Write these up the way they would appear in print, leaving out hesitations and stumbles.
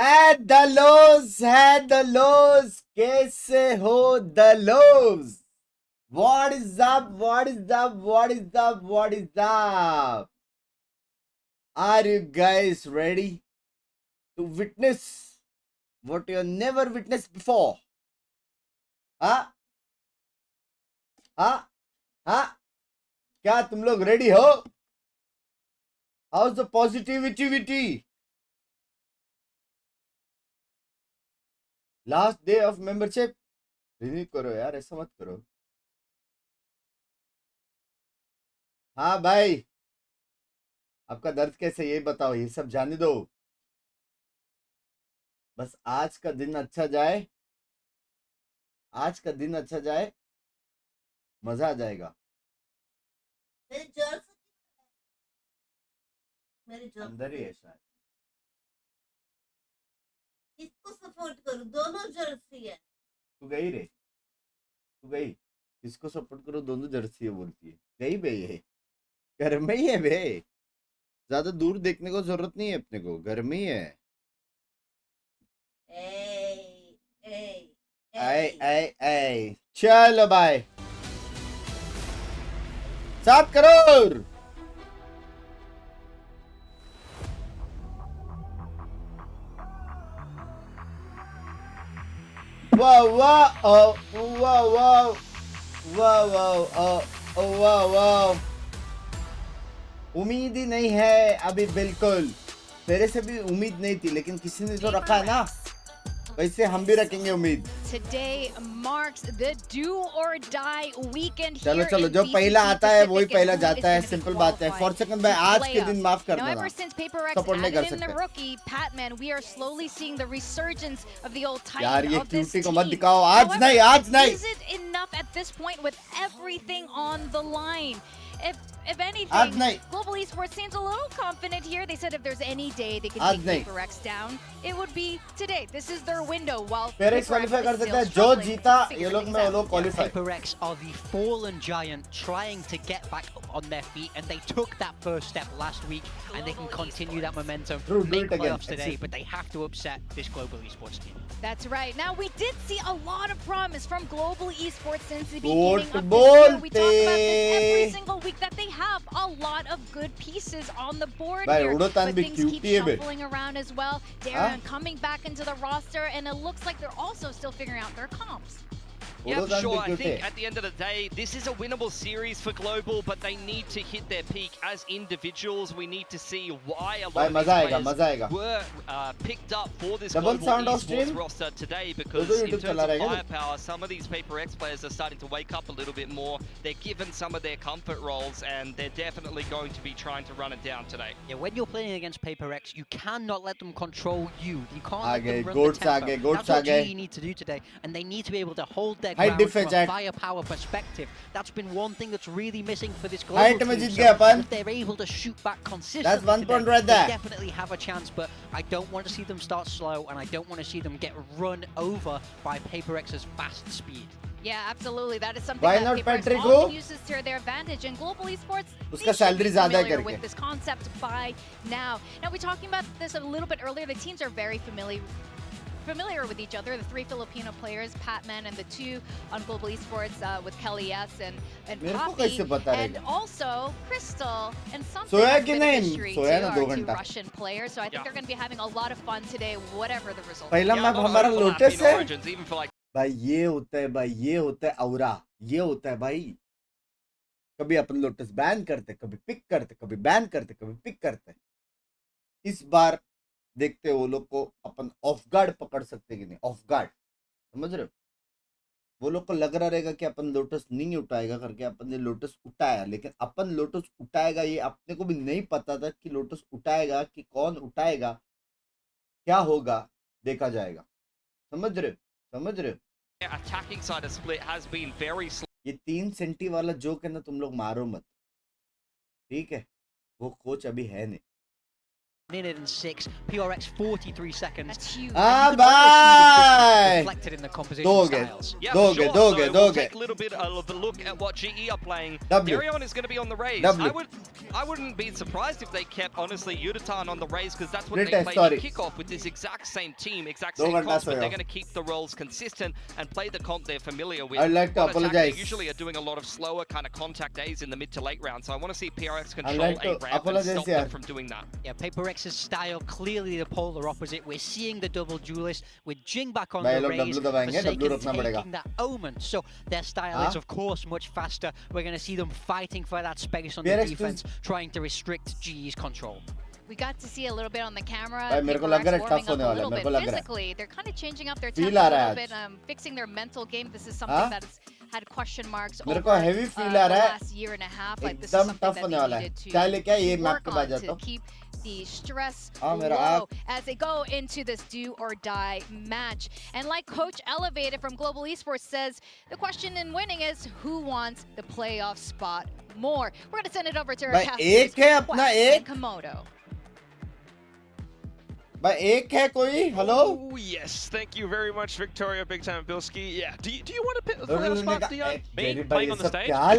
है the lows कैसे हो the lows what is up are you guys ready to witness what you never witnessed before हाँ हाँ हाँ क्या तुम लोग रेडी हो how's the positivity last day of membership renew करो यार ऐसा मत करो हाँ भाई आपका दर्द कैसे ये बताओ ये सब जाने दो बस आज का दिन अच्छा जाए मजा आ जाएगा अंदर ही है शायद किसको सपोर्ट करूं दोनों जर्सी है तू गई किसको सपोर्ट करो दोनों जर्सी है बोलती है गई बे ये घर में ही है बे ज्यादा दूर देखने को जरूरत नहीं है अपने को घर में ही है ए चलो बाय 7 करोड़ वाह उम्मीद ही नहीं है अभी बिल्कुल मेरे से भी उम्मीद नहीं थी लेकिन किसी ने तो रखा है ना वैसे हम भी रखेंगे उम्मीद चलो जो पहला आता है वही पहला जाता है सिंपल बात है फॉर सेकंड भाई आज के दिन माफ कर देना सपोर्ट नहीं कर सकते यार ये क्यूटी को मत दिखाओ आज नहीं If anything, Global Esports seems a little confident here. They said if there's any day they could take PaperX down, it would be today. This is their window. While PaperX qualify कर सकता है जो जीता ये लोग में वो लोग qualify. PaperX are the fallen giant trying to get back on their feet, and they took that first step last week, and they can continue that momentum. Make playoffs today, but they have to upset this Global Esports team. That's right. Now we did see a lot of promise from Global Esports since the beginning of this year. We talk about this every single week that they have a lot of good pieces on the board here, but things keep shuffling around as well. Darren coming back into the roster, and it looks like they're also still figuring out their comps. Yeah, for sure. I think at the end of the day, this is a winnable series for Global, but they need to hit their peak as individuals. We need to see why a lot of these players were picked up for this Global Esports roster today, because in terms of firepower, some of these PaperX players are starting to wake up a little bit more. They're given some of their comfort roles, and they're definitely going to be trying to run it down today. Yeah, when you're playing against PaperX, you cannot let them control you. You can't let them run the tempo. That's what GE need to do today, and they need to be able to hold their ground from a firepower perspective. That's been one thing that's really missing for this Global team. So if they're able to shoot back consistently, that's 1 point right there. They definitely have a chance, but I don't want to see them start slow, and I don't want to see them get run over by PaperX's fast speed. Yeah, absolutely. That is something that PaperX often uses to their advantage, and Global Esports uska salary zyada hai familiar with this concept by now. Now, we're talking about this a little bit earlier. The teams are very familiar with each other. The 3 Filipino players, Patman, and the 2 on Global Esports with Kelly S and Poppy, and also Crystal and something a bit of history to our 2 Russian players. So I think they're going to be having a lot of fun today, whatever the result. पहला map हमारा lotus है भाई ये होता है औरा ये होता है भाई कभी अपन लोटस बैन करते कभी पिक करते कभी बैन करते कभी पिक करते इस बार देखते वो लोग को अपन ऑफ गार्ड पकड़ सकते कि नहीं ऑफ गार्ड समझ रहे हो वो लोग को लग रहा रहेगा कि अपन लोटस नहीं उठाएगा करके अपन ने लोटस उठाया लेकिन अपन लोटस उठाएगा ये अपने को भी नहीं पता था कि लोटस उठाएगा कि कौन उठाएगा क्या होगा देखा जाएगा समझ रहे हो Attacking side of split has been very slow. ये 3 सेंटी वाला जोक है ना तुम लोग मारो मत ठीक है वो कोच अभी है नहीं minute and 6, PRX 43 seconds. That's huge. bye. Reflected in the composition styles. Yeah, for sure. So we'll take a little bit of a look at what GE are playing. Darion is going to be on the Raze. I wouldn't be surprised if they kept, honestly, Yudatan on the Raze, because that's what they played in kickoff with this exact same team, exact same comp, but they're going to keep the roles consistent and play the comp they're familiar with. I'd like to apologize. They usually are doing a lot of slower kind of contact A's in the mid to late round, so I want to see PRX control a ramp and stop them from doing that. Yeah, PaperX's style clearly the polar opposite. We're seeing the double duelist with Jing back on the Raze, Forsaken taking that Omen. So their style is of course much faster. We're going to see them fighting for that space on the defense, trying to restrict GE's control. We got to see a little bit on the camera. Physically, they're kind of changing up their tempo a little bit, fixing their mental game. This is something that has had question marks over the last year and a half. Like, this is something that they needed to work on to keep the stress low as they go into this do or die match. And like Coach Elevated from Global Esports says, the question in winning is who wants the playoff spot more. We're going to send it over to our captain, Komodo. Hello? Oh, yes. Thank you very much, Victoria Big Time Bilski. Yeah. Do you want to pick the spot, Dion? Me playing on the stage? I'm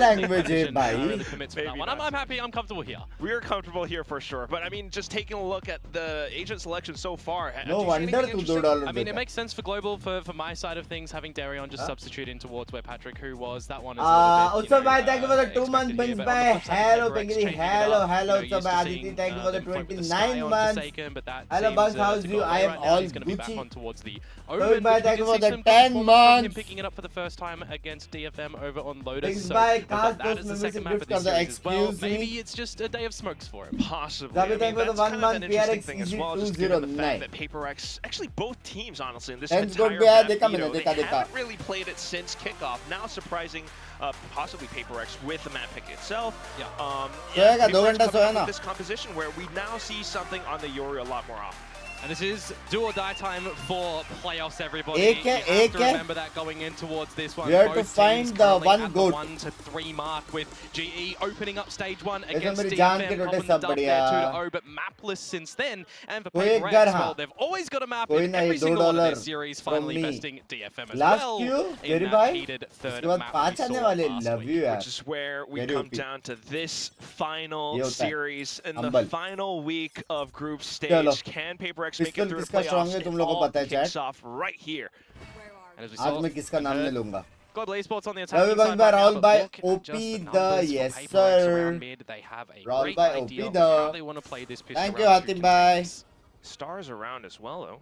happy. I'm comfortable here. We're comfortable here for sure. But I mean, just taking a look at the agent selection so far. No wonder I mean, it makes sense for Global, for my side of things, having Darion just substitute in towards where Patrick, who was. That one is a little bit, thank you for the 2 months, Binks. Hello, Pingiri. Hello, Aditi. Thank you for the 29 months. Hello, Bugs. How's you? I am all Gucci. Towards the thank you for the 10 months. Him picking it up for the first time against DFM over on Lotus. So that is the second map of this series as well. Maybe it's just a day of smokes for him. Possibly. I mean, that's kind of an interesting thing as well, just given the fact that PaperX, actually both teams, honestly, in this entire map, they haven't really played it since kickoff. Now surprising, possibly PaperX with the map pick itself. With this composition where we now see something on the Yuri a lot more often. And this is do or die time for playoffs, everybody. You have to remember that going in towards this one. We have to find the one goat. 1 to 3 mark with GE opening up stage 1 against DFM, popping the dub there 2-0, but mapless since then. And for PaperX, well, they've always got a map in every single one of their series, finally besting DFM as well in that heated third map we saw last week. Which is where we come down to this final series in the final week of group stage. Can PaperX make it through the playoffs? It all kicks off right here. And as we saw, Global Esports on the attack. Rahul by OP the yes sir. They have a Rahul great by OP idea of the. how they want to play this pistol. Thank you, Hatim bye. Stars around as well though.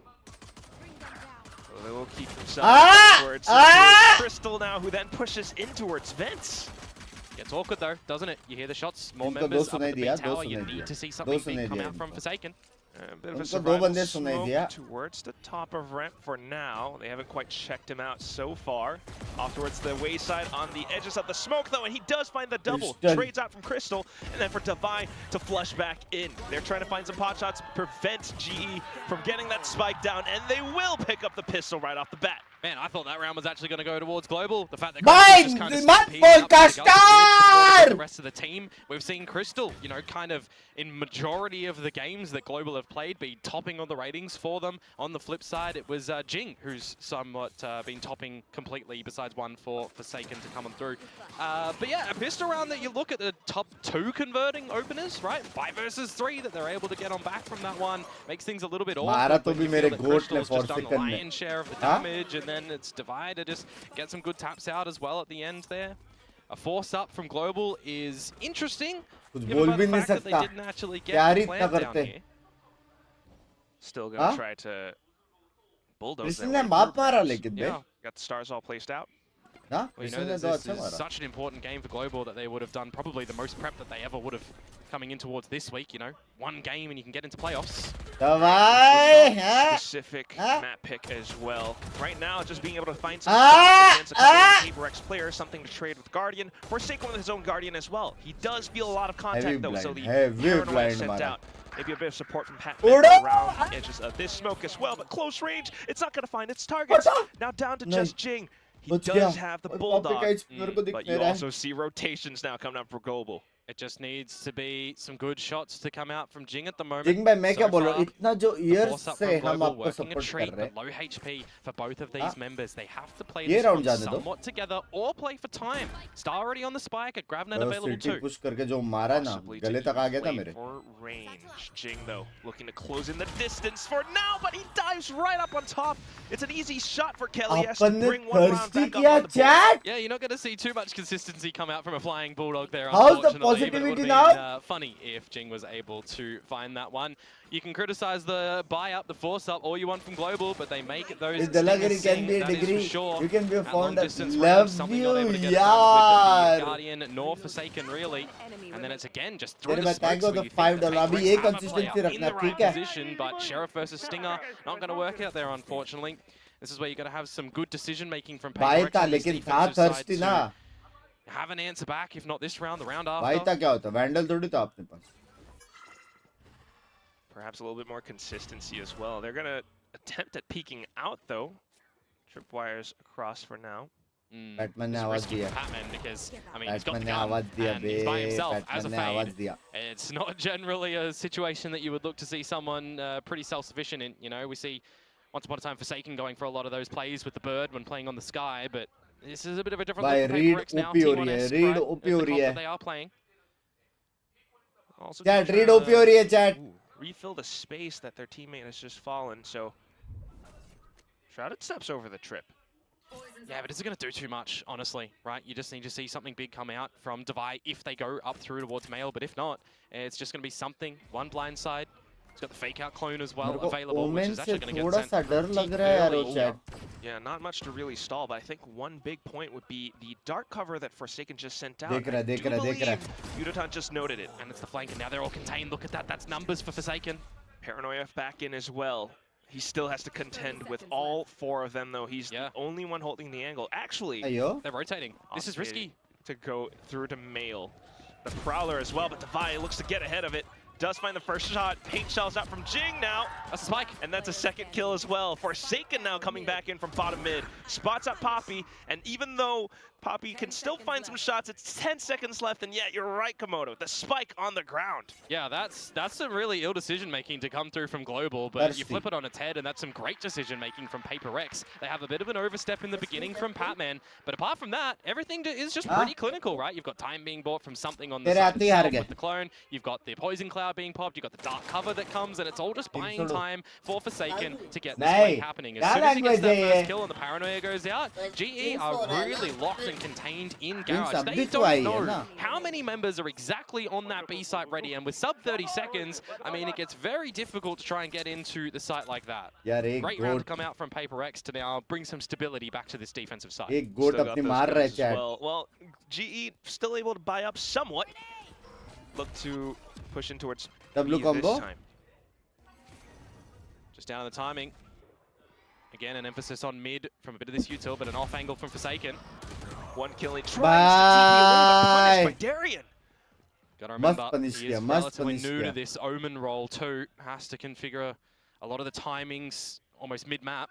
So they will keep themselves towards Crystal now, who then pushes in towards Vents. Gets awkward though, doesn't it? You hear the shots, more members up at the big tower. You need to see something big come out from Forsaken. A bit of a survival smoke towards the top of ramp for now. They haven't quite checked him out so far. Off towards the wayside on the edges of the smoke though, and he does find the double. Trades out from Crystal, and then for Divine to flush back in. They're trying to find some pot shots, prevent GE from getting that spike down, and they will pick up the pistol right off the bat. Man, I thought that round was actually going to go towards Global. The fact that Crystal just kind of the rest of the team. We've seen Crystal, you know, kind of in majority of the games that Global have played, be topping on the ratings for them. On the flip side, it was Jing who's somewhat been topping completely, besides one for Forsaken to come on through. But yeah, a pistol round that you look at the top 2 converting openers, right? 5 versus 3 that they're able to get on back from that one. Makes things a little bit awkward. But you feel that Crystal's just done the lion's share of the damage, and then it's Divide to just get some good taps out as well at the end there. A force up from Global is interesting, given by the fact that they didn't actually get the plant down here. Still gonna try to bulldoze their way through. Yeah, got the stars all placed out. Well, you know, this is such an important game for Global that they would have done probably the most prep that they ever would have coming in towards this week, you know. 1 game and you can get into playoffs. Specific map pick as well. Right now, just being able to find some against a couple of PaperX players, something to trade with Guardian. Forsaken with his own Guardian as well. He does feel a lot of contact though, so the paranoia sent out. Maybe a bit of support from Pat around the edges of this smoke as well, but close range, it's not going to find its targets. Now down to just Jing. He does have the Bulldog, but you also see rotations now coming up for Global. It just needs to be some good shots to come out from Jing at the moment. Jing भाई मैं क्या बोल रहा हूँ इतना जो years से हम आपको support कर रहे हैं low HP for both of these members. They have to play ये this round one जाने दो somewhat together or play for time. Star already on the spike, a grab net available too. push करके जो मारा ना गले तक आ गया था मेरे. Range. Jing though looking to close in the distance for now, but he dives right up on top. It's an easy shot for Kelly S to bring one round back up on the board. Yeah, you're not going to see too much consistency come out from a flying bulldog there. How's the positivity now? Funny if Jing was able to find that one. You can criticize the buy up, the force up, all you want from Global, but they make those. If Delagiri can be a degree, sure. you can be found at love you, yaar. Guardian nor Forsaken really, and then it's again just through the smokes where you think that PaceRex have a player in the right position, but Sheriff versus Stinger not going to work out there unfortunately. This is where you're going to have some good decision making from PaceRex on this defensive side to have an answer back, if not this round, the round after. भाई था क्या होता Vandal थोड़ी था अपने पास. Perhaps a little bit more consistency as well. They're going to attempt at peeking out though. Tripwires across for now. Batman ने आवाज दिया. Because I mean he's got the ने gun आवाज दिया and he's by himself as a ने आवाज fade. दिया. It's not generally a situation that you would look to see someone pretty self-sufficient in. You know, we see once upon a time Forsaken going for a lot of those plays with the bird when playing on the sky, but this is a bit of a different look for PaceRex now. Read OP हो रही है. They are playing. Also chat read OP हो रही है chat. Refill the space that their teammate has just fallen, so Shrouded steps over the trip. Yeah, but is it going to do too much, honestly, right? You just need to see something big come out from Devi if they go up through towards Mail, but if not, it's just going to be something. One blind side. It's got the fake out clone as well available, which is actually going to get sent early. Yeah, not much to really stall, but I think one big point would be the dark cover that Forsaken just sent out. Yudotan just noted it. And it's the flank, and now they're all contained. Look at that, that's numbers for Forsaken. Paranoia back in as well. He still has to contend with all four of them, though. He's the only one holding the angle. Actually, they're rotating. This is risky. To go through to Mail. The Prowler as well, but Devi looks to get ahead of it. Does find the first shot. Paint shells out from Jing now. That's a spike. And that's a second kill as well. Forsaken now coming back in from bottom mid. Spots up Poppy, and even though Poppy can still find some shots, it's 10 seconds left, and yet you're right, Komodo. The spike on the ground. Yeah, that's some really ill decision-making to come through from Global, but you flip it on its head, and that's some great decision-making from PaceRex. They have a bit of an overstep in the beginning from Patman, but apart from that, everything is just pretty clinical, right? You've got time being bought from something on the side itself with the clone. You've got the poison cloud being popped. You've got the dark cover that comes, and it's all just buying time for Forsaken to get this play happening. As soon as he gets that first kill and the paranoia goes out, GE are really locked and contained in Garage. They don't know how many members are exactly on that B site ready, and with sub 30 seconds, I mean, it gets very difficult to try and get into the site like that. Great round to come out from PaceRex to now bring some stability back to this defensive side. Well, GE still able to buy up somewhat. Look to push in towards W combo. This time. Just down on the timing. Again, an emphasis on mid from a bit of this util, but an off angle from Forsaken. One killing tries to TP punished by Darian. Gotta remember, he is relatively new to this Omen role too. Has to configure a lot of the timings almost mid-map.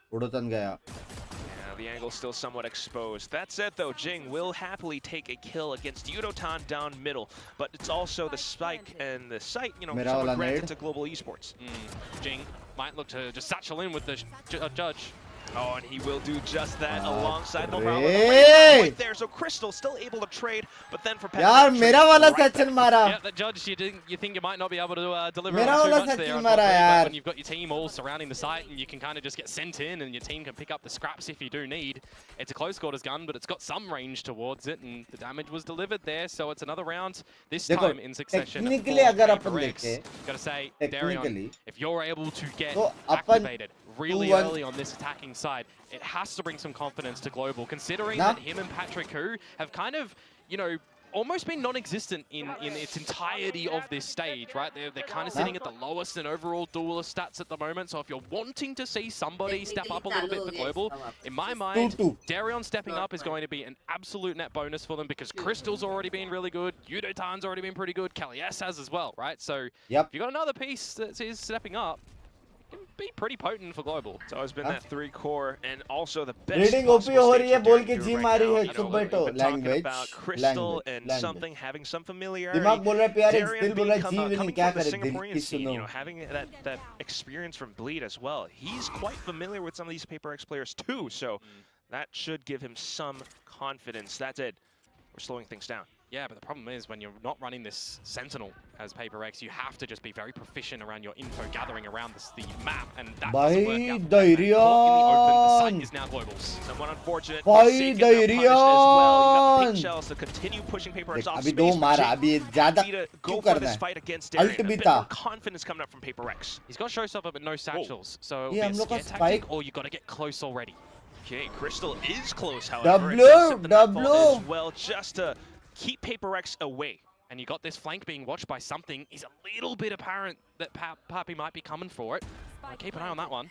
The angle's still somewhat exposed. That said, though, Jing will happily take a kill against Yudotan down middle, but it's also the spike and the site, you know, somewhat granted to Global Esports. Jing might look to just satchel in with the judge. Oh, and he will do just that alongside the right there. So Crystal still able to trade, but then for Yaar, mera wala satchel mara. Yeah, the judge, you think you might not be able to deliver too much there. But when you've got your team all surrounding the site, and you can kind of just get sent in, and your team can pick up the scraps if you do need. It's a close quarters gun, but it's got some range towards it, and the damage was delivered there. So it's another round this time in succession. Technically, agar apan dekhe, gotta say, Darion, if you're able to get activated really early on this attacking side, it has to bring some confidence to Global, considering that him and Patrick Hu have kind of, you know, almost been non-existent in its entirety of this stage, right? They're kind of sitting at the lowest in overall duelist stats at the moment, so if you're wanting to see somebody step up a little bit for Global, in my mind, Darion stepping up is going to be an absolute net bonus for them, because Crystal's already been really good, Yudotan's already been pretty good, Kelly S has as well, right? So if you've got another piece that is stepping up, can be pretty potent for global. It's always been that 3 core, and also the best Reading OP possible हो stage रही है for बोल Darren के to do ji right मारी now. है You know, चुप we've बैठो been talking language about Crystal and language something, having some familiarity. दिमाग बोल रहा है प्यारे Darren दिल बोल being रहा है जी विनिंग coming क्या from the करे दिल Singaporean की scene, सुनो you know, having that experience from Bleed as well. He's quite familiar with some of these Paper X players too, so that should give him some confidence. That's it. We're slowing things down. Yeah, but the problem is when you're not running this Sentinel as Paper X, you have to just be very proficient around your info gathering around the map, and that doesn't work out. Caught in the open, the site is now globals. Somewhat unfortunate. भाई Well. Darian Shells to continue pushing Paper X off अभी space. दो but मारा Jake अभी ज्यादा need to क्यों go for करना this है fight against Darren. Ult A भी bit था more confidence coming up from Paper X. He's got showstopper but no satchels, so ये it'll हम be a लोग का scare tactic, spike or you got to get close already. Okay, Crystal is close, however. W, and set the nightfall W. as well, just to keep Paper X away. And you got this flank being watched by something. Is a little bit apparent that Papi might be coming for it. Keep an eye on that one.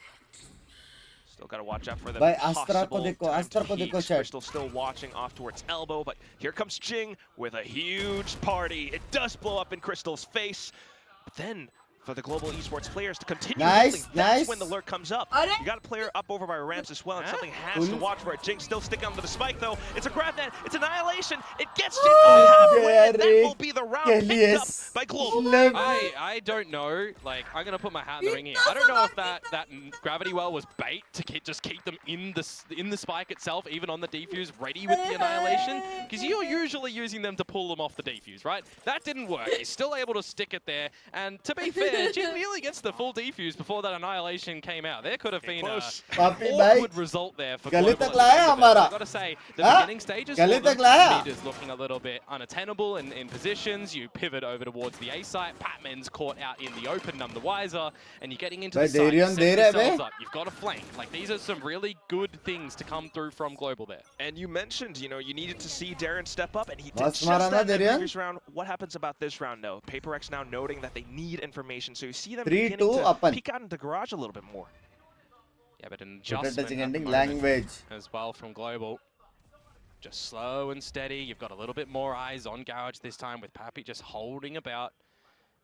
Still got to watch out for the भाई अस्त्रा को possible देखो time अस्त्रा to को peek. देखो शायद Crystal still watching off towards elbow, but here comes Jing with a huge party. It does blow up in Crystal's face, but then for the global esports players to continue holding, that's when the lurk comes up. You got a player up over by ramps as well, and something has to watch for it. Jing still sticking onto the spike though. It's a grab net, it's annihilation. It gets Jing on halfway, and that will be the round picked up by global. I don't know. Like, I'm gonna put my hat in the ring here. I don't know if that gravity well was bait to just keep them in the spike itself, even on the defuse, ready with the annihilation. Because you're usually using them to pull them off the defuse, right? That didn't work. He's still able to stick it there. And to be fair, Jing nearly gets the full defuse before that annihilation came out. There could have been an awkward result there for Global. I've got to say, the beginning stages, mid is looking a little bit unattainable in positions. You pivot over towards the A site. Patman's caught out in the open, none the wiser. And you're getting into the site, set yourselves up. You've got a flank. Like, these are some really good things to come through from Global there. And you mentioned, you know, you needed to see Darren step up, and he did just that in the previous round. What happens about this round, though? Paper X now noting that they need information, so you see them beginning to peek out into garage a little bit more. Yeah, but an adjustment language as well from Global. Just slow and steady. You've got a little bit more eyes on garage this time with Papi just holding about.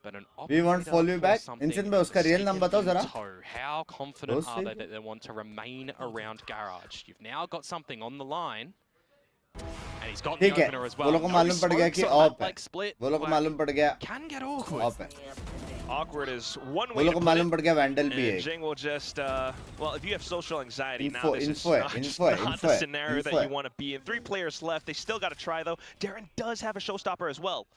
But an we won't follow you back. Instant में उसका real number बताओ जरा. How confident are they that they want to remain around garage? You've now got something on the line. And he's got the opener as well. वो लोगों को मालूम पड़ गया कि ऑफ है. वो लोगों को मालूम पड़ गया. Can get awkward. ऑफ है. Awkward is one way to put it. And Jing will just, well, if you have social anxiety now, this is not the scenario that you want to be in. 3 players left. They still got to try, though. Darren does have a showstopper as well.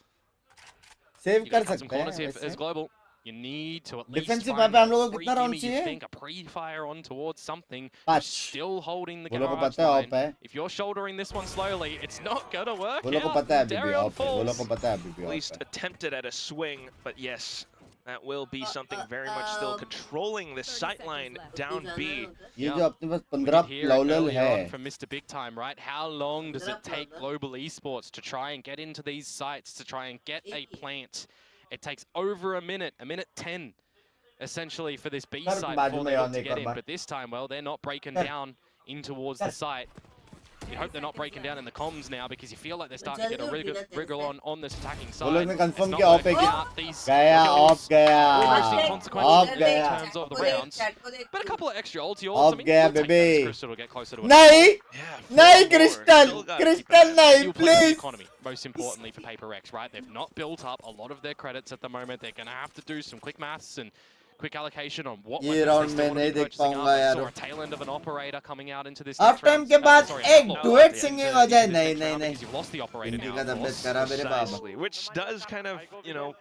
Save कर सकते हैं as Global. You need to at least defensive map पे हम लोगों को कितना round चाहिए? Think a pre-fire on towards something. Still holding the garage line. If you're shouldering this one slowly, it's not gonna work out. Darian falls. At least attempted at a swing, but yes, that will be something very much still controlling the sightline down B. ये जो अपने पास 15 lowlal है. From Mr. Big Time, right? How long does it take Global Esports to try and get into these sites, to try and get a plant? It takes over a minute 10, essentially, for this B site before they look to get in. But this time, well, they're not breaking down in towards the site. You hope they're not breaking down in the comms now, because you feel like they're starting to get a really good wriggle on this attacking side. It's not working out. These kills mostly consequential in terms of the rounds. But a couple of extra ulti ults. I mean, you'll take that Crystal to get closer to it. नहीं Crystal, नहीं, please. Economy, most importantly for Paper X, right? They've not built up a lot of their credits at the moment. They're going to have to do some quick maths and quick allocation on what weapons they still want to be purchasing up. I saw a tail end of an operator coming out into this next round. के बाद एक duet singing हो जाए. नहीं. You've lost the operator now. Precisely, which does kind of, you know,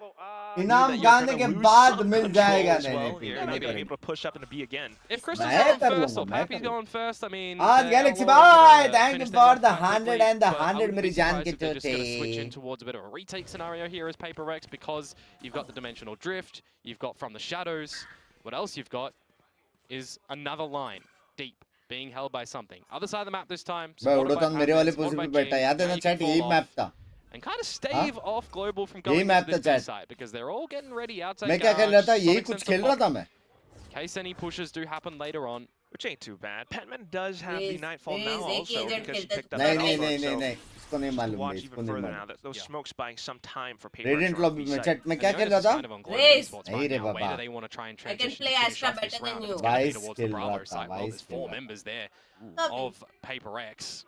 इनाम गाने के बाद मिल जाएगा. नहीं. You're not going to be able to push up into B again. If Crystal's going first or Pappy's going first, I mean, Galaxy Boy, thank you for the 100 and the 100 मेरी जान के चोटे. Just going to switch in towards a bit of a retake scenario here as Paper X, because you've got the dimensional drift, you've got from the shadows. What else you've got is another line, deep, being held by something. Other side of the map this time. And kind of stave off Global from going to this B side, because they're all getting ready outside garage. In case any pushes do happen later on. Which ain't too bad. Patman does have the Nightfall now also, because she picked up नहीं. इसको नहीं मालूम watch है, even इसको नहीं further मालूम। now. Those smokes buying some time for paper. Radiant lobby में chat में क्या And खेल the रहा onus is था? kind of on Global Race. Esports नहीं right रे now. Baba. Where do they want to try and I can transition play to finish Astra off this better than round? you. It's going to be Vice towards the खेल Bravo रहा था, side. Well, Vice there's 4 खेल रहा members there Copy. of Paper X.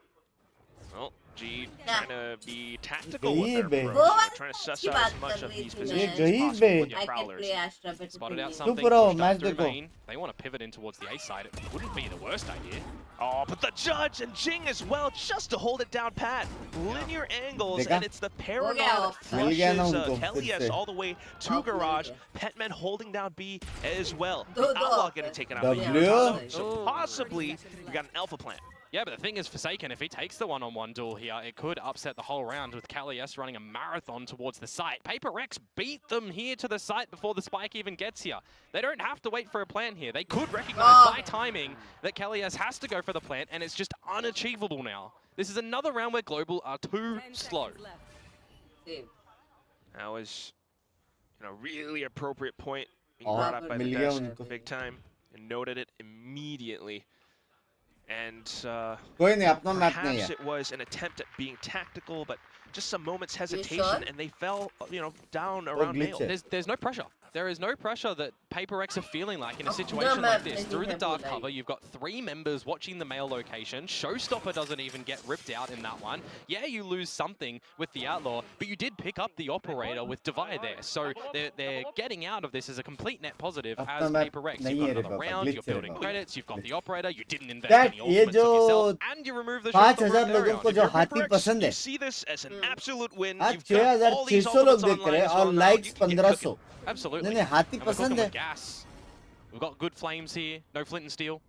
Well, G Yeah. trying to be tactical with their गरीब है। approach, trying to suss अच्छी out बात as much कर of रही these थी positions मैं। as गरीब possible है। with your I can prowlers. play Astra better Spotted than out you. something, Super pushed match up through देखो। main. They want to pivot in towards the A side. It wouldn't be the worst idea. Oh, but the judge and Jing as well, just to hold it down pat. Linear angles, देखा? and it's the Paragon गया that वो। मिल गया ना flushes उनको, Kelly फिर S से। all the way to mill Garage. गया। Petman holding down B as well. दो- The Outlaw दो। getting taken out. W. by Talon. So Oh. possibly we got an alpha plant. Yeah, but the thing is, Forsaken, if he takes the one-on-one duel here, it could upset the whole round with Kali S running a marathon towards the site. Paper X beat them here to the site before the spike even gets here. They don't have to wait for a plant here. They could recognize by timing that Kali S has to go for the plant, and it's just unachievable now. This is another round where Global are too slow. Same. That was, really appropriate point being और brought up by the मिल गया desk उनको। big time and noted it immediately. And कोई नहीं, अपना map नहीं perhaps है। it was an attempt at being tactical, but just some moments sure? hesitation, and they fell, down around glitch nail. है। There's no pressure. There is no pressure that Paper X are feeling like in a Oh, situation no, like man, this. they Through the have dark like- cover, you've got 3 members watching the male location. Showstopper doesn't even get ripped out in that one. Yeah, you lose something with the Outlaw, but you did pick up the operator with Divide there. So they're getting out of this as a complete net positive अपना as map Paper X. नहीं You've है got रे another Baba, round, glitch you're है रे building Baba. credits, you've got the operator, you didn't invest That any ये ultimates of yourself, जो and you remove the 5,000 Showstopper लोगों को If जो you're हाथी Paper X, पसंद you है, see this as an absolute win. आज You've got all these 6,600 लोग ultimates देख रहे online हैं as और well now. Likes You can get 1,500। Absolutely. नहीं हाथी And we're cooking पसंद है। with gas. We've got good flames here, no flint and steel.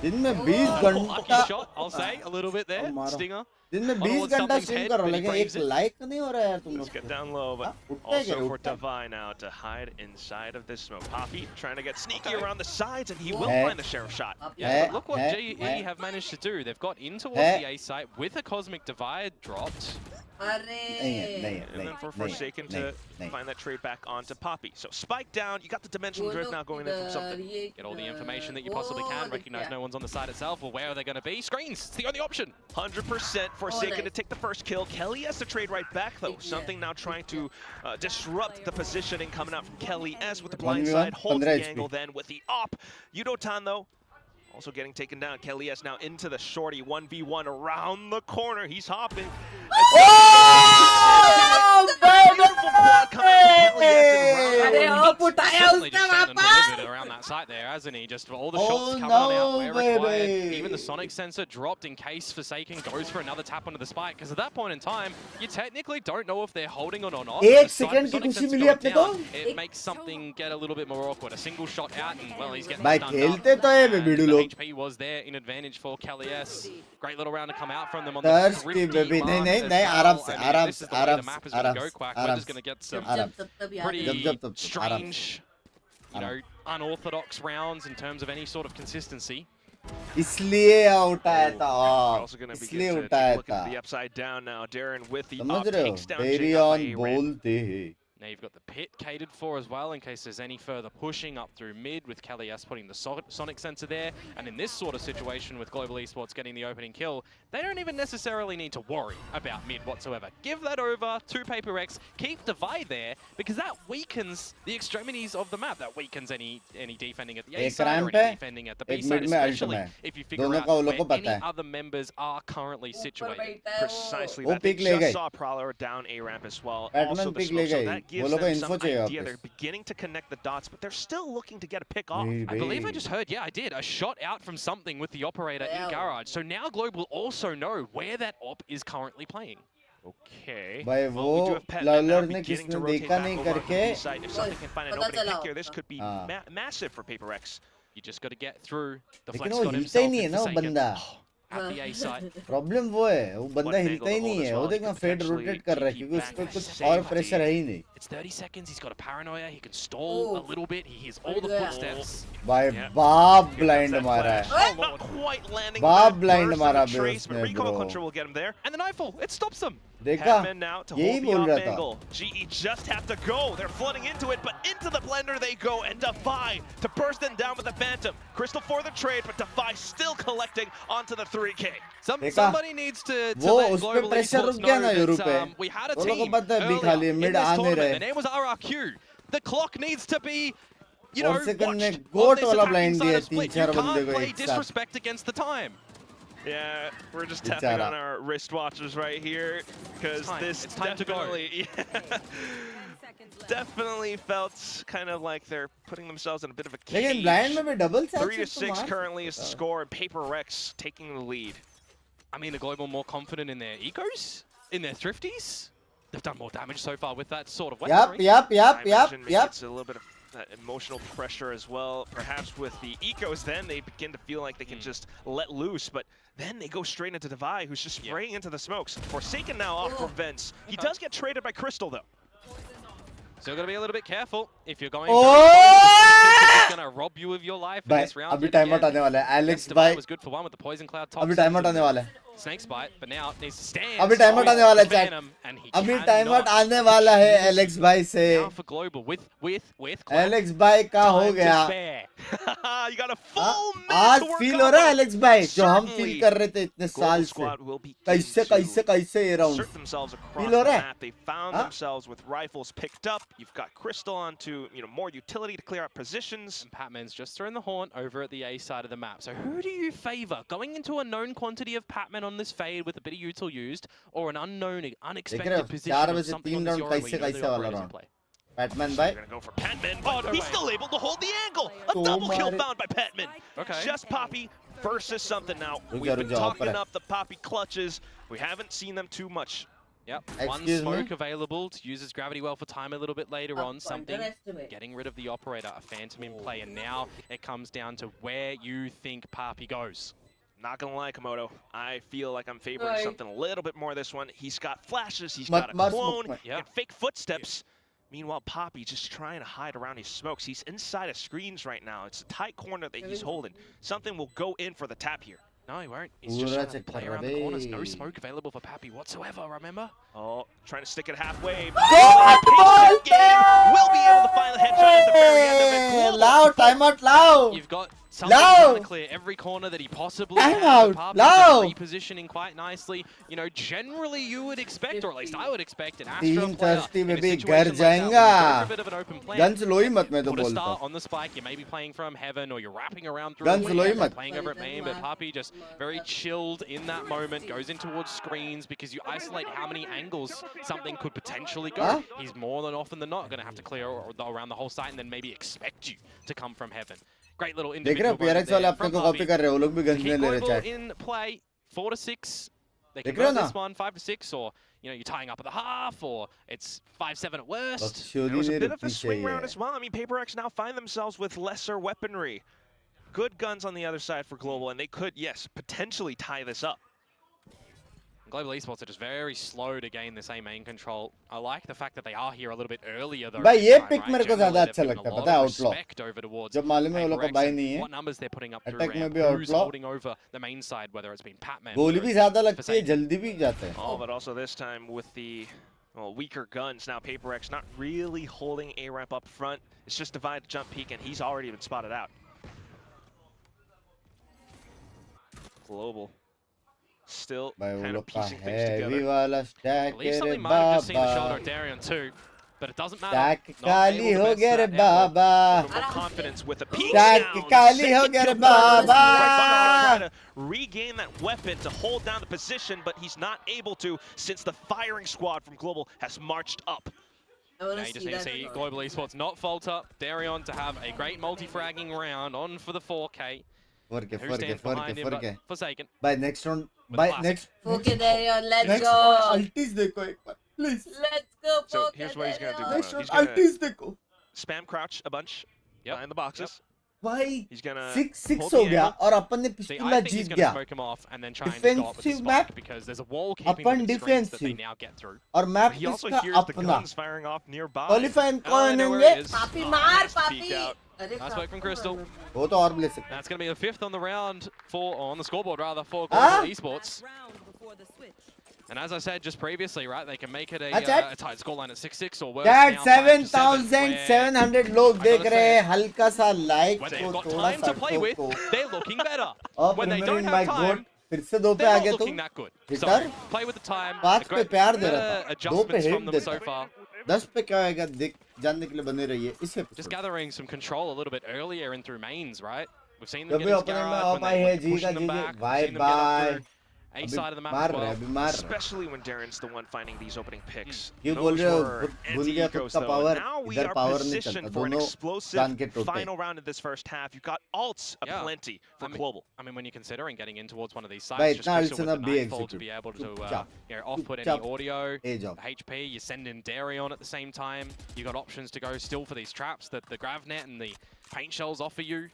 दिन में 20 Lucky घंटा shot, I'll say, a little bit there. मारा। Stinger. दिन में On 20 towards घंटा something's स्ट्रीम head, कर रहा हूँ, but he लेकिन braves एक it. लाइक नहीं हो रहा है यार तुम Let's लोग get को। down low, but उठता है क्या also for उठता है? Divine now to hide inside of this smoke. Poppy trying to get sneaky around the sides, and he will Hey. find the sheriff shot. Yeah, but look what Hey, GE hey. have managed to do. They've got in towards Hey. the A site with a Cosmic Divide dropped. नहीं है, नहीं है, And then for नहीं है, Forsaken नहीं, to नहीं। find that trade back onto Poppy. So spike down, you got the dimensional drift now going in from something. Get all the information that you possibly can. Recognize no one's on the site itself. Well, where are they going to be? Screens. It's the only option. 100% Forsaken nice. to take the first kill. Kelly has to trade right back though. Something now trying to disrupt the positioning coming out from Kelly S with the blind 1v1, side. Holds 15 the HP. angle then with the op. Yudotan though. Also getting taken down. Kelly S now into the shorty. 1v1 around the corner. He's hopping. अरे ओ पुटाया Certainly उसने just stand and वापस। delivered around that site there, hasn't he? Just all the Oh, shots coming on out no, where required. baby. Even the sonic sensor dropped in case Forsaken goes for another tap onto the spike. Because at that point in time, you technically don't know if they're holding on or not. एक The second की sonic खुशी sensor मिली going अपने down, को। It makes something get a little bit more awkward. A single shot out and, well, he's getting भाई stunned खेलते up. तो है And बेबीडू the लोग। HP was there in advantage for Kelly S. Great little round to come out from them on the Thirsty, thrifty baby. नहीं, mark नहीं, as नहीं, well. आराम से, I mean, आराम this is से, the way the आराम map is से, going to आराम go, से, Quack. We're आराम just going to get some आराम तब याद pretty है। जब, strange, unorthodox rounds in terms of any sort of consistency. इसलिए उठाया था We're also going to begin इसलिए to उठाया take a look था at the upside down now. Darren with the समझ up रहे हो takes down बेरी Jing up on a ramp. बोलते हैं Now you've got the pit catered for as well in case there's any further pushing up through mid with Kelly S putting the sonic sensor there. And in this sort of situation with Global Esports getting the opening kill, they don't even necessarily need to worry about mid whatsoever. Give that over to Paper X, keep Divide there, because that weakens the extremities of the map. That weakens any defending at the A एक side or ramp any है, defending at the B एक side, mid में especially ultimate if you figure दोनों out का उन लोग where को any पता है other members are currently situated. Precisely वो that. They pick ले just गए। saw Prowler down A ramp as well. Batman Also the pick smoke, ले so गए। that वो gives लोग को them info some चाहिए idea. वापस। They're beginning to connect the dots, but they're still looking to get a pick off. Baby. I believe I just heard, yeah, I did, a shot out from something with the operator in garage. So now Global also know where that op is currently playing. Okay. भाई Well, we do वो have Pet Man now Lawler ने beginning to किसने rotate देखा back नहीं over onto करके the side. If something can find an पता opening चला pick here, this could be हाँ। massive for Paper X. You just got to get through the लेकिन flex वो got हिलता ही himself नहीं है in ना वो Forsaken. बंदा At the A site. Problem वो है वो बंदा One हिलता ही angle to नहीं hold है as वो well. देखना He could fade potentially rotate कर रहा है TP क्योंकि उस back पे to कुछ safety. और प्रेशर है ही नहीं It's 30 seconds, he's got a paranoia, he can stall a Oh. little bit, he hears all the Yeah. footsteps. भाई Yeah. बाप Here ब्लाइंड comes that मारा flash. है Oh, not quite landing बाप that blind burst of मारा a bay trace, but उसने, recoil bro। control will get him there. And the nightfall, it stops them. Patman now to hold the off angle. GE just have to go. They're flooding into it, but into the blender they go, and Defy to burst them down with the Phantom. Crystal for the trade, but Defy still collecting onto the 3K. Somebody needs to let Global Esports know that we had a team earlier in this tournament. The name was RRQ. The clock needs to be, you know, watched on this attacking side of split. You can't play disrespect against the time. Yeah, we're just tapping on our wristwatches right here because this definitely, definitely felt kind of like they're putting themselves in a bit of a cage. 3-6 currently is the score, and Paper Rex taking the lead. I mean, the Global more confident in their ecos, in their thrifties. They've done more damage so far with that sort of weaponry. Yep. It's a little bit of that emotional pressure as well. Perhaps with the ecos, then they begin to feel like they can just let loose, but then they go straight into Devi, who's just spraying into the smokes. Forsaken now off from Vince. He does get traded by Crystal, though. Still got to be a little bit careful if you're going. It's going to rob you of your life in this round. अभी time out आने वाला है. Alex भाई. Was good for one with the poison cloud top. अभी time out आने वाला है. Snake bite, but now needs to stand. अभी टाइम आउट आने वाला है चैट. अभी टाइम आउट आने वाला है एलेक्स भाई से. Now for Global with Alex भाई का हो गया. You got a full minute आज to work फील हो रहा है एलेक्स भाई जो हम Certainly. फील कर रहे थे इतने साल से. कैसे ये round themselves across feel the हो रहा है. map. They found themselves with rifles picked up. You've got Crystal onto, you know, more utility to clear out positions. And Patman's just throwing the horn over at the A side of the map. So who do you favor? Going into a known quantity of Patman on this fade with a bit of util used, or an unknown, unexpected position of something on the Zora where you know the operator's in play? Patman भाई. They're gonna go for Patman, but he's still able to hold the angle. A double kill found by Patman. Okay. Just Poppy versus something now. We've been talking up the Poppy clutches. We haven't seen them too much. Yep, one smoke available to use his gravity well for time a little bit later on. Something getting rid of the operator, a Phantom in play, and now it comes down to where you think Poppy goes. Not gonna lie, Komodo. I feel like I'm favoring something a little bit more this one. He's got flashes, he's got a clone, and fake footsteps. Meanwhile, Poppy just trying to hide around his smokes. He's inside of screens right now. It's a tight corner that he's holding. Something will go in for the tap here. No, he won't. He's just trying to play around the corners. No smoke available for Pappy whatsoever, remember? Oh, trying to stick it halfway. Will be able to find the headshot at the very end of it. Loud, timeout, loud. You've got something trying to clear every corner that he possibly can. Pappy's repositioning quite nicely. You know, generally you would expect, or at least I would expect, an Astro player in a situation like that, go for a bit of an open plan. Guns लो ही मत मैं तो Put a बोलता star हूँ. on the spike, you may be playing from heaven, or you're wrapping around through Guns लो ही मत. playing over at main, but Pappy just very chilled in that moment, goes in towards screens because you isolate how many angles something could potentially go. He's more than often than not going to have to clear around the whole site and then maybe expect you to come from heaven. Great little individual moment there from Pappy. Keep Global in play, 4-6. They can go this one, 5-6, or you know, you're tying up at the half, or it's 5-7 at worst. There was a bit of a swing round as well. I mean, Paper X now find themselves with lesser weaponry. Good guns on the other side for Global, and they could, yes, potentially tie this up. Global Esports are just very slow to gain the same main control. I like the fact that they are here a little bit earlier though. भाई ये pick मेरे को ज़्यादा अच्छा लगता है, पता है आउटलॉ. जब मालूम है वो लोग का बाय नहीं है. What numbers they're putting up through Attack में ramp, भी who's outlaw. holding over the main side, whether it's been Patman. गोली भी ज़्यादा लगती है, जल्दी भी जाते हैं. Oh, but also this time with the weaker guns. Now Paper X not really holding A ramp up front. It's just Divide jump peek, and he's already been spotted out. Global. Still kind of piecing things together. I believe something might have just seen the shoulder of Darion too, but it doesn't matter. Stack kali ho gaya re baba. More confidence with a peek Stack down. kali ho gaya re baba. Trying to regain that weapon to hold down the position, but he's not able to since the firing squad from Global has marched up. Now you just need to see Global Esports not falter. Darion to have a great multi-fragging round on for the 4K. Forsaken. By next round, by next. Okay, Darion, let's next go. Altis देखो एक बार, please. Let's go. So here's what he's gonna do. Next round He's gonna Altis देखो. spam crouch a bunch behind the boxes. भाई He's gonna 6-6 हो गया और अपन ने पिस्तूला जीत गया. Smoke him off and then try and stop with the spike because there's a wall keeping upon the screens that they defensive now get through. और map He also इसका hears the अपना. guns firing off nearby. Qualifying I कौन know where होंगे? it is. Papi, maar, Peek Papi. out. Nice work from Crystal. वो तो और भी ले सकते. That's going to be the 5th on the round for, or on the scoreboard rather, for Global Esports. And as I said just previously, right, they can make it a tight scoreline at 6-6 or worse. Chat 7,700 लोग देख रहे हैं हल्का सा like When को they've got थोड़ा time सा to play with, ठोको they're looking better. और When they remembering don't my have goat time, फिर से 2 पे they're आ not गया तो looking that good. So hitter play with the time. 5 पे प्यार दे रहा था 2 पे Adjustments हिट from them देता so far. 10 पे क्या आएगा देख जानने के लिए बने रहिए इस Just episode gathering some control a little bit earlier and through mains, right? We've seen जब them भी get into ओपनिंग में garage ऑफ when आई है they're जी का pushing them जी back. By We've seen them get up by through A side of the map मार as रहा है well. अभी मार रहा है Especially when Darren's the one finding these opening picks. ये बोल रहे हो भूल गया खुद का पावर Now we इधर are पावर नहीं positioned चलता for an दोनों जान explosive के टोटे final round in this first half. You got ults aplenty for Global. I mean, when you're considering getting in towards one of these भाई sites, just इतना Crystal ults with ना the be nightfall to be able to off-put any audio, HP, you send in Darion at the same time. You got options to go still for these traps that the Gravnet and the paint shells offer you.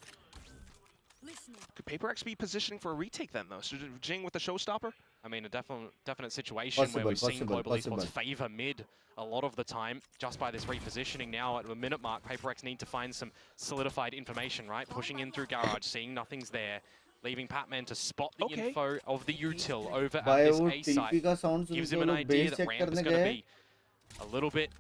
Could PaperX be positioning for a retake then, though? So Jing with the showstopper? I mean, a definite situation where we've seen Global Esports favor mid a lot of the time just by this repositioning. Now at the minute mark, PaperX need to find some solidified information, right? Pushing in through Garage, seeing nothing's there, leaving Patman to spot the info of the util over at this A site. Gives him an idea that ramp is going to be a little bit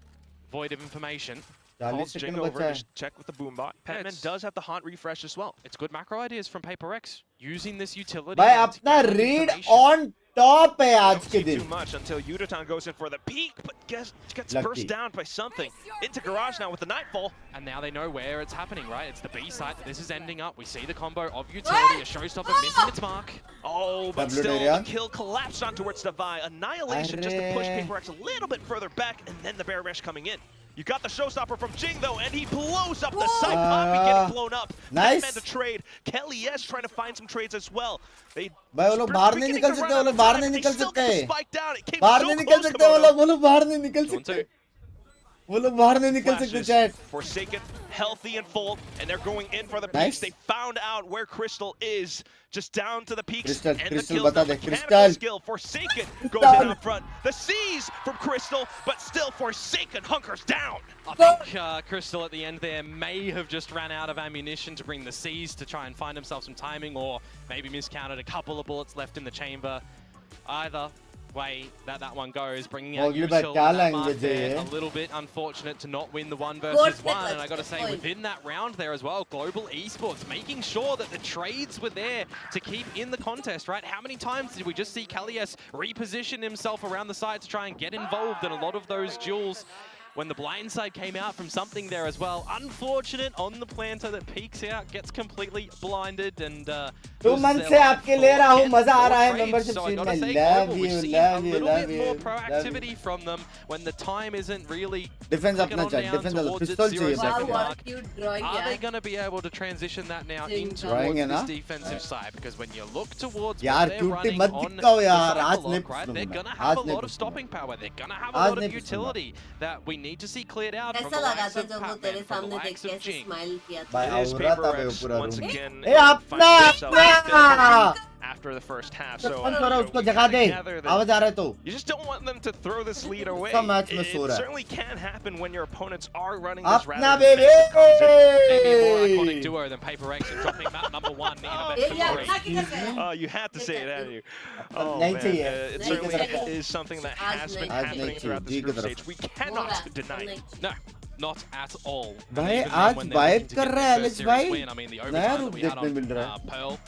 void of information. Calls Jing over to check with the boombot. Patman does have the haunt refresh as well. It's good macro ideas from PaperX using this utility. भाई अपना read on top है आज के दिन. Too much until Yudatan goes in for the peak, but gets burst down by something. Into Garage now with the Nightfall. And now they know where it's happening, right? It's the B site that this is ending up. We see the combo of utility, a showstopper missing its mark. Oh, but still the kill collapsed on towards Davai. Annihilation just to push PaperX a little bit further back, and then the Bear Rush coming in. You got the showstopper from Jing though, and he blows up the site. Poppy getting blown up. Nice. Man to trade. Kelly S trying to find some trades as well. They भाई वो लोग बाहर नहीं निकल सकते, वो लोग बाहर नहीं निकल सकते, बाहर नहीं निकल सकते, वो लोग बाहर नहीं निकल सकते, वो लोग बाहर नहीं निकल सकते. Chat. Forsaken, healthy and full, and they're going in for the peaks. They found out where Crystal is, just down to the peaks. And the kills, the mechanical skill. Forsaken goes in up front. The C's from Crystal, but still Forsaken hunkers down. I think Crystal at the end there may have just ran out of ammunition to bring the C's to try and find himself some timing, or maybe miscounted a couple of bullets left in the chamber. Either way that one goes, bringing out Util a little bit unfortunate to not win the 1 versus 1, and I gotta say within that round there as well, Global Esports making sure that the trades were there to keep in the contest, right? How many times did we just see Kalias reposition himself around the side to try and get involved in a lot of those duels? When the blindside came out from something there as well. Unfortunate on the planter that peeks out, gets completely blinded, and 2 months से आपके ले रहा हूँ, मजा आ रहा है membership so scene में. Love you, a little bit more proactivity from them when the time isn't really defense अपना चाहिए, defense वाला pistol चाहिए. Are they going to be able to transition that now into this defensive side? Because when you look towards what they're running on the Cyberlock, right, they're going to have a lot of stopping power. They're going to have a lot of utility that we need to see cleared out from the likes of Patman, from the likes of Jing. It is PaperX once again after the first half, so you just don't want them to throw this lead away. It certainly can happen when your opponents are running this rather maybe a more iconic duo than PaperX and dropping map number 1 in a you had to say it, hadn't you? Oh man, it certainly is something that has been happening throughout this group stage. We cannot deny it. No. Not at all. भाई आज vibe कर रहा है Alex भाई, नया रूप देखने मिल रहा है. Pearl.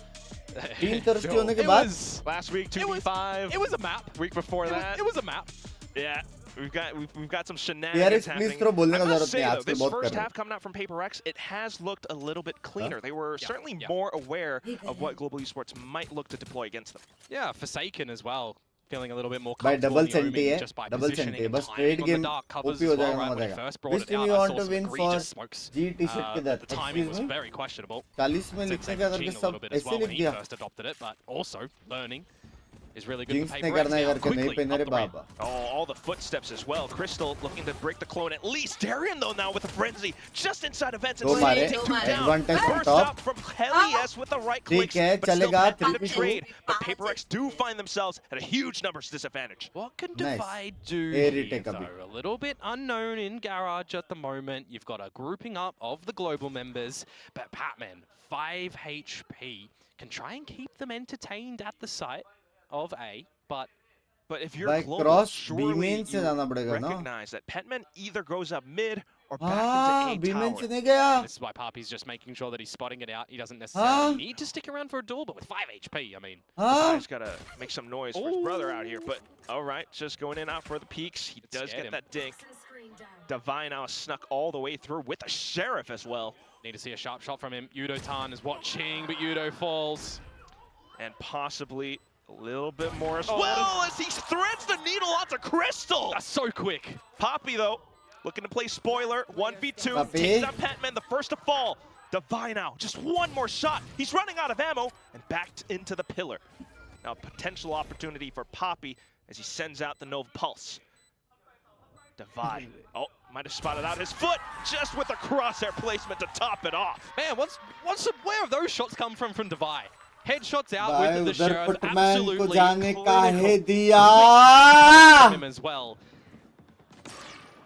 Team thirsty होने के बाद. Last week 2v5. It was a map. Week before that. It was a map. Yeah. We've got some shenanigans happening. I must say though, this first half coming out from PaperX, it has looked a little bit cleaner. They were certainly more aware of what Global Esports might look to deploy against them. Yeah, Forsaken as well. Feeling a little bit more by comfortable double senti है, double senti. बस trade game OP हो जाएगा मजा आएगा. This team you want to win for GT shit के that. The timing was very questionable. 40 में लिखने का करके सब ऐसे लिख दिया. First adopted it, but also learning is really good Binks for ने करना है करके नहीं पहने रे बाबा. Oh, all the footsteps as well. Crystal looking to break the clone at least. Darren though now with a frenzy just inside of Vents and take 2 down. First up from Kelly S with the right click, but still not to trade. But PaperX do find themselves at a huge numbers disadvantage. What can Divide do here, though? A little bit unknown in Garage at the moment. You've got a grouping up of the global members, but Patman, 5 HP, can try and keep them entertained at the site of A, but But if you're by global, cross surely B-main से जाना पड़ेगा ना? recognize that Petman either goes up mid or back into A B-main tower. से नहीं गया. This is why Papi's just making sure that he's spotting it out. He doesn't necessarily need to stick around for a duel, but with 5 HP, I mean. He's got to make some noise for his brother out here. But all right, just going in out for the peaks. He does get that dink. Divine now snuck all the way through with a Sheriff as well. Need to see a sharp shot from him. Yudo-tan is watching, but Yudo falls. And possibly a little bit more as well as he threads the needle onto Crystal. That's so quick. Poppy, though, looking to play spoiler. 1v2, takes out Petman, the first to fall. Divine now, just one more shot. He's running out of ammo and backed into the pillar. Now, potential opportunity for Poppy as he sends out the Nova Pulse. Divine, might have spotted out his foot just with a crosshair placement to top it off. Man, where have those shots come from Divine? Headshots out with the Sheriff, absolutely him as well.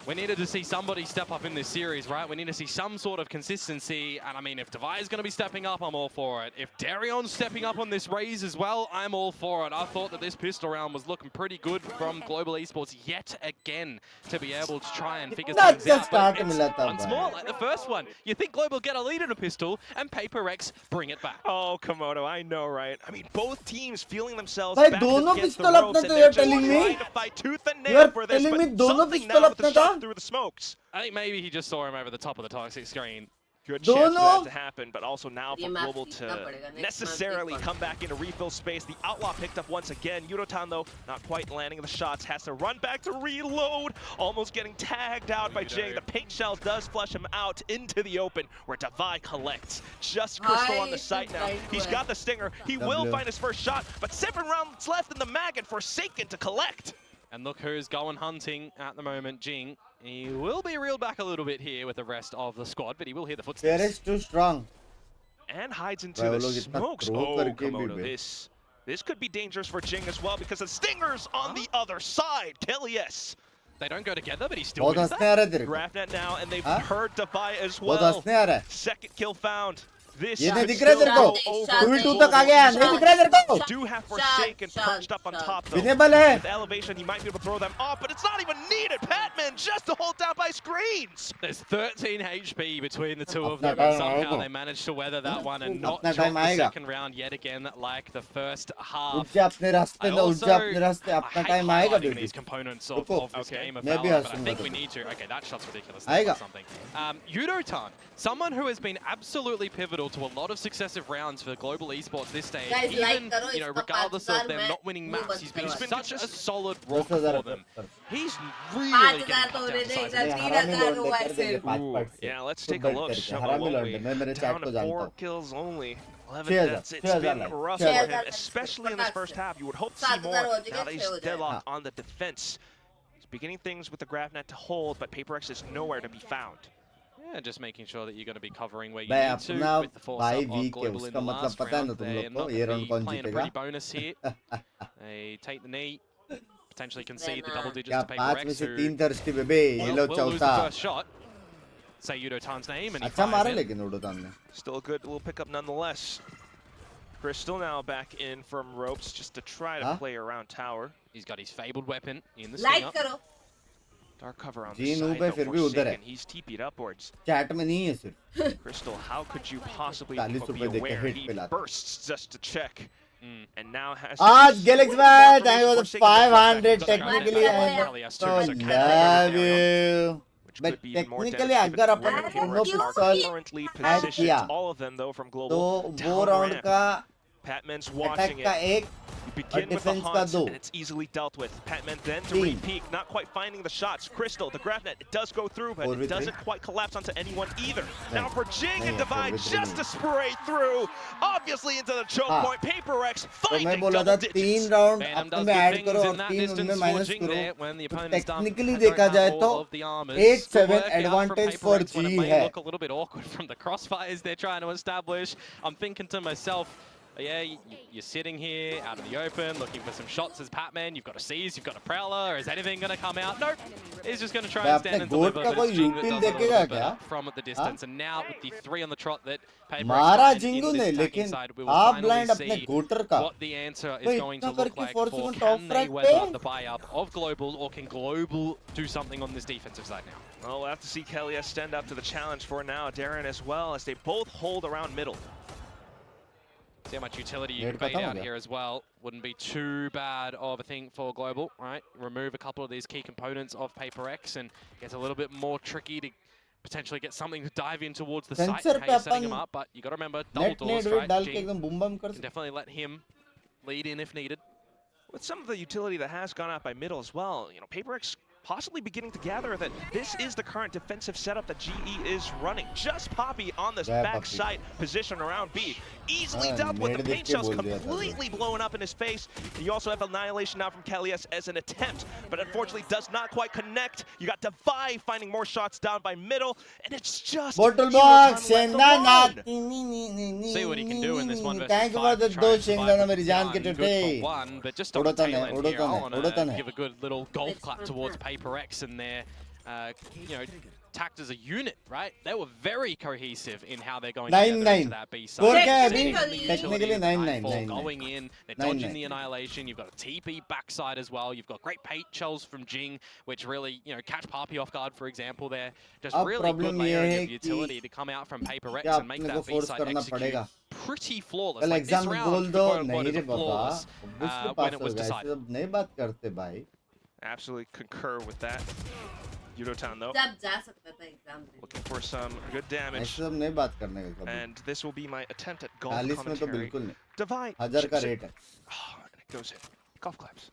We needed to see somebody step up in this series, right? We need to see some sort of consistency. And I mean, if Divine is going to be stepping up, I'm all for it. If Darion's stepping up on this raise as well, I'm all for it. I thought that this pistol round was looking pretty good from Global Esports yet again to be able to try and figure things out. But it's once more like the first one. You think Global get a lead in a pistol and Paper X bring it back. Oh, Komodo, I know, right? I mean, both teams feeling themselves भाई back दोनों against the पिस्तौल ropes, अपने and तो they're you're just telling me? trying to fight tooth and nail for this, but something now with the shot through the smokes. I think maybe he just saw him over the top of the toxic screen. Good chance for that to happen, but also now for Global to necessarily come back into refill space. The Outlaw picked up once again. Yudo-tan, though, not quite landing the shots. Has to run back to reload. Almost getting tagged out by Jing. The paint shell does flush him out into the open, where Divine collects. Just Crystal on the site now. He's got the stinger. He will find his first shot, but 7 rounds left in the mag and Forsaken to collect. And look who's going hunting at the moment, Jing. He will be reeled back a little bit here with the rest of the squad, but he will hear the footsteps. There is too strong. And hides into the smokes. Oh, Komodo, this could be dangerous for Jing as well because the Stinger's on the other side. Kelly's. They don't go together, but he's still wins that. Grafnet now, and they've heard Defy as well. Second kill found. This ये नहीं दिख रहा तेरे को? 2v2 तक आ गया, नहीं दिख रहा तेरे को? Do have Forsaken perched up on top though. Winnable है. With elevation, he might be able to throw them off, but it's not even needed. Patman just to hold down by screens. There's 13 HP between the two of them, and somehow they managed to weather that one and not drop the second round yet again like the first half. I also hate highlighting these components of this game of Valorant, but I think we need to. Okay, that shot's ridiculous. That's something. Yudo-tan, someone who has been absolutely pivotal to a lot of successive rounds for Global Esports this stage, even, you know, regardless of them not winning maps, he's been such a solid rock for them. He's really getting cut down to size. Yeah, let's take a look. Down to 4 kills only. 11 deaths. It's been rough for him, especially in this first half. You would hope to see more now that he's deadlocked on the defense. He's beginning things with the Grafnet to hold, but Paper X is nowhere to be found. Yeah, just making sure that you're going to be covering where you need to with the force up on Global in the last round. They're not going to be playing a pretty bonus here. They take the knee, potentially concede the double digits to Paper X, who will lose the first shot. Say Yudo-tan's name, and he fires in. Still a good little pickup nonetheless. Crystal now back in from ropes just to try to play around tower. He's got his fabled weapon in the stinger. Dark cover on the side, Forsaken, he's TP'd upwards. Crystal, how could you possibly be aware? He bursts just to check. And now has Galaxy match, I was 500 technically. I love you. But technically, अगर अपन दोनों पिस्तौल add किया, all of them though from Global. तो वो round का Patman's watching it. का एक Begin with the haunts, and it's easily dealt with. Patman then to re-peek, not quite finding the shots. Crystal, the Grafnet, it does go through, but it doesn't quite collapse onto anyone either. Now for Jing and Divine just to spray through, obviously into the choke point. Paper X finding double digits. 3 round अपने में add करो और 3 उनमें minus करो. Technically देखा जाए तो 8-7 advantage for जी है. Look a little bit awkward from the crossfires they're trying to establish. I'm thinking to myself, But yeah, you're sitting here out in the open, looking for some shots as Patman. You've got a Seize, you've got a Prowler. Is anything going to come out? Nope. He's just going to try and stand and deliver. But it's Jing that does a little bit better from at the distance. And now with the 3 on the trot that मारा Xingu ने, लेकिन आप blind अपने गोटर का what the answer is going to look like for can they weather the buy-up of Global, or can Global do something on this defensive side now? Well, we'll have to see Kelly stand up to the challenge for now. Darren as well, as they both hold around middle. See how much utility you can bait out here as well. Wouldn't be too bad of a thing for Global, right? Remove a couple of these key components of Paper X, and it gets a little bit more tricky to potentially get something to dive in towards the site and how you're setting him up. But you got to remember, double doors, right? Can definitely let him lead in if needed. With some of the utility that has gone out by middle as well, you know, Paper X possibly beginning to gather that this is the current defensive setup that GE is running. Just Poppy on this backside position around B. Easily dumped with the paint shells completely blowing up in his face. You also have Annihilation now from Kelly's as an attempt, but unfortunately does not quite connect. You got Devi finding more shots down by middle, and it's just bottle box. See what he can do in this one versus Thank you for the dose, Shengana, मेरी जान के टूटे. One, but just on Talon here, I want to give a good little golf clap towards Paper X and their, you know, tact as a unit, right? They were very cohesive in how they're going to get into that B side. Technically 9-9. Going in, they're dodging the Annihilation. You've got a TP backside as well. You've got great paint shells from Jing, which really, you know, catch Poppy off guard, for example. They're just really good layering of utility to come out from Paper X and make that B side execute pretty flawless. Like this round, quote-unquote, is flawless when it was decided. Absolutely concur with that. Yudotan though, looking for some good damage. And this will be my attempt at golf commentary. Divine. Oh, and it goes in. Golf claps.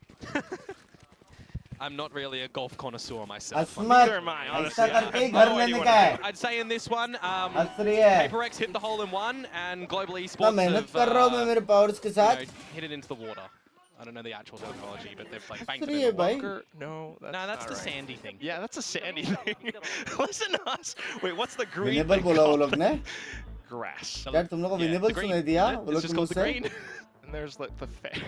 I'm not really a golf connoisseur myself. Neither am I, honestly. I'd say in this one, Paper X hit the hole in one, and Global Esports have hit it into the water. I don't know the actual terminology, but they've like banked it in the bunker. No, that's the sandy thing. Yeah, that's a sandy thing. Listen to us. Wait, what's the green thing called? Grass. It's just called the green. And there's like the fair.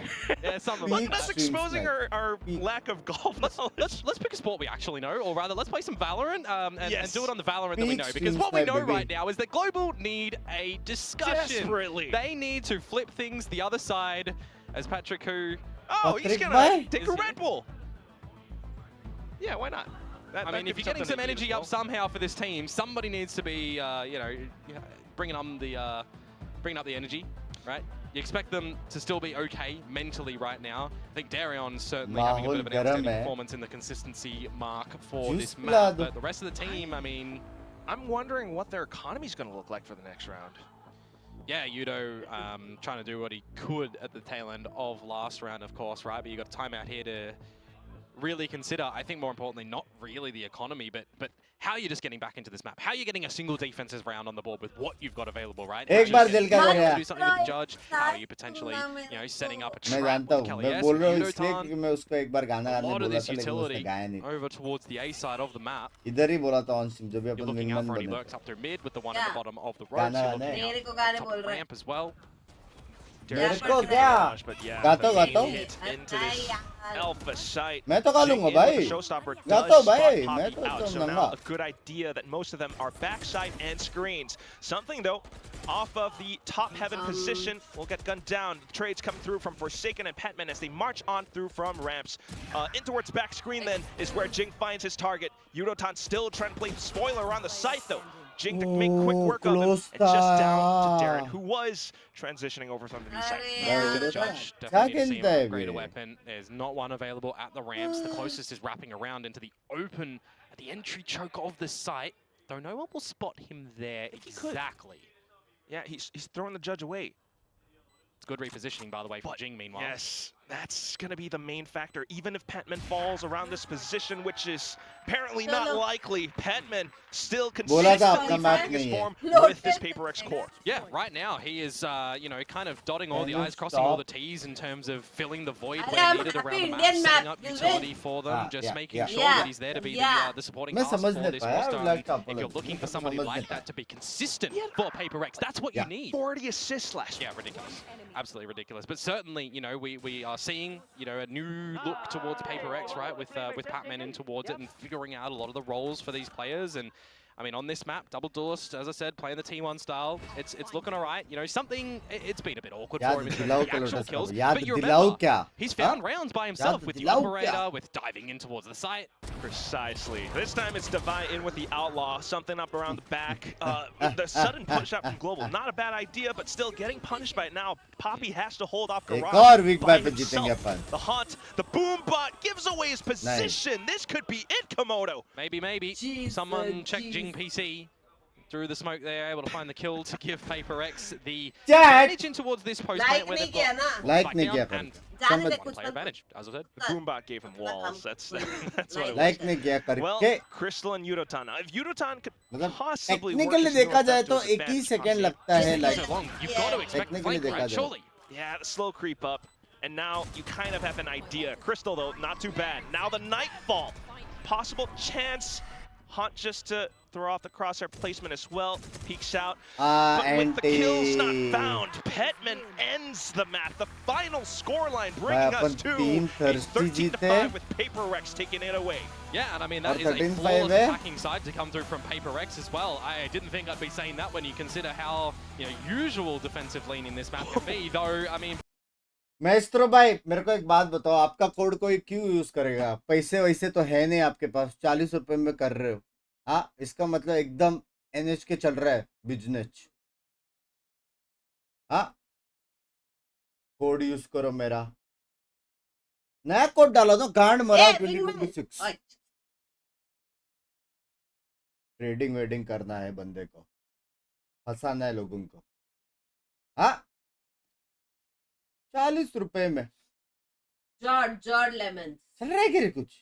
Yeah, something like that. That's exposing our lack of golf knowledge. Let's pick a sport we actually know, or rather, let's play some Valorant and do it on the Valorant that we know. Because what we know right now is that Global need a discussion. Desperately. They need to flip things the other side. As Patrick, who... Oh, he's gonna take a Red Bull! Yeah, why not? I mean, if you're getting some energy up somehow for this team, somebody needs to be, you know, bringing up the energy, right? You expect them to still be okay mentally right now. I think Darion's certainly having a bit of an outstanding performance in the consistency mark for this map, but the rest of the team, I mean... I'm wondering what their economy's gonna look like for the next round. Yeah, Yudo trying to do what he could at the tail end of last round, of course, right? But you got a timeout here to really consider, I think more importantly, not really the economy, but how you're just getting back into this map. How you're getting a single defensive round on the board with what you've got available, right? How you do something with the judge, how are you potentially, you know, setting up a trap with Kelly S, Yudotan, a lot of this utility over towards the A side of the map. You're looking out for any lurks up through mid with the one at the bottom of the ropes. You're looking out top of the ramp as well. But yeah, hit into this alpha site. Showstopper does spot Poppy out, so now a good idea that most of them are backside and screens. Something though, off of the top heaven position, will get gunned down. Trades come through from Forsaken and Petman as they march on through from ramps. In towards back screen then is where Jing finds his target. Yudotan still trying to play spoiler on the site though. Jing to make quick work of him, and just down to Darren, who was transitioning over from the B side. The judge definitely need to see him upgrade a weapon. There's not one available at the ramps. The closest is wrapping around into the open at the entry choke of the site, though no one will spot him there exactly. Yeah, he's throwing the judge away. It's good repositioning, by the way, for Jing, meanwhile. Yes, That's going to be the main factor. Even if Petman falls around this position, which is apparently not likely, Petman still consistently finding his form with this Paper X core. Yeah, right now he is, you know, kind of dotting all the I's, crossing all the T's in terms of filling the void where needed around the map, setting up utility for them, just making sure that he's there to be the supporting cast for this roster. If you're looking for somebody like that to be consistent for Paper X, that's what you need. 40 assists last year. Yeah, ridiculous. Absolutely ridiculous. But certainly, you know, we are seeing, you know, a new look towards Paper X, right, with Pac-Man in towards it and figuring out a lot of the roles for these players. And I mean, on this map, double duelist, as I said, playing the T1 style, it's looking all right. You know, something, it's been a bit awkward for him in terms of the actual kills. But you remember, he's found rounds by himself with the operator, with diving in towards the site. Precisely. This time it's Divide in with the Outlaw, something up around the back. The sudden punch out from Global, not a bad idea, but still getting punished by it now. Poppy has to hold off Garage by himself. The Hunt, the Boom Bot gives away his position. This could be it, Komodo. Maybe. Someone check Jing PC through the smoke there, able to find the kill to give Paper X the advantage in towards this post plant where they've got and player advantage, as I said. The Boombot gave him walls. That's what it was. Well, Crystal and Yudotan. If Yudotan could possibly work technically देखा जाए तो 1 second लगता है like you've got to expect flank right, surely. Yeah, the slow creep up. And now you kind of have an idea. Crystal though, not too bad. Now the Nightfall. Possible chance. Hunt just to throw off the crosshair placement as well. Peeks out. But with the kills not found, Petman ends the map. The final scoreline bringing us to a 13-5 with Paper X taking it away. Yeah, and I mean, that is a flawless attacking side to come through from Paper X as well. I didn't think I'd be saying that when you consider how, you know, usual defensive lean in this map can be, though, I mean... Maestro भाई मेरे को एक बात बताओ, आपका code कोई क्यों use करेगा? पैसे वैसे तो है नहीं आपके पास, 40 रुपए में कर रहे हो। हाँ, इसका मतलब एकदम एनएच के चल रहा है बिजनेस। हाँ, कोड यूज करो मेरा, नया कोड डालो तो गांड मरा 2026। ट्रेडिंग वेडिंग करना है बंदे को, फंसाना है लोगों को। हाँ, 40 रुपए में जॉर्ज लेमन चल रहा है क्या कुछ?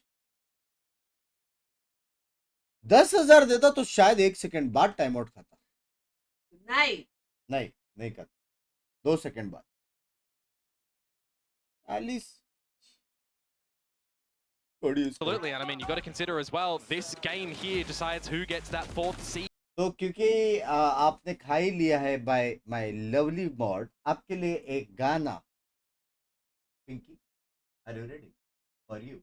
10,000 देता तो शायद 1 सेकंड बाद टाइम आउट खाता। नहीं खाता, 2 सेकंड बाद। 40 Absolutely, and I mean, you got to consider as well, this game here decides who gets that 4th seed. तो क्योंकि आपने खा ही लिया है बाय माय लवली मॉड, आपके लिए एक गाना। Pinky, are you ready? For you.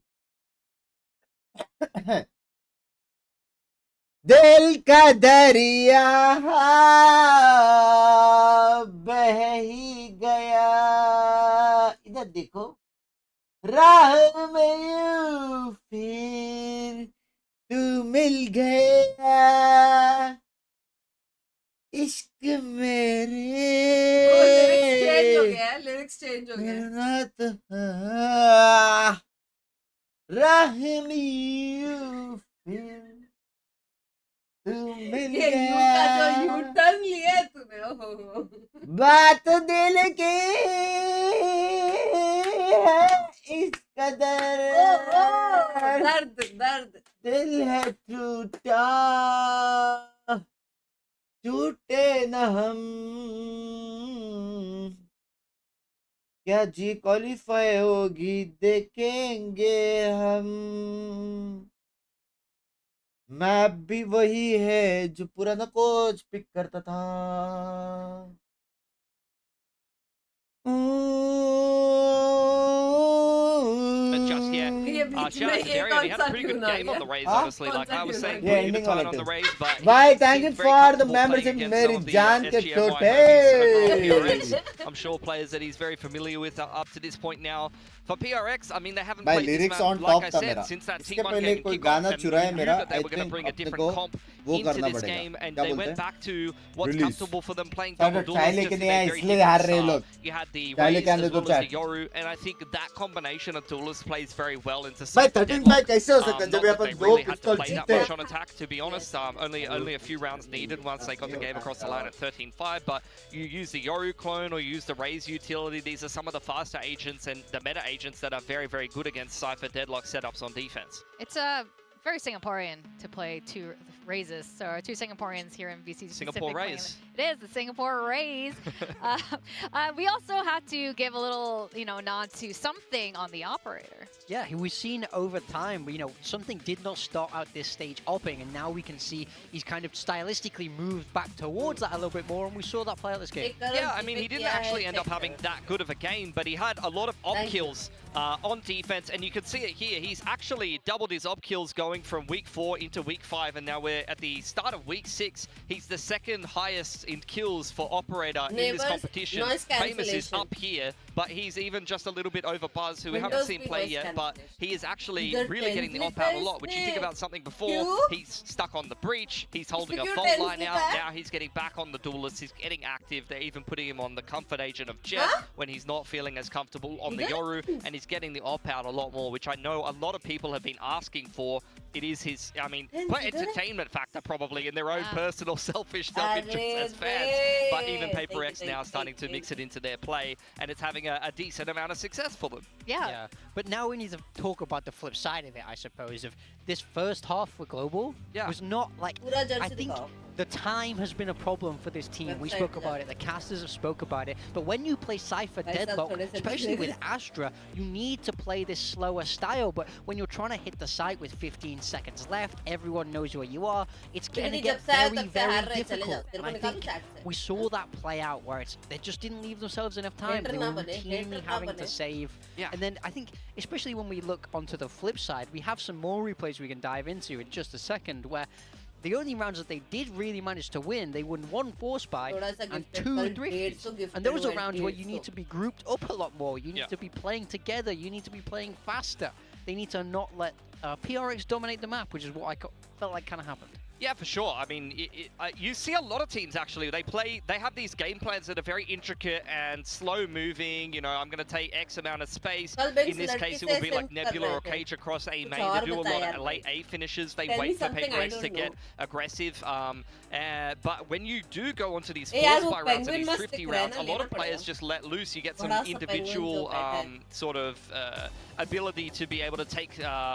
दिल का दरिया बह ही गया, इधर देखो, राह में फिर तू मिल गया, इश्क मेरे लिरिक्स चेंज हो गया राह में फिर तू मिल गया, जो यू टर्न लिया है तूने। बात दिल की है इस कदर, दर्द दिल है टूटा, टूटे न हम, क्या जी क्वालिफाई होगी देखेंगे हम। मैप भी वही है जो पुराना कोच पिक करता था। Just yet. Shout out to Darian, he had a pretty good game on the Rays, honestly. Like I was saying, pretty good time on the Rays, but Bye, thank you for the membership, Mary Jan ke chote. I'm sure players that he's very familiar with up to this point now. For PRX, I mean, they haven't Bhai, played lyrics this map, on like I top said, since that इसके T1 पहले game कोई kickoff, गाना and चुराया we knew मेरा, that they I were going to think bring a अपने different को comp वो into करना this पड़ेगा। game, and क्या they बोलते went हैं? back to what's Release. comfortable for them playing सारे double ट्राई duels, लेके just नहीं their आए very इसलिए hit हार रहे style. लोग। You had the try Rays लेके आने as दो well as chat. the Yoru, and I think that combination of duelists played plays very well into भाई Cypher 13 Deadlock. पे कैसे हो सकता है Not जब that अपन they दो really had to पिस्तौल play that जीते much on attack, to be honest. Only a few rounds needed once they got the game across the line at 13-5, but you use the Yoru clone or you use the Raze utility. These are some of the faster agents and the meta agents that are very, very good against Cypher Deadlock setups on defense. It's very Singaporean to play two Razes, so two Singaporeans here in VCT Singapore Raze. It is the Singapore Raze. We also had to give a little, nod to something on the operator. Yeah, we've seen over time, something did not start out this stage opping, and now we can see he's kind of stylistically moved back towards that a little bit more, and we saw that play out this game. Yeah, I mean, he didn't actually end up having that good of a game, but he had a lot of op kills on defense, and you can see it here. He's actually doubled his op kills going from week 4 into week 5, and now we're at the start of week 6. He's the second highest in kills for operator in this competition. Famous is up here, but he's even just a little bit over Buzz, who we haven't seen play yet, but he is actually really getting the op out a lot. When you think about something before, he's stuck on the breach, he's holding a fault line out, now he's getting back on the duelist, he's getting active. They're even putting him on the comfort agent of Jet when he's not feeling as comfortable on the Yoru, and he's getting the op out a lot more, which I know a lot of people have been asking for. It is his, entertainment factor probably in their own personal selfish self-interest as fans. But even Paper X now starting to mix it into their play, and it's having a decent amount of success for them. Yeah. But now we need to talk about the flip side of it, I suppose, of this first half for Global was not like, I think the time has been a problem for this team. We spoke about it, the casters have spoke about it, but when you play Cypher Deadlock, especially with Astra, you need to play this slower style, but when you're trying to hit the site with 15 seconds left, everyone knows where you are, it's going to get very, very difficult. And I think we saw that play out where they just didn't leave themselves enough time. They were routinely having to save. And then I think, especially when we look onto the flip side, we have some more replays we can dive into in just a second, where the only rounds that they did really manage to win, they won 1 Force Buy and 2 Drifts. And those are rounds where you need to be grouped up a lot more. You need to be playing together. You need to be playing faster. They need to not let PRX dominate the map, which is what I felt like kind of happened. Yeah, for sure. I mean, you see a lot of teams actually. They have these game plans that are very intricate and slow moving. I'm going to take X amount of space. In this case, it will be like Nebula or Cage across A main. They do a lot of late A finishes. They wait for Paper X to get aggressive. But when you do go onto these Force Buy rounds and these thrifty rounds, a lot of players just let loose. You get some individual sort of ability to be able to take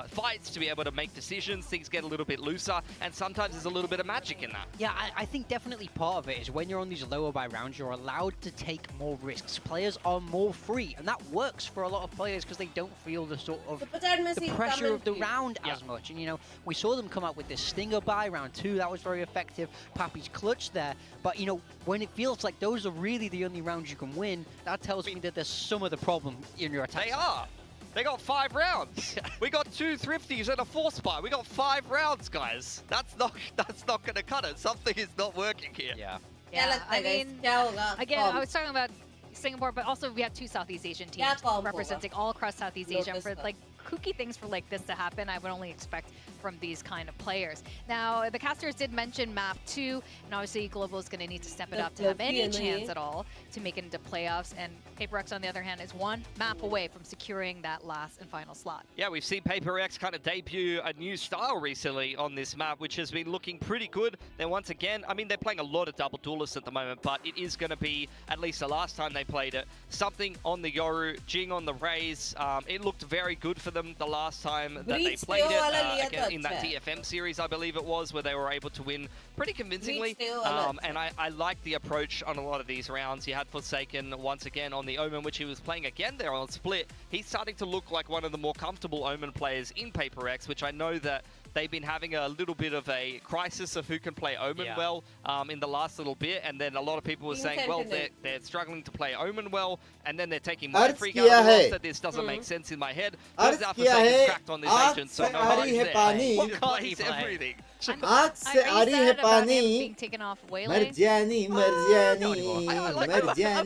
fights, to be able to make decisions. Things get a little bit looser, and sometimes there's a little bit of magic in that. Yeah, I think definitely part of it is when you're on these lower buy rounds, you're allowed to take more risks. Players are more free, and that works for a lot of players because they don't feel the sort of the pressure of the round as much. And we saw them come out with this Stinger buy round 2, that was very effective. Pappy's clutch there, but when it feels like those are really the only rounds you can win, that tells me that there's some of the problem in your attack. They are. They got 5 rounds. We got 2 thrifties and a Force Buy. We got 5 rounds, guys. That's not going to cut it. Something is not working here. Yeah. I mean, again, I was talking about Singapore, but also we have 2 Southeast Asian teams representing all across Southeast Asia. For kooky things for this to happen, I would only expect from these kind of players. Now, the casters did mention map 2, and obviously Global is going to need to step it up to have any chance at all to make it into playoffs. And Paper X, on the other hand, is 1 map away from securing that last and final slot. Yeah, we've seen Paper X kind of debut a new style recently on this map, which has been looking pretty good. Then once again, I mean, they're playing a lot of double duelists at the moment, but it is going to be, at least the last time they played it, something on the Yoru, Jing on the Raze. It looked very good for them the last time that they played it, again, in that TFM series, I believe it was, where they were able to win pretty convincingly. And I like the approach on a lot of these rounds. You had Forsaken once again on the Omen, which he was playing again there on Split. He's starting to look like one of the more comfortable Omen players in Paper X, which I know that they've been having a little bit of a crisis of who can play Omen well in the last little bit, and then a lot of people were saying, well, they're struggling to play Omen well, and then they're taking my free guard off, that this doesn't make sense in my head. Turns out Forsaken's cracked on this agent, so no worries there. He plays everything. Are you sad about him being taken off Waylay? I'm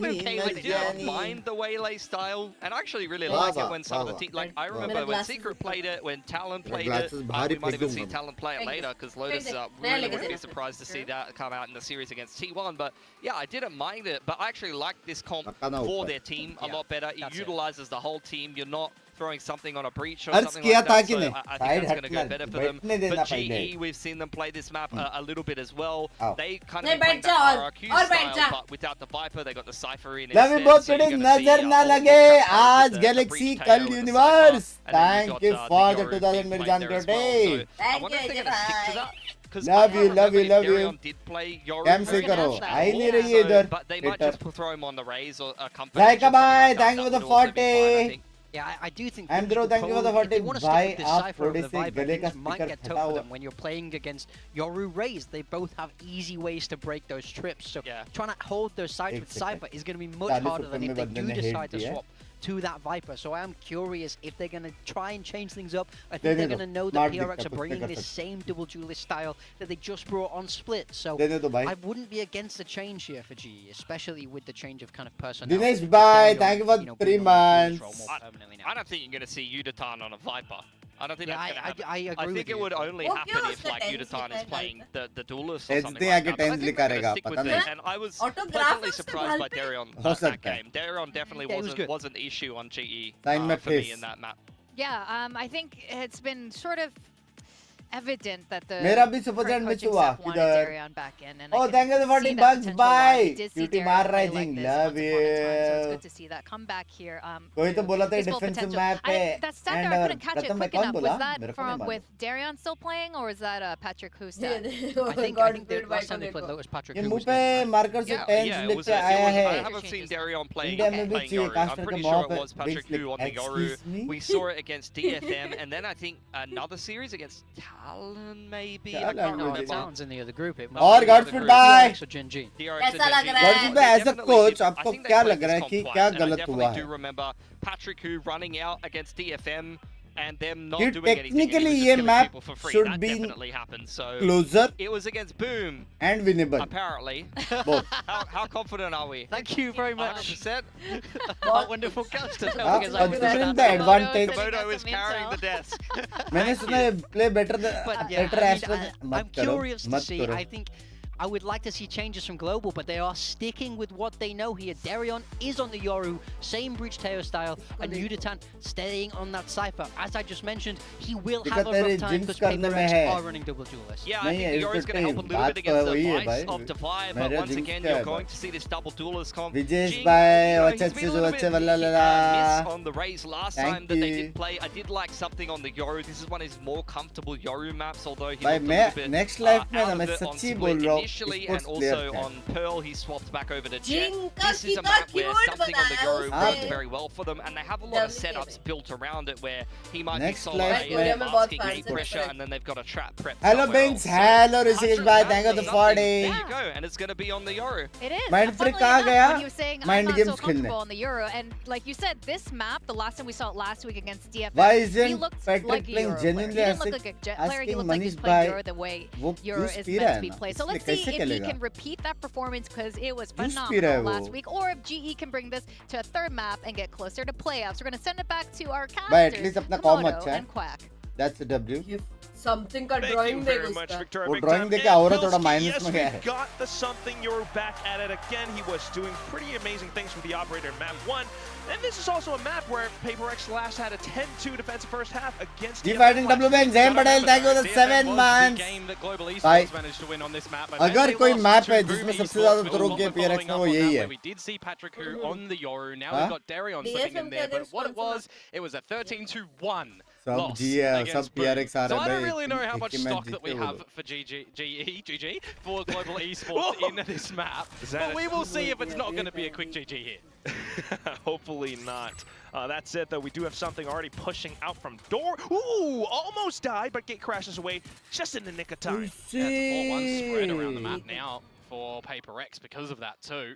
okay with it. I don't mind the Waylay style, and I actually really like it when some of the teams, like I remember when Secret played it, when Talon played it, we might even see Talon play it later, because Lotus really wouldn't be surprised to see that come out in the series against T1. But yeah, I didn't mind it, but I actually like this comp for their team a lot better. It utilizes the whole team. You're not throwing something on a breach or अर्ज something किया like था that. कि So नहीं? I Side think that's going to go हटना, better for them. बैठने देना But पहले. GE, we've seen them play this map a little bit as well. आओ. They kind नहीं, of playing बैठ जा that और RRQ बैठ जा. style, but without the Viper, they got the Cypher in Lavi instead. बहुत So you're कड़े going to see नजर a ना whole lot लगे of आज the गैलेक्सी breach कल tail with the universe Cypher, and then thank you've you got for the the Yoru 2000 being मेरी played जान there as टोटे well. So I Thank wonder if you, they're going to stick to Jedi. that. Because Love you, love you, love you. Darion did play Yoru कैम से very करो much आ ही नहीं before, रही है इधर but they might Hater. just throw him on the raise or a company. Zaika bhai, thank you for the 40. Yeah, I do think. Andrew, thank you for the 40. Bhai, आप थोड़े से गले का might स्पीकर get फटा tough for हुआ. them when you're playing against Yoru Raze. They both have easy ways to break those trips. So Yeah. trying to hold those sides एक with second. Cypher is going to be much 40 harder than if they बंदे do ने hate decide to दिया. swap to that Viper. So I am curious if they're going to try and change things up. I देने think they're दो. going to know Smart that दिखता, PRX are कुछ नहीं bringing कर this सकते. same double duelist style that they just brought on Split. So देने दो भाई. I wouldn't be against the change here for GE, especially with the change of kind of personnel. Dinesh With bye, Darion, thank you for being 3 on the duelist months. role more permanently now. I don't think you're going to see Udatan on a Viper. I don't think Yeah, that's going to happen. I agree I with think you. it would only वो happen क्यों if उसका like tense Udatan लिखा is है playing the duelist or Tense something नहीं like आगे that. But I tense think लिखा they're going रहेगा, to stick पता with नहीं. it. And I was Autograph pleasantly उसके surprised by बाल पे? Darion हो that सकता है. game. Darion definitely Yeah, it was good. wasn't the issue on GE Sign my for me face. in that map. Yeah, I think it's been sort of evident that the मेरा भी super current chat miss coaching हुआ staff wanted किधर. Darion back in, and Oh, I can thank you for the see 40 that bucks. potential why. We Bye. did see Cutie Darion मार play rising. like this Love once upon a time, so it's you. good to see that come back here. कोई तो बोला था his full defensive potential. map पे. That stat And there, I couldn't catch it प्रथम मैं quick कौन enough. बोला? Was that मेरे को नहीं from मालूम. with Darion still playing, or is that Patrick who stat? I think the last time they played Lotus Patrick ये who मुंह was पे playing. मार्कर से Yeah, टेंस yeah, लिख के I आया है. haven't seen Darion playing, India में भी playing चाहिए Yoru. I'm कास्टर का pretty मॉप sure it है. was Patrick Binks who on the like, Yoru. excuse me? We saw it against DFM, and then I think another series against Talon, maybe. I Talon, can't no, remember. Talon's in the other group. It और Godfrey bye. So Gen G. कैसा लग रहा है? Godfrey bye, as a coach, आपको क्या लग रहा है कि क्या गलत हुआ I है? do remember Patrick who running out against DFM and them not कि doing anything. and he technically was just ये killing map people for free. should That be definitely happened. So Closer it was against Boom, and winnable. apparently. Both. How confident are we? Thank you very much. 100%. Our wonderful casters हाँ, helping us out with considering that. the advantage. Komodo is carrying the desk. मैंने सुना है play better than But yeah, better I Astra. mean, I'm मत करो, curious to मत see. करो. I think I would like to see changes from Global, but they are sticking with what they know here. Darion is on the Yoru, same Breach Teo style, and Udatan staying on that Cypher. As I just mentioned, he will have a rough time because Paper X are running double duelist. Yeah, I नहीं think है, Yoru's going to help a little बात bit तो against the वही है vice भाई. of Defy, but मेरा once jinx again, का you're है going भाई. to see this double duelist comp. Vijesh Jing, भाई, you know, अच्छे he's been a little bit अच्छे वाला लड़ा. miss on the raise last Thank time that they you. did play. I did like something on the Yoru. This is one of his more comfortable Yoru maps, although he भाई looked a मैं little bit next life में out ना of मैं it on सच्ची Split बोल रहा हूँ. initially, Esports and player also fan. on Pearl he swapped back over to Jet. Jing का This is a कितना map where cute something on the बनाया Yoru उसने. works very well for them, and they have a lot of WK setups में. built around it where he might Next be solo life A में- and मैं बहुत asking fan gate से pressure, prep. and then they've got a trap prep. Hello somewhere Binks, else. So hello Rishikesh bhai, that's thank you for the something. 40. There you go, and it's going to be on the Yoru. It is. Mind And freak funnily कहाँ enough, गया? when he was saying, Mind I'm not games so comfortable खेलने. on the Euro, and like you said, this map, the last time we saw it last week against DFM, Why he isn't looked Patrick like a playing Euro player. He genuinely didn't as look like a Jet player. He asking looked like he's Manish playing bhai, Euro the way वो Euro juice is P meant रहा to है be ना, played. So इसलिए let's see कैसे if he खेलेगा? can repeat that performance because it was Juice P रहा है phenomenal वो. last week, or if GE can bring this to a third map and get closer to playoffs. We're going to send it back to our भाई at casters, least अपना com Komodo अच्छा है. and Quack. That's a W. Something का Thank drawing you they very much, उसका. Victoria वो Big drawing Time. देके And और थोड़ा Pilsky, minus yes, में गया है. we got the something. You're back at it again. He was doing pretty amazing things with the operator in map 1. And this is also a map where Paper X last had a 10-2 defensive first half against G fighting W Bank, Zain Patel, thank you for the 7 months. game that Global भाई, Esports managed to win on this map. अगर कोई map है जिसमें सबसे ज्यादा throw किए PRX में वो यही है. We did see Patrick who on the Yoru. Now Huh? we've got Darion sitting in DFM there. But against what it was a 13-1 सब loss G है, against सब Boom. PRX आ So रहा I है don't भाई. really know how एक much he match stock that we जीते वो have लोग. for GG for Global Esports in this map. Is that But we will see if it's not going to be a quick GG here. Hopefully not. That's it, though. We do have something already pushing out from door. Ooh, almost died, but gate crashes away just in the nick of time. That's a 4-1 spread around the map now for Paper X because of that too.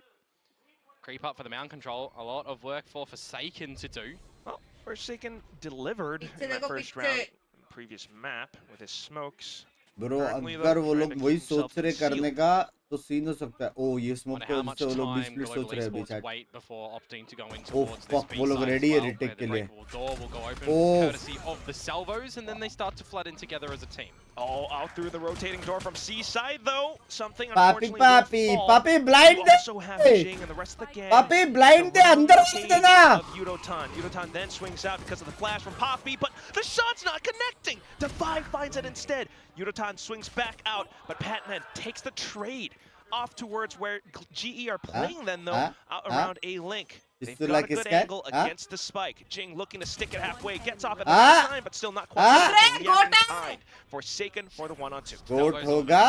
Creep up for the mound control. A lot of work for Forsaken to do. Well, Forsaken delivered in that first round in the previous map with his smokes. Bro, Currently, अगर though, वो trying लोग to वही keep himself सोच रहे करने concealed. का तो scene हो सकता है। ओ ये स्मोक Wonder तो how much उससे वो लोग time 20 मिनट सोच Global रहे हैं अभी Esports chat. wait before opting to go in Oh towards this fuck, B वो लोग side as ready है well, retake where के the लिए। Great Wall door will go open Oh. courtesy of the salvos, and then they start to flood in together as a team. All out through the rotating door from C side though. Something Papi, unfortunately will fall. Papi, blind You they. also have Jing and the rest of the gang. Papi, blind दे, अंदर घुस देना। Of Yudotan. Yudotan then swings out because of the flash from Poppy, but the shot's not connecting. Defy finds it instead. Yudotan swings back out, but Patman takes the trade off towards where GE are playing then though, out around A link. They've got a good angle against the spike. Jing looking to stick it halfway, gets off at the right time, but still not quite in time. Forsaken for the 1-on-2. गोट होगा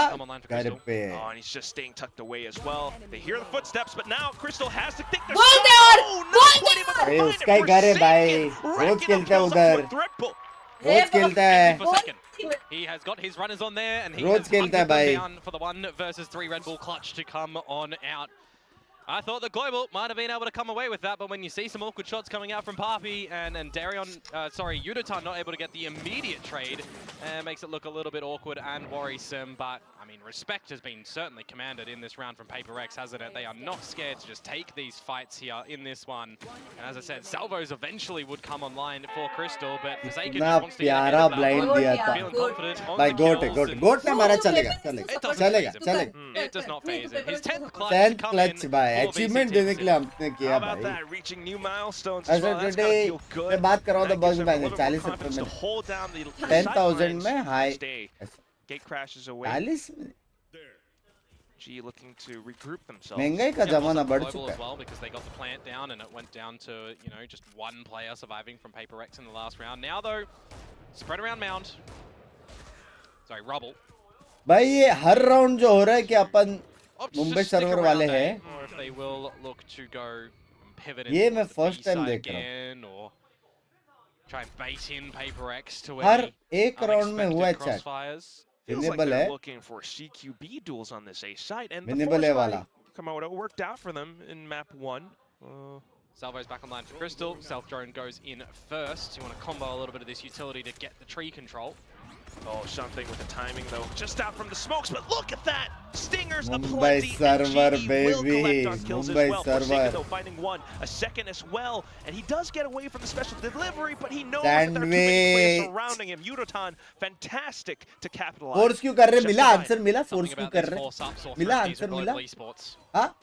घर पे। Oh, and he's just staying tucked away as well. They hear the footsteps, but now Crystal has to take the Goal shot. there! Oh, not quite able to अरे find उसका ही it. घर है भाई, Forsaken, रोज racking up खेलता है kills up उधर, to a triple. रोज खेलता है। For second. He has got his runners on there, and he rose has खेलता है hunted them भाई। down for the 1 versus 3 Red Bull clutch to come on out. I thought the Global might have been able to come away with that, but when you see some awkward shots coming out from Papi and Darion, Yudotan not able to get the immediate trade, makes it look a little bit awkward and worrisome. But I mean, respect has been certainly commanded in this round from Paper X, hasn't it? They are not scared to just take these fights here in this one. And as I said, salvos eventually would come online for Crystal, but Forsaken इतना wants to get ahead प्यारा of that blind one. दिया था। Feeling confident on भाई the गोट है, kills goat and- गोट ने मारा चलेगा, It चलेगा, doesn't चलेगा, phase him. चलेगा। It does not phase him. His 10th clutch 10th come clutch in भाई, for achievement VCT देने के लिए हमने How किया about भाई। that? Reaching new milestones As as well. of That's gotta today, feel good. मैं बात कर रहा हूँ तो That gives bug them a मैंने little 40 more confidence रुपए to में hold down the 10,000 में sidelines high each day. Gate crashes away. 40 में G looking to regroup themselves. महंगाई का जमाना बढ़ Global चुका as है। well, because they got the plant down and it went down to, you know, just one player surviving from Paper X in the last round. Now though, spread around mound. Sorry, rubble. भाई ये हर round जो हो रहा है कि अपन Opt to Mumbai just stick server around वाले A, हैं, or if they will look to go and pivot ये into मैं the first B time side देख रहा हूँ। again, or try and bait in Paper X to her any एक round में हुआ है unexpected chat. crossfires. Feels like winnable they're है, looking for CQB duels on this A side, and the winnable है force वाला। by Komodo worked out for them in map 1. Salvo's back online for Crystal. Self drone goes in first. You want to combo a little bit of this utility to get the tree control. Oh, something with the timing though. Just out from the smokes, but look at that! Stingers Mumbai aplenty, server, and GE will baby. collect on kills Mumbai as well. server. Forsaken though finding one, a second as well, and he does get away from the special delivery, but he knows that there are too many players Sandwich. surrounding him. Yudotan, fantastic to capitalize. Force क्यों कर रहे? Just मिला divide. Answer मिला, Something force क्यों about कर these रहे? force-ups or मिला thrifties answer with मिला? Global Esports. हाँ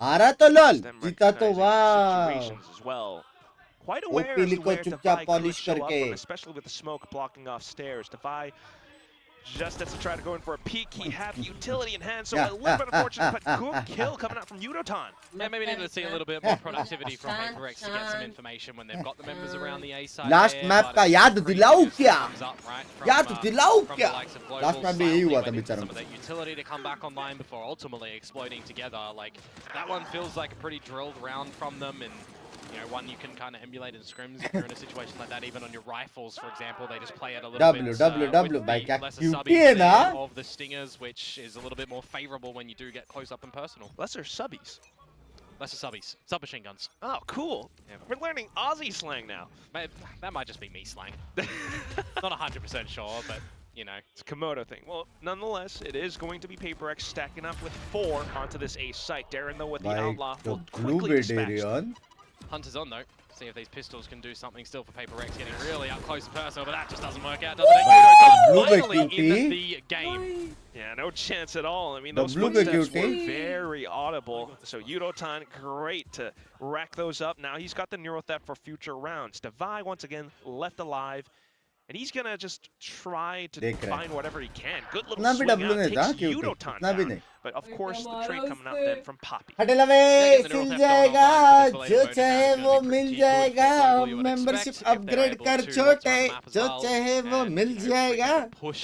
आ रहा तो लॉल Them जीता तो recognizing वाह। situations as well. Quite aware OP as to लिखो where चुपचाप Defy could polish show up करके। from, especially with the smoke blocking off stairs. Defy just as to try to go in for a peek, he had the utility in hand, so a little bit unfortunate, but good kill coming out from Yudotan. Yeah, maybe need to see a little bit more productivity from Paper X to get some information when they've got the members around the A side. Last there, map but का it's याद pretty दिलाऊं good क्या? thumbs up, right, from, याद दिलाऊं from क्या? the likes of Global. Last map भी यही हुआ था Silently बेचारों waiting को। for some of that utility to come back online before ultimately exploding together. Like, that one feels like a pretty drilled round from them, and you know, one you can kind of emulate in scrims if you're in a situation like that. Even on your rifles, for example, they just play it a little bit W with क्या the lesser QT subbies है there ना? of the stingers, which is a little bit more favorable when you do get close up and personal. Lesser subbies. Lesser subbies, submachine guns. Oh, cool. Yeah. We're learning Aussie slang now. That might just be me slang. Not 100% sure, but you know. It's a Komodo thing. Well, nonetheless, it is going to be Paper X stacking up with 4 onto this A site. Darren, though, with the भाई outlaw, तो will blue quickly dispatch them. बेडेरियन Hunter's on though. See if these pistols can do something still for Paper X, getting really up close and personal, but that just doesn't work out, does it? Blue Finally QT. in the game. Yeah, no chance at all. I mean, The those blue footsteps QT. were very audible. So Yudotan, great to rack those up. Now he's got the Neuro Theft for future rounds. Davai, once again, left alive. And he's going to just try to देख रहे हैं। find whatever he can. Good little इतना भी swing W out, नहीं था takes QT, Yudotan इतना भी down. नहीं। But of course, the trade coming out then from Poppy. हटे लवे Second, the सिल Neural Theft जाएगा going online for जो this चाहे Vodafone वो is gonna be mill pretty good जाएगा for Global, you would membership expect, if they're upgrade able कर to छोटे rotate the map as जो well, चाहे वो and, मिल you know, जाएगा push,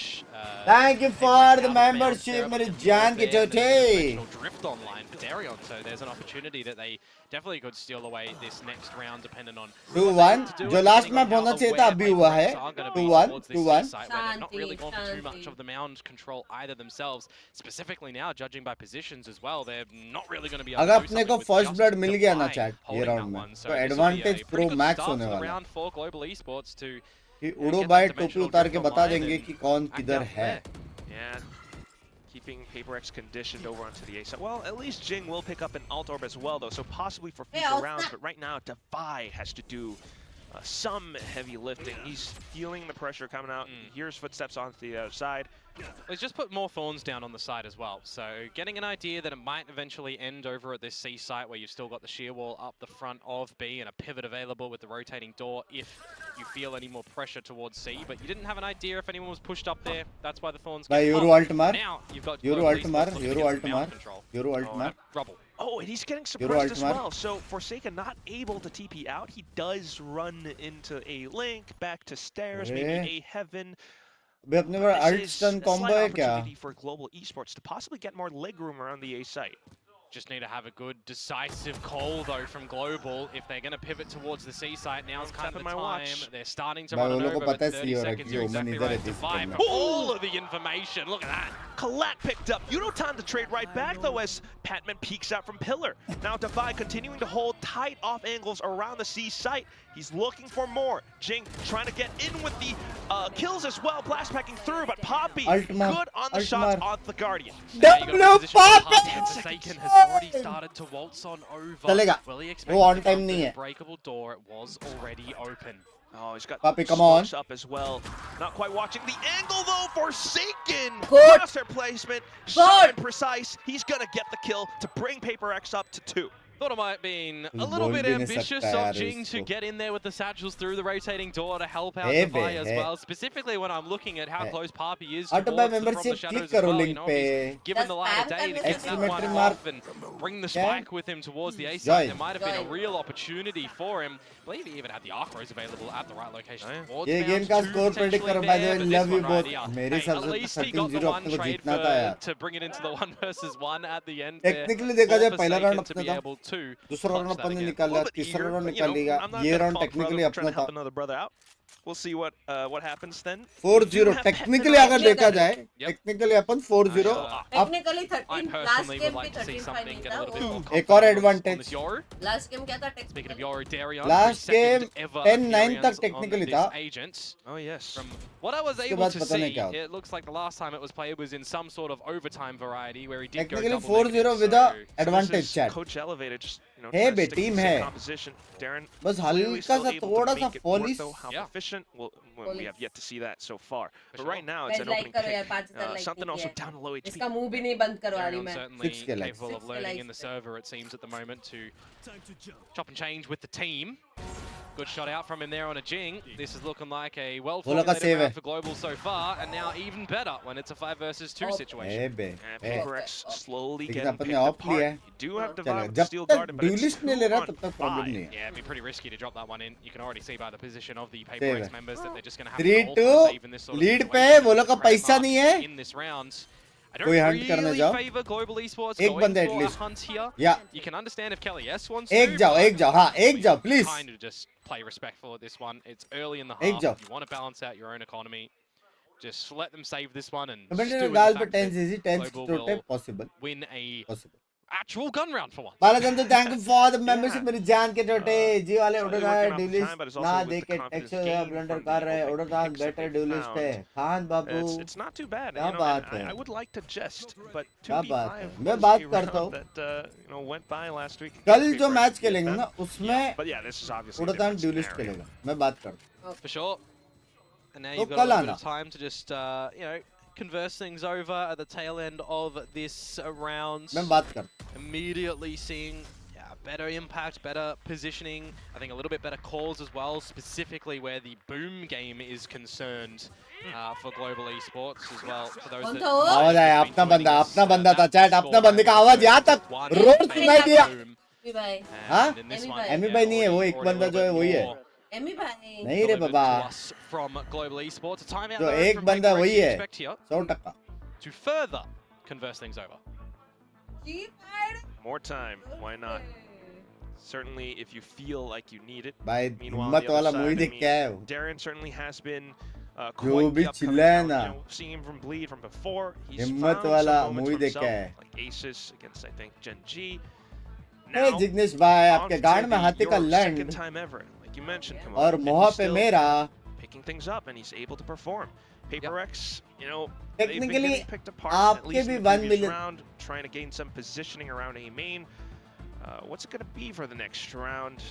thank you Paper for X the out of bounds membership there, मेरे but जान के there, and छोटे there's a dimensional drift online for Darion, so there's an opportunity that they definitely could steal away this next round, depending on 2-1 to do जो it, last depending में on होना how चाहिए था aware अभी हुआ Paper है X are gonna be 2-1 towards this 2-1 site, where they've not really gone for too much Shanti. of the mound control either themselves. Specifically now, judging by positions as well, they're not really going to be able अगर to do अपने something को with first just blood मिल गया ना Defy chat ये holding round that में one. So तो this will be advantage a pro pretty good max start होने for the वाला है round for Global Esports to कि get उड़ो that भाई टोपी dimensional उतार के drift बता online देंगे and कि कौन back किधर up है there. Yeah. keeping PaperX conditioned over onto the A side. Well, at least Jing will pick up an alt orb as well, though, so possibly for future rounds. But right now, Defy has to do some heavy lifting. He's feeling the pressure coming out. He hears footsteps onto the other side. He's just put more thorns down on the side as well. So getting an idea that it might eventually end over at this C site where you've still got the shear wall up the front of B and a pivot available with the rotating door if you feel any more pressure towards C. But you didn't have an idea if anyone was pushed up there. That's why the thorns By came Euro up. Altmar. Now you've got Euro Altmar. Euro Altmar. Euro Altmar. Rubble. Oh, and he's getting suppressed as well. So Forsaken not able to TP out. He does run into a link, back to stairs, maybe a heaven. अबे अपने पास alt stun combo है क्या? For global esports to possibly get more leg room around the A site. Just need to have a good decisive call though from Global if they're going to pivot towards the C site. Now's kind of the time. They're starting to run it over, but 30 seconds you're exactly right to 5. All of the information, look at that. Colette picked up. You know, time to trade right back though as Patman peeks out from Pillar. Now Defy continuing to hold tight off angles around the C site. He's looking for more. Jing trying to get in with the kills as well. Blast packing through, but Poppy good on the shots off the Guardian. Forsaken has already started to waltz on over. Fully expecting the breakable door. It was already open. Oh, he's got Poppy, come on. Up as well. Not quite watching the angle though. Forsaken. Good. Crosshair placement. Sharp and precise. He's gonna get the kill to bring PaperX up to 2. Thought it might have been a little bit ambitious of Jing to get in there with the satchels through the rotating door to help out Defy as well. Specifically when I'm looking at how close Poppy is towards from the shadows as well. You know, he's given the light of day to get that one off and bring the spike with him towards the A side. There might have been a real opportunity for him. I believe he even had the archers available at the right location. ये game का score predict करो by the way, love you both. मेरे हिसाब At से least he got the 13-0 one अपने को trade जीतना था यार. to bring it into the 1 versus 1 at the end. Technically देखा जाए पहला राउंड अपना था. to दूसरा राउंड अपन ने निकाला, तीसरा राउंड निकालेगा. ये राउंड टेक्निकली अपना था. Another brother out. We'll see what happens then. 4-0 technically अगर देखा जाए, टेक्निकली अपन 4-0 टेक्निकली 13 लास्ट गेम पे 13-5 नहीं था. एक और एडवांटेज. लास्ट गेम क्या था? Speaking of Yoru, Darion, last game 10-9 तक टेक्निकली था. Oh yes. From what I was able to see, it looks like the last time it was played was in some sort of overtime variety where he did go double technically 4-0 with a advantage chat. Coach elevated just, you know, hey be team है. Darren बस हल्का सा थोड़ा सा polish. How efficient? Well, we have yet to see that so far. But right now it's an opening pick. Something also down to low HP. इसका मुंह भी नहीं बंद करवा रही मैं. Certainly capable of learning in the server it seems at the moment to chop and change with the team. Good shot out from him there on a Jing. This is looking like a well-formulated round for Global so far, and now even better when it's a 5 versus 2 situation. And PaperX slowly getting picked apart. You do have to steal guard, but it's yeah, it'd be pretty risky to drop that one in. You can already see by the position of the PaperX members that they're just going to have to hold save in this sort of situation. In this round. I don't really favor Global Esports going for a hunt here. Yeah. You can understand if Kelly S wants to. एक जाओ, हाँ, एक जाओ, please. Kind of just play respectful at this one. It's early in the half. You want to balance out your own economy. Just let them save this one and possible. Win a actual gun round for once. Balajan, thank you for the membership. मेरी जान के टोटे जी वाले उड़ना है duelist ना देखे extra blunder कर रहे हैं उड़ना better duelist है खान बाबू. It's not too bad. क्या बात है? I would like to jest, but क्या बात है? मैं बात करता हूँ. That went by last week. कल जो मैच खेलेंगे ना उसमें but yeah, this is obviously उड़ना duelist खेलेगा. मैं बात करता हूँ. For sure. And now you've got a little bit of time to just you know, converse things over at the tail end of this round. Immediately seeing better impact, better positioning. I think a little bit better calls as well, specifically where the boom game is concerned for Global Esports as well. For those that अपना बंदा था chat अपना बंदे का आवाज यहाँ तक road सुनाई दिया. हाँ? एमी भाई नहीं है वो एक बंदा जो है वही है. नहीं रे बाबा जो एक बंदा वही है 100%. To further converse things over. More time, why not? Certainly if you feel like you need it. भाई हिम्मत वाला मूवी देख के आया हूँ. Darren certainly has been जो भी चिल्ला है ना. Seeing him from Bleed from before. हिम्मत वाला मूवी देख के आया. Like Aces against I think Gen G. Hey Jignesh भाई आपके गार्ड में हाथी का लैंड. You mentioned और मोहा पे मेरा picking things up and he's able to perform. PaperX, you know, Technically, they've been getting picked apart आपके at least भी in the 1 previous million round, trying to gain some positioning around A main. What's it going to be for the next round?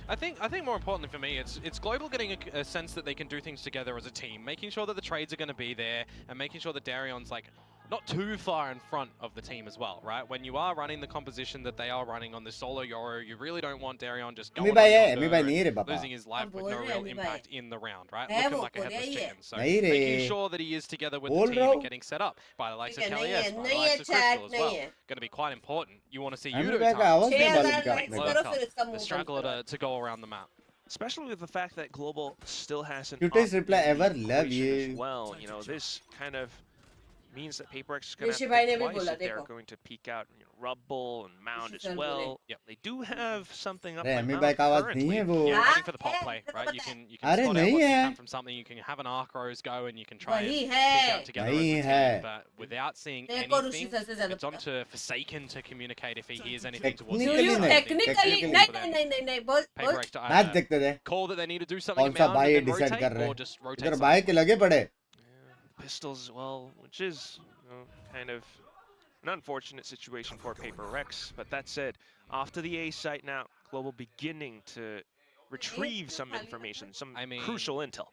I think more importantly for me, it's Global getting a sense that they can do things together as a team, making sure that the trades are going to be there, and making sure that Darion's like not too far in front of the team as well, right? When you are running the composition that they are running on the solo Yoru, you really don't want Darion just going on losing his life with no real impact in the round, right? Looking like a headless chicken. So making sure that he is together with the team and getting set up by the likes of Kelly S, by the likes of Crystal as well, going to be quite important. You want to see Yudo the straggler to go around the map. Especially with the fact that Global still hasn't Cutest reply ever, love you. well, you know, this kind of means that PaperX is going to have to think twice if they're going to peek out, you know, Rubble and Mound as well. Yeah, they do have something up their mouth currently. Yeah, waiting for the pop play, right? You can spot out what's to come from something. You can have an arc rose go and you can try and pick out together as a team. But without seeing anything, it's on to Forsaken to communicate if he hears anything towards the end. PaperX to either call that they need to do something in Mound and then rotate, or just rotate. Pistols as well, which is, you know, kind of an unfortunate situation for PaperX. But that said, off to the A site now, Global beginning to retrieve some information, some crucial intel.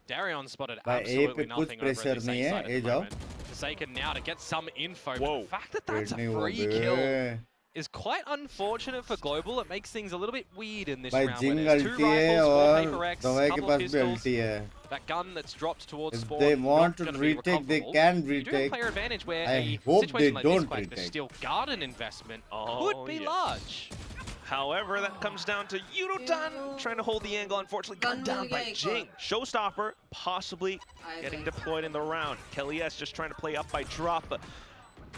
Darion spotted absolutely nothing over at this A site at the moment. Forsaken now to get some info. But the fact that that's a free kill is quite unfortunate for Global. It makes things a little bit weird in this round. Where there's 2 rifles for PaperX, couple of pistols. That gun that's dropped towards Spawn. If they want to retake, they can retake. You do have player advantage where I hope they don't retake. The Steel Garden investment could be large. However, that comes down to Yudotan trying to hold the angle. Unfortunately, gunned down by Jing. Showstopper possibly getting deployed in the round. Kelly S just trying to play up by drop.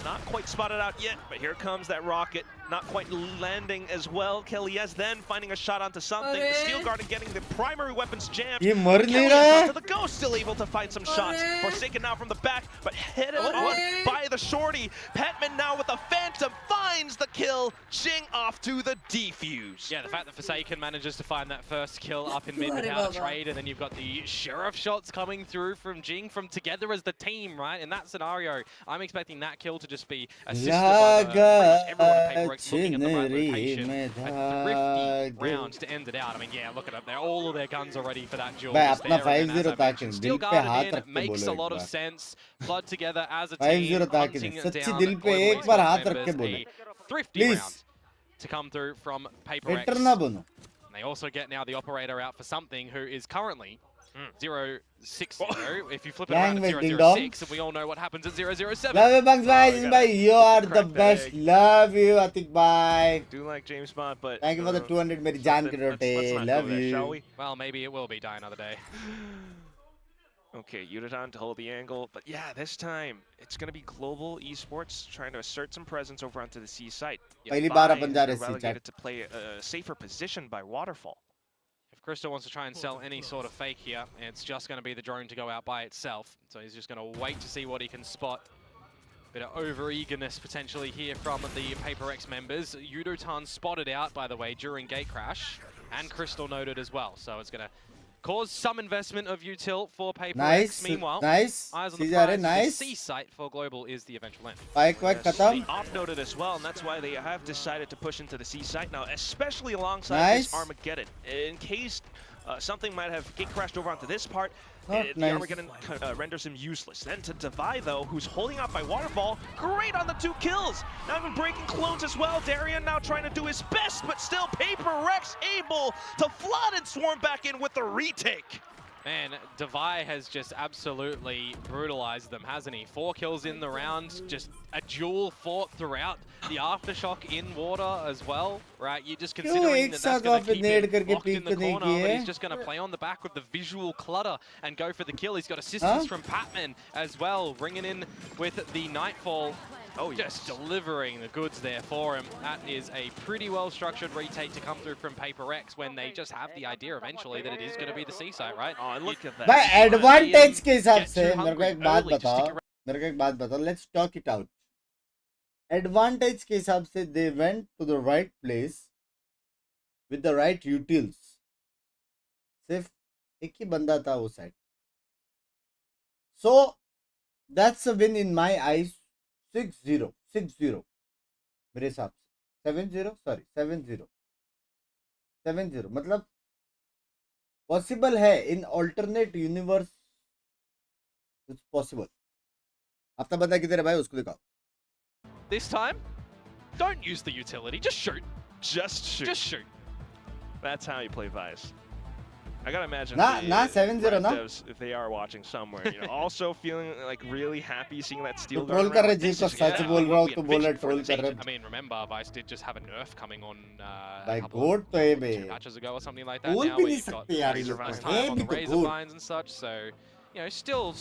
Not quite spotted out yet, but here comes that rocket. Not quite landing as well. Kelly S then finding a shot onto something. The Steel Garden getting the primary weapons jammed. Kelly S onto the ghost, still able to find some shots. Forsaken now from the back, but headed on by the shorty. Petman now with the Phantom finds the kill. Jing off to the defuse. Yeah, the fact that Forsaken manages to find that first kill up in mid without a trade, and then you've got the Sheriff shots coming through from Jing from together as the team, right? In that scenario, I'm expecting that kill to just be assisted by everyone at PaperX looking at the right location. A thrifty round to end it out. I mean, yeah, look at it. All of their guns are ready for that duel. Steel Garden in makes a lot of sense. Blood together as a team, hunting down a thrifty round to come through from PaperX. And they also get now the operator out for something who is currently 0-6-0. If you flip it around at 0-0-6, and we all know what happens at 0-0-7. Love you, Binks bhai. You are the best. Love you, Atik bhai. Do like James Bond, but thank you for the 200 meri jaan ki rote. Love you. Shall we? Well, maybe it will be Die Another Day. Okay, Yudotan to hold the angle, but yeah, this time it's going to be Global Esports trying to assert some presence over onto the C site. Relegated to play a safer position by Waterfall. If Crystal wants to try and sell any sort of fake here, it's just going to be the drone to go out by itself. So he's just going to wait to see what he can spot. Bit of over-eagerness potentially here from the PaperX members. Yudotan spotted out, by the way, during gate crash, and Crystal noted as well. So it's going to cause some investment of util for PaperX. Meanwhile, eyes on the prize, the C site for Global is the eventual end. They off-noted as well, and that's why they have decided to push into the C site now, especially alongside this Armageddon. In case something might have gate crashed over onto this part, the Armageddon renders him useless. Then to Divide, though, who's holding out by Waterfall, great on the 2 kills. Now even breaking clones as well. Darion now trying to do his best, but still PaperX able to flood and swarm back in with the retake. Man, Divide has just absolutely brutalized them, hasn't he? 4 kills in the round, just a duel fought throughout the Aftershock in water as well, right? You're just considering that that's going to keep him locked in the corner, but he's just going to play on the back with the visual clutter and go for the kill. He's got assistance from Patman as well, bringing in with the Nightfall. Oh, just delivering the goods there for him. That is a pretty well-structured retake to come through from PaperX when they just have the idea eventually that it is going to be the C site, right? Oh, and look at that. By advantage के हिसाब से मेरे को एक बात बताओ. Let's talk it out. Advantage के हिसाब से they went to the right place with the right utils. सिर्फ एक ही बंदा था वो side. So that's a win in my eyes. 6-0 मेरे हिसाब से 7-0 सॉरी 7-0 मतलब पॉसिबल है इन ऑल्टरनेट यूनिवर्स इट्स पॉसिबल. अपना बंदा किधर है भाई उसको दिखाओ. This time, don't use the utility. Just shoot. Just shoot. Just shoot. That's how you play Vice. I gotta imagine nah 7-0 na devs, if they are watching somewhere, you know, also feeling like really happy seeing that steel तो troll कर रहे जी को सच बोल रहा हूँ तो बोल रहे ट्रोल कर रहे. I mean, remember Vice did just have a nerf coming on भाई गोट तो है बे 2 matches ago or something like that. बोल Now भी where नहीं you've got सकते यार ये less तो time on the है razor भी तो vines and such, so you know,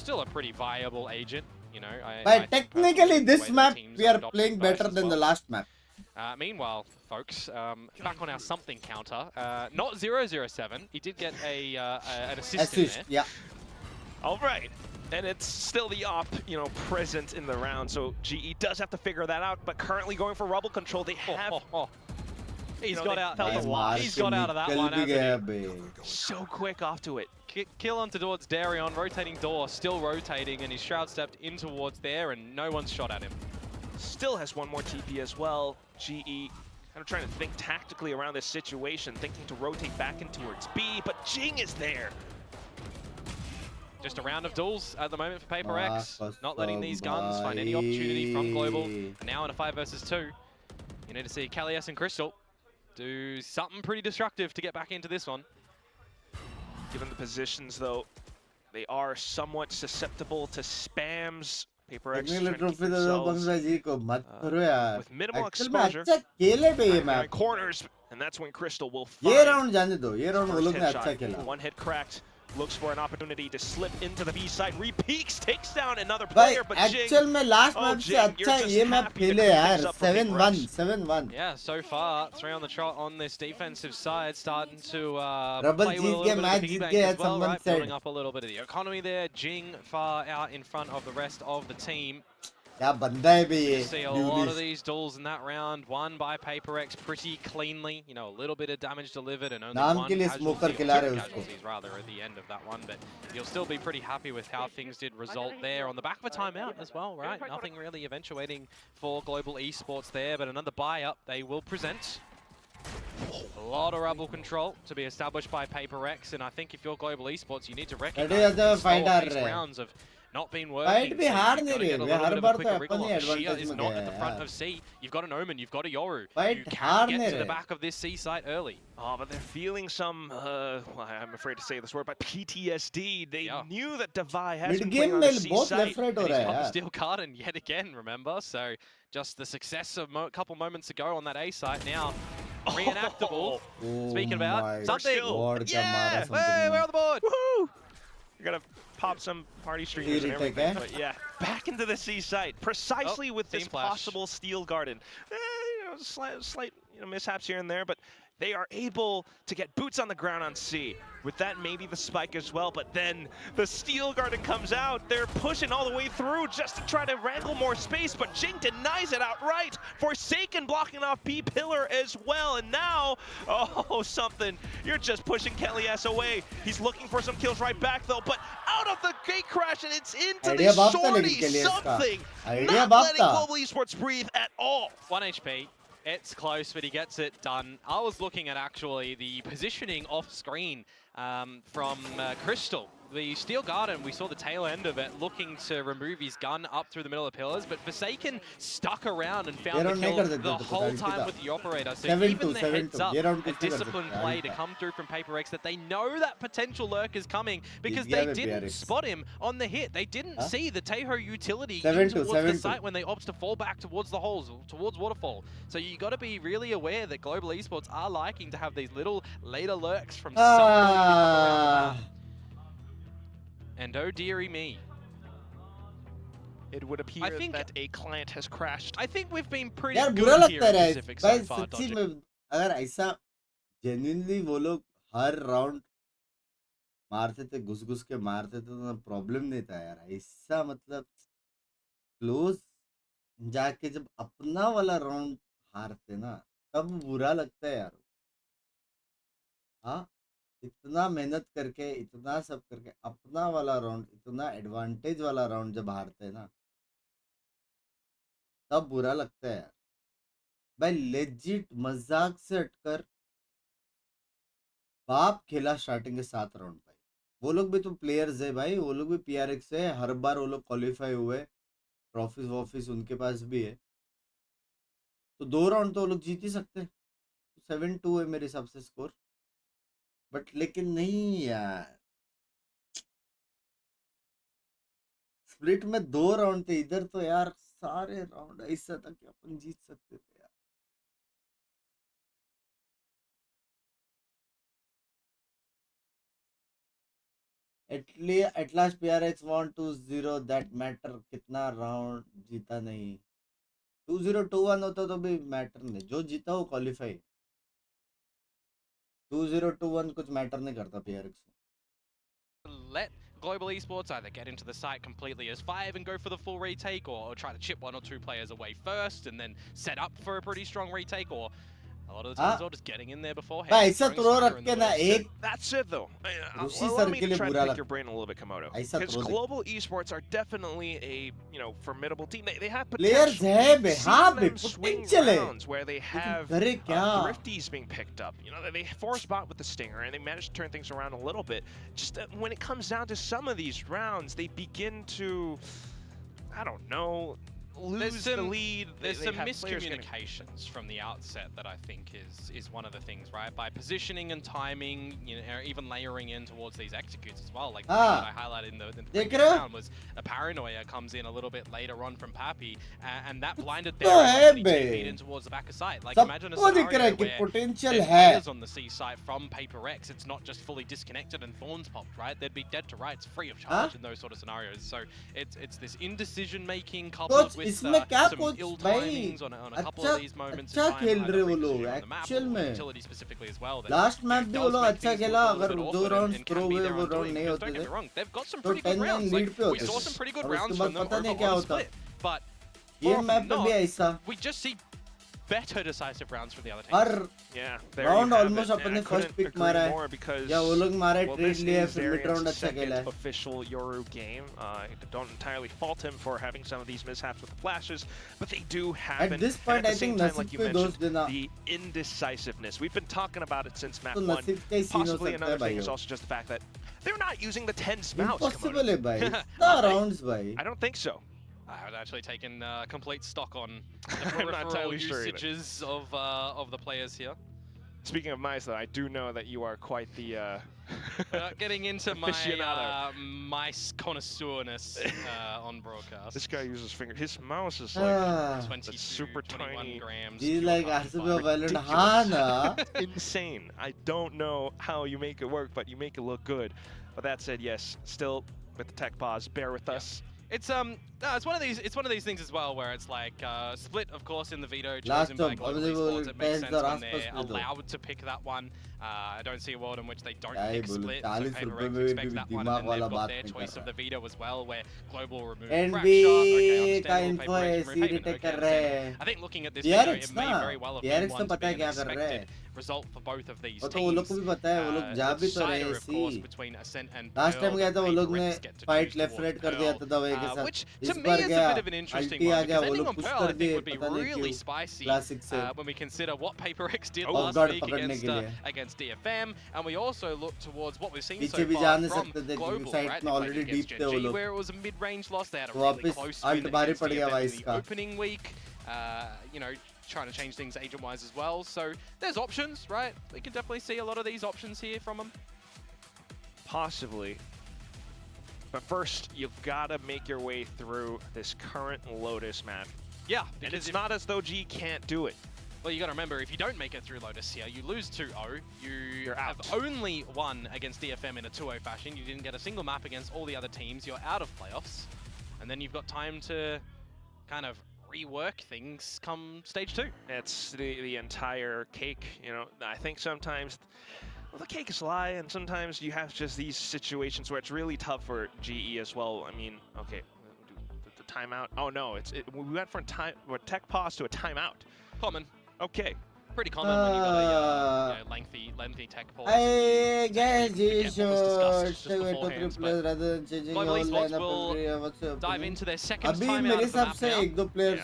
still a pretty viable agent. You know, but technically this map we are adopting playing Vice better as than the well. last map. Meanwhile, folks, back on our something counter, not 007. He did get an assist in there. Yeah. All right. And it's still the op, you know, present in the round. So GE does have to figure that out. But currently going for rubble control, they have. He's know, got they out. felt He's got out of that one, hasn't he? So quick off to it. Kill onto towards Darion, rotating door, still rotating, and his shroud stepped in towards there, and no one's shot at him. Still has one more TP as well. GE kind of trying to think tactically around this situation, thinking to rotate back in towards B, but Jing is there. Just a round of duels at the moment for Paper X, not letting these guns find any opportunity from Global. And now in a 5 versus 2, you need to see Kalias and Crystal do something pretty destructive to get back into this one. Given the positions, though, they are somewhat susceptible to spams. Paper X trying to keep themselves, with minimal exposure. Corners, and that's when Crystal will find one hit cracked. Looks for an opportunity to slip into the B side. Repeaks, takes down another player, but actual में last map से अच्छा ये map खेले यार 7-1. Yeah, so far 3 on the trot on this defensive side, starting to Rubble play with a Jeet little के bit match of Jeet piggyback के as well, right? said. Building up a little bit of the economy there. Jing far out in front of the rest of the team. क्या बंदा है बे ये. You see a lot of these duels in that round, won by Paper X pretty cleanly. You know, a little bit of damage delivered and only नाम one के लिए smoker खिला रहे उसको. casualties rather at the end of that one, but you'll still be pretty happy with how things did result there on the back of a timeout as well, right? Nothing really eventuating for Global Esports there, but another buy up they will present. A lot of rubble control to be established by Paper X, and I think if you're Global Esports, you need to recognize these rounds of not been working. Fight भी हार नहीं रहे. वे हर बार तो अपनी Shia advantage is में not गए at the front यार. of C. You've got an Omen, you've got a Yoru. Fight You हार can नहीं get to the रहे. back of this C site early. Oh, but they're feeling some, well, I'm afraid to say this word, but PTSD. They knew that Devi has been playing on the C बहुत site. left right हो And रहा he's है got the यार. steel garden yet again, remember? So just the success of a couple moments ago on that A site now reenactable. Speaking about something. Yeah! Hey, we're on the board. Woohoo! You're gonna pop some party streamers and everything, but yeah, back into the C site, precisely with this possible steel garden. You know, slight mishaps here and there, but they are able to get boots on the ground on C. With that, maybe the spike as well, but then the steel garden comes out. They're pushing all the way through just to try to wrangle more space, but Jing denies it outright. Forsaken blocking off B pillar as well, and now, oh, something. You're just pushing Kelly S away. He's looking for some kills right back, though, but out of the gate crash, and it's into the shorty. Something. Not letting Global Esports breathe at all. 1 HP. It's close, but he gets it done. I was looking at actually the positioning off screen from Crystal. The steel garden, we saw the tail end of it, looking to remove his gun up through the middle of the pillars, but Forsaken stuck around and found the kill the whole time with the operator. So even the heads up, a disciplined play to come through from Paper X that they know that potential lurk is coming because they didn't spot him on the hit. They didn't see the Tejo utility in towards the site when they opt to fall back towards the holes, towards Waterfall. So you got to be really aware that Global Esports are liking to have these little later lurks from somewhere around the map. And oh dearie me. It would appear that a client has crashed. I think we've been pretty यार good बुरा here लगता in है Pacific भाई so far, सच्ची dodging. में अगर ऐसा genuinely वो लोग हर राउंड मारते थे घुस के मारते थे तो प्रॉब्लम नहीं था यार. ऐसा मतलब क्लोज जाके जब अपना वाला राउंड हारते ना तब बुरा लगता है यार. हाँ इतना मेहनत करके इतना सब करके अपना वाला राउंड इतना एडवांटेज वाला राउंड जब हारते हैं ना तब बुरा लगता है यार भाई लेजिट मजाक से हटकर बाप खेला स्टार्टिंग के 7 राउंड भाई वो लोग भी तो प्लेयर्स है भाई वो लोग भी पीआरएक्स है हर बार वो लोग क्वालिफाई हुए ट्रॉफीज वॉफीज उनके पास भी है तो 2 राउंड तो वो लोग जीत ही सकते हैं 7-2 है मेरे हिसाब से स्कोर बट लेकिन नहीं यार स्प्लिट में 2 राउंड थे इधर तो यार सारे राउंड ऐसा था कि अपन जीत सकते थे यार at last PRX won 2-0 that matter कितना राउंड जीता नहीं 2021 होता तो भी मैटर नहीं जो जीता वो क्वालिफाई 2021 कुछ मैटर नहीं करता PRX Let Global Esports either get into the site completely as 5 and go for the full retake, or try to chip 1 or 2 players away first and then set up for a pretty strong retake, or a lot of the times just getting in there beforehand. ऐसा throw रख के ना एक That's it though. उसी Allow sir me के to लिए try to बुरा pick your लगता brain a little bit, Komodo. ऐसा Because throw Global Esports are definitely a formidable team. They have players potential. है बे We've हाँ seen बे them swing पोटेंशियल है rounds where they have करे क्या thrifties being picked up. They force bot with the stinger and they manage to turn things around a little bit. Just when it comes down to some of these rounds, they begin to, I don't know, lose the lead. There's They some have players getting- miscommunications from the outset that I think is one of the things, right? By positioning and timing, or even layering in towards these executes as well. Like the thing that I highlighted in the previous round was a paranoia comes in a little bit later on from Pappy, and that blinded their lead in towards the back of sight. Like imagine a scenario where there's players on the C site from Paper X. It's not just fully disconnected and thorns popped, right? They'd be dead to rights, free of charge in those sort of scenarios. So it's this indecision making coupled with इसमें क्या some coach ill भाई timings on a couple of these moments अच्छा in time, खेल either रहे वो because लोग you're on the map actual or में utility specifically as well, that last match भी वो does लोग make अच्छा things खेला look a अगर little 2 bit round and throw can be हुए their वो own राउंड doing, नहीं because होते don't get थे me wrong, they've got some तो pretty good 10-9 rounds. Lead Like, पे we होते saw थे some pretty good और rounds उसके from बाद them पता नहीं over क्या on होता Split, but ये more मैप often पे भी not, ऐसा we just see better decisive rounds from the other teams. हर Yeah, there round you have almost it. अपन And ने I first couldn't pick agree मारा more है because, या वो लोग मारे well, ट्रेड this लिए is फिर मिड राउंड Variant's अच्छा खेला second है official Yoru game. I don't entirely fault him for having some of these mishaps with the flashes, but they do happen. At this point, and at I the same think time, like you Nasib पे दोस्त mentioned, देना the indecisiveness. We've been talking about it since map तो 1. नसीब का ही scene हो Possibly सकता है another thing भाई is also just the fact that they're not using the 10 spouts. Impossible है भाई Komodo. इतना राउंड्स भाई I don't think so. I had actually taken complete stock on the I'm not peripheral entirely sure either. usages of the players here. Speaking of mice, though, I do know that you are quite the Getting into my aficionado. mice connoisseurness on broadcast. This guy uses finger. His mouse is like 22, super 21 tiny. grams. He's pure like carbon RCB fiber. of Valorant हाँ ना Insane. I don't know how you make it work, but you make it look good. But that said, yes, still with the tech pause, bear with us. It's it's one of these things as well where it's like Split, of course, in the veto Last chosen by of Global available Esports. It makes tens sense the when Raspas they're will do. allowed to pick that one. I don't see a world in which they don't क्या ही pick बोलूं, Split. So 40 Paper रुपए X में expects भी that one, दिमाग and then वाला they've got बात their नहीं choice कर of रहा the veto as well, where Global remove NB Crackshot. का Okay, info understandable. है Paper X सी remove रिटेक Payment, कर okay, रहे understand. हैं I think looking at this video, PRX it may ना very well have PRX been तो one to पता be है an क्या कर रहे हैं expected result for both of these वो तो वो लोग को teams. भी पता है वो लोग जा भी तो रहे Decider, of course, सी between Ascent and last time Pearl गया that था वो लोग Paper ने X get to fight choose left towards right कर Pearl, दिया था दवाई के साथ which इस to me बार is a गया bit of an interesting अल्टी आ one, गया because वो ending लोग on पुश Pearl कर I think दिए would be पता नहीं really क्यों spicy क्लासिक से when we consider what Paper X did Off last guard week पकड़ने के लिए against DFM, and we also look towards what we've seen पीछे so भी जा far नहीं from सकते थे क्योंकि Global, साइड right? में They played already against deep थे वो Gen G, लोग where it was a mid-range loss. They had a तो really वापस close अल्ट win भारी against पड़ गया DFM भाई in the इसका opening week. You know, trying to change things agent-wise as well. So there's options, right? We can definitely see a lot of these options here from them. Possibly. But first, you've got to make your way through this current Lotus map. Yeah, And because it's not as though G can't do it. well, you got to remember, if you don't make it through Lotus here, you lose 2-0. You're have out. only won against DFM in a 2-0 fashion. You didn't get a single map against all the other teams. You're out of playoffs. And then you've got time to kind of rework things come stage 2. It's the entire cake, you know. I think sometimes, well, the cake is a lie, and sometimes you have just these situations where it's really tough for GE as well. I mean, okay, the timeout. Oh no, we went from a tech pause to a timeout. Common. Okay, Pretty common when you've got a you know, lengthy tech pause. I guess you should should rather than changing Global your Esports lineup. will dive into their second Abhi time out मेरे of the हिसाब map से now. एक दो players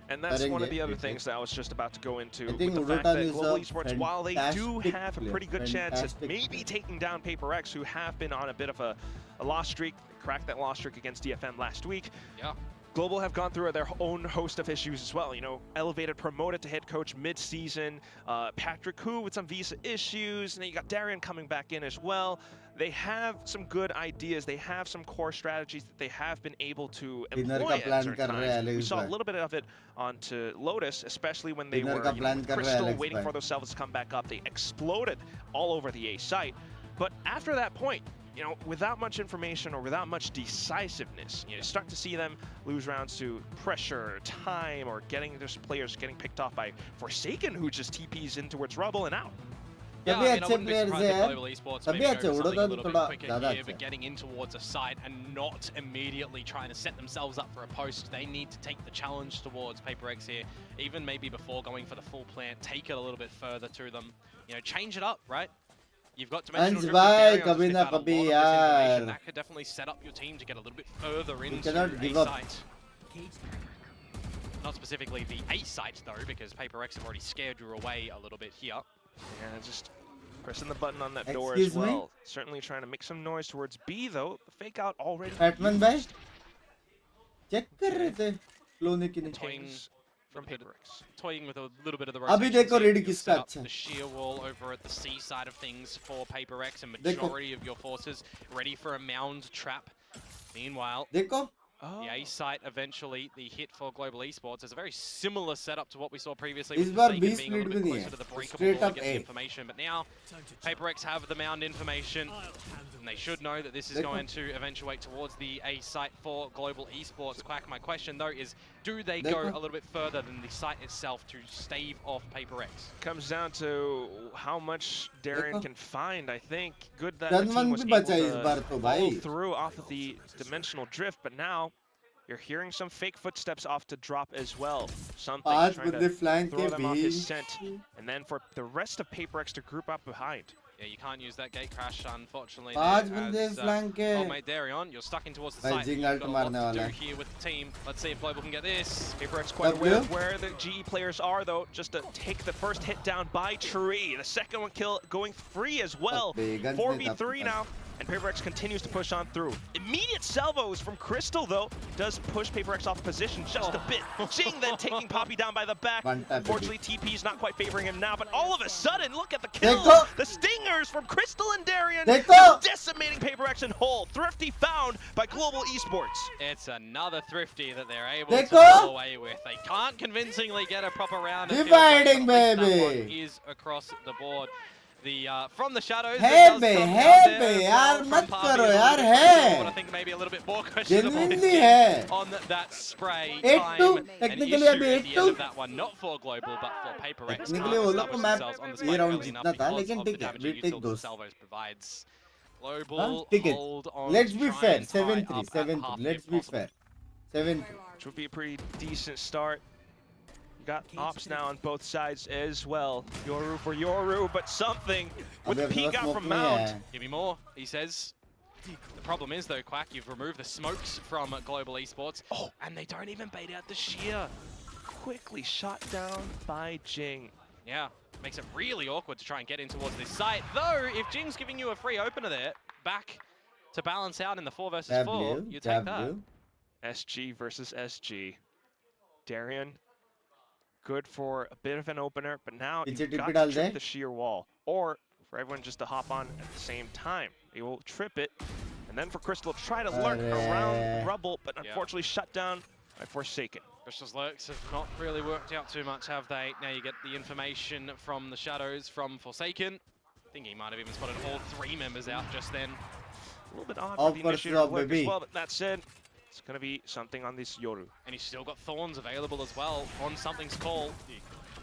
And that's one of the other things that I was just about to go into. I think with the fact Urotan that is Global a Esports, while they do fantastic have a player, pretty good chance at fantastic maybe taking down PaperX, who have been on a bit of a loss streak, cracked that loss streak against DFM last week. Yeah. Global have gone through their own host of issues as well. You know, elevated, promoted to head coach mid-season. Patrick Hu with some visa issues, and then you got Darian coming back in as well. They have some good ideas. They have some core strategies that they have been able to employ at certain times. We saw a little bit of it onto Lotus, especially when they were with Crystal waiting for those salvos to come back up. They exploded all over the A site. But after that point, you know, without much information or without much decisiveness, you start to see them lose rounds to pressure, time, or getting their players getting picked off by Forsaken, who just TPs in towards Rubble and out. Yeah, I mean, I wouldn't be surprised if Global Esports maybe go for something a little bit quicker here, but getting in towards a site and not immediately trying to set themselves up for a post. They need to take the challenge towards PaperX here, even maybe before going for the full plant, take it a little bit further to them. You know, change it up, right? You've got dimensional drift with Darion, that could definitely set up your team to get a little bit further into a site. Not specifically the A site though, because PaperX have already scared you away a little bit here. Yeah, just pressing the button on that door as well. Certainly trying to make some noise towards B though. The fake out already. Batman bhai check kar rahe the clone ki nahi from PaperX. Toying with a little bit of the rotation. Abhi dekho ready kiska acha the sheer wall over at the C side of things for PaperX, and majority of your forces ready for a mound trap. Meanwhile, dekho the A site eventually, the hit for Global Esports is a very similar setup to what we saw previously. Is bar being 20 a little bit minute closer to the breakable wall to get the information, but now PaperX have the mound information, and they should know that this is going to eventuate towards the A site for Global Esports. Quack, my question though is, do they go a little bit further than the site itself to stave off PaperX? Comes down to how much Darian can find, I think. Good that the team was able to follow through off of the dimensional drift, but now you're hearing some fake footsteps off to drop as well. Something trying to throw them off his scent. And then for the rest of PaperX to group up behind. Yeah, you can't use that gate crash, unfortunately. Oh, mate, Darion, you're stuck in towards the site. You've got a lot to do here with the team. Let's see if Global can get this. PaperX quite aware of where the GE players are, though, just to take the first hit down by Tree. The second one kill going free as well. 4v3 now. And PaperX continues to push on through. Immediate salvos from Crystal, though, does push PaperX off position just a bit. Jing then taking Poppy down by the back. Unfortunately, TP's not quite favoring him now, but all of a sudden, look at the kill. The stingers from Crystal and Darion decimating PaperX in whole. Thrifty found by Global Esports. It's another Thrifty that they're able to pull away with. They can't convincingly get a proper round. Dividing, baby. Is across the board. From the shadows, yaar mat karo yaar hai. I think maybe a little bit more questionable on that spray. 8-2 technically abhi 8-2 that one, not for Global but for PaperX. Technically वो लोग को map ये round जीतना था, लेकिन ठीक है, we take those. Provides Global hold on. Let's be fair, 7-3, 7-3. Let's be fair, 7-3. Which would be a pretty decent start. Got ops now on both sides as well. Yoru for Yoru, but something with the peek out from Mount. Give me more, he says. The problem is though, Quack, you've removed the smokes from Global Esports, and they don't even bait out the sheer. Quickly shot down by Jing. Yeah, makes it really awkward to try and get in towards this site. Though, if Jing's giving you a free opener there, back to balance out in the 4 versus 4, you take that. SG versus SG. Darion. Good for a bit of an opener, but now you've got to trip the sheer wall. Or for everyone just to hop on at the same time. They will trip it, and then for Crystal to try to lurk around Rubble, but unfortunately shut down by Forsaken. Crystal's lurks have not really worked out too much, have they? Now you get the information from the shadows from Forsaken. I think he might have even spotted all 3 members out just then. A little bit odd for the initiator to lurk as well, but that said, it's going to be something on this Yoru. And he's still got Thorns available as well on something's call.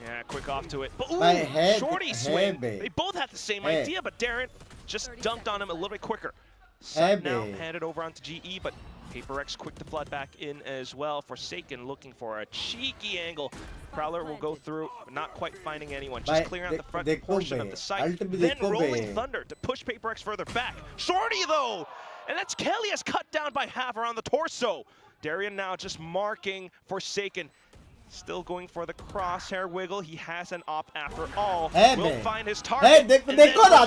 Yeah, quick off to it. But ooh, shorty swing. They both had the same idea, but Darren just dunked on him a little bit quicker. Now handed over onto GE, but PaperX quick to flood back in as well. Forsaken looking for a cheeky angle. Prowler will go through, not quite finding anyone. Just clearing out the front portion of the site. Then Rolling Thunder to push PaperX further back. Shorty though! And that's Kelly has cut down by half around the torso. Darian now just marking Forsaken. Still going for the crosshair wiggle. He has an op after all. Will find his target. देखो ना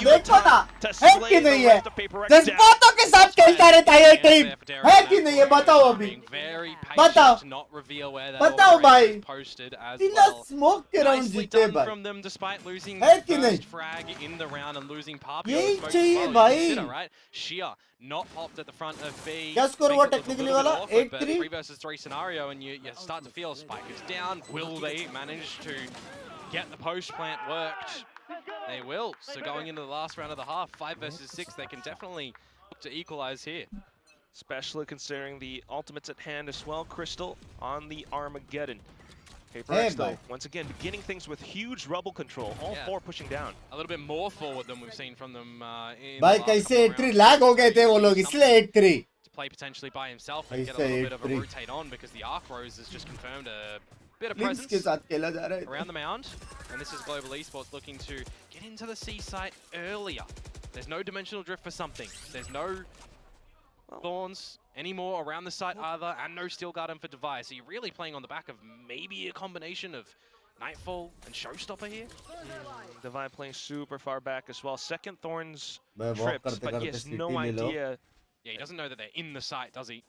है कि नहीं है जज्बातों के साथ खेलता रहता है ये टीम है कि नहीं है बताओ अभी बताओ भाई बिना स्मोक के राउंड जीते भाई है कि नहीं यही चाहिए भाई not popped at the front of B. क्या स्कोर हुआ टेक्निकली वाला 8-3 3 versus 3 scenario, and you start to feel Spike is down. Will they manage to get the post plant worked? They will. So going into the last round of the half, 5 versus 6, they can definitely look to equalize here. Especially considering the ultimates at hand as well. Crystal on the Armageddon. PaperX though, once again, beginning things with huge rubble control. All four pushing down. A little bit more forward than we've seen from them in भाई कैसे 8-3 lag हो गए थे वो लोग इसलिए 8-3 to play potentially by himself and get a little bit of a rotate on, because the Arc Rose has just confirmed a bit of presence के साथ खेला जा रहा है around the mound. And this is Global Esports looking to get into the C site earlier. There's no dimensional drift for something. There's no thorns anymore around the site either, and no steel garden for Device. So you're really playing on the back of maybe a combination of Nightfall and Showstopper here. Divine playing super far back as well. Second Thorns trips, but he has no idea. Yeah, he doesn't know that they're in the site, does he?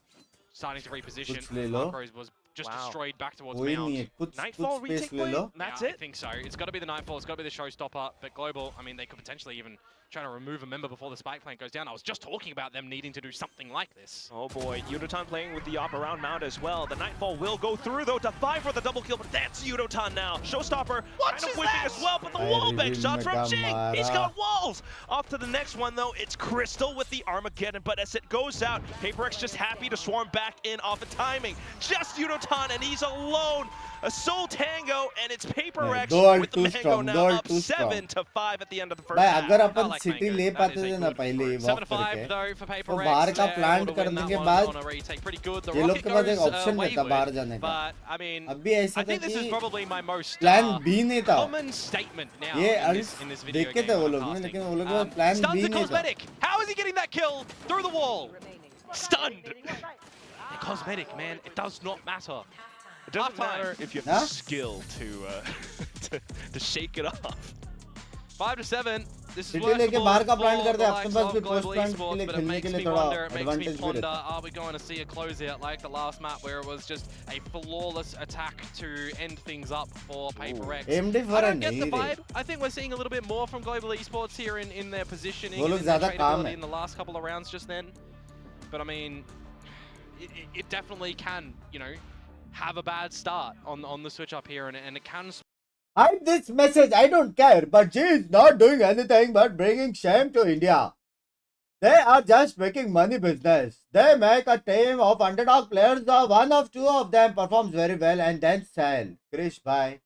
Starting to reposition. Arcrose was just destroyed back towards Mound. Nightfall retake point? That's it? I think so. It's got to be the Nightfall, it's got to be the Showstopper, but Global, I mean, they could potentially even trying to remove a member before the spike plant goes down. I was just talking about them needing to do something like this. Oh boy, Yudotan playing with the op around Mount as well. The Nightfall will go through though to 5 for the double kill, but that's Yudotan now. Showstopper kind of whipping as well, but the wallbang shot from Jing. He's got walls. Off to the next one though, it's Crystal with the Armageddon, but as it goes out, PaperX just happy to swarm back in off the timing. Just Yudotan and he's alone. A soul tango, and it's PaperX with the mango now up 7-5 at the end of the first half. अगर अपन city ले पाते थे ना पहले walk करके तो बाहर का प्लांट करने के बाद ये लोग के पास एक ऑप्शन रहता बाहर जाने का अभी ऐसा था कि प्लान बी नहीं था ये अल्ट देखे थे वो लोग ने लेकिन वो लोग का प्लान बी नहीं था How is he getting that kill through the wall? Stunned. Cosmetic, man, it does not matter. It doesn't matter if you have the skill to shake it off. 5-7. This is लेके बाहर का plant करते हैं अपने पास भी post Global plant के Esports, लिए but it खेलने makes के me लिए थोड़ा wonder, it makes me advantage भी ponder, रहता है are we going to see a closeout like the last map where it was just a flawless attack to end things up for PaperX? I don't get the vibe. I think we're seeing a little bit more from Global Esports here in their positioning and in their tradability in the last couple of rounds just then. But I mean, it definitely can, you know, have a bad start on the switch up here, and it can. Hide this message, I don't care, but G is not doing anything but bringing shame to India. They are just making money business. They make a team of underdog players, one of two of them performs very well and then sell. Krish, bye.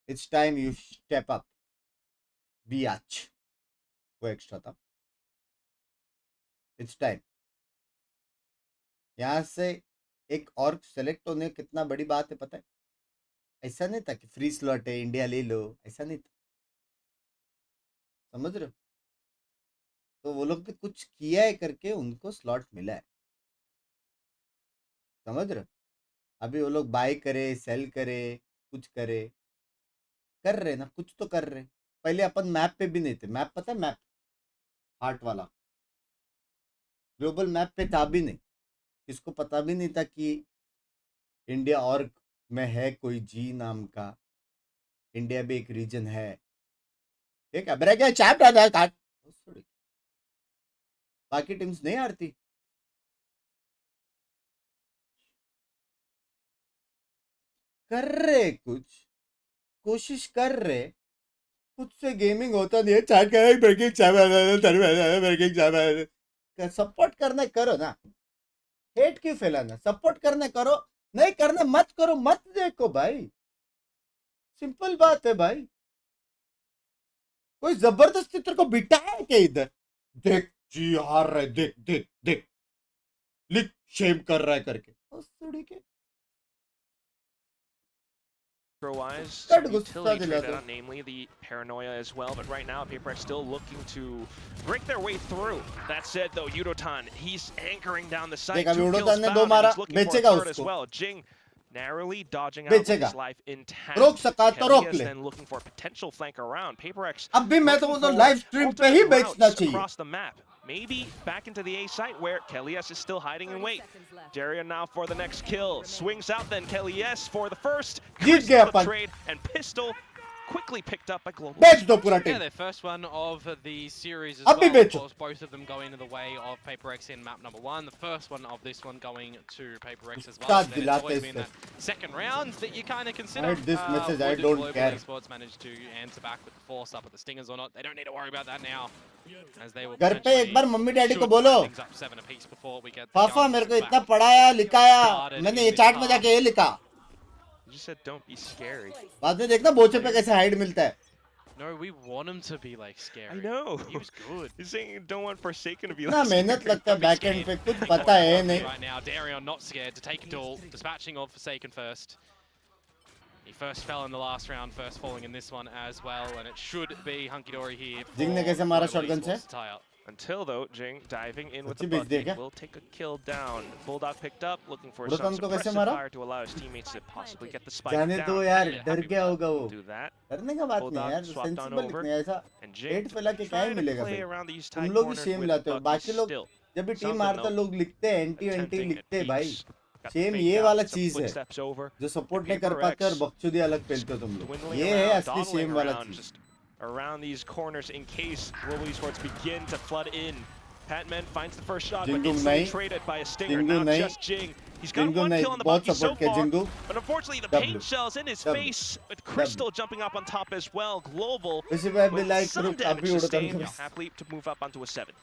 It's time you step up. Biatch. वो extra था. It's time. यहाँ से एक और select होने कितना बड़ी बात है पता है ऐसा नहीं था कि फ्री स्लॉट है इंडिया ले लो ऐसा नहीं था समझ रहे हो तो वो लोग ने कुछ किया है करके उनको स्लॉट मिला है समझ रहे हो अभी वो लोग बाय करे सेल करे कुछ करे कर रहे ना कुछ तो कर रहे पहले अपन मैप पे भी नहीं थे मैप पता है मैप हार्ट वाला ग्लोबल मैप पे था भी नहीं इसको पता भी नहीं था कि इंडिया और में है कोई जी नाम का इंडिया भी एक रीजन है ठीक है ब्रेक है चैप डाल काट बाकी टीम्स नहीं हारती कर रहे कुछ कोशिश कर रहे खुद से गेमिंग होता नहीं है चैट कर ब्रेकिंग चैप सपोर्ट करने करो ना हेट क्यों फैलाना सपोर्ट करने करो नहीं करना मत करो मत देखो भाई सिंपल बात है भाई कोई जबरदस्ती तेरे को बिठाया क्या इधर देख जी हार रहे देख देख देख लिख शेम कर रहा है करके Wise, Cut some gusta utility dila traded to. on, namely the paranoia as well. But right now, PaperX still looking to break their way through. That said, though, Yudotan, he's anchoring down the site. देखा, 2 kills Yudotan ने found, दो and मारा, he's looking for a बेचेगा third as उसको। well. Jing narrowly dodging out with बेचेगा। his life intact. रोक सका तो रोक Kelly is ले। then looking for a potential flank around. PaperX अब भी मैं तो looking वो तो for लाइव स्ट्रीम पे ही alternate बेचना routes चाहिए। across the map. Maybe back into the A site where Kelly S is still hiding in wait. Darian now for the next kill. Swings out then Kelly S for the first. जीत गया Crystal upon. trade and pistol quickly picked up by Global. बेच दो पूरा Yeah, team. their first one of the series as अब भी well. Of बेचो। course, both of them going in the way of PaperX in map number 1. The first one of this one going to PaperX as well. साथ Then it's दिलाते always been इससे। that second round that you kind of consider. I hate this message, I would don't Global care. Esports manage to answer back with the force up at the Stingers or not? They don't need to worry about that now. As they will घर पे एक बार mummy daddy को should बोलो wrap things up 7 apiece before we get the पापा chances मेरे को back. इतना पढ़ाया लिखाया मैंने ये चैट में जाके ये लिखा You just said don't be scary. बाद में देखना बोचे पे कैसे हाइड मिलता है No, we want him to be like scary. I know. He was good. You're saying you don't want Forsaken to be इतना like मेहनत scary. लगता है बैक एंड पे कुछ पता है नहीं Right now, Darion not scared to take a duel, dispatching of Forsaken first. He first fell in the last round, first falling in this one as well, and it should be hunky dory here. जिंग ने कैसे मारा shotgun से Until though, Jing diving in with the सच्ची बेच दिया bucket क्या? will take a kill down. Bulldog picked up, looking for उड़तन some को कैसे suppressive मारा? fire to allow his teammates to possibly get the spike जाने down. दो यार Yeah, डर happy क्या with होगा that. वो Do that. डरने का बात नहीं Bulldog यार swapped on सेंसिबल over, इतने ऐसा And Jing हेट फैला के क्या ही trying to मिलेगा play फिर around these तुम tight लोग ही corners शेम with लाते हो Bucky बाकी लोग still. जब भी टीम Something हारता though. लोग लिखते हैं एंटी एंटी Attempting लिखते हैं at भाई peaks. Got the same fake ये out, वाला some चीज है footsteps over. जो सपोर्ट नहीं कर PaperX पाते और बकचोदी अलग पेलते हो तुम लोग dwindling ये है around, असली dawdling शेम वाला around, चीज just around these corners in case Global Esports begin to flood in. Patman finds the first shot, but Jingu instantly nahi. traded by a stinger. Jingu Now nahi. just Jing. He's got Jingu one nahi. kill on the बहुत Bucky so support किया far, Jingu but unfortunately the W. paint shells in his W. face with Crystal jumping up on top as well. Global इसी पे भी with like some रुक damage अभी उड़ता sustained, हूँ happily to move up onto a 7.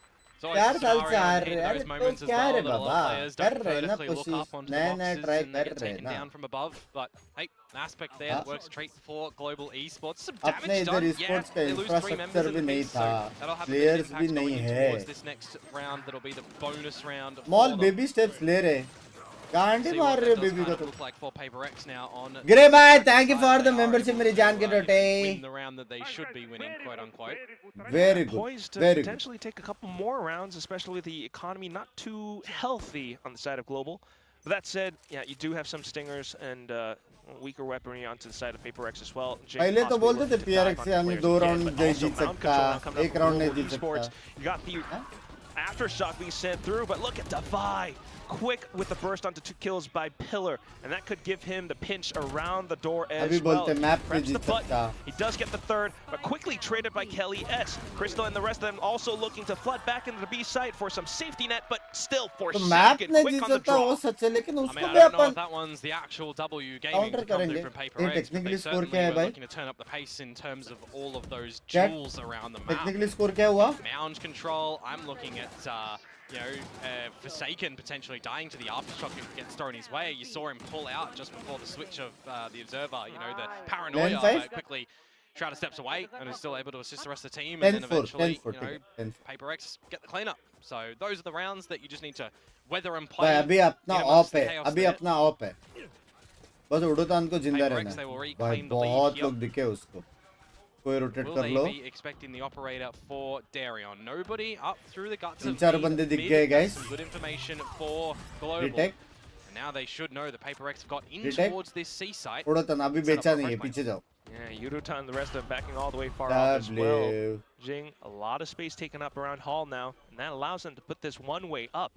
So चार it's साल scenario से हार in रहे यार those तो moments as क्या well रे that a lot of Baba players कर don't रहे हैं ना vertically look कोशिश up onto the नया नया boxes ट्राई and they कर get रहे हैं taken ना down from above. But hey, an aspect there हाँ? that works great for Global Esports. Some अपने damage इधर done. esports Yeah, का they lose 3 members infrastructure in भी the नहीं piece, so था that'll have a bit of players impact भी going नहीं in है towards this next round. That'll be the bonus round. Mall for them. Baby steps ले रहे गांडी See मार what रहे that does बेबी kind को of तो look like for PaperX now on grey भाई this thank you side. For the They are membership able मेरी to, जान के टोटे win the round that they should be winning, quote unquote. Very good Poised to very good potentially take a couple more rounds, especially with the economy not too healthy on the side of Global. But that said, yeah, you do have some stingers and weaker weaponry onto the side of PaperX as well. Jing पहले तो possibly बोलते थे looking to dive PRX on से हम players 2 again, round but नहीं also जीत round control now coming सकता up 1 from round नहीं Global जीत Esports. सकता You got the aftershock being sent through, but look at Defy. Quick with the burst onto 2 kills by Pillar, and that could give him the pinch around the door as अभी well. बोलते map पे Press the Jeet button. सकता He does get the third, but quickly traded by Kelly S. Crystal and the rest of them also looking to flood back into the B site for some safety net, but still for तो map second, नहीं quick Jeet on the सकता वो draw. सच है लेकिन I mean, उसको I भी don't know upon if that one's the actual W gaming Counter to come through करेंगे from ये PaperX, but technically they score certainly क्या है were भाई looking to turn up the pace in terms of all of those Chat. jewels around the map. Technically score क्या हुआ Mound control, I'm looking at, Forsaken potentially dying to the aftershock if it gets thrown his way. You saw him pull out just before the switch of the Observer, the paranoia, Lane five? but quickly Shrouder steps away and is still able to assist the rest of the team, 10 and then 4 eventually, 10 4 10 PaperX get the cleanup. So those are the rounds that you just need to weather and भाई play. अभी अपना in amongst of the है chaos अभी there. अपना of है बस उड़ोतान को जिंदा PaperX, रहना they will है reclaim भाई the lead बहुत here. लोग दिखे उसको कोई रोटेट Will कर they low be expecting the operator for Darion? Nobody up through the guts of 3-4 mid. बंदे दिख Mid, गए, that's guys. some good information for Global. Retake And now they should know the PaperX have got in Retake. towards this C site. उड़ोतान अभी Set up बेचा a नहीं है fresh पीछे जाओ Yeah, Yudotan, the rest of them backing all the way far off as well. W Jing, a lot of space taken up around Hall now, and that allows them to put this one way up.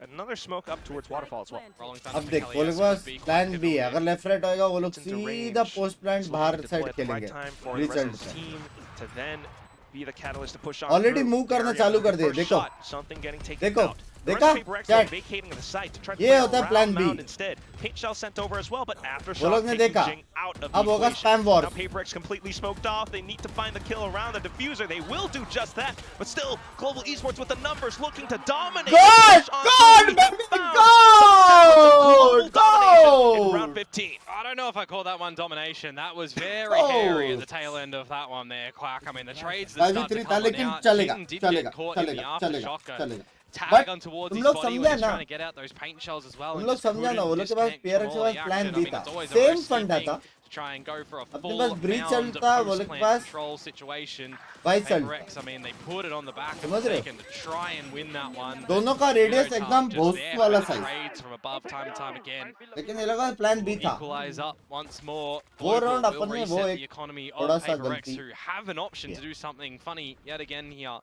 Another smoke up towards Waterfall as well. Rolling thunder अब for देख Kelly वो लोग S pass would be quite plan भी है difficult अगर left right होएगा वो लोग Gets into सीधा range. पोस्ट प्लान Just बाहर looking to deploy side at the right खेलेंगे time for the rest of result his पे team to then be the catalyst to push on Already through. move करना Darion चालू with कर the दिए, first देखो। shot, something getting taken देखो, out. The rest देखा? of PaperX Chat. are vacating the site to try to ये play होता है around plan B. Mound instead. Paint shell sent over as well, but वो aftershock लोग ने taking देखा। Jing out of अब the होगा equation. spam wars Now PaperX completely smoked off. They need to find the kill around the diffuser. They will do just that, but still, Global Esports with the numbers looking to dominate. Good! Push on Good, through. baby! Found Good! some global domination in Good! round 15. I don't know if I call that one domination. That was very Oh. hairy at the tail end of that one there, Quack. I mean, the trades that Ravi started to three come लेकिन out, चलेगा Jing did चलेगा get caught in the चलेगा aftershock. चलेगा चलेगा tag on towards his body when he's ना trying to get out those paint shells as well. तुम लोग समझा ना वो लोग के पास PRX के पास प्लान भी था सेम फंडा था try and go for a अपने full पास ब्रीच round चलता वो लोग के post-plant पास control situation. वाइस चलता PaperX, I mean, they put it on the back of समझ रहे हो Taken to try and win that one. दोनों का रेडियस एकदम घोस्ट वाला size Trades from above time and time again. लेकिन ये लगा प्लान भी था Equalize up once more. वो राउंड Global अपन will में वो reset एक the economy थोड़ा of सा PaperX, गलती who have an option to do something funny yet again here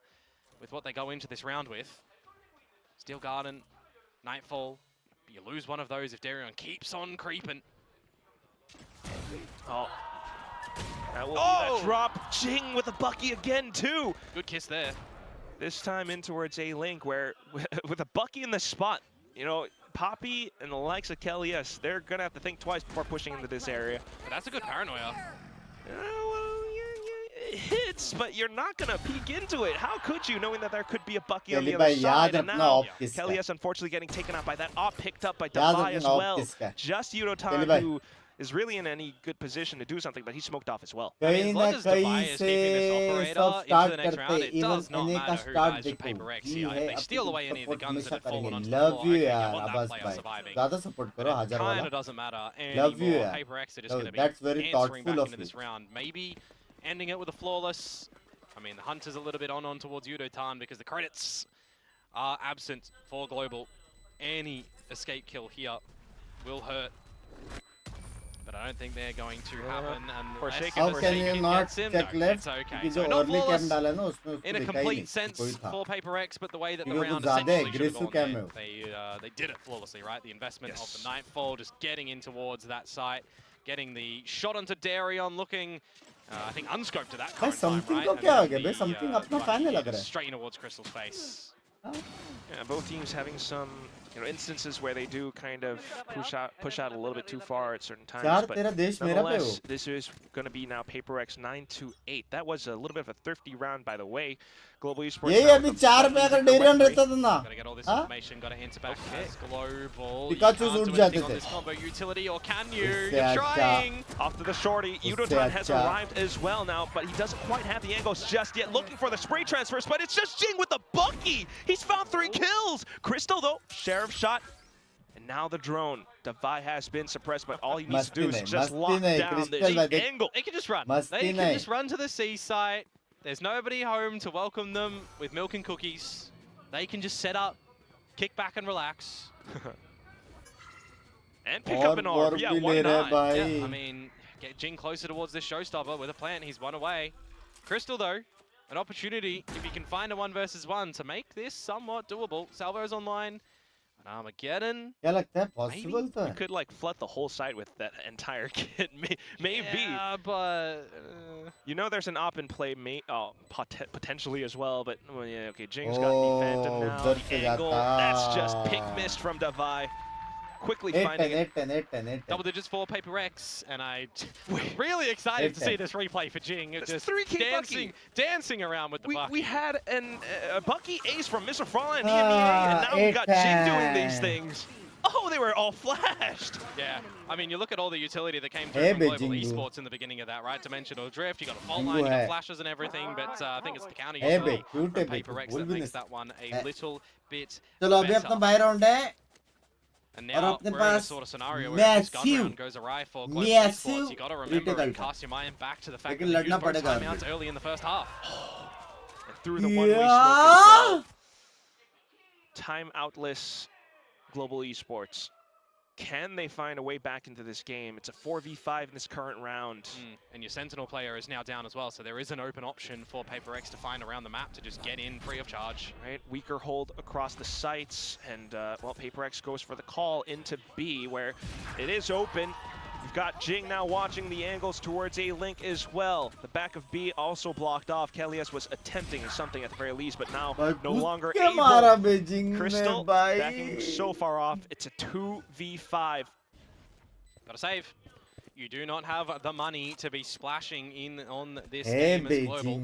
with what they go into this round with. Steel Garden, Nightfall. You lose one of those if Darion keeps on creeping. Oh. That will be that drop. Jing with a Bucky again, too. Good kiss there. This time in towards A-Link, where with a Bucky in the spot, you know, Poppy and the likes of Kelly, yes, they're going to have to think twice before pushing into this area. But that's a good paranoia. It hits, but you're not going to peek into it. How could you, knowing that there could be a Bucky on the other side? And now, Kelly is unfortunately getting taken out by that op, picked up by Defy as well. Just Yudotan, who is really in any good position to do something, but he's smoked off as well. I mean, as long as Defy is keeping this operator into the next round, it does not matter who dies for PaperX here. If they steal away any of the guns that have fallen onto the floor, okay, you want that player surviving. It kind of doesn't matter anymore. PaperX are just going to be answering back into this round. Maybe ending it with a flawless. I mean, the Hunter's a little bit on towards Yudotan because the credits are absent for Global. Any escape kill here will hurt. But I don't think they're going to happen. And how can you not check left? Okay. So not flawless in a complete sense for PaperX, but the way that the round essentially should have gone there, they did it flawlessly, right? The investment of the Nightfall, just getting in towards that site, getting the shot onto Darion, looking, I think, unscoped to that current time, right? Something straight towards Crystal's face. Yeah, both teams having some instances where they do kind of push out a little bit too far at certain times. But nonetheless, this is going to be now PaperX 9-8. That was a little bit of a thrifty round, by the way. Global Esports. Gotta get all this information, gotta enter back as Global. You can't do anything on this combo utility, or can you? You're trying! Off to the shorty. Yudotan has arrived as well now, but he doesn't quite have the angles just yet. Looking for the spray transfers, but it's just Jing with the Bucky! He's found 3 kills! Crystal, though, Sheriff shot. And now the drone. Devi has been suppressed, but all he needs to do is just lock down the angle. They can just run. They can just run to the C site. There's nobody home to welcome them with milk and cookies. They can just set up, kick back and relax. And pick up an orb. Yeah, 1-9. Yeah, I mean, get Jing closer towards this showstopper with a plant. He's one away. Crystal, though, an opportunity, if he can find a 1 versus 1, to make this somewhat doable. Salvo's online. Armageddon. Maybe you could like flood the whole site with that entire kit. Maybe. Yeah, but you know there's an op in play, potentially as well. But well, yeah, okay. Jing's got the Phantom now. The angle. That's just pick missed from Devi. Quickly finding it. Double digits for PaperX, and I'm really excited to see this replay for Jing. Just 3K dancing around with the Bucky. We had a Bucky ace from Mr. Frala and EMEA, and now we got Jing doing these things. Oh, they were all flashed. Yeah, I mean, you look at all the utility that came through from Global Esports in the beginning of that, right? Dimensional drift, you got a fault line, you got flashes and everything, but I think it's the counter utility from PaperX that makes that one a little bit better. And now we're in a sort of scenario where if this gun round goes awry for Global Esports, you got to remember and cast your mind back to the fact that they used both timeouts early in the first half. And through the one-way smoke as well. Timeoutless Global Esports. Can they find a way back into this game? It's a 4v5 in this current round. And your Sentinel player is now down as well, so there is an open option for PaperX to find around the map to just get in free of charge. Right, weaker hold across the sites, and well, PaperX goes for the call into B, where it is open. You've got Jing now watching the angles towards A-Link as well. The back of B also blocked off. Kelly's was attempting something at the very least, but now no longer able. Crystal backing so far off. It's a 2v5. Gotta save. You do not have the money to be splashing in on this game as Global.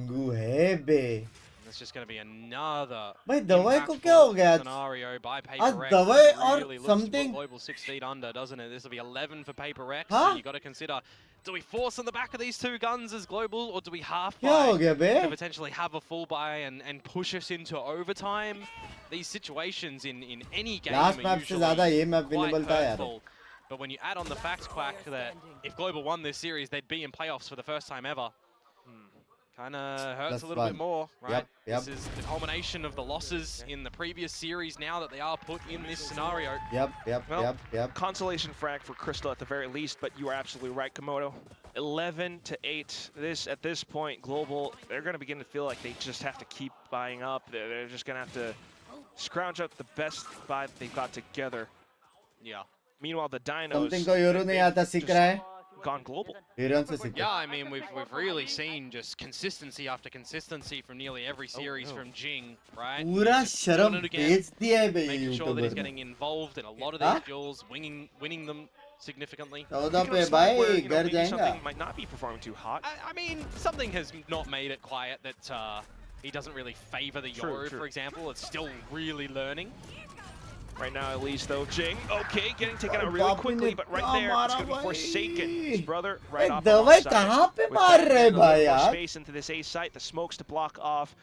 It's just going to be another भाई दवाई को क्या हो गया scenario by आज Paper X. दवाई और Really looks to put something Global 6 feet under, doesn't it? This will be 11 for Paper X. Huh? So you got to consider, do we force on the back of these two guns as Global, or do we half क्या हो buy गया बे to potentially have a full buy and push us into overtime? These situations in any game last are map से usually ज्यादा ये map quite winnable था यार hurtful. But when you add on the fact, Quack, that if Global won this series, they'd be in playoffs for the first time ever. Kind of hurts Plus a little bit more, right? Yep. This is the culmination of the losses in the previous series now that they are put in this scenario. Yep. Consolation frag for Crystal at the very least, but you are absolutely right, Komodo. 11-8. At this point, Global, they're going to begin to feel like they just have to keep buying up. They're just going to have to scrounge up the best buy that they've got together. Yeah. Meanwhile, the Dinos, Something को euro नहीं आता सीख रहा है gone global. Heron से सीख Yeah, I mean, we've really seen just consistency after consistency from nearly every series from Jing, right? पूरा He's just शर्म doing it again, बेच दिया है बे ये making sure that he's YouTuber getting involved in a lot of these duels, winning them significantly. 14 पे Where, भाई you know, घर maybe जाएगा something might not be performing too hot. I mean, something has not made it quiet that he doesn't really favor the Yoru, True. for example. It's still really learning. Right now, at least, though, Jing, okay, getting taken out really quickly, but right there, it's going to be Forsaken. His brother, right off the दवाई offside. कहाँ पे With मार that, रहे a little भाई more यार space into this A site, the smokes to block off.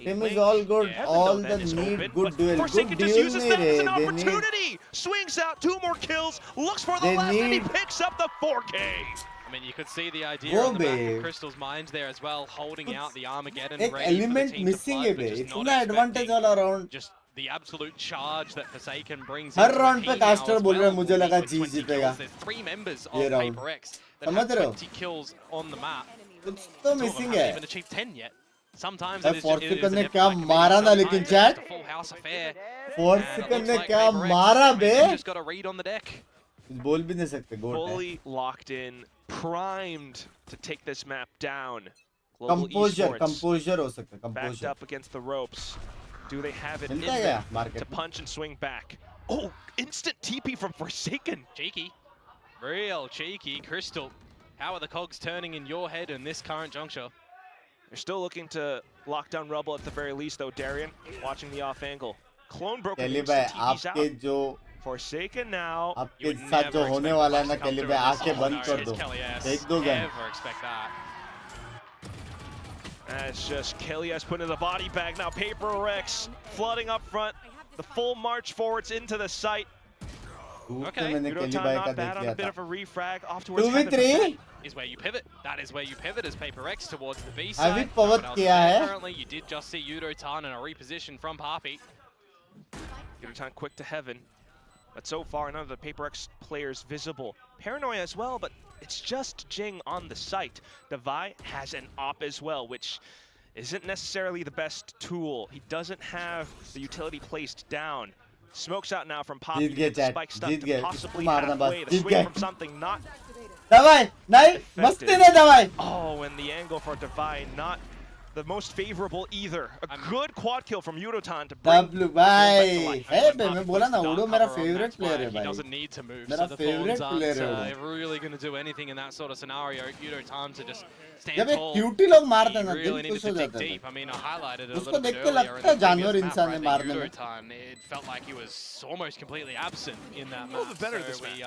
Team is all good, all the need good duel. Good duel नहीं रहे, an they need opportunity. Swings out, 2 more kills, looks for the They left, and he need- picks up the 4K. I mean, you could see the idea Go on the back big. of Crystal's mind there as well, holding out the Armageddon एक ready for the element team to missing flood, है but bay just it's not ना advantage expecting all around just the absolute charge that Forsaken brings her into the round पे team now caster as बोल रहा है well. मुझे लगा With G 20 जीतेगा kills, There's 3 members ये of round Paper X that समझ have रहे हो 20 kills on the map. कुछ तो Two of them missing haven't है even achieved 10 yet. Sometimes भाई it is just, it is Forsaken an ने effort क्या by committee, मारा ना sometimes लेकिन it's chat just a full house affair. Forsaken And it ने looks like क्या Paper X, मारा I mean, bay they've just got a read on the deck. बोल भी नहीं सकते गोट है Fully locked in, primed to take this map down. Global composure Esports composure हो सकता है backed composure up against the ropes. Do they have it in मिलता है क्या them market to में punch and swing back? Oh, instant TP from Forsaken. Cheeky. Real cheeky. Crystal, how are the cogs turning in your head in this current juncture? They're still looking to lock down Rubble at the very least, though. Darian watching the off angle. Clone broken. केली Instant भाई TP's आपके out. जो Forsaken now. आपके साथ जो होने वाला है ना केली भाई आंखें बंद कर दो एक दो gun Never expect that. That's just Kelly has put in the body bag now. Paper Rex flooding up front. The full march forwards into the site. Okay मैंने केली भाई का Not देख bad on लिया a bit था of a refrag off towards 2v3 Is where you pivot. That is where you pivot as Paper X towards the B अभी side. पवत No one else किया there है currently. You did just see Yudo-tan in a reposition from Papi. Time quick to heaven. But so far, none of the Paper X players visible. Paranoia as well, but it's just Jing on the site. Devi has an op as well, which isn't necessarily the best tool. He doesn't have the utility placed down. Smokes out now from Poppy. जीत गए The chat spike stuck Jeet to गए possibly इसको मारना halfway. बस The Jeet swing गए from something not. दवाई नहीं मस्ती नहीं दवाई Oh, and the angle for Devi not the most favorable either. A good quad kill from Yudo-tan to bring W भाई life. है बे मैं बोला ना उड़ो मेरा favorite player है He भाई doesn't need to move. मेरा So the favorite Thorns player है aren't वो really going to do anything in that sort of scenario. Yudo-tan to just stand जब एक tall. क्यूटी लोग मारते हैं ना He दिल really needed खुश हो to dig जाता है deep. I mean, I highlighted it a उसको little bit देख के earlier लगता in है the जानवर previous इंसान map, है right? मारने में Yudo-tan, it felt like he was almost completely absent in that A little map. bit better So this we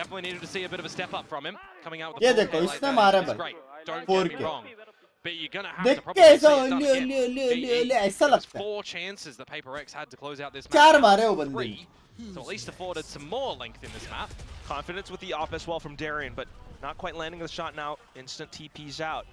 definitely needed to see a bit of a step up from him. Coming out with ये the full देखो play like इसने that मारा is भाई great. Don't 4K get me wrong. But you're going to have देख to के probably see ऐसा it done ले again. ले ले ले ले ऐसा There's लगता है 4 chances that Paper X had to close out this चार map. मारे वो बंदे 3, so at least afforded some more length in this map. Confidence with the op as well from Darian, but not quite landing the shot now. Instant TP's out.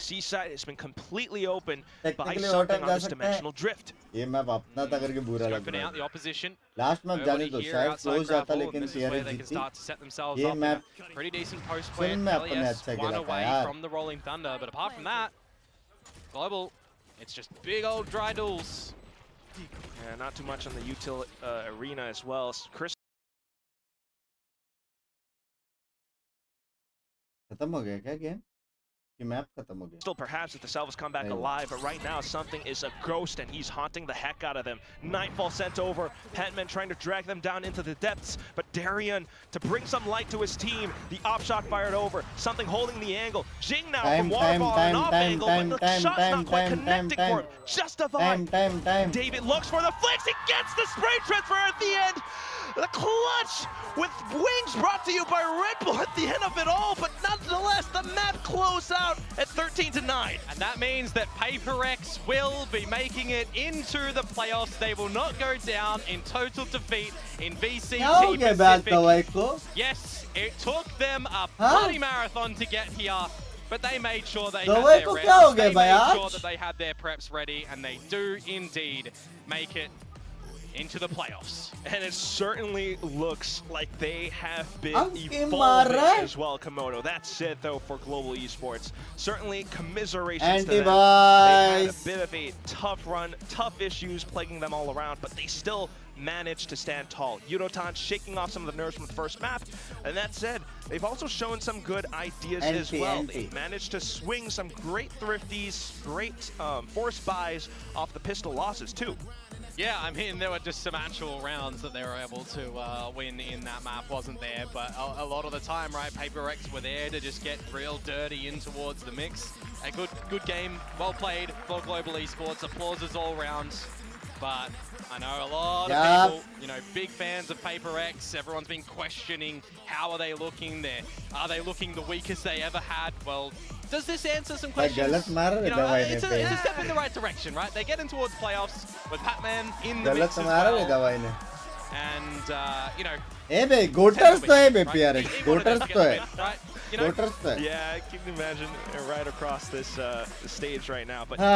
Seaside has been completely open by Technically something overtime on जा this सकता है dimensional drift. ये map अपना था करके बुरा लग Scoping रहा out the है opposition. लास्ट मैप जाने Nobody दो here शायद outside क्लोज जाता grapple, लेकिन and this is TRX where they can जीती start to set themselves ये up in map a pretty decent post play. Film में अपने LES अच्छा one खेला था away यार from the Rolling Thunder, but apart from that, Global, it's just big old dry duels. Yeah, not too much on the util arena as well. Chris खत्म हो गया क्या game Still, perhaps if the Salvas come back alive, but right now something is a ghost and he's haunting the heck out of them. Nightfall sent over, Patman trying to drag them down into the depths, but Darian to bring some light to his team. The op shot fired over, something holding the angle. Jing now from Waterfall and off angle, but the shot's not quite connecting for him. Just a vibe. David looks for the flicks, he gets the spray transfer at the end. The clutch with wings brought to you by Red Bull at the end of it all, but nonetheless, the map closed out at 13-9. And that means that PaperX will be making it into the playoffs. They will not go down in total defeat in VCT Pacific. Yes, it took them a bloody marathon to get here, but they made sure they had their reps. They made sure that they had their preps ready, and they do indeed make it into the playoffs. And it certainly looks like they have been evolving as well, Komodo. That's it, though, for Global Esports. Certainly, commiserations to them. They had a bit of a tough run, tough issues plaguing them all around, but they still managed to stand tall. Yunotan shaking off some of the nerves from the first map. And that said, they've also shown some good ideas as well. They managed to swing some great thrifties, great force buys off the pistol losses, too. Yeah, I mean, there were just some actual rounds that they were able to win in that map, wasn't there? But a lot of the time, right, PaperX were there to just get real dirty in towards the mix. A good game, well played for Global Esports. Applauses all round. But I know a lot of people, you know, big fans of PaperX. Everyone's been questioning how are they looking there. Are they looking the weakest they ever had? Well, does this answer some questions? You know, it's a step in the right direction, right? They're getting towards playoffs with Patman in the mix as well. And, you know... Goters to hai PRX. Goters to hai. Right? You know, yeah, I can imagine right across this stage right now. But yes,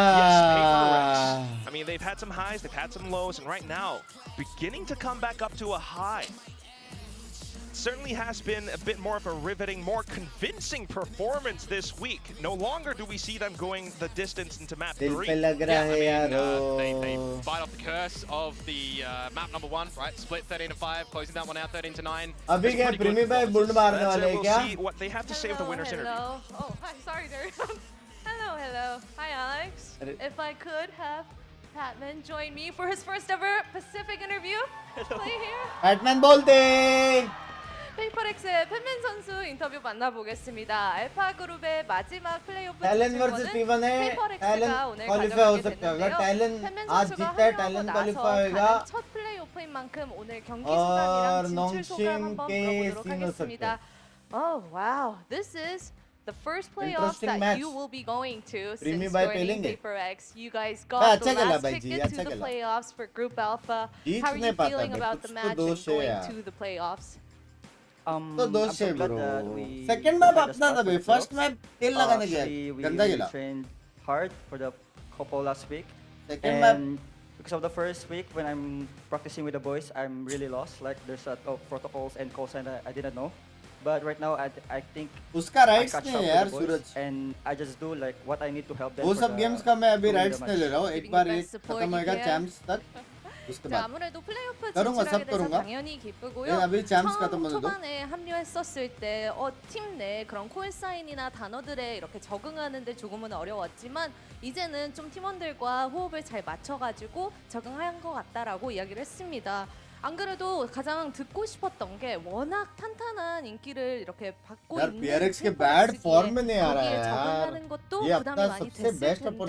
PaperX. I mean, they've had some highs, they've had some lows, and right now, beginning to come back up to a high. Certainly has been a bit more of a riveting, more convincing performance this week. No longer do we see them going the distance into map 3. Yeah, I mean, they fight off the curse of the map number 1, right? Split 13-5, closing that one out 13-9. We'll see what they have to say with the winner's interview. Oh, hi, sorry, Darian. Hello. Hi, Alex. If I could have Patman join me for his first ever Pacific interview. Play here. Patman bolte. 페이퍼렉스의 팬맨 선수 인터뷰 만나보겠습니다. 알파 그룹의 마지막 플레이오프 Talon versus T1 है. Talon qualify हो सकता है. अगर Talon आज जीतता है, Talon qualify होगा. 첫 플레이오프인 만큼 오늘 경기 소감이랑 진출 소감 한번 물어보도록 하겠습니다. Oh wow, this is the first playoffs that you will be going to since joining PaperX. You guys got the last ticket to the playoffs for Group Alpha. How are you feeling about the match and going to the playoffs? तो दोस्त है bro. Second map अपना था भाई. First map तेल लगाने गया. गंदा गिला. We trained hard for the couple last week. Second map. Because of the first week when I'm practicing with the boys, I'm really lost. Like there's a protocols and calls and I didn't know. But right now I think उसका rights नहीं है यार सूरज. And I just do like what I need to help them. वो सब games का मैं अभी rights नहीं ले रहा हूँ. एक बार एक खत्म होएगा champs तक. 아무래도 플레이오프 진출하게 돼서 당연히 기쁘고요. 처음 초반에 합류했었을 때 팀 내 그런 콜사인이나 단어들에 이렇게 적응하는 데 조금은 어려웠지만 이제는 좀 팀원들과 호흡을 잘 맞춰가지고 적응한 것 같다라고 이야기를 했습니다. 안 그래도 가장 듣고 싶었던 게 워낙 탄탄한 인기를 이렇게 받고 있는 PRX 거기에 적응하는 것도 부담이 많이 됐을 텐데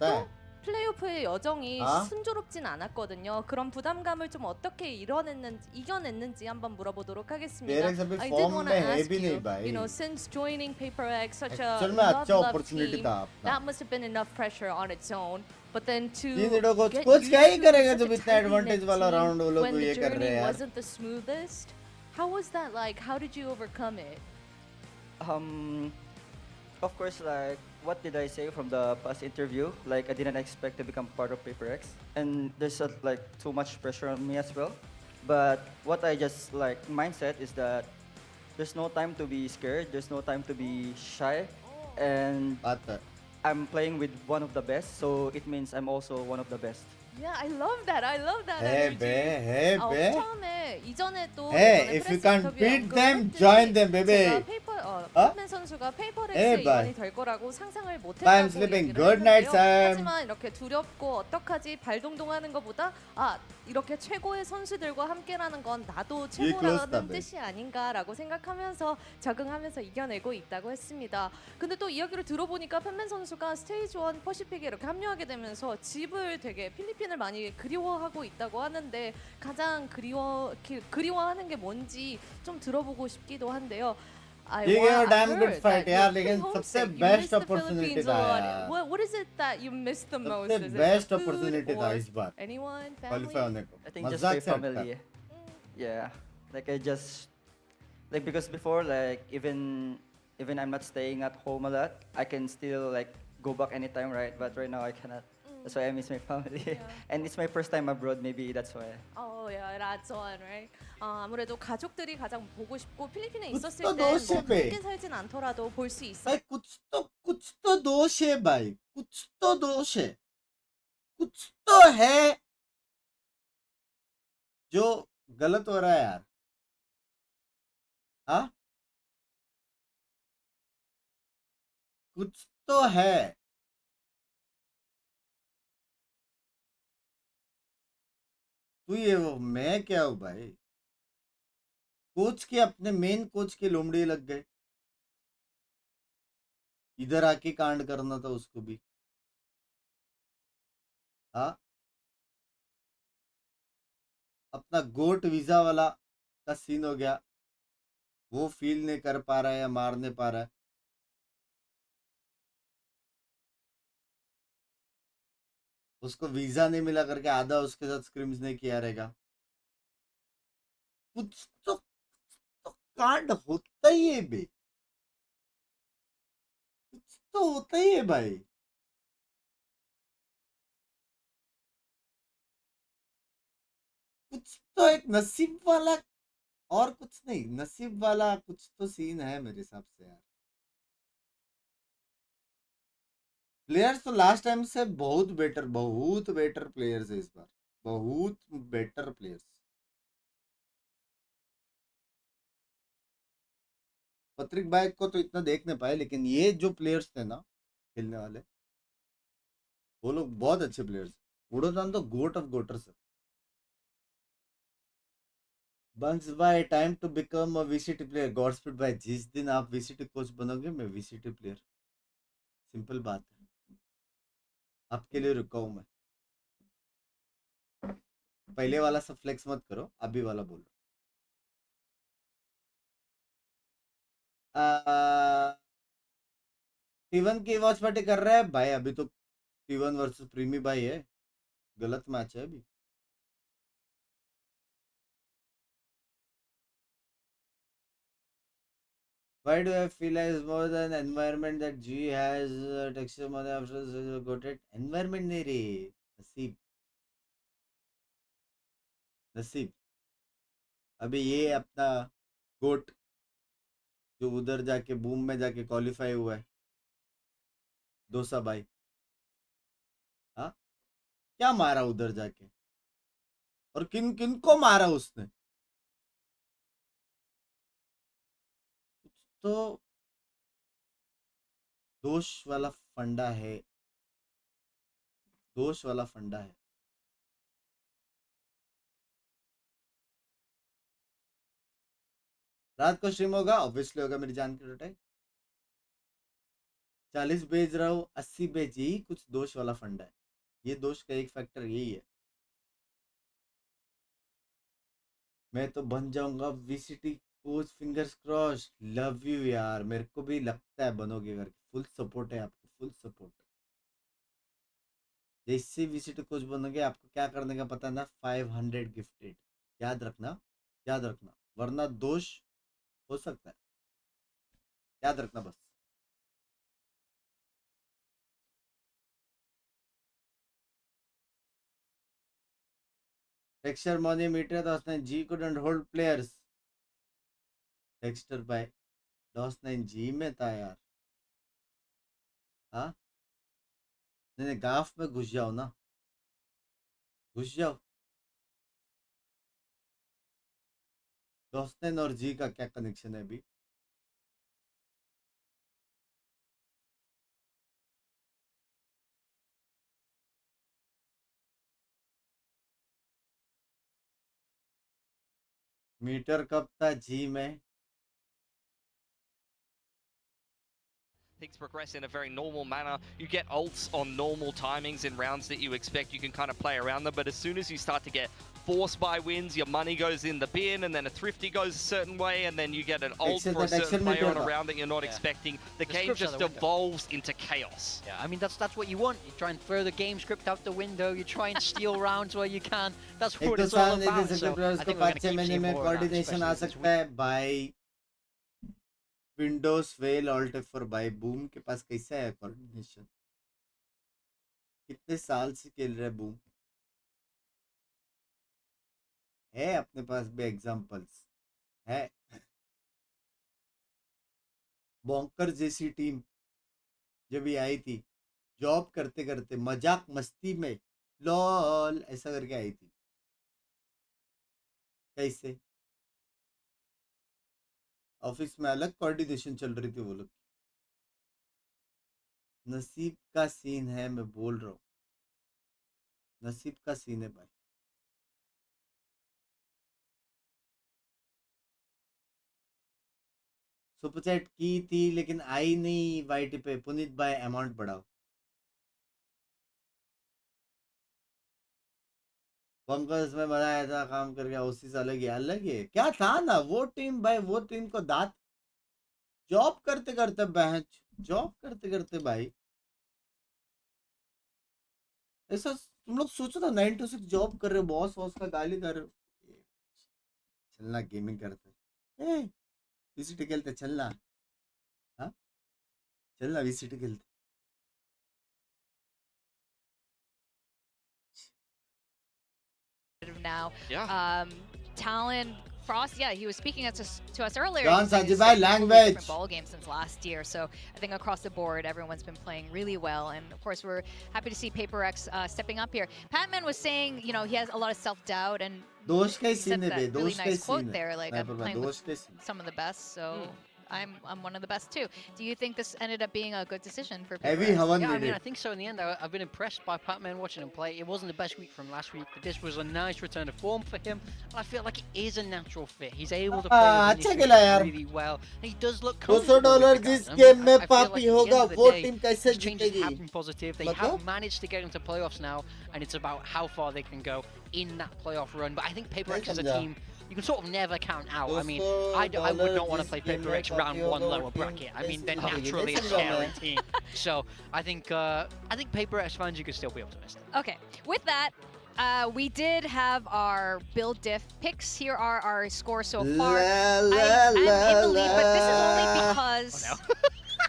또 플레이오프의 여정이 순조롭진 않았거든요. 그런 부담감을 좀 어떻게 이겨냈는지 한번 물어보도록 하겠습니다. I did want to ask you know, since joining PaperX, such a love team, that must have been enough pressure on its own. But then to get used to such a advantage when the journey wasn't the smoothest, how was that like? How did you overcome it? Of course, like, what did I say from the past interview? Like, I didn't expect to become part of PaperX. And there's like too much pressure on me as well. But what I just like, mindset is that there's no time to be scared. There's no time to be shy. And I'm playing with one of the best. So it means I'm also one of the best. Yeah, I love that. I love that. 처음에 이전에 또 Hey, if you can't beat them, join them, baby. 팬맨 선수가 페이퍼렉스의 일원이 될 거라고 상상을 못했다고 얘기를 했는데요. 하지만 이렇게 두렵고 어떡하지 발동동하는 것보다 이렇게 최고의 선수들과 함께라는 건 나도 최고라는 뜻이 아닌가라고 생각하면서 적응하면서 이겨내고 있다고 했습니다. 근데 또 이야기를 들어보니까 팬맨 선수가 스테이지 1 퍼시픽에 이렇게 합류하게 되면서 집을 되게 필리핀을 많이 그리워하고 있다고 하는데 가장 그리워하는 게 뭔지 좀 들어보고 싶기도 한데요. ये game damn good fight यार, लेकिन सबसे best opportunity था यार. What is it that you miss the most? सबसे best opportunity था इस बार anyone, qualify होने को. I think just my family. Yeah, like I just like because before like even I'm not staying at home a lot, I can still like go back anytime, right? But right now I cannot. That's why I miss my family. And it's my first time abroad, maybe that's why. Oh yeah, that's one, right? 아무래도 가족들이 가장 보고 싶고 필리핀에 있었을 또 때 너무 크게 살진 않더라도 볼 수 있어. भाई कुछ तो दोष है भाई, कुछ तो दोष है, कुछ तो है जो गलत हो रहा है यार. हाँ, कुछ तो है. तू ये वो मैं क्या हूँ भाई. कोच के अपने मेन कोच के लोमड़ी लग गए. इधर आके कांड करना था उसको भी. हाँ, अपना गोट वीजा वाला का सीन हो गया. वो फील नहीं कर पा रहा है या मार नहीं पा रहा है. उसको वीजा नहीं मिला करके आधा उसके साथ स्क्रिम्स नहीं किया रहेगा. कुछ तो कांड होता ही है बे, कुछ तो होता ही है भाई. कुछ तो एक नसीब वाला और कुछ नहीं, नसीब वाला कुछ तो सीन है मेरे हिसाब से यार. प्लेयर्स तो लास्ट टाइम से बहुत बेटर प्लेयर्स है इस बार, बहुत बेटर प्लेयर्स. पत्रिक भाई को तो इतना देख नहीं पाए, लेकिन ये जो प्लेयर्स थे ना खेलने वाले, वो लोग बहुत अच्छे प्लेयर्स. उड़ोदान तो गोट ऑफ गोटर्स है. बंक्स भाई time to become a VCT player. Godspeed भाई जिस दिन आप वीसीटी कोच बनोगे मैं वीसीटी प्लेयर. सिंपल बात है, आपके लिए रुका हूं मैं. पहले वाला सब फ्लेक्स मत करो, अभी वाला बोलो. T1 की वॉच पार्टी कर रहे हैं भाई. अभी तो T1 वर्सेस प्रीमी भाई है, गलत मैच है अभी. Why do I feel like it's more than environment that G has texture money after got it? Environment नहीं रे, नसीब. नसीब. अभी ये अपना गोट जो उधर जाके बूम में जाके क्वालिफाई हुआ है, दोसा भाई. हाँ, क्या मारा उधर जाके, और किन किन को मारा उसने. तो दोष वाला फंडा है, दोष वाला फंडा है. रात को स्ट्रीम होगा, ऑब्वियसली होगा मेरी जान की रोटाई. 40 भेज रहा हूँ, 80 भेज, यही कुछ दोष वाला फंडा है. ये दोष का एक फैक्टर यही है. मैं तो बन जाऊंगा VCT coach, fingers cross. Love you यार, मेरे को भी लगता है बनोगे करके. फुल सपोर्ट है आपको, फुल सपोर्ट. जैसे वीसीटी कोच बनोगे आपको क्या करने का पता है ना, 500 गिफ्टेड. याद रखना, याद रखना, वरना दोष हो सकता है. याद रखना बस. टेक्सचर मनी मीटर दोस्त जी couldn't hold players. टेक्सचर भाई दोस्त जी में था यार. हाँ, नहीं गाफ में घुस जाओ ना, घुस जाओ. दोस्तन और जी का क्या कनेक्शन है अभी. मीटर कब था जी में? Things progress in a very normal manner. You get ults on normal timings in rounds that you expect. You can kind of play around them, but as soon as you start to get forced by wins, your money goes in the bin, and then a thrifty goes a certain way, and then you get an ult for a certain player on a round that you're not expecting. The game just evolves into chaos. Yeah, I mean, that's what you want. You try and throw the game script out the window. You try and steal rounds where you can. That's what it's all about. So I think we're going to keep seeing more of that, especially this week. Windows fail ऑल्ट F4 by Boom के पास कैसा है coordination? कितने साल से खेल रहा है बूम? है अपने पास भी एग्जांपल्स है? बॉन्कर जैसी टीम जब ये आई थी, जॉब करते करते मजाक मस्ती में लॉल ऐसा करके आई थी। कैसे ऑफिस में अलग कोऑर्डिनेशन चल रही थी वो लोग। नसीब का सीन है, मैं बोल रहा हूँ, नसीब का सीन है भाई। सुपरचैट की थी लेकिन आई नहीं वाईटी पे। पुनीत भाई अमाउंट बढ़ाओ। पंकज में मजा आया था काम करके। ओसीस अलग है क्या था ना वो टीम भाई, वो टीम को दांत जॉब करते करते बहच जॉब करते करते भाई ऐसा तुम लोग सोचो ना 9 to 6 जॉब कर रहे हो, बॉस वॉस का गाली कर रहे हो, चलना गेमिंग करते वीसीटी खेलते, चलना हाँ चलना वीसीटी खेलते। Now, Yeah. Talon, Frost, yeah, he was speaking to us earlier. John He's saying Sanjibai, it's a totally language. different ball game since last year. So I think across the board, everyone's been playing really well, and of course, we're happy to see Paper X stepping up here. Patman was saying, you know, he has a lot of self-doubt, and दोष का he he said scene है that bay, really दोष का ही nice quote scene है। there, like I'm playing दोष with का scene. some of the best, so. I'm one of the best too. Do you think this ended up being a good decision for Paper Heavy X? Havan Yeah, I did mean, it. I think so in the end. I've been impressed by Patman watching him play. It wasn't the best week from last week, but this was a nice return of form for him. And I feel like it is a natural fit. He's able to play अच्छा खेला यार। really well. And he does look $200 जिस game में पापी होगा वो team कैसे changes जीतेगी? have been positive. They have managed to get into playoffs now, and it's about how far they can go in that playoff run. But I think Paper X as a team, you can sort of never count out. I mean, I would not want to play Paper X round 1 lower bracket. I mean, they're naturally a scary team. So I think Paper X fans, you could still be optimistic. Okay, with that, we did have our build diff picks. Here are our scores so far. I'm in the lead, but this is only because... Oh, no.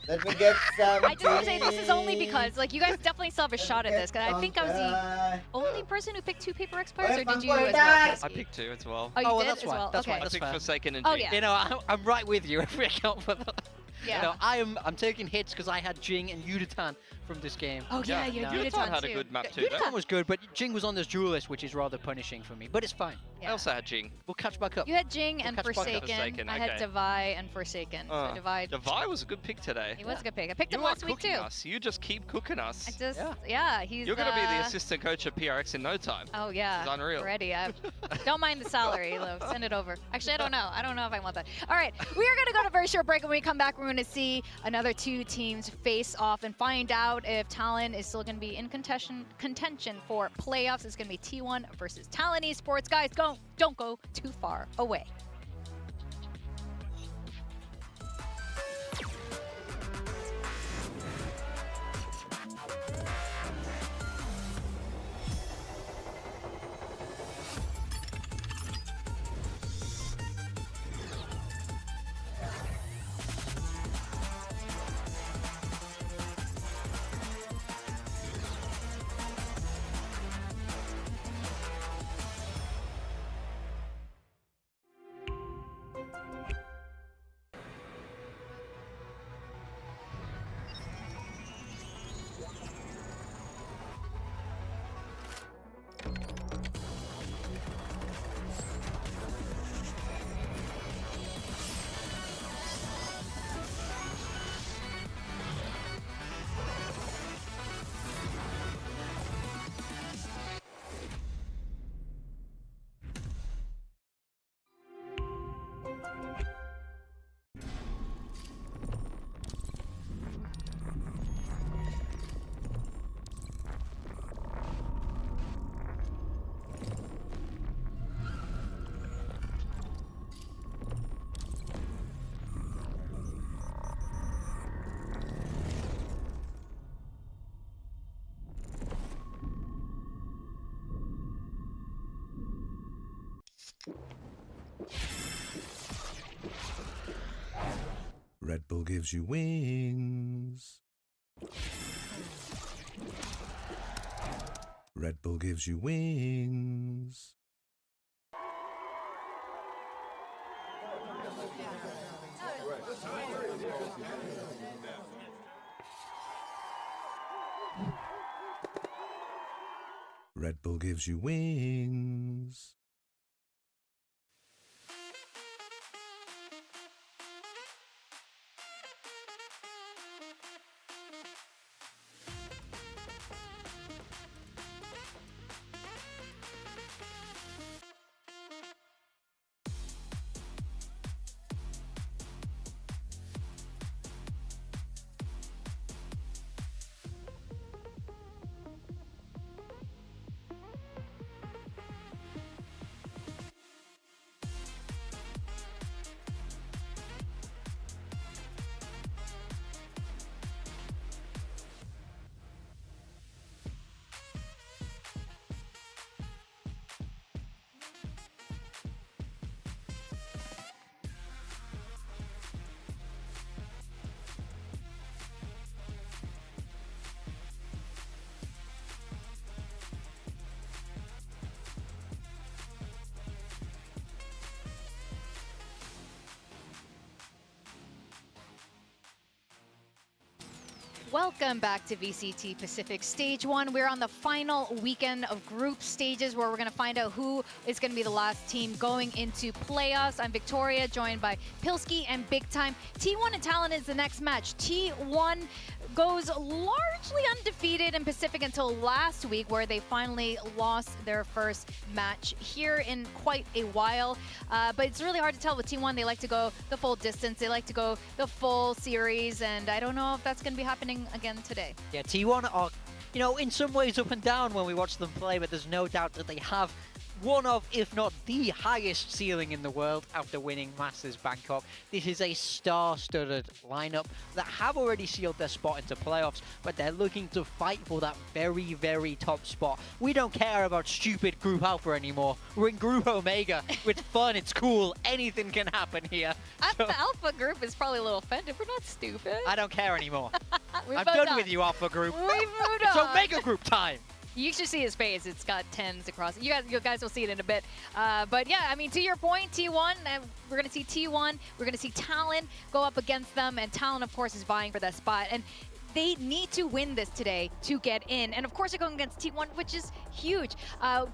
Let me get some. I just want to say this is only because, like, you guys definitely still have a shot at this. Because I think I was the only person who picked 2 Paper X players, or did you as well, Casey? I picked 2 as well. Oh, you well, did that's as fine. well? That's okay. fine. I picked fair. Forsaken and Oh, Jing. yeah. You know, I'm right with you if we account for that. Yeah. You know, I'm taking hits because I had Jing and Yudatan from this game. Oh, yeah, you had Yudatan Yudatan had a too. good map too. Yudatan was good, but Jing was on this duelist, which is rather punishing for me. But it's fine. I also had Jing. We'll catch back up. You had Jing and catch back up. Forsaken. I had okay. Divide and Forsaken. So Divide. Divide was a good pick today. He was a good pick. I picked You him are last week cooking too. us. You just keep cooking us. I just, yeah, he's. You're going to be the assistant coach at PRX in no time. Oh yeah, This is unreal. Ready. Don't mind the salary, Lou. Send it over. Actually, I don't know. I don't know if I want that. All right, we are going to go to a very short break. When we come back, we're going to see another 2 teams face off and find out if Talon is still going to be in contention for playoffs. It's going to be T1 versus Talon Esports. Guys, don't go too far away. Red Bull gives you wings. Red Bull gives you wings. Red Bull gives you wings. Welcome back to VCT Pacific Stage 1. We're on the final weekend of group stages where we're going to find out who is going to be the last team going into playoffs. I'm Victoria, joined by Pilski and Big Time. T1 and Talon is the next match. T1 goes largely undefeated in Pacific until last week, where they finally lost their first match here in quite a while. But it's really hard to tell with T1. They like to go the full distance. They like to go the full series, and I don't know if that's going to be happening again today. Yeah, T1 are, you know, in some ways up and down when we watch them play, but there's no doubt that they have one of, if not the highest ceiling in the world after winning Masters Bangkok. This is a star-studded lineup that have already sealed their spot into playoffs, but they're looking to fight for that very, very top spot. We don't care about stupid Group Alpha anymore. We're in Group Omega. It's fun, it's cool, anything can happen here. The Alpha group is probably a little offended. We're not stupid. I don't care anymore. I'm done with you, Alpha Group. We moved It's on. Omega Group time. You should see his face. It's got 10s across. You guys will see it in a bit. But yeah, I mean, to your point, T1, we're going to see T1. We're going to see Talon go up against them. And Talon, of course, is vying for that spot. And they need to win this today to get in. And of course, they're going against T1, which is huge.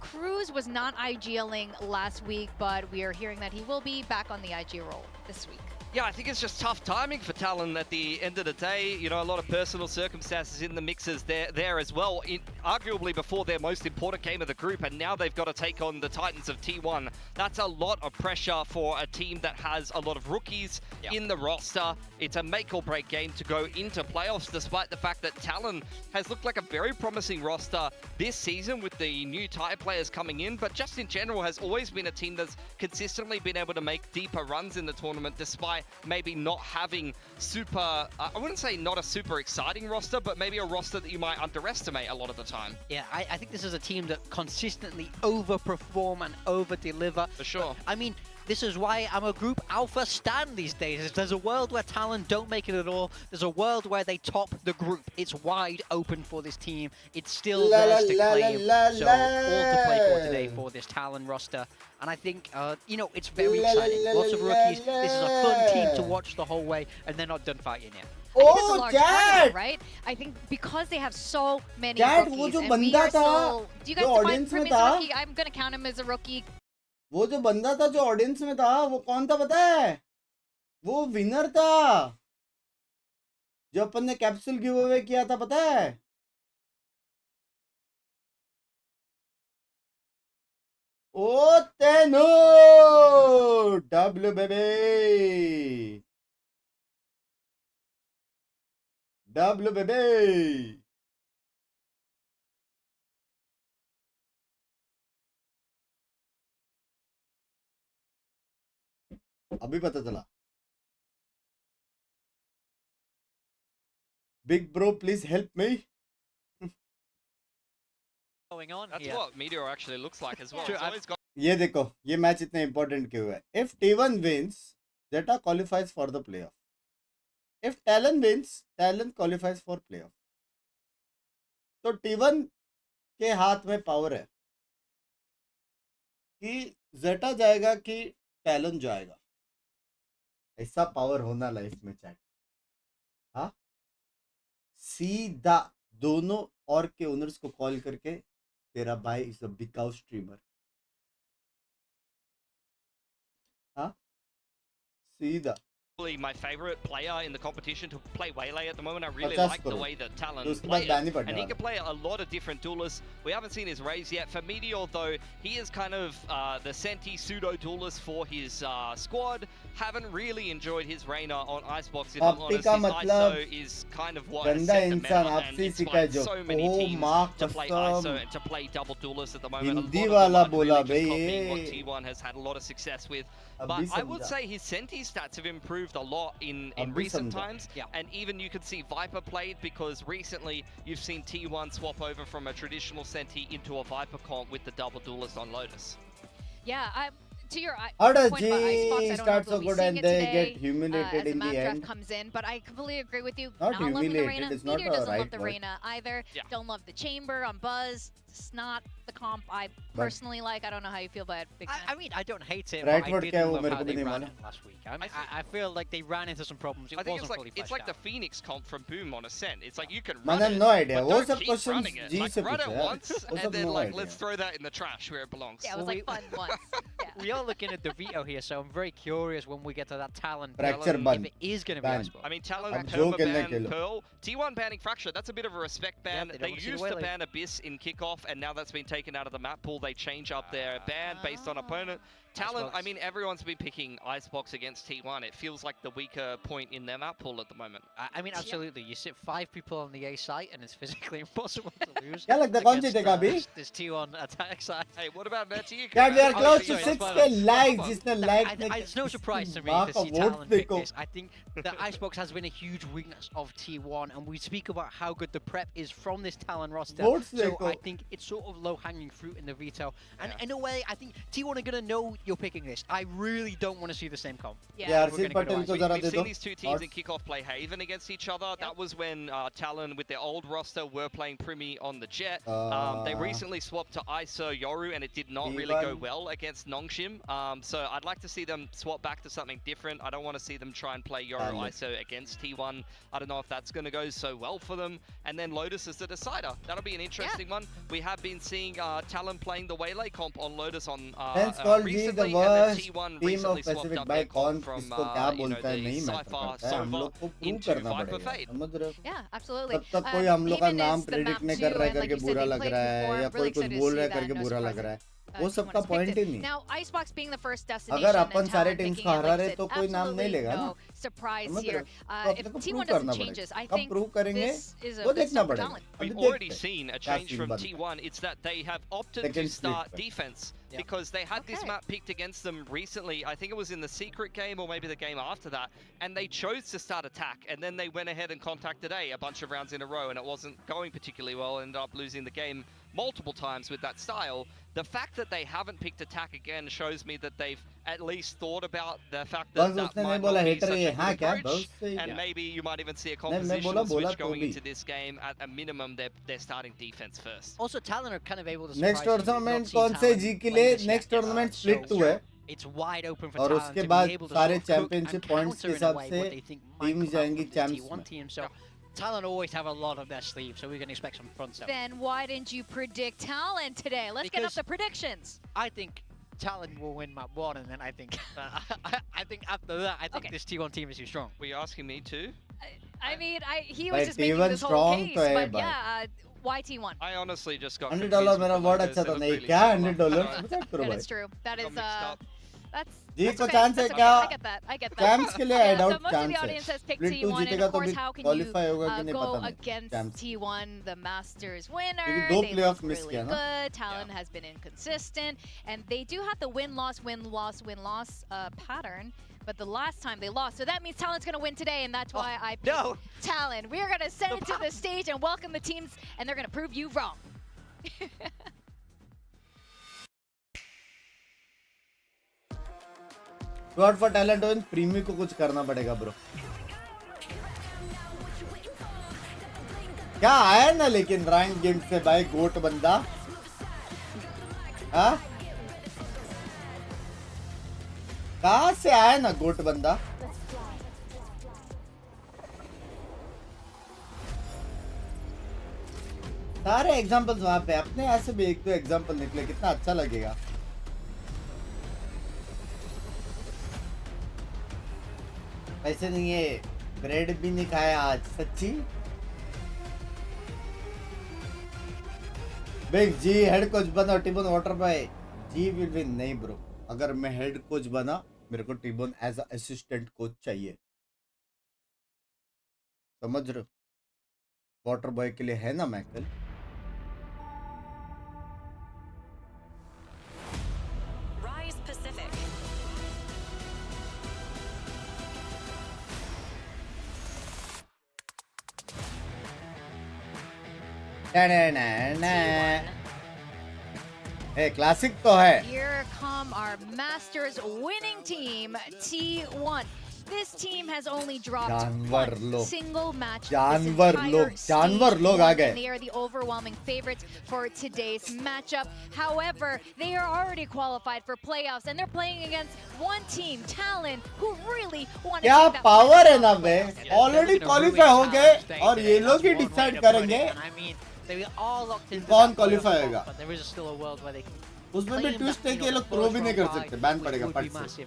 Cruz was not IGLing last week, but we are hearing that he will be back on the IG role this week. Yeah, I think it's just tough timing for Talon at the end of the day. You know, a lot of personal circumstances in the mixes there as well. Arguably before their most important game of the group, and now they've got to take on the Titans of T1. That's a lot of pressure for a team that has a lot of rookies in the roster. It's a make or break game to go into playoffs, despite the fact that Talon has looked like a very promising roster this season with the new Thai players coming in, but just in general has always been a team that's consistently been able to make deeper runs in the tournament, despite maybe not having super, I wouldn't say not a super exciting roster, but maybe a roster that you might underestimate a lot of the time. Yeah, I think this is a team that consistently overperform and over-deliver. For sure. But, I mean, this is why I'm a Group Alpha stan these days. There's a world where Talon don't make it at all. There's a world where they top the group. It's wide open for this team. It's still theirs to claim. So all to play for today for this Talon roster. And I think, you know, it's very exciting. Lots of rookies. This is a fun team to watch the whole way, and they're not done fighting yet. Oh, Dad! Right? I think because they have so many rookies, and we are so... Do you guys define him as a rookie? I'm going to count him as a rookie. वो जो बंदा था जो audience में था वो कौन था पता है? वो विनर था जो अपन ने कैप्सूल गिव अवे किया था, पता है? ओ तेनो डब्ल्यू बेबी अभी पता चला. Big bro, please help me. Going on That's here. what Meteor actually looks like as well. True, He's always got ये देखो ये मैच इतना इंपॉर्टेंट क्यों है. If T1 wins, Zeta qualifies for the playoff. If Talon wins, Talon qualifies for playoff. तो T1 के हाथ में पावर है कि Zeta जाएगा कि Talon जाएगा. ऐसा पावर होना लाइफ में चैट. हाँ, सीधा दोनों और के ओनर्स को कॉल करके तेरा भाई is a big house streamer. हाँ, सीधा. My favorite player in the competition to play Waylay at the moment. I really like the way that Talon plays, and he can play a lot of different duelists. We haven't seen his raise yet. For Meteor though, he is kind of the Senti pseudo duelist for his squad. Haven't really enjoyed his Reyna on Icebox, if I'm honest. His ISO is kind of what has set the meta and inspired so many teams to play ISO and to play double duelist at the moment. A lot of them really just copying what T1 has had a lot of success with. But I would say his Senti stats have improved a lot in recent times. Yeah. And even you could see Viper played, because recently you've seen T1 swap over from a traditional Senti into a Viper comp with the double duelist on Lotus. Yeah, to your how does point about Icebox, start so good and they get humiliated as the in map the draft end? comes in, but I completely agree with you. Not loving the humiliated, Reyna. it's not Meteor the doesn't right love the word. Reyna either. Yeah. Don't love the Chamber on Buzz. It's not the comp I personally like. I don't know how you feel about it, Big Man. I mean, I don't hate it, Right but I word didn't क्या है वो love मेरे how को भी they नहीं ran मालूम. it last week. I feel like they ran into some problems. It I think wasn't fully it's like the Phoenix comp from Boom on Ascent. It's like you can run मैंने it, no idea. but वो don't सब keep questions running it. G Like, से run it पूछो यार. once वो and सब then no like idea. let's throw that in the trash where it belongs. Yeah, it was like fun once. Yeah. We are looking at the veto here, so I'm very curious when we get to that Talon Fracture if ban. it is going to be Ban. Icebox. I mean, Talon, अब जो खेलने perma-ban Khelo. Pearl, T1 banning Fracture, that's a bit of a respect ban. they don't They wanna see the used to Waylay. ban Abyss in kickoff, and now that's been taken out of the map pool. They change up their ban based on opponent. Talon, Icebox. I mean, everyone's been picking Icebox against T1. It feels like the weaker point in their map pool at the moment. I mean, absolutely. You sit 5 people on the A site, and it's physically impossible to lose. क्या लगता है कौन against, जीतेगा अभी? this T1 attack side. Hey, what about Neti? यार we are Oh, close sorry, to that's 6k fine. likes. जिसने like It's no surprise to me माँ to का see vote Talon pick देखो. this. I think that Icebox has been a huge weakness of T1, and we speak about how good the prep is from this Talon roster. Votes So देखो. I think it's sort of low-hanging fruit in the veto. And in a way, I think T1 are going to know you're picking this. I really don't want to see the same comp. Yeah. यार We're सिर्फ gonna go Patel to को जरा We've दे seen दो. these two teams in kickoff play Haven against each other. That was when Talon, with their old roster, were playing Primi on the Jet. They recently swapped to ISO Yoru, and it did not really go well against Nongshim. So I'd like to see them swap back to something different. I don't want to see them try and play Yoru ISO against T1. I don't know if that's going to go so well for them. And then Lotus is the decider. That'll be an interesting one. We have been seeing Talon playing the Waylay comp on Lotus on Hence called G the recently, and then worst T1 team recently of swapped Pacific up by their comp कौन from किसको क्या you know, बोलता है the नहीं matter Cypher करता है. हम Sova लोग को प्रूव into करना Viper पड़ेगा. Fade. समझ रहे हो? Yeah, absolutely. तब तक कोई हम लोग का Haven नाम is the प्रेडिक्ट map नहीं too, कर रहा है and like करके you said, बुरा they लग played रहा है before. या I'm कोई really कुछ excited to बोल see रहा है that. करके No बुरा लग surprise रहा है. that वो T1 सबका has picked पॉइंट it. ही नहीं. Now, Icebox being the first destination, अगर and अपन सारे Talon टीम्स picking को it, हरा like रहे I तो said, कोई नाम नहीं absolutely लेगा ना. no surprise समझ रहे here. हो? तो If अपने को T1 प्रूव doesn't करना change this, I पड़ेगा. कब think प्रूव करेंगे this is a वो good देखना start for पड़ेगा. Talon. अभी We've already देखते हैं. seen a क्या change सीन from बनता है. T1. It's that they have opted Second to start split. defense Yeah. because they had this Okay. map picked against them recently. I think it was in the secret game or maybe the game after that. And they chose to start attack. And then they went ahead and contacted A a bunch of rounds in a row. And it wasn't going particularly well. Ended up losing the game multiple times with that style. The fact that they haven't picked attack again shows me that they've at least thought about the fact that बस that उसने नहीं might बोला not be hater such ये a हाँ good क्या approach. बस से And maybe you might even see a बोला compositional बोला switch तो going भी. into this game. At a minimum, they're starting defense first. Also, Talon are kind of able to next surprise you. We've not tournament seen कौन से Talon जी के play लिए this next yet. Tournament So split हुआ है it's wide open for और Talon उसके to बाद be able to सारे sort of cook and championship points counter के in a हिसाब way से what they think might team come out जाएंगी from this चैंप्स T1 में. team. So Talon always have a lot of their sleeve, so we're going to expect some front stuff. Then why didn't you predict Talon today? Let's get up Because- the predictions. I think Talon will win map 1, and then I think I think after that, I think Okay. this T1 team is too strong. Were you asking me too? I mean, he भाई was just making T1 this whole strong case, तो है but भाई. yeah, why T1? I honestly just got $100 confused with मेरा the word logos. अच्छा They था look नहीं really क्या similar. $100 मजाक करो That भाई. is true. That Got is mixed up. that's ji that's को okay. चांस है That's क्या? okay. I get that. I get that. Champs के लिए आई Yeah, so doubt most of the chance है. audience has picked split 2 T1, and जीतेगा of तो course, भी how can you qualify होगा कि नहीं go पता नहीं. against champs T1, the Masters winner? लेकिन 2 They playoff look miss really किया ना. good. Talon has been inconsistent, and they do have the win-loss pattern. But the last time they lost, so that means Talon's going to win today, and that's why I picked No. Talon. We're going to send it to the stage and welcome the teams, and they're going to prove you wrong. Squad for talent win प्रीमी को कुछ करना पड़ेगा bro. क्या आया ना लेकिन rank game से भाई गोट बंदा. हाँ कहाँ से आया ना गोट बंदा. सारे एग्जांपल्स वहां पे अपने ऐसे भी एक दो एग्जांपल निकले कितना अच्छा लगेगा. ऐसे नहीं है ब्रेड भी नहीं खाया आज सच्ची. बिग जी हेड कोच बना टीबोन वाटर बॉय जी विल विन. नहीं ब्रो अगर मैं हेड कोच बना मेरे को Tbone as a assistant coach चाहिए. समझ रहे हो वाटर बॉय के लिए है ना मैकल. Pacific. क्लासिक तो है. Here come our Masters winning team, T1. This team has only dropped one single match. जानवर लोग आ गए. They are the overwhelming favorites for today's matchup. However, they are already qualified for playoffs, and they're playing against one team, Talon, who really want to. क्या power है ना बे. Already qualify हो गए और ये लोग ही डिसाइड करेंगे कौन क्वालिफाई होगा. उसमें भी ट्विस्ट है कि ये लोग प्रो भी नहीं कर सकते. बैन पड़ेगा पट से.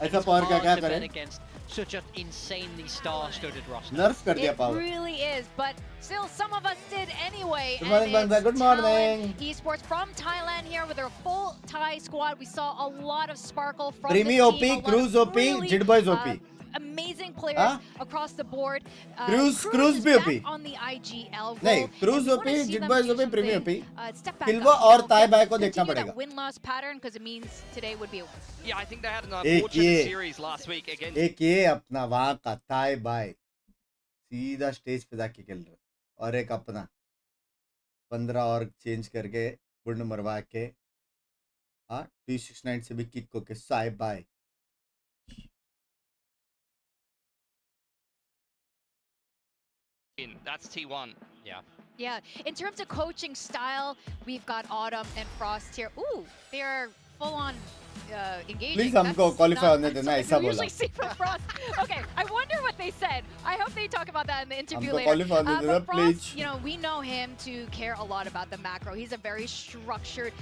ऐसा पावर क्या करें. Such an insanely star-studded roster. Nerf कर दिया It power. really is, but still some of us did anyway. Good morning, and it's Good morning. Talon Esports from Thailand here with their full Thai squad. We saw a lot of sparkle from Primi this OP, team. A lot Cruise of OP, really, Jid Boys OP. Amazing players across the board. Cruise is भी back OP. on the IGL role. नहीं Cruise And we OP, wanna see Jid them Boys do OP, Primi something, OP. step back Kilwa up, और Thai Bai को देखना continue पड़ेगा. that win-loss pattern because it means today would be a win. Yeah, I think they had an एक unfortunate ये series last week against. एक ये अपना वहाँ का Thai Bai सीधा स्टेज पे जाके खेल रहा. और एक अपना 15 और चेंज करके गुंड मरवा के हाँ T69 से भी किक को के साई bye. That's T1. Yeah. Yeah, in terms of coaching style, we've got Autumn and Frost here. Ooh, they're full on engaging. Please हमको qualify होने देना ऐसा बोला. Usually see from Frost. Okay, I wonder what they said. I hope they talk about that in the interview हमको later. qualify होने देना But Frost, please. you know, we know him to care a lot about the macro. He's a very structured.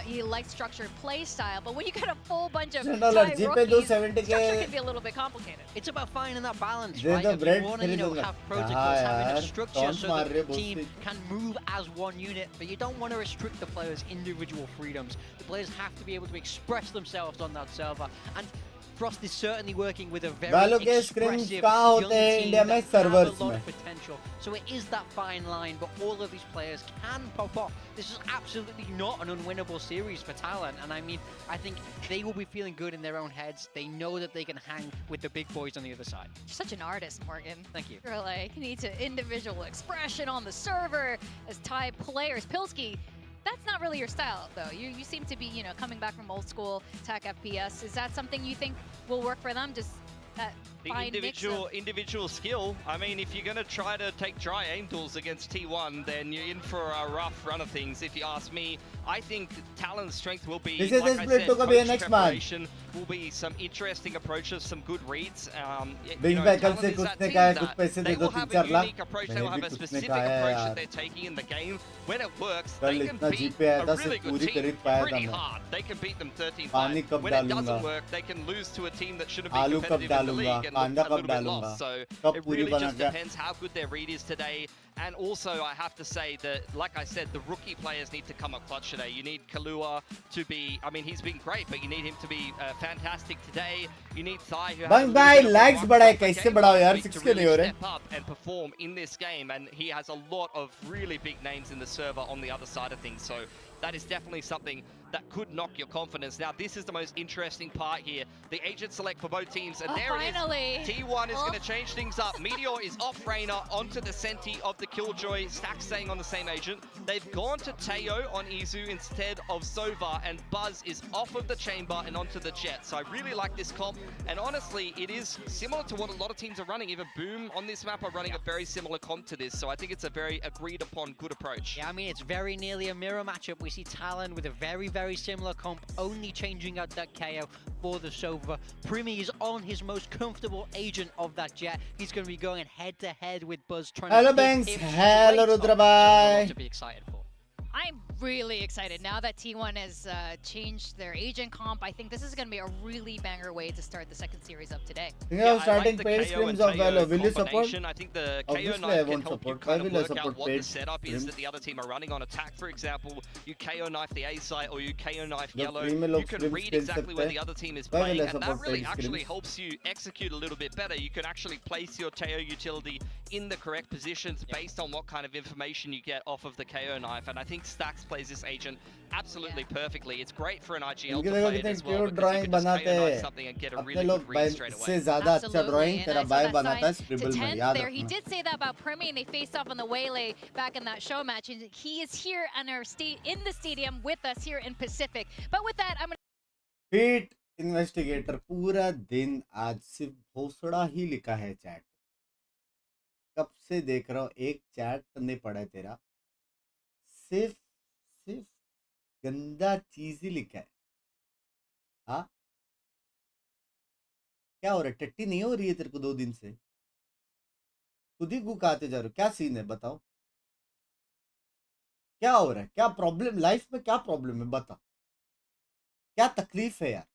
He likes structured play style. But when you get a full bunch of Thai rookies, structure can be a little bit complicated. It's about finding that balance, They're right? the If bread you want to, have protocols, having a structure so that the team can move as one unit, but you don't want to restrict the players' individual freedoms. The players have to be able to express themselves on that server, and Frost is certainly working with a very expressive young team that have a lot of potential. So it is that fine line, but all of these players can pop off. This is absolutely not an unwinnable series for Talon, and I mean, I think they will be feeling good in their own heads. They know that they can hang with the big boys on the other side. You're such an artist, Morgan. Thank you. You're like, need to individual expression on the server as Thai players. Pilski, that's not really your style, though. You seem to be, you know, coming back from old school tech FPS. Is that something you think will work for them? Just that fine individual skill. I mean, if you're going to try to take dry aim duels against T1, then you're in for a rough run of things. If you ask me, I think Talon's strength will be, like I said, coach preparation, will be some interesting approaches, some good reads. You know, Talon is that team that they will have a unique approach, they will have a specific approach that they're taking in the game. When it works, they can beat a really good team pretty hard. They can beat them 13-5. When it doesn't work, they can lose to a team that shouldn't be competitive in the league and look a little bit lost. So it really just depends how good their read is today. And also, I have to say that, like I said, the rookie players need to come up clutch today. You need Kalua to be, I mean, he's been great, but you need him to be fantastic today. You need Thai, who has lags बढ़ाए कैसे बढ़ाओ यार 6 के नहीं हो रहे. Step up and perform in this game, and he has a lot of really big names in the server on the other side of things. So that is definitely something that could knock your confidence. Now, this is the most interesting part here. The agent select for both teams, and there finally. it is. T1 is going to change things up. Meteor is off Reyna onto the Senti of the Killjoy. Stack staying on the same agent. They've gone to Teo on Izu instead of Sova, and Buzz is off of the chamber and onto the Jet. So I really like this comp, and honestly, it is similar to what a lot of teams are running. Even Boom on this map are running a very similar comp to this, so I think it's a very agreed upon good approach. Yeah, I mean, it's very nearly a mirror matchup. We see Talon with a very, very similar comp, only changing out that KO for the Sova. Primi is on his most comfortable agent of that Jet. He's going to be going head-to-head with Buzz, trying Hello, to Binks. him Hello, Rudra bhai. to be excited for. I'm really excited now that T1 has changed their agent comp. I think this is going to be a really banger way to start the second series of today. Yeah, starting like paid streams of Valor. Will you support? I think the Obviously, KO I knife can won't help you support. kind Why of will I work out support what the paid setup is streams? that the other team are running on attack. For example, you KO knife the A site or you KO knife The yellow. free में You लोग can streams read खेल exactly सकते where हैं. the other team is Why will playing, I and that support really paid actually streams? helps you execute a little bit better. You can actually place your Teo utility in the correct positions based on what kind of information you get off of the KO knife, and I think Stax plays this agent absolutely perfectly. It's great for an IGL to play it as well, because you can just KO knife something and get a really good read straight away. से ज़्यादा अच्छा drawing And तेरा I saw भाई that बनाता है sign scribble to में 10th याद there. He रखना. did say that about Primi, and they faced off on the Waylay back in that show match. And he is here in the stadium with us here in Pacific. But with that, I'm going to... Pete Investigator पूरा दिन आज सिर्फ भोसड़ा ही लिखा है chat. कब से देख रहा हूँ एक चैट नहीं पड़ा है तेरा. सिर्फ गंदा चीज ही लिखा है. हाँ, क्या हो रहा है? टट्टी नहीं हो रही है तेरे को 2 दिन से? खुद ही गुकाते जा रहे हो. क्या सीन है बताओ? क्या हो रहा है? क्या प्रॉब्लम लाइफ में? क्या प्रॉब्लम है बता. क्या तकलीफ है यार?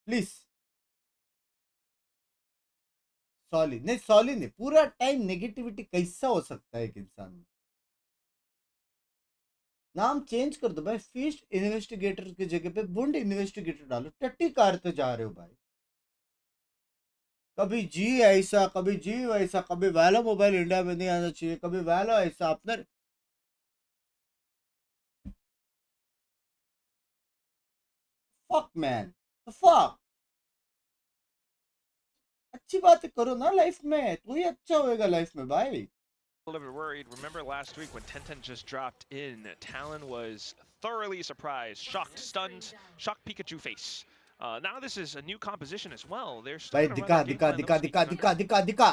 प्लीज. सॉली नहीं, पूरा टाइम नेगेटिविटी कैसा हो सकता है एक इंसान में? नाम चेंज कर दो भाई. फिश इन्वेस्टिगेटर की जगह पे बुंड इन्वेस्टिगेटर डालो. टट्टी कारते जा रहे हो भाई. कभी जी ऐसा, कभी जी वैसा, कभी वैलो मोबाइल इंडिया में नहीं आना चाहिए, कभी वैलो ऐसा. अपने फक मैन, फक. अच्छी बातें करो ना लाइफ में. तू ही अच्छा होएगा लाइफ में भाई. A little bit worried. Remember last week when 10-10 just dropped in, Talon was thoroughly surprised, shocked, stunned, shocked Pikachu face. Now this is a new composition as well. They're still भाई gonna run the game plan they'll speak दिखा.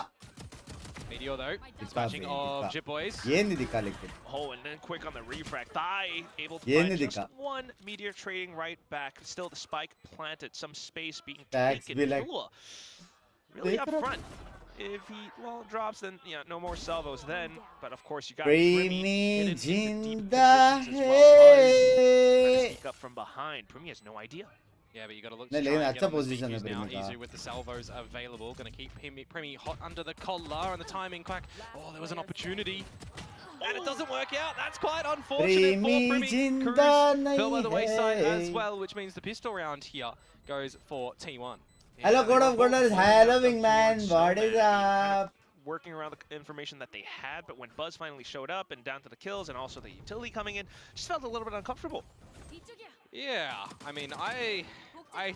Meteor though, dispatching of Jib Boys. ये नहीं दिखा लेकिन. Oh, and then quick on the refract. Thigh able to ये find नहीं just दिखा. one meteor trading right back. Still the spike planted, some space being Tags taken. be like, Tua really up देख रहा. front. If he drops, then yeah, no more salvos then. But of course you got Primi hidden into deep जिंदा positions as well. Buzz trying to है. sneak up from behind. Primi has no idea. Yeah, but you got to look नहीं, to लेकिन try and अच्छा get on the position है CQs now. Primi का. Izu with the salvos available, going to keep Primi hot under the collar, and the timing quack. Oh, there was an opportunity. And it doesn't work out. That's quite unfortunate for Primi Primi. जिंदा Cruz fell by the नहीं wayside है. as well, which means the pistol round here goes for T1. Hello, Yeah, God they of were Goodness. both holding Hello, up the Wingman. huge What is snowman, kind of up? Working around the information that they had, but when Buzz finally showed up and down to the kills and also the utility coming in, just felt a little bit uncomfortable. Yeah, I mean, I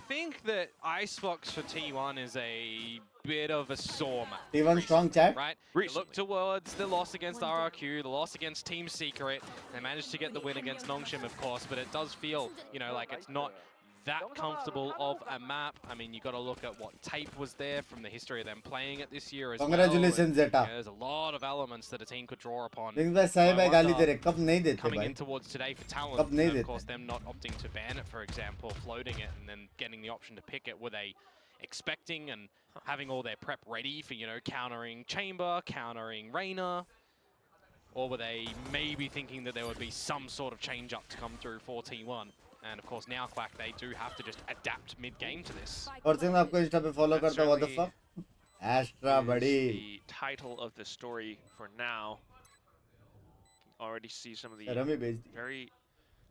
think that Icebox for T1 is a bit of a sore map. T1 strong chat. Right? You look towards the loss against RRQ, the loss against Team Secret. They managed to get the win against Nongshim, of course, but it does feel, you know, like it's not that comfortable of a map. I mean, you got to look at what tape was there from the history of them playing it this year as Congratulations, well. Zeta. There's a lot of elements that a team could draw upon. लेकिन भाई सही भाई गाली दे रहे. कब नहीं देते Coming भाई. in towards today for Talon, कब नहीं and of देते. course them not opting to ban it, for example, floating it and then getting the option to pick it. Were they expecting and having all their prep ready for, you know, countering Chamber, countering Reyna? Or were they maybe thinking that there would be some sort of change up to come through for T1? And of course now Quack, they do have to just adapt mid-game to this. और सिंह आपको Insta पे follow करता है. What the fuck? Astra buddy. The title of the story for now. Already see some of the शर्म ही भेज दी. very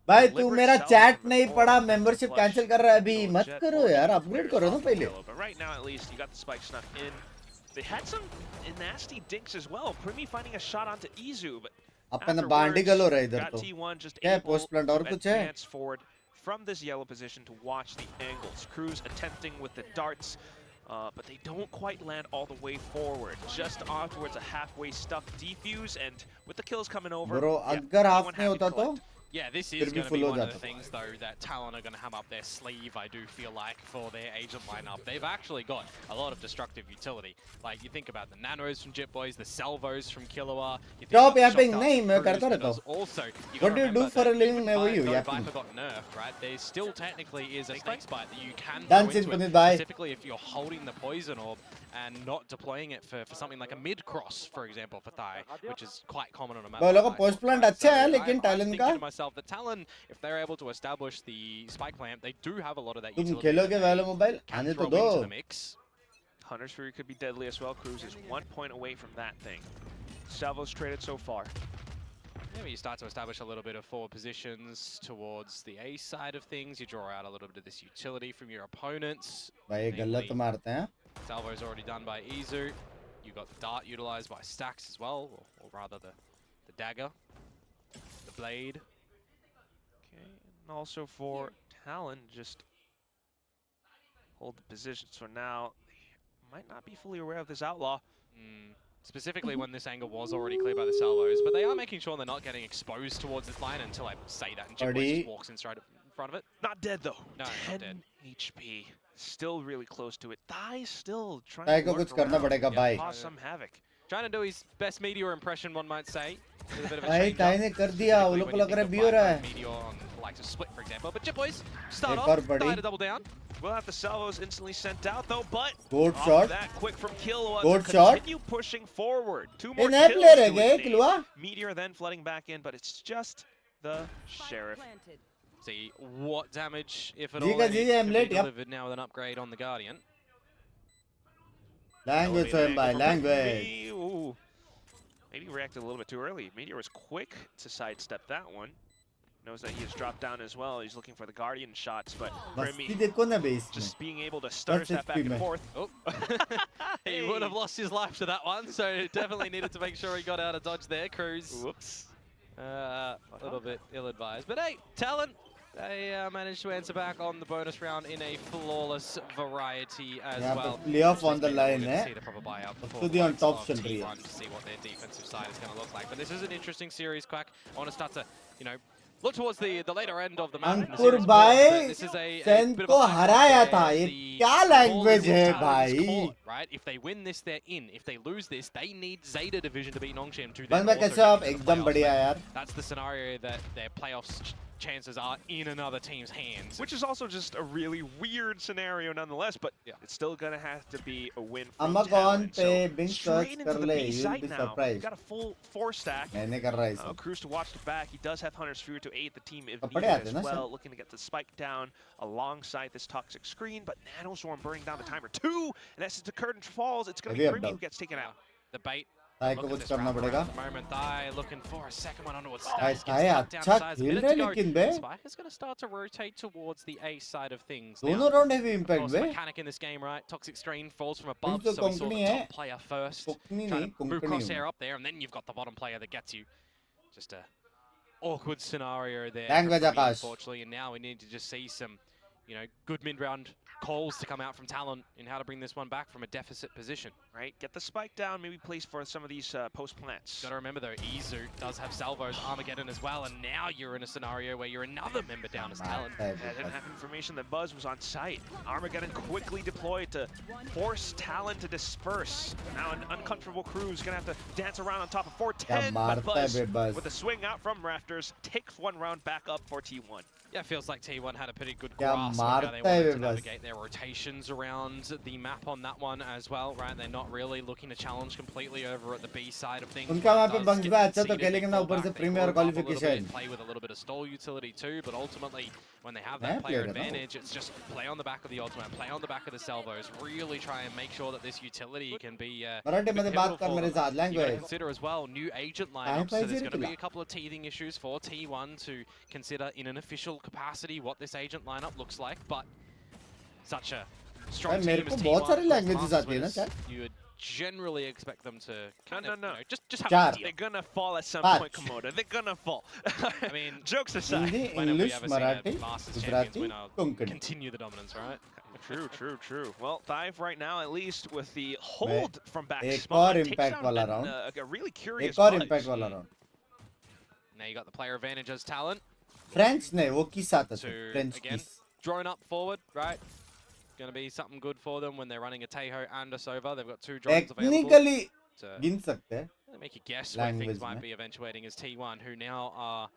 भाई तू मेरा चैट नहीं पढ़ा. मेंबरशिप कैंसिल कर रहा है अभी. मत करो यार. अपग्रेड करो ना पहले. But right now, at least, you got the spike snuck in. They had some nasty dinks as well. Primi finding a shot onto Izu, but अपन बांडी गल हो रहा है इधर तो क्या है पोस्ट प्लांट और कुछ है from this yellow position to watch the angles. Cruz attempting with the darts, but they don't quite land all the way forward. Just off towards a halfway stuck defuse, and with the kills coming over, bro, अगर half नहीं होता तो yeah, this is going to be one of the things, though, that Talon are going to have up their sleeve, I do feel like, for their agent lineup. They've actually got a lot of destructive utility. Like, you think about the nanos from Jit Boys, the salvos from Killua. Stop yapping! नहीं मैं करता रहता हूँ. Also, what do you do for a living? Never you yapping. Viper got nerfed, right? There still technically is a snake bite that you can Dance go into in it, Punit bhai. specifically if you're holding the poison orb and not deploying it for something like a mid cross, for example, for Thai, which is quite common on a map. वो लोगों post plant अच्छा है लेकिन Talon का. To myself, the Talon, if they're able to establish the spike plant, they do have a lot of that तुम utility. खेलोगे Valo Mobile? आने तो दो. Hunter's Fury could be deadly as well. Cruz is 1 point away from that thing. Salvo's traded so far. Maybe you start to establish a little bit of forward positions towards the A side of things. You draw out a little bit of this utility from your opponents. भाई गलत मारते हैं. Salvo's already done by Izu. You got the dart utilized by Stacks as well, or rather the dagger, the blade. Okay, and also for Talon, just hold the position. So now they might not be fully aware of this outlaw. Specifically when this angle was already cleared by the salvos, but they are making sure they're not getting exposed towards this line until I say that, and Jit Boys just walks in straight in front of it. Not dead though. No, 10 not dead. HP. Still really close to it. Thai still trying Thai to को work कुछ करना around, पड़ेगा भाई. cause some havoc. Trying to do his best Meteor impression, one might say. With a bit of a भाई change Thai up. ने कर दिया. वो लोग को लग रहा है भी हो रहा है. Meteor on the likes of Split, for example. But Jit Boys start एक और off, बड़ी. Thai to double down. We'll have the salvos instantly sent out though, but Good off shot. that quick from Killua Good to shot. continue pushing forward. 2 ये more नए kills player to है his क्या name. Killua? Meteor then flooding back in, but it's just the Sheriff. See what damage, if at Giga, all, any, Giga, can I'm be late, yep. delivered now with an upgrade on the Guardian. Language Elevated by angle from language. Meteor. Ooh. Maybe reacted a little bit too early. Meteor was quick to sidestep that one. Knows that he has dropped down as well. He's looking for the Guardian shots, but मस्ती Remy देखो ना बे इसमें. just being able to stutter That's step back HP, and man. forth. Oh, he would have lost his life to that one, so definitely needed to make sure he got out of dodge there, Cruz. Whoops. A little bit ill-advised, but hey, Talon, they managed to answer back on the bonus round in a flawless variety as यहाँ well. पे playoff on the line है. See the proper buyout before तो दी on points top of चल रही है. T1 to see what their defensive side is going to look like. But this is an interesting series, Quack. I want to start to, you know, look towards the later end of the map. अंकुर भाई This is a Sen bit of को a fight हराया where था. ये the क्या ball language is in है Talon's भाई? court, right? If they win this, they're in. If they lose this, they need Zeta Division to beat Nongshim to then बंदा also कैसे आप get into the एकदम playoffs. बढ़िया यार. That's the scenario that their playoffs chances are in another team's hands. Which is also just a really weird scenario nonetheless, but Yeah. it's still going to have to be a win from Amazon Talon. पे So Binks straight search into कर the ले. B You will site be now. surprised. Got a full 4 stack. मैंने कर रहा है इसे. Cruz to watch the back. He does have Hunter's Fury to aid the team if कपड़े needed आते as ना well. Sir. Looking to get the spike down alongside this toxic screen, but Nanoswarm burning down the timer 2, and as the curtain falls, it's going to be Heavy Remy who up gets taken out. The bait. Thai Look को at कुछ this करना round पड़ेगा. at the moment. Thai looking for a second one onwards. Thai Stacks gets knocked down अच्छा to size. A खेल minute रहा है to go. लेकिन बे. Spike is going to start to rotate towards the A side of things. दोनों Now, round heavy of impact course, bay. the mechanic in this game, right? Toxic strain falls from above, तो so we saw Konkani the है. top player first. Konkani Trying नहीं to move Konkani crosshair हूँ. up there, and then you've got the bottom player that gets you. Just a awkward scenario there. Language for Remy, Akash. unfortunately, and now we need to just see some, you know, good mid-round calls to come out from Talon in how to bring this one back from a deficit position. Right, get the spike down, maybe place for some of these post plants. Got to remember though, Izu does have Salvo's Armageddon as well, and now you're in a scenario where you're another member down as Talon. I didn't have information that Buzz was on site. Armageddon quickly deployed to force Talon to disperse. Now an uncomfortable Cruz gonna have to dance around on top of 410, but Buzz, with a swing out from rafters, takes 1 round back up for T1. Yeah, it feels like T1 had a pretty good क्या grasp on how they मारता है wanted bay to बस. navigate their rotations around the map on that one as well, right? They're not really looking to challenge completely over at the B side of things. उनका वहाँ पे Does bunks get में अच्छा तो conceded, खेलेंगे they ना fall ऊपर से back, they premier warm up a little bit, qualification. play with a little bit of stall utility too, but ultimately when they have Yeah, that player player, no. advantage, it's just play on the back of the ultimate, play on the back of the salvos, really try and make sure that this utility can be Marathi में बात कर मेरे साथ you got to language. consider as well new agent lineups, so there's going to be a couple of teething issues for T1 to consider in an official capacity what this agent lineup looks like, but such a strong मेरे team को as बहुत सारी T1 languages आती है ना winners, sir. you would generally expect them to kind of, no. You know, just have a deal. They're gonna fall at some point, Komodo. They're gonna fall. I mean, jokes aside. Hindi, When have we English, ever seen a Marathi, Masters champions Gujarati, win Konkani. continue the dominance, right? True. Well, Dive right now, at least with the hold from back एक spawn, और takes impact down वाला round. a really curious एक और Buzz. impact वाला round. Now you got the player advantage as Talon. French नहीं, वो किस आता था? To, French again, kiss. drone up forward, right? Going to be something good for them when they're running a Tejo and a Sova. They've got 2 drones available. Technically, To गिन सकते हैं. make you guess where Language things might में. be eventuating as T1, who now are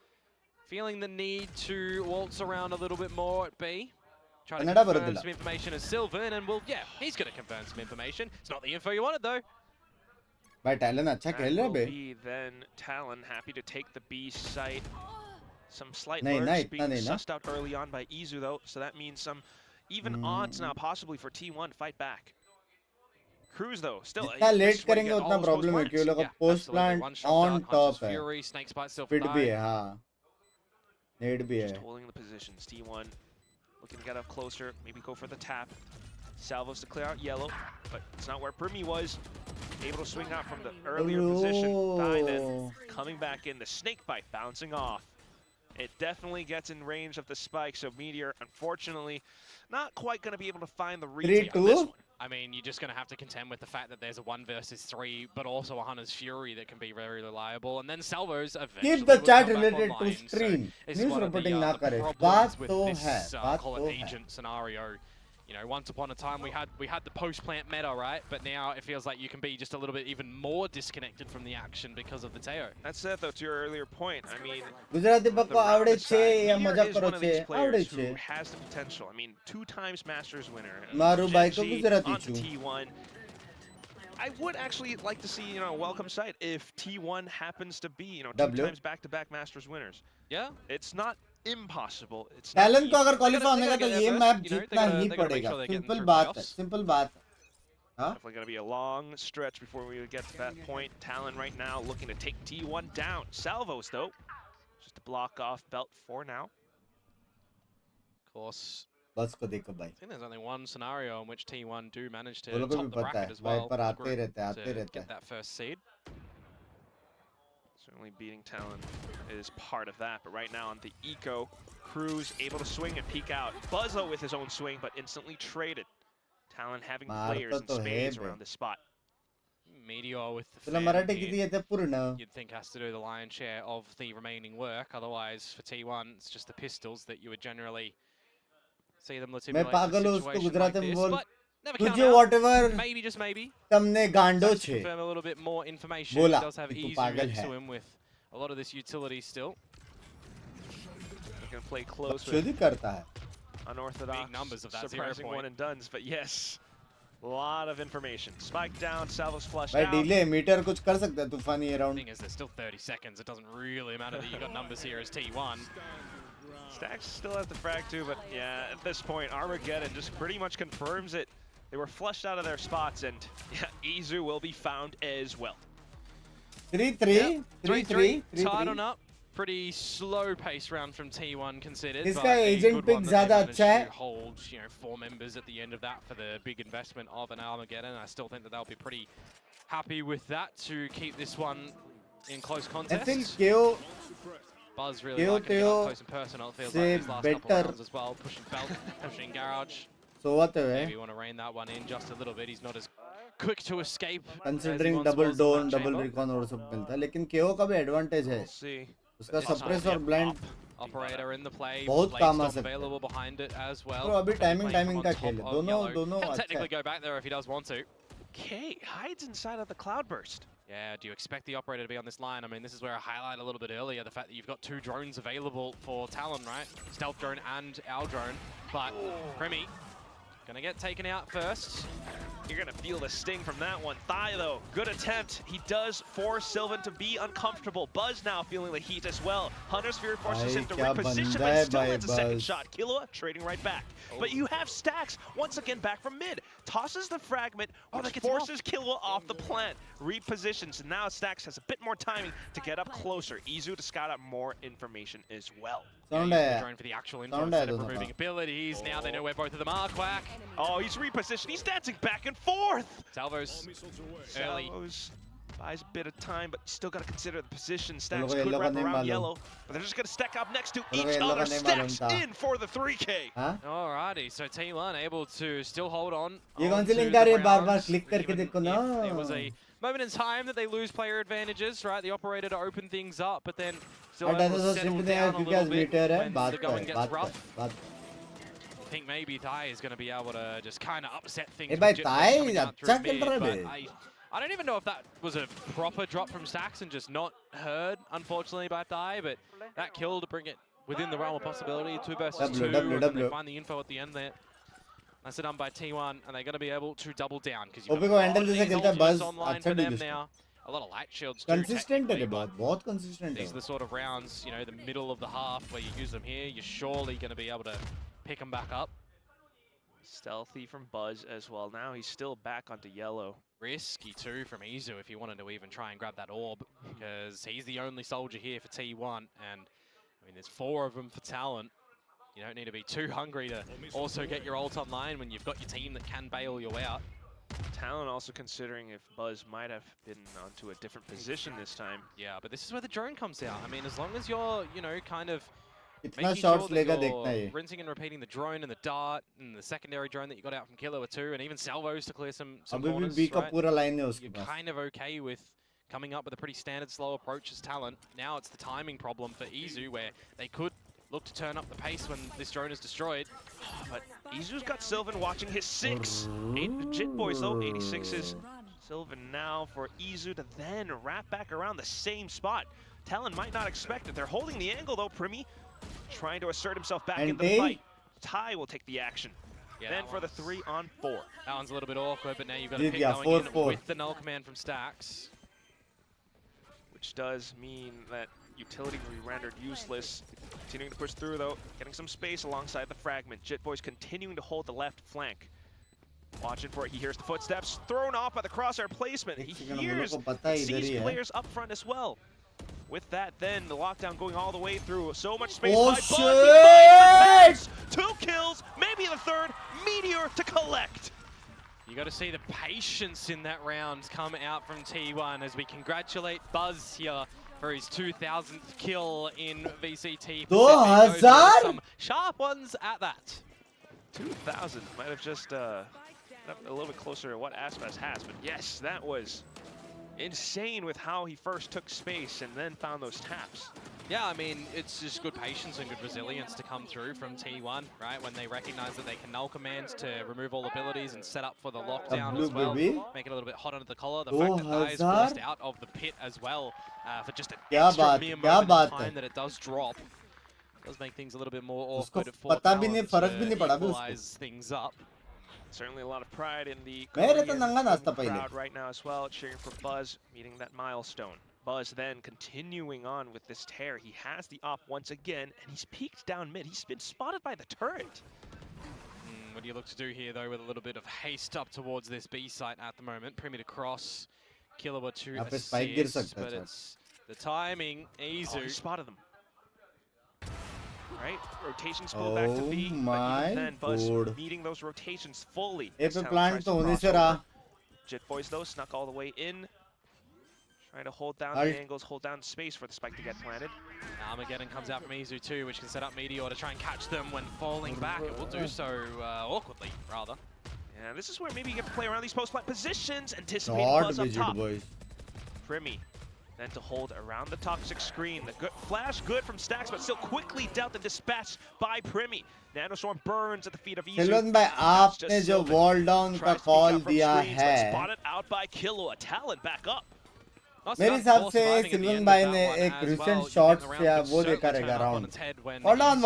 feeling the need to waltz around a little bit more at B. Trying to Kannada confirm बरदिला. some information as Sylvan, and well, yeah, he's going to confirm some information. It's not the info you wanted, though. भाई Talon अच्छा That खेल रहा है will bay. be then Talon happy to take the B site. Some slight नहीं, lurks इतना being नहीं ना. sussed out early on by Izu though, so that means some even odds now possibly for T1 to fight back. Cruz though, still जितना this late is where you करेंगे get उतना all those problem है post क्योंकि plants. लोग post plant on top है. Fury, Snakes bite still Speed भी है, हाँ. Need भी Just है. holding the positions. T1 looking to get up closer, maybe go for the tap. Salvos to clear out yellow, but it's not where Primi was. Able to swing out from the earlier position. Die then coming back in, the snake bite bouncing off. It definitely gets in range of the spike, so Meteor, unfortunately, not quite going to be able to find the retake on this one. I mean, you're just going to have to contend with the fact that there's a 1 versus 3, but also a Hunter's Fury that can be very reliable, and then Salvos eventually Keep the will chat come back related to online. stream. So it's News one of reporting the ना करे. problems बात with तो this, है, बात call तो it है. agent scenario. You know, once upon a time we had the post-plant meta, right? But now it feels like you can be just a little bit even more disconnected from the action because of the Teo. That's it, though, to your earlier point. I mean, Gujarati बक्को आवड़े छे या Meteor मजाक is करो one of these छे, आवड़े players छे. who has the potential. I mean, 2 times Masters winner. मारू भाई को Gen G Gujarati onto छू. T1. I would actually like to see, you know, a welcome sight if T1 happens to be, you know, 2 W. times back-to-back Masters winners. Yeah. It's not impossible. It's not Talon को easy. अगर qualify होने का तो ये map You know, जीतना ही they gotta make पड़ेगा. sure they're getting simple through बात है, playoffs. सिंपल बात है. हाँ? Definitely going to be a long stretch before we would get to that point. Talon right now looking to take T1 down. Salvos, though, just to block off belt for now. Of course. बस को देखो भाई. I think there's only one scenario in which T1 do manage to वो लोगों को top भी the पता bracket है. as well. पर the आते group रहते हैं, to आते रहते get हैं. that first seed. Certainly beating Talon is part of that, but right now on the eco, Cruz able to swing and peek out. Buzzo with his own swing, but instantly traded. Talon having players in spades around this spot. Meteor with the तुला मराठी किती येते पूर्ण? you'd think has to do the lion's share of the remaining work. Otherwise, for T1, it's just the pistols that you would generally see them मैं legitimate पागल हूँ उसको situation like Gujarati में this. बोल. But never count तुझे out. whatever Maybe, just maybe. तुमने गांडो Just to छे. confirm a little bit more information. बोला He does have कि तू easy पागल next है. to him with a lot of this utility still. They're going to play close खुद ही with करता है. unorthodox, Big numbers of that 0 surprising point. one and dones, but yes, a lot of information. Spike down, Salvos flushed भाई out. Delay metre कुछ कर सकता है तूफानी ये The round. thing is, there's still 30 seconds. It doesn't really matter that you got numbers here as T1. Stacks still has the frag too, but yeah, at this point, Armageddon just pretty much confirms it. They were flushed out of their spots, and yeah, Izu will be found as well. 3-3, 3-3, 3-3, tied 3-3. on up. Pretty slow pace round from T1 considered. इसका but a agent good pick one that ज़्यादा they managed अच्छा है. to hold, you know, 4 members at the end of that for the big investment of an Armageddon. I still think that they'll be pretty happy with that to keep this one in close I contest. think KO Buzz really KO liking to get up close and personal. It feels like से these last couple better. rounds as well. Pushing belt, pushing garage. सोवत है. Maybe want to rein that one in just a little bit. He's not as quick to escape. as he Considering once double was in that dome, double chamber. recon और सब मिलता है, लेकिन KO का भी advantage है. We'll see. उसका This suppress time, और blind. Operator in the play, बहुत Blade काम आ Storm सकता है. available behind it as well. तो अभी Playing timing from का on खेल है. top of yellow. दोनों Can अच्छा technically है. go back there if he does want to. Okay, hides inside of the cloudburst. Yeah, do you expect the operator to be on this line? I mean, this is where I highlight a little bit earlier the fact that you've got 2 drones available for Talon, right? Stealth drone and our drone. But Primi gonna get taken out first. You're gonna feel the sting from that one. Thigh though, good attempt. He does force Sylvan to be uncomfortable. Buzz now feeling the heat as well. Hunter's Fury forces him to क्या reposition, बंदा but है still भाई lands a second Buzz. shot. Killua trading right back. But you have Stacks once again back from mid. Tosses the fragment, that which gets him off. forces Killua off the plant. Repositions, and now Stacks has a bit more timing to get up closer. Izu to scout out more information as well. Sound Using the है. drone for the actual info Sound instead है of दोनों removing का. abilities. Now they know where both of them are, Quack. Oh, he's repositioned. He's dancing back and fourth. Salvo's early. Salvo's buys a bit of time, but still got to consider the position. Stacks could wrap around yellow, but they're just going to stack up next to each other. Stacks in for the 3K. Alrighty, so T1 able to still hold on. ये कौन सी link आ रही है बार-बार click करके देखो ना. It was a moment in time that they lose player advantages, right? The operator to open things up, but then still able to settle down a little bit when the going gets rough. I think maybe Thai is going to be able to just kind of upset things. Hey, Thai, I don't even know if that was a proper drop from Stacks and just not heard, unfortunately, by Thai, but that kill to bring it within the realm of possibility. 2 versus 2, and they find the info at the end there. That's it done by T1, and they're going to be able to double down because you've got online for them now. A lot of light shields too. Consistent है बहुत consistent. These are the sort of rounds, you know, the middle of the half where you use them here. You're surely going to be able to pick them back up. Stealthy from Buzz as well. Now he's still back onto yellow. Risky too from Izu if he wanted to even try and grab that orb, because he's the only soldier here for T1, and I mean there's 4 of them for Talon. You don't need to be too hungry to also get your ult online when you've got your team that can bail you out. Talon also considering if Buzz might have been onto a different position this time. Yeah, but this is where the drone comes out. I mean, as long as you're, you know, kind of कितना shots लेगा देखना है. rinsing and repeating the drone and the dart and the secondary drone that you got out from Killer too, and even salvos to clear some corners, right? You're kind of okay with coming up with a pretty standard slow approach as Talon. Now it's the timing problem for Izu, where they could look to turn up the pace when this drone is destroyed. But Izu's got Sylvan watching his 6. 8 Jit Boys though, 86 is Sylvan now for Izu to then wrap back around the same spot. Talon might not expect it. They're holding the angle though, Primi trying to assert himself back into the fight. Ty will take the action. Yeah, then for the 3-on-4. That one's a little bit awkward, but now you've got a pick going in with the null command from Stacks. Which does mean that utility will be rendered useless. Continuing to push through though, getting some space alongside the fragment. Jit Boys continuing to hold the left flank. Watching for it, he hears the footsteps, thrown off by the crosshair placement. He hears, sees players up front as well. With that, then the lockdown going all the way through. So much space by Buzz. He finds 2 kills, maybe the 3rd. Meteor to collect. You got to see the patience in that round come out from T1 as we congratulate Buzz here for his 2000th kill in VCT PACIFIC. Some sharp ones at that. 2000 might have just a little bit closer to what Aspas has, but yes, that was insane with how he first took space and then found those taps. Yeah, I mean, it's just good patience and good resilience to come through from T1, right? When they recognize that they can null commands to remove all abilities and set up for the lockdown as well. Make it a little bit hot under the collar. The fact that Thai is forced out of the pit as well for just an extra mere moment of time that it does drop does make things a little bit more awkward for Talon to equalize things up. Certainly a lot of pride in the crowd right now as well, cheering for Buzz meeting that milestone. Buzz then continuing on with this tear. He has the op once again, and he's peeked down mid. He's been spotted by the turret. What do you look to do here, though, with a little bit of haste up towards this B site at the moment? Primi to cross, Killer to assist, but it's the timing. Izu. Oh, he spotted them. Right, rotations pull back to B, but then Buzz meeting those rotations fully. Jit Boys though snuck all the way in, trying to hold down the angles, hold down space for the spike to get planted. Armageddon comes out from Izu too, which can set up Meteor to try and catch them when falling back. It will do so awkwardly, rather. Yeah, this is where maybe you get to play around these post-plant positions, anticipating Buzz up top. Primi. Then to hold around the toxic screen. The good flash good from Stacks, but still quickly dealt and dispatched by Primi. Nanostorm burns at the feet of Izu. Talon भाई आपने जो wall down का call दिया है, spotted out by Killua. Talon back up. मेरे हिसाब से सिल्वन भाई ने एक recent shot से वो देखा रहेगा round. Wall on.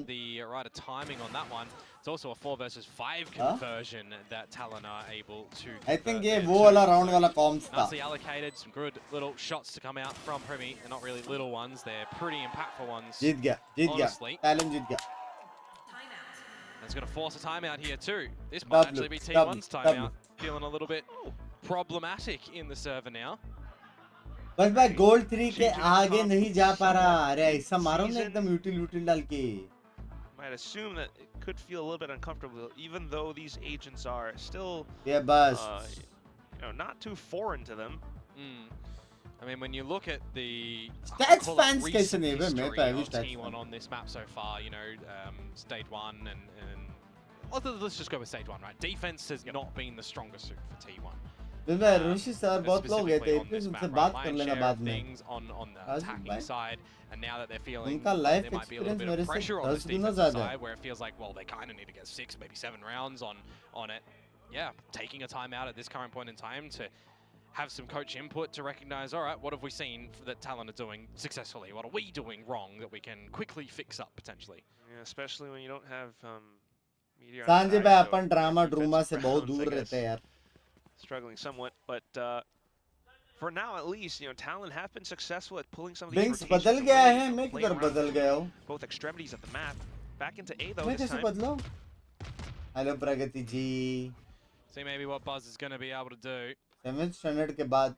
The right timing on that one. It's also a 4 versus 5 conversion that Talon are able to. I think ये वो वाला round वाला comms था. Nicely allocated, some good little shots to come out from Primi. They're not really little ones, they're pretty impactful ones. जीत गया. Talon जीत गया. It's going to force a timeout here too. This might actually be T1's timeout. Feeling a little bit problematic in the server now. बस भाई gold 3 के आगे नहीं जा पा रहा. अरे ऐसा मारो ना एकदम util डाल के. might assume that it could feel a little bit uncomfortable, even though these agents are still not too foreign to them. I mean, when you look at the Stats fans recent कैसे नहीं history मैं तो of T1 on this map so far, you know, stage 1 and let's just go with stage 1, right? Defense has not been the strongest suit for T1. Rishi sir बहुत लोग हैं तो please उनसे बात कर लेना बाद में things on the attacking side, and now that they're feeling उनका life there might be a little experience bit मेरे of से pressure on this 10 Guna defensive ज़्यादा side, where it feels like, well, they kind of need to get 6, maybe 7 rounds on it. Yeah, taking a timeout at this current point in time to have some coach input to recognize, all right, what have we seen that Talon are doing successfully? What are we doing wrong that we can quickly fix up potentially? Yeah, especially when you don't have Meteor. सांझे पे अपन drama ड्रूमा से बहुत दूर रहते हैं यार. Struggling somewhat, but for now at least, you know, Talon have been successful at pulling some of these Binks rotations बदल गया away, है, मैं playing किधर around बदल गया हूँ? both extremities of the map. Back into A though मैं this कैसे time. बदलाऊँ? Hello Pragati ji. See maybe what Buzz is going to be able to do. 7th standard के बाद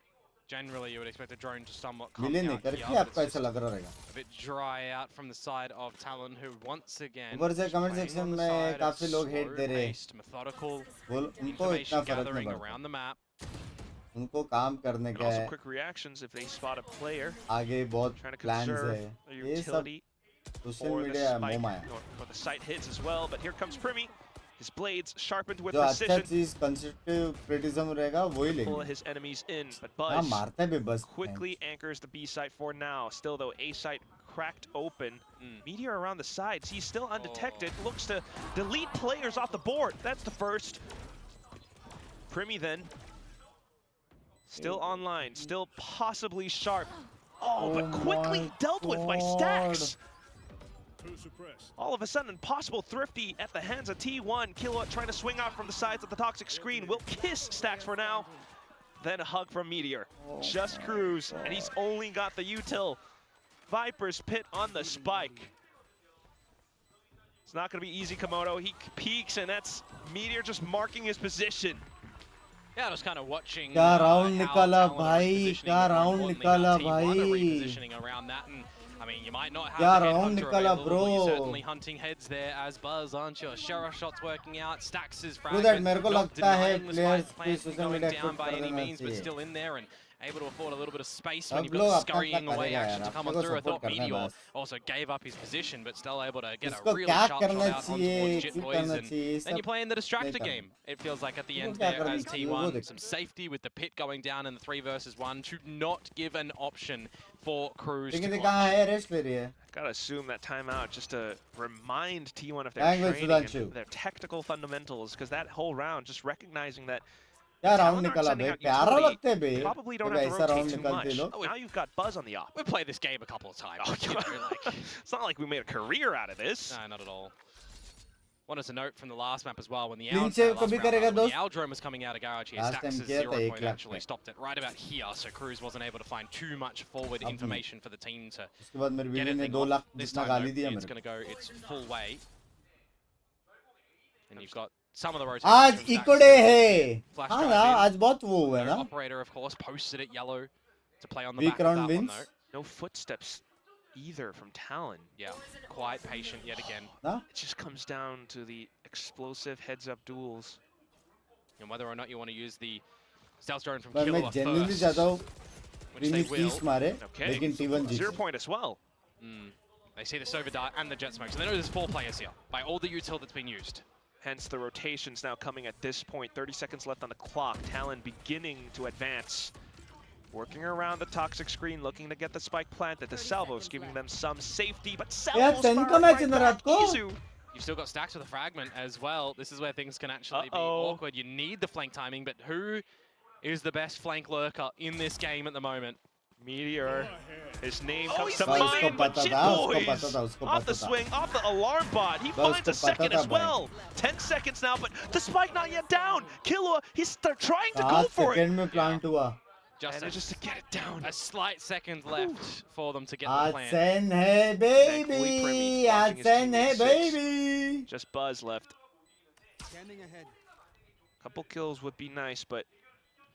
Generally, you would expect a drone to somewhat come मिले नहीं out करके here, but आपको it's ऐसा just लग रहा रहेगा. a bit dry out from the side of Talon, who once again ऊपर से comment playing section on the में side of काफी लोग hate दे रहे हैं. slow-paced, methodical उनको इतना information फर्क नहीं gathering पड़ता. around the map. उनको काम करने And का also है. quick reactions if they spot a player. आगे बहुत Trying to plans conserve है. the ये सब utility social for the media spike, मोमा है. or the sight hits as well. But here comes Primi. His blades sharpened with जो अच्छा precision. चीज constructive criticism रहेगा वही Pull लेंगे. his enemies in, but हाँ Buzz मारते भी बस. quickly anchors the B site for now. Still though, A site cracked open. Meteor around the sides. He's still undetected. Looks to delete players off the board. That's the first. Primi then. Still online. Still possibly sharp. Oh, but quickly dealt with by Stacks. All of a sudden, possible thrifty at the hands of T1. Kilowatt trying to swing out from the sides of the toxic screen. Will kiss Stacks for now. Then a hug from Meteor. Just cruise, and he's only got the util. Viper's pit on the spike. It's not going to be easy, Komodo. He peeks, and that's Meteor just marking his position. Yeah, I was kind of watching. क्या round निकाला भाई, क्या round निकाला भाई. Repositioning around that, and I mean, you might not have क्या the round headhunter निकाला available, but you're bro. certainly hunting heads there as Buzz, aren't you? Sheriff shots working out, Stacks' True fragment, that मेरे को not लगता है denying the players spike पे plant social going media down quit by कर any देना means, but चाहिए. still in there and able to afford a little bit of space सब when you've लोग got अपना scurrying अपना away करेगा action यार, to come अपने on को through. I support thought करना है Meteor बस. also gave up his position, but still able to get a इसको really क्या sharp करना shot out on चाहिए, towards Jit क्यों Boys, करना and चाहिए, then you're सब playing the distractor नहीं game. It feels like at the इसको end क्या there करना as चाहिए, वो T1, देखो. some safety with the pit going down in the 3 versus 1 to not give an option for Cruz to लेकिन ये clutch. कहाँ है, रेस्ट ले रही है. Gotta assume that timeout just to remind T1 of their Language training Sudhanshu. and their technical fundamentals, because that whole round just recognizing that क्या Talon round aren't निकाला sending बे, out प्यारा utility, लगते बे. probably don't जब have to ऐसा round rotate too निकालते much. लोग. Now you've got Buzz on the op. We've played this game a couple of times. You know, like, It's not like we made a career out of this. no, not at all. Wanted to note from the last map as well, when the Link से कभी करेगा दोस्त? Aldrome was coming out of garage here, Last Stacks' time किया 0 था, एक point lakh actually पे. stopped it right about here, so Cruz wasn't able to find too much forward अब नहीं. information for the team to उसके बाद मेरे get बीवी ने anything 2 off. लाख This जितना time गाली though, दिया it's मेरे going को. to go its full way. And you've got some of the rotations आज from Stacks इको डे है. Flash हाँ drive ना, in. आज बहुत वो हुआ है No ना. operator, of course, posted it yellow to play on the Weak back of round that one, wins. though. No footsteps either from Talon. Yeah, quite patient yet again. ना? It just comes down to the explosive heads-up duels. And whether or not you want to use the stealth drone from पर मैं Killer genuinely first, चाहता हूँ which they प्रीमियस will. 30 मारे, Okay, लेकिन T1 जीते. 0 point as well. They see the Sova dart and the jet smoke, so they know there's 4 players here by all the util that's been used. Hence the rotations now coming at this point. 30 seconds left on the clock. Talon beginning to advance. Working around the toxic screen, looking to get the spike planted. The salvos giving them some safety, but salvos 10 fire का match right है ना back. रात को. Izu. You've still got Stacks with a fragment as well. This is where things can actually be Uh-oh. awkward. You need the flank timing, but who is the best flank lurker in this game at the moment? Meteor. His name Oh, comes he's to sleeping. mind, but उसको Jit पता था, उसको Boys पता था, उसको off the पता था. swing, off the alarm bot. He बस finds a उसको पता second था as भाई. well. 10 seconds now, but the spike not yet down. Killua, he's trying to go 7 for it. Second में प्लांट हुआ. Manages to get it down. A slight second left for them to get the आज plan. San है Thankfully, baby, Primi आज watching his San है teammates baby. Just Buzz left. Couple kills would be nice, but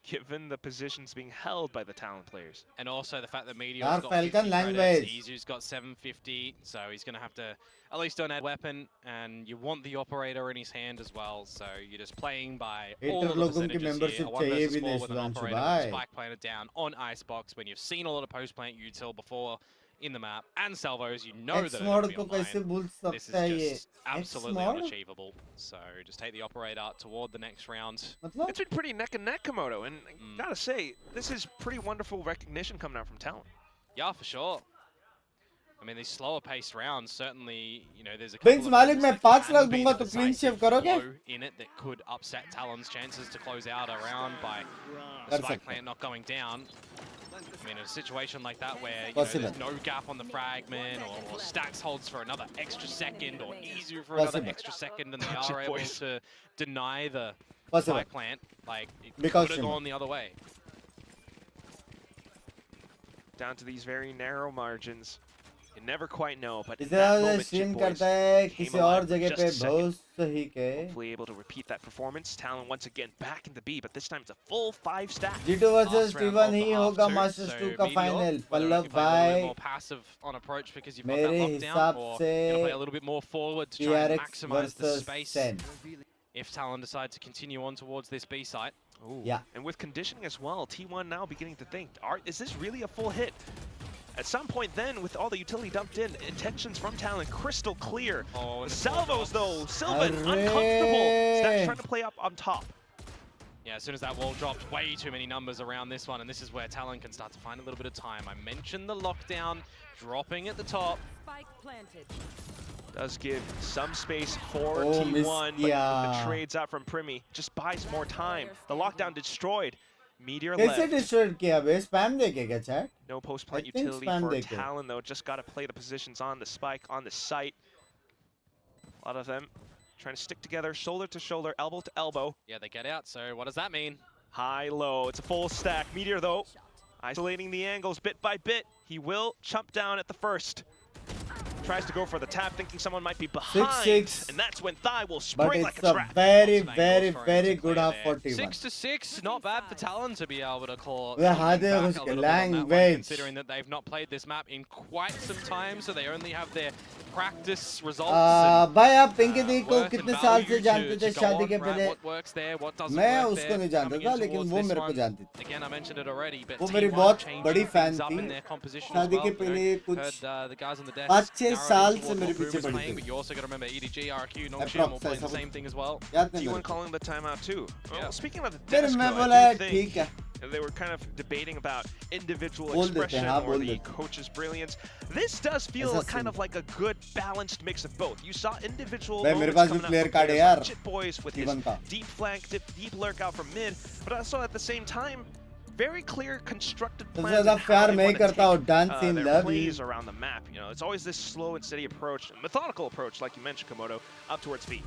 given the positions being held by the Talon players. And also the fact that Meteor's Yaar, got Falcon 50 language. credits, Izu's got 750, so he's going to have to at least donate weapon, and you want the operator in his hand as well, so you're just playing by all of the percentages here. A 1 versus 4 with an operator with a spike planted down on Icebox when you've seen a lot of post-plant util before in the map, and salvos, you know that it'll be online. This is just absolutely unachievable. So just take the operator toward the next round. It's been pretty neck and neck, Komodo, and I gotta say, this is pretty wonderful recognition coming out from Talon. Yeah, for sure. I mean, these slower paced rounds, certainly, you know, there's a Binks Malik, मैं 5 लाख दूंगा तो clean shift करोगे? In it that could upset Talon's chances to close out a round by the spike plant not going down. I mean, in a situation like that where you know, there's no gap on the fragment, or Stacks holds for another extra second, or Izu for another extra second, and they are able to deny the spike plant, like, it could have gone the other way. Down to these very narrow margins. You never quite know, but इसे that moment, stream Chip करता Boys है came किसी alive और for जगह just पे a second. बहुत सही के Hopefully able to repeat that performance. Talon once again back into B, but this time it's a full 5 stack. G2 versus T1 ही होगा Masters 2 का final. पल्लव भाई more passive on approach because you've got that मेरे lockdown, हिसाब or से you're gonna play a little bit more forward to try and TRX maximize the versus space 10. if Talon decide to continue on towards this B site. Ooh. Yeah. And with conditioning as well, T1 now beginning to think, is this really a full hit? At some point then, with all the utility dumped in, intentions from Talon crystal clear. The salvos though, Sylvan uncomfortable. Stacks trying to play up on top. Yeah, as soon as that wall dropped, way too many numbers around this one, and this is where Talon can start to find a little bit of time. I mentioned the lockdown dropping at the top. Spike planted. Does give some space for T1, but the trades out from Primi just buys more time. The lockdown destroyed. Meteor left. कैसे destroyed किया बे? Spam देके क्या chat? No post-plant utility for Talon though. Just got to play the positions on the spike, on the site. A lot of them trying to stick together, shoulder to shoulder, elbow to elbow. Yeah, they get out, so what does that mean? High, low. It's a full stack. Meteor though, isolating the angles bit by bit. He will chump down at the first. Tries to go for the tap, thinking someone might be behind, 6-6. and that's when Thigh will spring like a trap. But it's a very, very good half for T1. 6-6, not bad for Talon to be able to call language. considering that they've not played this map in quite some time, so they only have their practice results. भाई आप पिंकी दी को कितने साल से जानते थे शादी के पहले? What works there, what doesn't मैं work उसको there, नहीं जानता था, लेकिन वो मेरे को जानती थी. Again, I mentioned it already, but वो मेरी बहुत बड़ी fan थी. शादी के पहले कुछ the guys on the desk 5-6 साल से मेरे पीछे पड़ी थी. But you also got to remember EDG, RQ, Nongshim all playing the same thing as well. T1 calling the timeout too. Well, speaking of the फिर desk, मैं though, बोला I do think ठीक है. they were kind of debating about individual बोल देते expression हैं, or the coach's brilliance. This does feel kind of like a good balanced mix of both. You saw individual moments coming out from players like Chit Boys with his deep flank, deep lurk out from mid, but also at the same time, very clear constructed plans on how they want to take their plays around the map. You know, it's always this slow and steady approach, methodical approach, like you mentioned, Komodo, up towards B.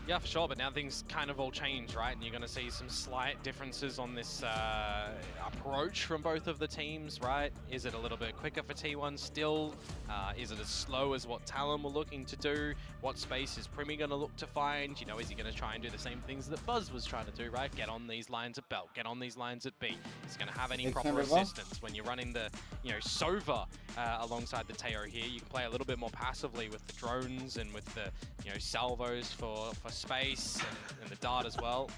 Yeah, for sure, but now things kind of all change, right? And you're going to see some slight differences on this approach from both of the teams, right? Is it a little bit quicker for T1 still? Is it as slow as what Talon were looking to do? What space is Primi going to look to find? You know, is he going to try and do the same things that Buzz was trying to do, right? Get on these lines at Belt, get on these lines at B. Is he going to have any proper assistance when you're running the, you know, Sova alongside the Teo here? You can play a little bit more passively with the drones and with the, you know, salvos for space and the dart as well.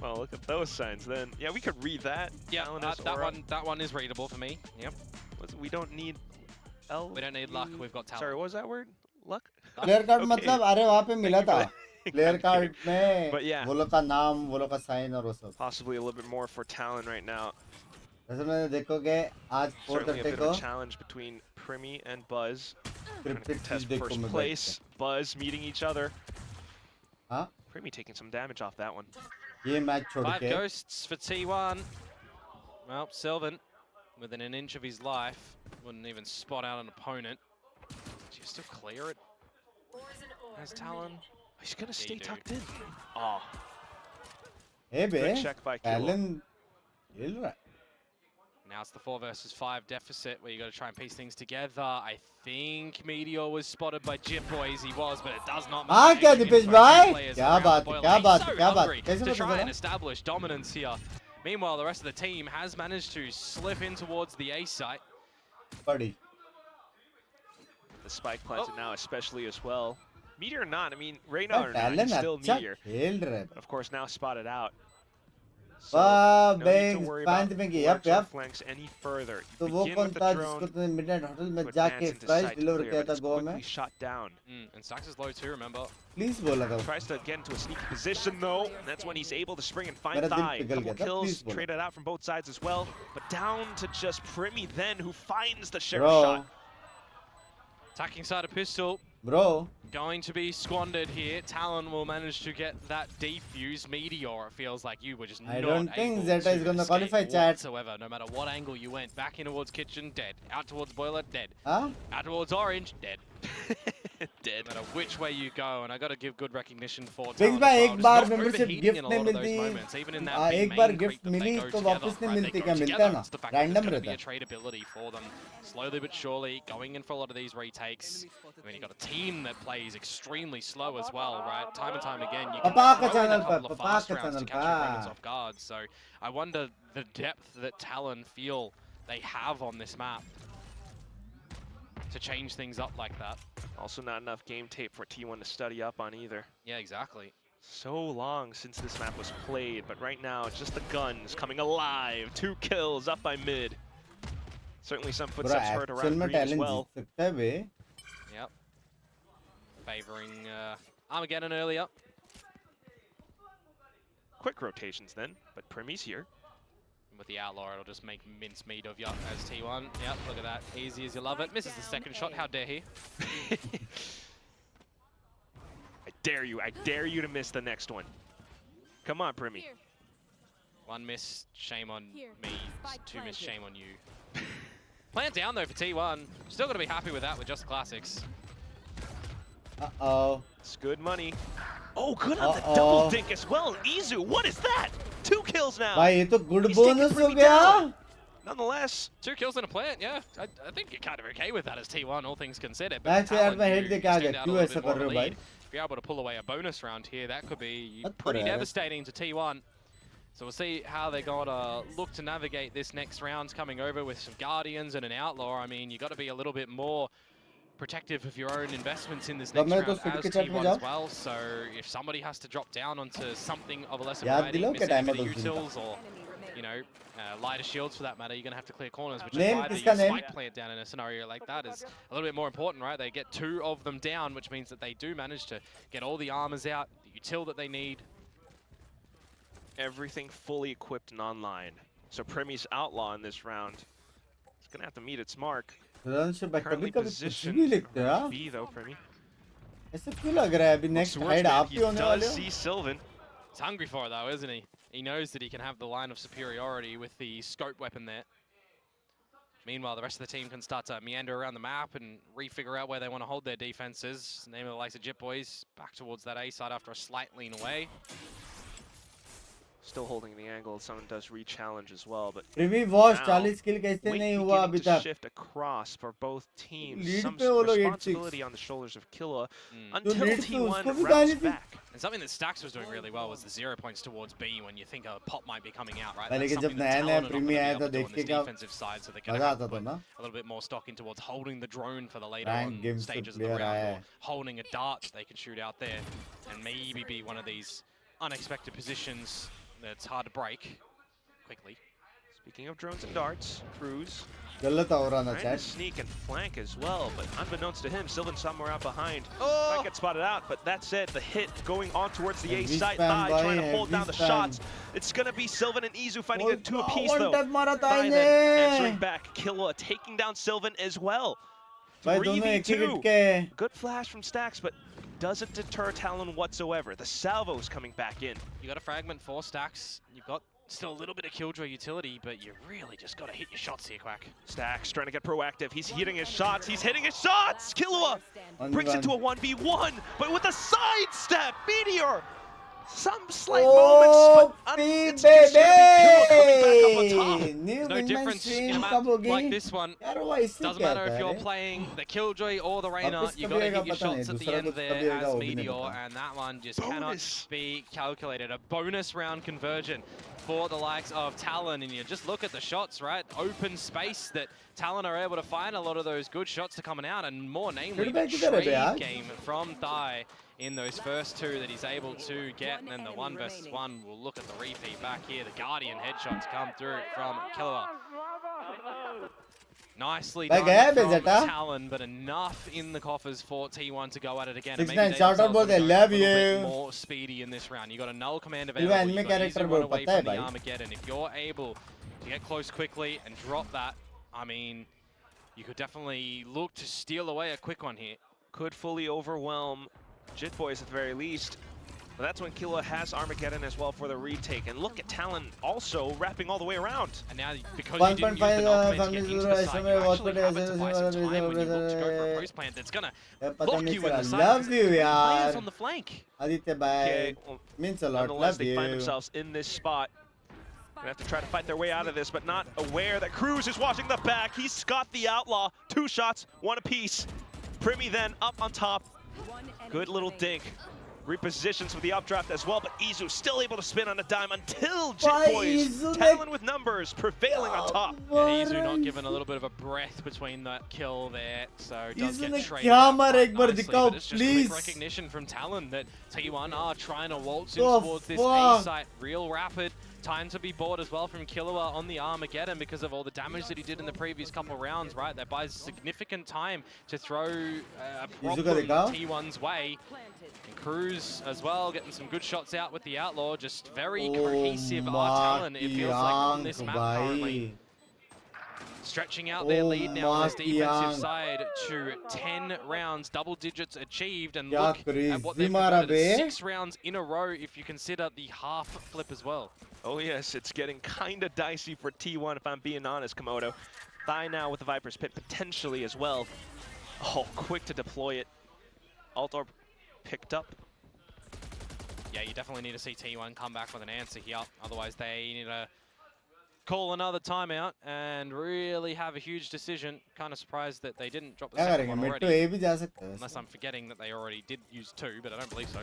Well, look at those signs then. Yeah, we could read that. Yeah, that one is readable for me. Yep. We don't need We don't need luck. We've got talent. Sorry, what was that word? Luck? Player card मतलब अरे वहाँ पे मिला था. Player card में but yeah, वो लोग का नाम, वो लोग का sign और वो सब. Possibly a little bit more for Talon right now. वैसे मैं देखोगे आज 4th Certainly a bit of a challenge between Primi and Buzz. Trying to contest first place. Buzz meeting each other. Huh? Primi taking some damage off that one. ये match छोड़ के. 5 ghosts for T1. Well, Sylvan, within an inch of his life, wouldn't even spot out an opponent. Do you still clear it? As Talon? He's gonna stay tucked in. Oh. Hey, Good check by Talon. खेल रहा है. Now it's the 4 versus 5 deficit where you got to try and piece things together. I think Meteor was spotted by Jip Boys. He was, but it does not matter. क्या दीपेश भाई? क्या बात? To try and establish dominance here. Meanwhile, the rest of the team has managed to slip in towards the A site. Buddy. The spike planted now, especially as well. Meteor or not, I mean, Reyna or not, he's still Meteor. But of course, now spotted out. So, no need to worry about flanks any further. You begin with the drone, to advance into sight to clear, but it's quickly shot down. And Stax is low too, remember? Please bola tha. Tries to get into a sneaky position though, and that's when he's able to spring and find Thigh. Couple kills traded out from both sides as well, but down to just Primi then, who finds the sheriff shot. Attacking side of pistol. Bro. Going to be squandered here. Talon will manage to get that defuse. Meteor, it feels like you were just I don't think Zeta is going to qualify, chat. Whatsoever, no matter what angle you went. Back in towards kitchen, dead. Out towards boiler, dead. Huh? Out towards orange, dead. Dead. No matter which way you go, and I got to give good recognition for Talon. Binks भाई एक बार membership gift नहीं मिलती. एक बार gift मिली तो वापस नहीं मिलती क्या मिलता है ना? Random रहता है. Tradability for them, slowly but surely, going in for a lot of these retakes. I mean, you got a team that plays extremely slow as well, right? Time and time again, you can throw in a couple of fast rounds to catch your opponents off guard. So I wonder the depth that Talon feel they have on this map to change things up like that. Also not enough game tape for T1 to study up on either. Yeah, exactly. So long since this map was played, but right now it's just the guns coming alive. 2 kills up by mid. Certainly some footsteps heard around green as well. Yep. Favoring Armageddon earlier. Quick rotations then, but Primi's here. With the Outlaw, it'll just make mincemeat of you as T1. Yep, look at that. Easy as you love it. Misses the second shot. How dare he? I dare you to miss the next one. Come on, Primi. 1 miss, shame on me. 2 miss, shame on you. Plant down though for T1. Still gonna be happy with that with just classics. Uh-oh. It's good money. Oh, good on the double dink as well. Izu, what is that? 2 kills now. भाई ये तो good bonus हो गया. Nonetheless, 2 kills in a plant, yeah. I think you're kind of okay with that as T1, all things considered. But Talon, if you're able to pull away a bonus round here, that could be pretty devastating to T1. So we'll see how they're going to look to navigate this next round coming over with some Guardians and an Outlaw. I mean, you got to be a little bit more protective of your own investments in this next round as T1 as well. So if somebody has to drop down onto something of a lesser variety, missing the utils or, you know, lighter shields for that matter, you're going to have to clear corners, which is why the spike plant down in a scenario like that is a little bit more important, right? They get 2 of them down, which means that they do manage to get all the armors out, the util that they need. Everything fully equipped and online. So Primi's Outlaw in this round. It's going to have to meet its mark. Currently positioned B though, Primi. ऐसा क्यों लग रहा है अभी next hide आप ही होने वाले हो? See Sylvan. He's hungry for it though, isn't he? He knows that he can have the line of superiority with the scope weapon there. Meanwhile, the rest of the team can start to meander around the map and re-figure out where they want to hold their defenses. Name of the likes of Jip Boys back towards that A side after a slight lean away. Still holding the angle. Someone does re-challenge as well, but Primi watch 40 kill कैसे नहीं हुआ अभी तक? Shift across for both teams. Some responsibility on the shoulders of Killa until T1 wraps back. And something that Stax was doing really well was the 0 points towards B when you think a pop might be coming out, right? लेकिन जब नया Primi आया था देख के क्या defensive side, so they're going to have to put a little bit more stock in towards holding the drone for the later on stages of the round, or holding a dart that they can shoot out there, and maybe be one of these unexpected positions that's hard to break quickly. Speaking of drones and darts, Cruz trying to sneak and flank as well, but unbeknownst to him, Sylvan somewhere out behind. Might get spotted out, but that's it. The hit going on towards the A site. Thigh trying to hold down the shots. It's going to be Sylvan and Izu fighting it 2 apiece though. Thigh then answering back. Killa taking down Sylvan as well. 3v2. Good flash from Stax, but doesn't deter Talon whatsoever. The salvo's coming back in. You got a fragment for Stax. You've got still a little bit of killjoy utility, but you really just got to hit your shots here, Quack. Stax trying to get proactive. He's hitting his shots. He's hitting his shots. Killua brings it to a 1v1, but with a sidestep. Meteor some slight moments, but it's going to be Killa coming back up on top. There's no difference in a map like this one. Doesn't matter if you're playing the Killjoy or the Reyna, you got to hit your shots at the end there as Meteor, and that one just cannot be calculated. A bonus round conversion for the likes of Talon, and you just look at the shots, right? Open space that Talon are able to find a lot of those good shots are coming out, and more namely the trade game from Thai in those first two that he's able to get, and then the 1 versus 1. We'll look at the repeat back here. The Guardian headshots come through from Killua. Nicely done from Talon, but enough in the coffers for T1 to go at it again. And maybe shout out, I love you. A bit more speedy in this round. You got a null command available. You got to run away from the Armageddon. If you're able to get close quickly and drop that, I mean, you could definitely look to steal away a quick one here. Could fully overwhelm Jit Boys at the very least. But that's when Killa has Armageddon as well for the retake. And look at Talon also wrapping all the way around. And now, because you didn't use the null command to get into the site, you actually have it to buy some time when you look to go for a post plant that's going to lock you in the site. Love you, Players on the flank. Aditya, bye. Means a lot. Nonetheless, they find themselves in this spot. Gonna have to try to fight their way out of this, but not aware that Cruz is watching the back. He's got the Outlaw. 2 shots, 1 apiece. Primi then up on top. Good little dink. Repositions with the updraft as well, but Izu still able to spin on a dime until Jit Boys. Talon with numbers, prevailing on top. Yeah, Izu not given a little bit of a breath between that kill there, so does get traded nicely, but it's just quick recognition from Talon that T1 are trying to waltz in towards this A site real rapid. Time to be bought as well from Killua on the Armageddon because of all the damage that he did in the previous couple rounds, right? That buys significant time to throw a problem T1's way. And Cruz as well, getting some good shots out with the Outlaw. Just very cohesive Talon, it feels like, on this map currently. Stretching out their lead now on this defensive side to 10 rounds, double digits achieved, and look at what they've done. 6 rounds in a row if you consider the half flip as well. Oh yes, it's getting kind of dicey for T1 if I'm being honest, Komodo. Thai now with the Viper's Pit potentially as well. Oh, quick to deploy it. Alt Orb picked up. Yeah, you definitely need to see T1 come back with an answer here. Otherwise, they need to call another timeout and really have a huge decision. Kind of surprised that they didn't drop the second one already. Unless I'm forgetting that they already did use 2, but I don't believe so.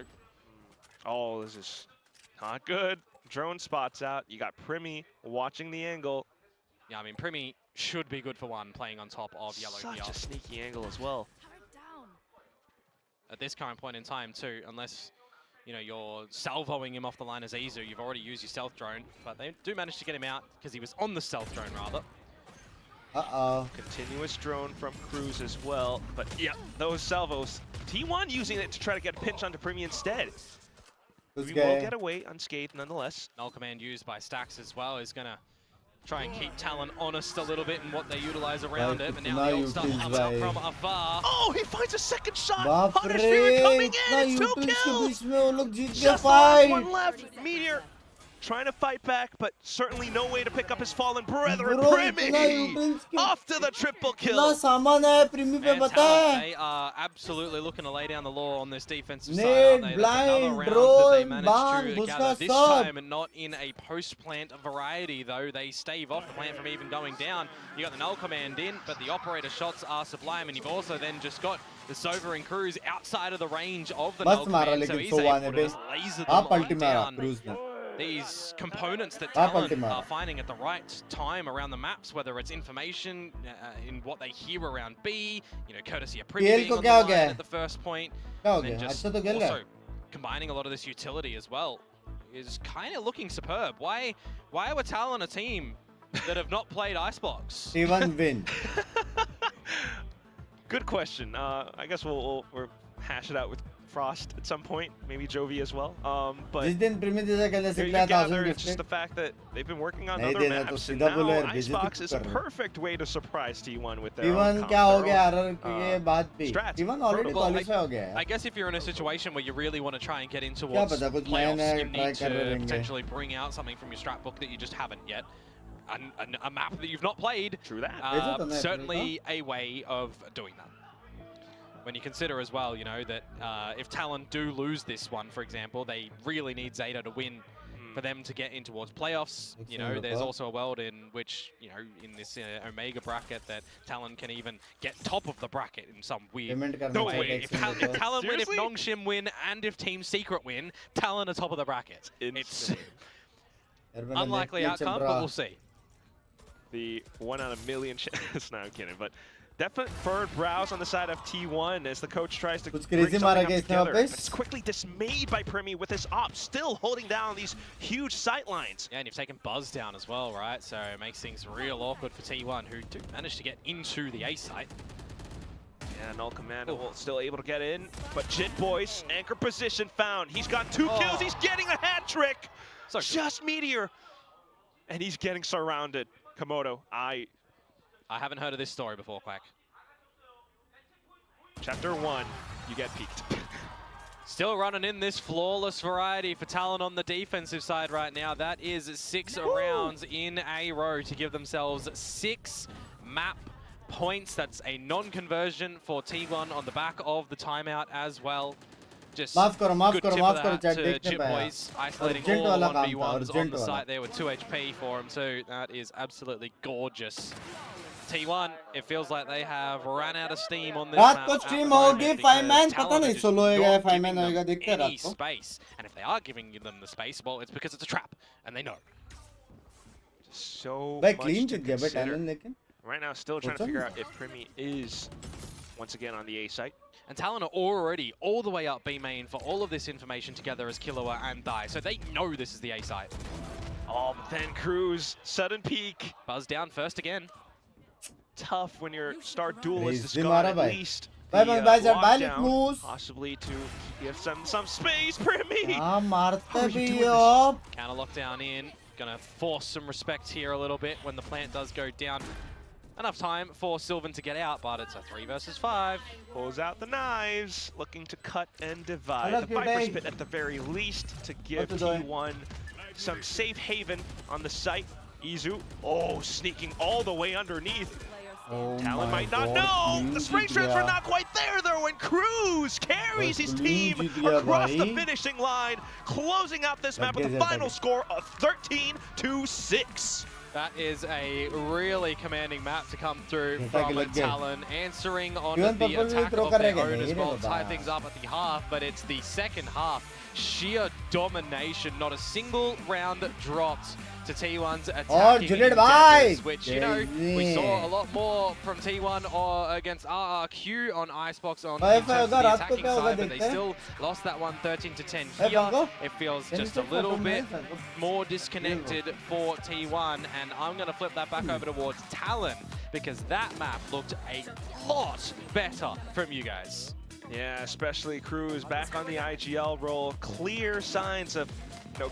Oh, this is not good. Drone spots out. You got Primi watching the angle. Yeah, I mean, Primi should be good for 1, playing on top of Yellow here. Such a sneaky angle as well. At this current point in time, too, unless, you know, you're salvoing him off the line as Izu, you've already used your stealth drone, but they do manage to get him out because he was on the stealth drone, rather. Continuous drone from Cruz as well, but yeah, those salvos. T1 using it to try to get a pinch onto Primi instead. We will get away unscathed nonetheless. Null command used by Stax as well is going to try and keep Talon honest a little bit in what they utilize around it, but now the old stuff comes out from afar. Oh, he finds a second shot! Punish Spirit coming in! It's 2 kills! Just the last one left! Meteor trying to fight back, but certainly no way to pick up his fallen brethren. Primi! Off to the triple kill! They are absolutely looking to lay down the law on this defensive side, aren't they? That's another round that they managed to gather. This time not in a post-plant variety, though. They stave off the plant from even going down. You got the null command in, but the operator shots are sublime, and you've also then just got the Sova and Cruz outside of the range of the null command, so he's able to just laser them down. These components that Talon are finding at the right time around the maps, whether it's information in what they hear around B, you know, courtesy of Primi being on the line at the first point, and then just also combining a lot of this utility as well, is kind of looking superb. Why were Talon a team that have not played Icebox? T1 win. Good question. I guess we'll hash it out with Frost at some point, maybe Jovi as well. But there you gather, it's just the fact that they've been working on other maps, and now Icebox is a perfect way to surprise T1 with their own strats. T1 already qualify ho gaya. I guess if you're in a situation where you really want to try and get in towards playoffs, you need to potentially bring out something from your strat book that you just haven't yet. A map that you've not played. True that. Certainly a way of doing that. When you consider as well, you know, that if Talon do lose this one, for example, they really need Zeta to win for them to get in towards playoffs. You know, there's also a world in which, you know, in this Omega bracket that Talon can even get top of the bracket in some weird way. If Talon win, if Nongshim win, and if Team Secret win, Talon are top of the bracket. It's unlikely outcome, but we'll see. The 1 out of a million chance. No, I'm kidding, but definite furrowed brows on the side of T1 as the coach tries to bring something up together. It's quickly dismayed by Primi with his ops, still holding down these huge sight lines. Yeah, and you've taken Buzz down as well, right? So it makes things real awkward for T1, who do manage to get into the A site. Yeah, Null Commando will still able to get in, but Jit Boys, anchor position found. He's got 2 kills, he's getting a hat trick! So just Meteor! And he's getting surrounded. Komodo, I haven't heard of this story before, Quack. Chapter 1, you get peeked. Still running in this flawless variety for Talon on the defensive side right now. That is 6 rounds in a row to give themselves 6 map points. That's a non-conversion for T1 on the back of the timeout as well. Just good tip of that to Jit Boys, isolating all 1v1s on the site there with 2 HP for him too. That is absolutely gorgeous. T1, it feels like they have ran out of steam on this map. Stream hogi 5-man, pata nahi solo hoega 5-man hoega dekhte any space, and if they are giving them the space, well, it's because it's a trap, and they know. So much clean to consider. Right now, still trying to figure out if Primi is once again on the A site. And Talon are already all the way up B main for all of this information together as Killua and Dai, so they know this is the A site. Oh, but then Cruz, sudden peek. Buzz down first again. Tough when your star duelist is gone at least. Possibly to give some space, Primi. Counter lockdown in. Gonna force some respect here a little bit when the plant does go down. Enough time for Sylvan to get out, but it's a 3 versus 5. Pulls out the knives, looking to cut and divide. The Viper Spit at the very least to give T1 some safe haven on the site. Izu, sneaking all the way underneath. Talon might not know. The spray transfer not quite there though, and Cruz carries his team across the finishing line, closing out this map with a final score of 13-6. That is a really commanding map to come through from Talon, answering on the attack of their own as well. Tie things up at the half, but it's the second half. Sheer domination, not a single round dropped to T1's attacking endeavors, which, you know, we saw a lot more from T1 or against RRQ on Icebox on the attacking side, but they still lost that one 13-10 here. It feels just a little bit more disconnected for T1, and I'm going to flip that back over towards Talon, because that map looked a lot better from you guys. Yeah, especially Cruz back on the IGL role. Clear signs of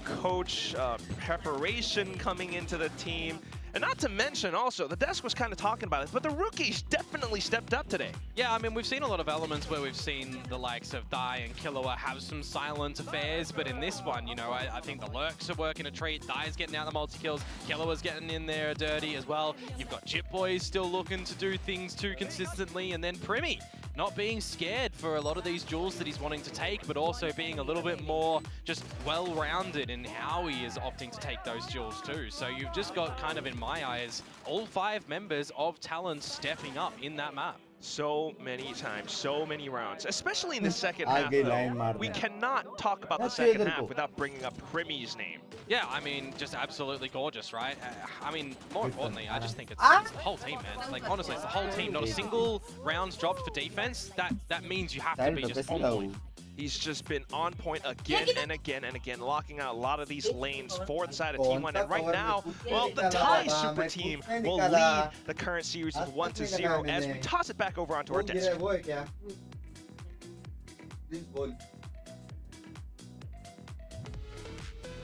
coach preparation coming into the team. And not to mention also, the desk was kind of talking about it, but the rookies definitely stepped up today. Yeah, I mean, we've seen a lot of elements where we've seen the likes of Dai and Killua have some silent affairs, but in this one, you know, I think the Lurks are working a treat. Dai's getting out the multi-kills. Killua's getting in there dirty as well. You've got Jit Boys still looking to do things too consistently, and then Primi not being scared for a lot of these duels that he's wanting to take, but also being a little bit more just well-rounded in how he is opting to take those duels too. So you've just got kind of, in my eyes, all 5 members of Talon stepping up in that map. So many times, so many rounds, especially in the second half though. We cannot talk about the second half without bringing up Primi's name. Yeah, I mean, just absolutely gorgeous, right? I mean, more importantly, I just think it's the whole team, man. Like, honestly, it's the whole team. Not a single rounds dropped for defense. That means you have to be just on point. He's just been on point again and again and again, locking out a lot of these lanes for the side of T1. And right now, well, the Thai Super Team will lead the current series with 1-0 as we toss it back over onto our desk.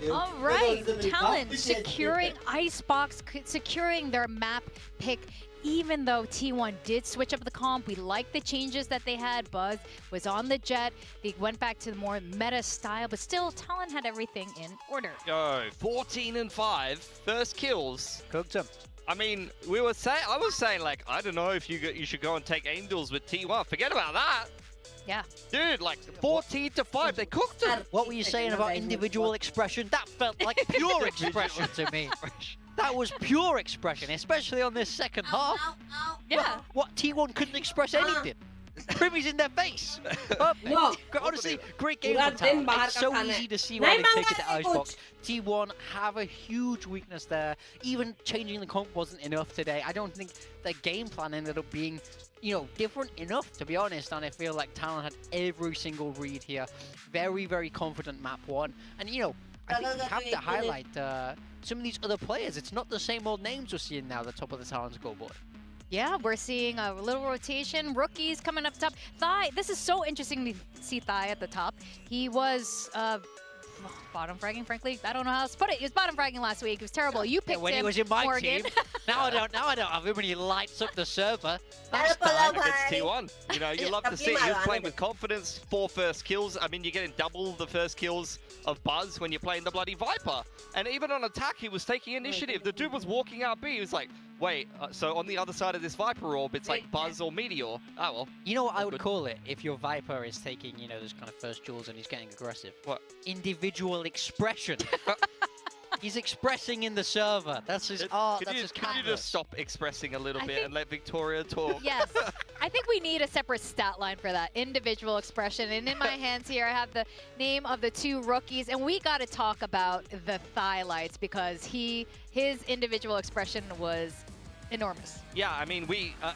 All right, Talon securing Icebox, securing their map pick. Even though T1 did switch up the comp, we like the changes that they had. Buzz was on the Jet. They went back to the more meta style, but still, Talon had everything in order. 14-5, first kills. Cooked him. I mean, I was saying, like, I don't know if you should go and take Angels with T1. Forget about that. Yeah. Dude, like 14-5, they cooked them. What were you saying about individual expression? That felt like pure expression to me. That was pure expression, especially on this second half. Yeah. What T1 couldn't express anything. Primmy's in their face. Honestly, great game for Talon. It's so easy to see why they take it to Icebox. T1 have a huge weakness there. Even changing the comp wasn't enough today. I don't think their game plan ended up being, you know, different enough, to be honest. And I feel like Talon had every single read here. Very, very confident map one. And, you know, I think we have to highlight some of these other players. It's not the same old names we're seeing now at the top of the Talon scoreboard. Yeah, we're seeing a little rotation. Rookies coming up top. Thigh, this is so interesting to see Thigh at the top. He was bottom fragging, frankly. I don't know how else to put it. He was bottom fragging last week. It was terrible. You picked him, when he was in my Morgan. team. Now I don't have him when he lights up the server. That's time against T1. You know, you love to see it. He was playing with confidence. 4 first kills. I mean, you're getting double the first kills of Buzz when you're playing the bloody Viper. And even on attack, he was taking initiative. The dude was walking out B. He was like, wait, so on the other side of this Viper orb, it's like Buzz or Meteor. Oh, well. You know what I would call it if your Viper is taking, you know, those kind of first duels and he's getting aggressive? What? Individual expression. He's expressing in the server. That's his art. That's his Can you just stop expressing a little bit and let Victoria talk? Yes. I think we need a separate stat line for that. Individual expression. And in my hands here, I have the name of the 2 rookies. And we got to talk about the thigh lights because his individual expression was enormous. Yeah, I mean,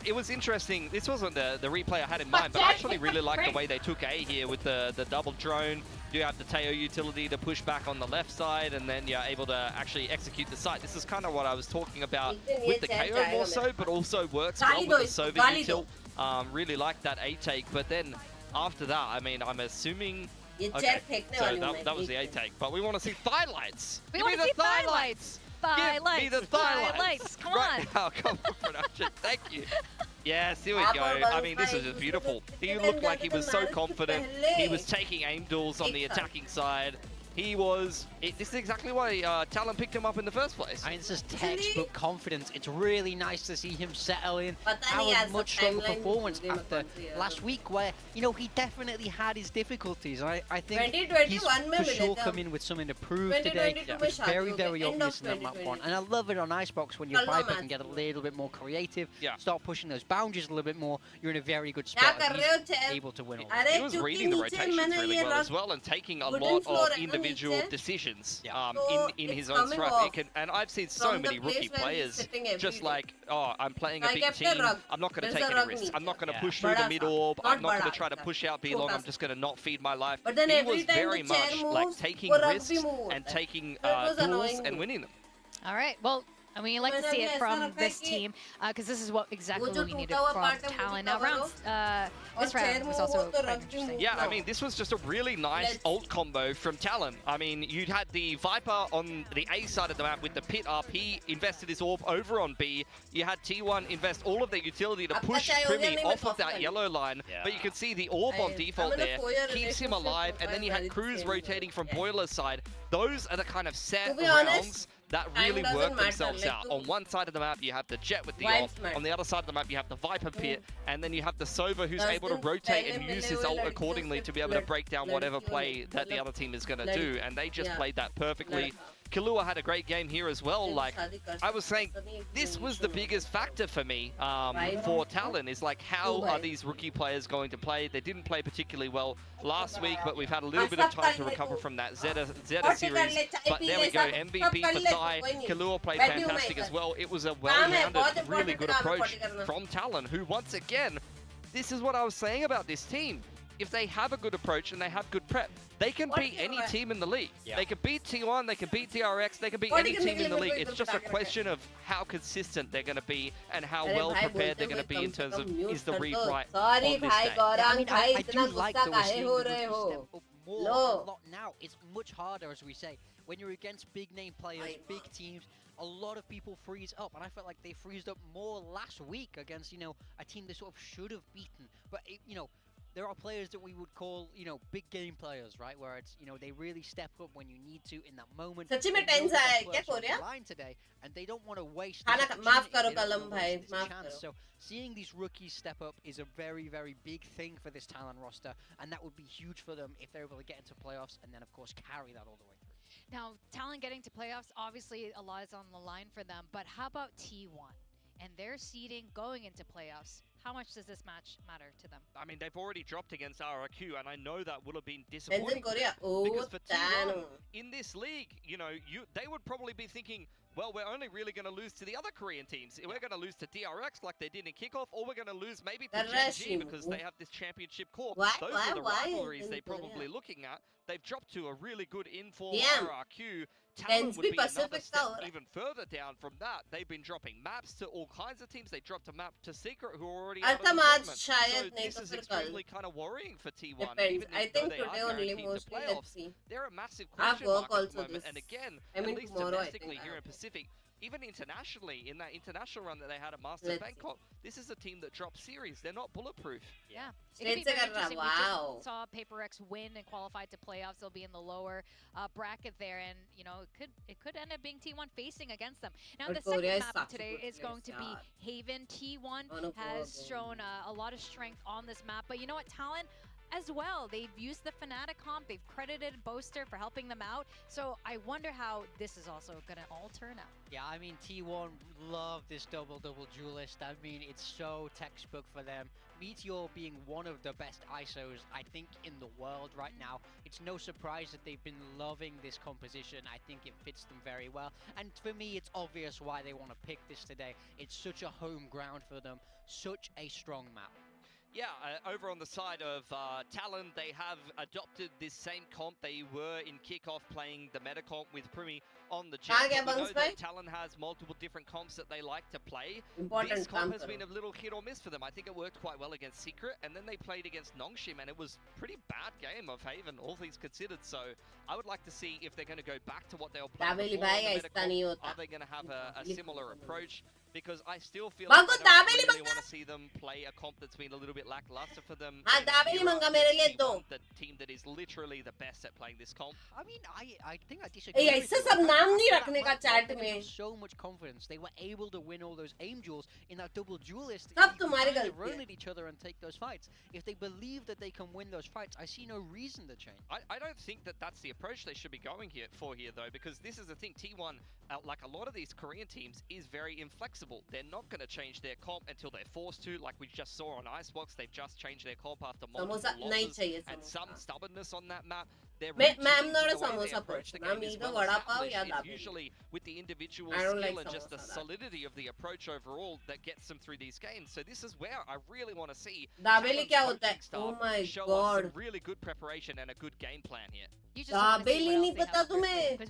it was interesting. This wasn't the replay I had in mind, but I actually really like the way they took A here with the double drone. You have the Teo utility to push back on the left side, and then you're able to actually execute the site. This is kind of what I was talking about with the KO more so, but also works well with the Sova util. Really like that A take, but then after that, I mean, I'm assuming... Okay, so that was the A take, but we want to see thigh lights. We want to see thigh lights. Thigh lights. Give me the thigh lights. Come on. Right now, come on, production. Thank you. Yes, here we go. I mean, this is just beautiful. He looked like he was so confident. He was taking aim duels on the attacking side. He was... this is exactly why Talon picked him up in the first place. I mean, this is textbook confidence. It's really nice to see him settle in, have a much stronger performance after last week where, you know, he definitely had his difficulties. I think he's for sure come in with something to prove today. It's very, very obvious in that map one. And I love it on Icebox when your Viper can get a little bit more creative, start pushing those boundaries a little bit more. You're in a very good spot and he's able to win all this. He was reading the rotations really well as well and taking a lot of individual decisions in his own strike. And I've seen so many rookie players just like, oh, I'm playing a big team, I'm not going to take any risks, I'm not going to push through the mid orb, I'm not going to try to push out B long, I'm just going to not feed my life. He was very much like taking risks and taking duels and winning them. All right, well, I mean, you like to see it from this team because this is what exactly we needed from Talon. Now, this round was also quite interesting. Yeah, I mean, this was just a really nice ult combo from Talon. I mean, you had the Viper on the A side of the map with the pit up. He invested his orb over on B. You had T1 invest all of their utility to push Primmy off of that yellow line. But you can see the orb on default there keeps him alive. And then you had Cruz rotating from Boiler's side. Those are the kind of set rounds that really work themselves out. On one side of the map, you have the Jet with the ult. On the other side of the map, you have the Viper pit. And then you have the Sova who's able to rotate and use his ult accordingly to be able to break down whatever play that the other team is going to do. And they just played that perfectly. Killua had a great game here as well. Like, I was saying, this was the biggest factor for me for Talon, is like, how are these rookie players going to play? They didn't play particularly well last week, but we've had a little bit of time to recover from that Zeta series. But there we go, MVP for Thai. Killua played fantastic as well. It was a well-rounded, really good approach from Talon, who once again, this is what I was saying about this team. If they have a good approach and they have good prep, they can beat any team in the league. They can beat T1, they can beat TRX, they can beat any team in the league. It's just a question of how consistent they're going to be and how well prepared they're going to be in terms of is the read right on this day. I mean, I do like that we're seeing the rookie step up more a lot now. It's much harder, as we say, when you're against big name players, big teams. A lot of people freeze up, and I felt like they freezed up more last week against, you know, a team they sort of should have beaten. But, you know, there are players that we would call, you know, big game players, right? Where it's, you know, they really step up when you need to in that moment. सच्ची में tense है क्या Korea? Today, and they don't want to waste. माफ करो कलम भाई, माफ करो. So seeing these rookies step up is a very, very big thing for this Talon roster, and that would be huge for them if they're able to get into playoffs and then, of course, carry that all the way through. Now, Talon getting to playoffs, obviously a lot is on the line for them, but how about T1 and their seeding going into playoffs? How much does this match matter to them? I mean, they've already dropped against RRQ, and I know that would have been disappointing. Korea. Because for T1, in this league, you know, they would probably be thinking, well, we're only really going to lose to the other Korean teams. We're going to lose to DRX like they did in kickoff, or we're going to lose maybe to GG because they have this championship core. Those are the rivalries they're probably looking at. They've dropped to a really good inform RRQ. Talon would be another step even further down from that. They've been dropping maps to all kinds of teams. They dropped a map to Secret, who are already out of the tournament. So this is extremely kind of worrying for T1. Even I think they today are only guaranteed to mostly playoffs, they're a massive question mark at the moment. And again, at least domestically here in Pacific, even internationally, in that international run that they had at Masters Bangkok, this is a team that drops series. They're not bulletproof. Yeah. It could be very interesting. We just saw PaperX win and qualified to playoffs. They'll be in the lower bracket there, and you know it could end up being T1 facing against them. Now the second map today is going to be Haven. T1 has shown a lot of strength on this map, but you know what, Talon as well, they've used the Fnatic comp, they've credited Boaster for helping them out, so I wonder how this is also going to all turn out. Yeah, I mean, T1 love this double-double duelist. I mean, it's so textbook for them. Meteor being one of the best ISOs, I think, in the world right now. It's no surprise that they've been loving this composition. I think it fits them very well. And for me, it's obvious why they want to pick this today. It's such a home ground for them, such a strong map. Yeah, over on the side of Talon, they have adopted this same comp. They were in kickoff playing the meta comp with Primi on the jet. We know that Talon has multiple different comps that they like to play. This comp has been a little hit or miss for them. I think it worked quite well against Secret, and then they played against Nongshim, and it was a pretty bad game of Haven, all things considered. So I would like to see if they're going to go back to what they were playing before on the meta comp. Are they going to have a similar approach? Because I still feel like I don't really want to see them play a comp that's been a little bit lackluster for them. The team that is literally the best at playing this comp. I mean, I think I disagree with you. So much confidence. They were able to win all those aim duels in that double duelist. They run at each other and take those fights. If they believe that they can win those fights, I see no reason to change. I don't think that that's the approach they should be going here though, because this is the thing. T1, like a lot of these Korean teams, is very inflexible. They're not going to change their comp until they're forced to, like we just saw on Icebox. They've just changed their comp after multiple losses and some stubbornness on that map. They're usually with the individual skill and just the solidity of the approach overall that gets them through these games. So this is where I really want to see Oh my show God. us some really good preparation and a good game plan here. Because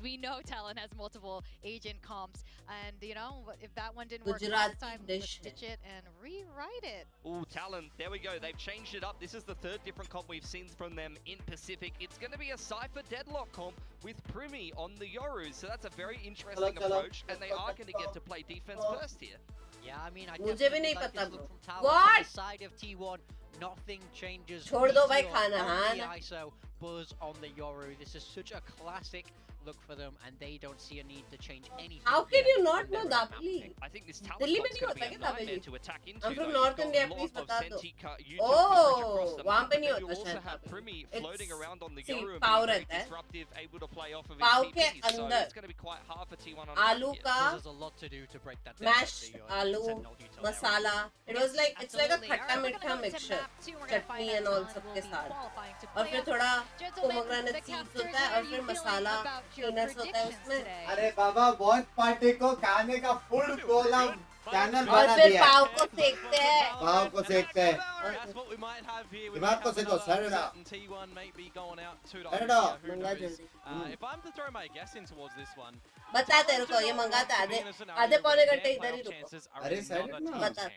we know Talon has multiple agent comps, and you know, if that one didn't work last time, let's stitch it and rewrite it. Ooh, Talon, there we go. They've changed it up. This is the third different comp we've seen from them in Pacific. It's going to be a Cypher Deadlock comp with Primi on the Yoru, so that's a very interesting approach, and they are going to get to play defense first here. Yeah, I mean, I definitely like this look from Talon. What? On the side of T1, nothing changes. Chhod do bhai Meteor khana, on the haan? ISO, Buzz on the Yoru. This is such a classic look for them, and they don't see a need to change anything. How can you not know Dabeli? I think this Talon Delhi is going to be a nightmare Dabeli? to attack into. I'm from North India, please bata do. Oh, wahan pe nahi you hota also shayad have Primi floating around on the see, Yoru and power being very rehta hai. disruptive, able to play off of Pav his ke TPs, so andar it's going to be quite hard for T1 on Aloo ka There's a lot to do to break that down. mashed aloo, masala. It was like, it's like a khatta meetha mixture. Chutney and all sabke saath. और फिर थोड़ा pomegranate seeds होता है और फिर मसाला peanuts होता है उसमें. अरे बाबा वॉच पार्टी को खाने का फुल कोलम चैनल और बना फिर दिया. पाव को सेकते हैं. पाव को सेकते हैं. That's what we might have here. दिमाग को सेको, सर ना. T1 may be going out 2-0. Sir ना. Who knows? If I'm to throw my guess in towards this one, बता तेरे को ये मंगाता आधे पौने घंटे इधर ही रुको. अरे सर ना. बताते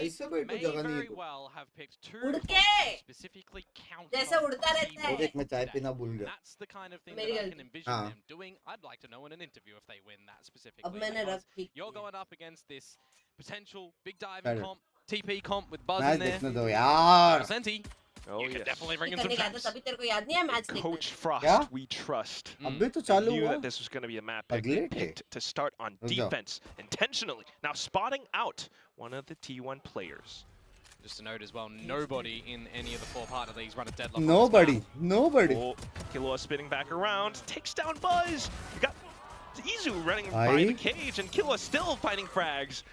ऐसे बैठो जगह नहीं very well have picked two उड़ के specifically counter. जैसे उड़ता रहता वो है. देख मैं चाय पीना भूल गया. That's the kind of thing मेरी that I गलती. can envision them doing. I'd like to know in an interview if they win that अब specifically. मैंने रख because ठीक You're किया. going up against this potential big diving comp. TP comp with Buzz match in there. देखने दो यार. Senti, Oh, you can yes. definitely bring in some करने गया था traps. तभी तेरे को याद नहीं है मैच देखने. Coach Frost, क्या? we trust. अभी तो They चालू knew हुआ. that this was going to be a map pick. अगले They थे. picked to start on रुक जाओ. defense intentionally. Now spotting out one of the T1 players. Just a note as well, nobody in any of the 4 partner leagues run a deadlock. on this Nobody. map. Nobody. Oh, Killua spinning back around, takes down Buzz. You got Izu running by Aye. the cage, and Killua still finding frags.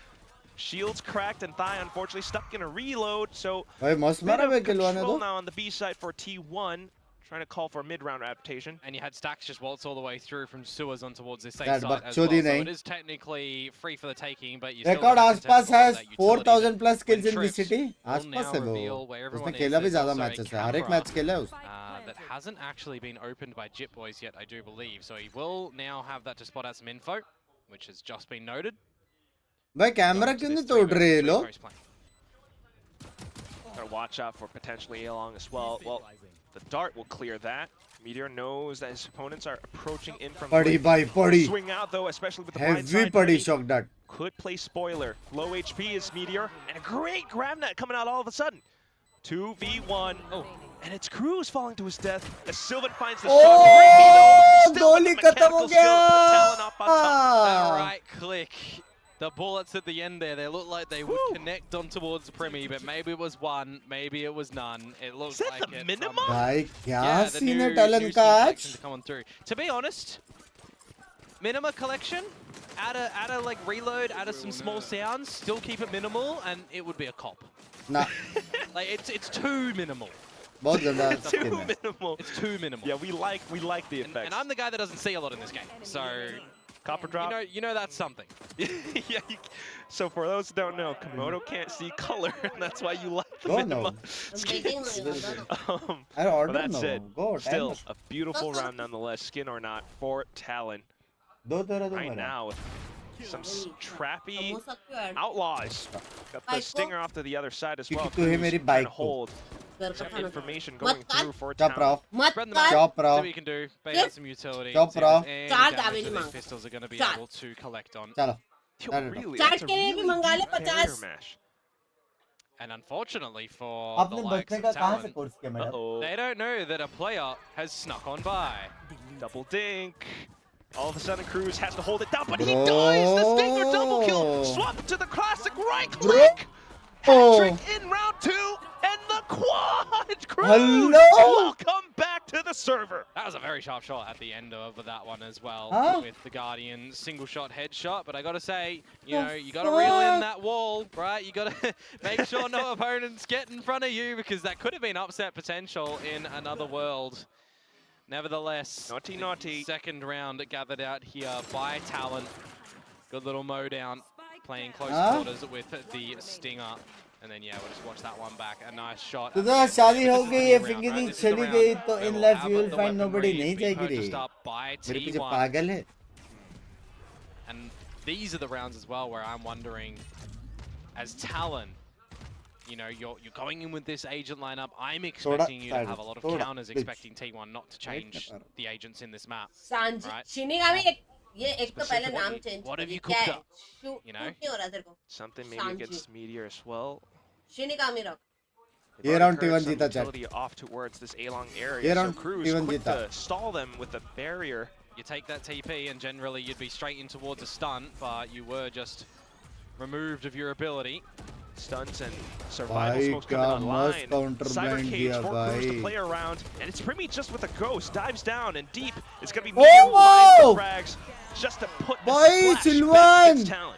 Shields cracked, and Thai unfortunately stuck in a reload. So भाई मस्त bit मारा of बे किलवा ने control तो. now on the B side for T1, trying to call for a mid-round adaptation. And you had Stacks just waltz all the way through from sewers on towards this safe That side as well. बकचोदी So नहीं. it is technically free for the taking, but you still record have to आसपास contend है with all that 4000 utility plus that kills in when VCT. Trips will आसपास now है वो. reveal where everyone उसने is. खेला भी There's ज्यादा also a matches है. हर एक camera, मैच खेला है उसने. that hasn't actually been opened by Jit Boys yet, I do believe. So he will now have that to spot out some info, which has just been noted. भाई camera क्यों नहीं तोड़ रहे ये लोग? Gotta watch out for potentially along as well. Well, the dart will clear that. Meteor knows that his opponents are approaching in from पड़ी late. भाई पड़ी. Swing out though, especially with the blind Heavy side पड़ी ready. Shock dot. Could play spoiler. Low HP is Meteor, and a great grab net coming out all of a sudden. 2v1. Oh, and it's Cruz falling to his death as Sylvan finds the shot. Oh, Still with the गोली खत्म हो mechanical skill to put Talon up on top. That गया. right click. The bullets at the end there, they look like they would connect on towards Primi, but maybe it was one, maybe it was none. It looks Is that like the it. minimum? भाई क्या Yeah, the scene new, है talent new का skin आज? collections are coming through. To be honest, Minima collection, add a like reload, add some small sounds, still keep it minimal, and it would be a cop. ना. Like it's too minimal. बहुत गंदा Too skin है. minimal. It's too minimal. Yeah, we like the effects. And I'm the guy that doesn't see a lot in this game, so Copper drop. you know that's something. Yeah. So for those who don't know, Komodo can't see color, and that's why you like the Go minimum. I'm waiting for I But order that's no. it. Go Still time. a beautiful round nonetheless, skin or not, for Talon. दो तेरा दो Right मेरा. now with some trappy samosa क्यों add outlaws. Got the Bike stinger off to the other side as well. क्योंकि तू है Cruz मेरी trying bike to को. hold कर some खाना information मत going कर through for चुप रहो. Talon. मत Spread them कर चुप See रहो. what you can do. Bait out some utility. Chop, see if bro. there's any Char damage damage that मांग. these pistols are going to be Char. able to collect on. चलो. Yo, Got it. really, Chat that's a के लिए भी really मंगा ले deep barrier 50. mash. And unfortunately for the आपने likes बचने of का कहाँ से Talon, कोर्स किया madam? Uh-oh. they don't know that a player has snuck on by. Double dink. All of a sudden, Cruz has to hold it down, but he Bro. does! The stinger double kill! Swap to the classic right click! Oh. Hat-trick in round 2, and the quad! Cruz! Hello? Welcome back to the server! That was a very sharp shot at the end of that one as well, Huh? with the Guardian single shot headshot. But I gotta say, you The know, you gotta reel in fuck? that wall, right? You gotta make sure no opponents get in front of you, because that could have been upset potential in another world. Nevertheless, Naughty, naughty. second round gathered out here by Talon. Good little mow down, playing close Huh? quarters with the Stinger. And then, yeah, we'll just watch that one back. A nice shot. तो शादी हो गई है This is the fingering round, right? This is the चली round गई तो where in we'll life have you will the find nobody weaponry नहीं being जाएगी रे. purchased up by मेरे पीछे T1. पागल है. And these are the rounds as well where I'm wondering, as Talon, you know, you're going in with this agent lineup. I'm expecting you to have a lot of counters, expecting T1 not to change the agents in this map. Sanji Right. Shinigami ये एक तो पहले नाम change What have कर you क्या cooked है up? Shoot You know? नहीं हो रहा तेरे को Something maybe Sanji. against Meteor as well. Shinigami रख They've ये already round encouraged T1 some जीता चल. utility off towards this A-long ये area, so round Cruz T1 quick जीता. to stall them with the barrier. You take that TP and generally you'd be straight in towards a stun, but you were just removed of your ability. Stuns and survival भाई smokes क्या coming मस्त online. Counter Cyber blind cage दिया for Cruz to भाई. play around, and it's Primi just with a ghost, dives down and deep. It's gonna be Oh! Meteor who finds the frags just to put the Boy, splash back Sylvan! against Talon.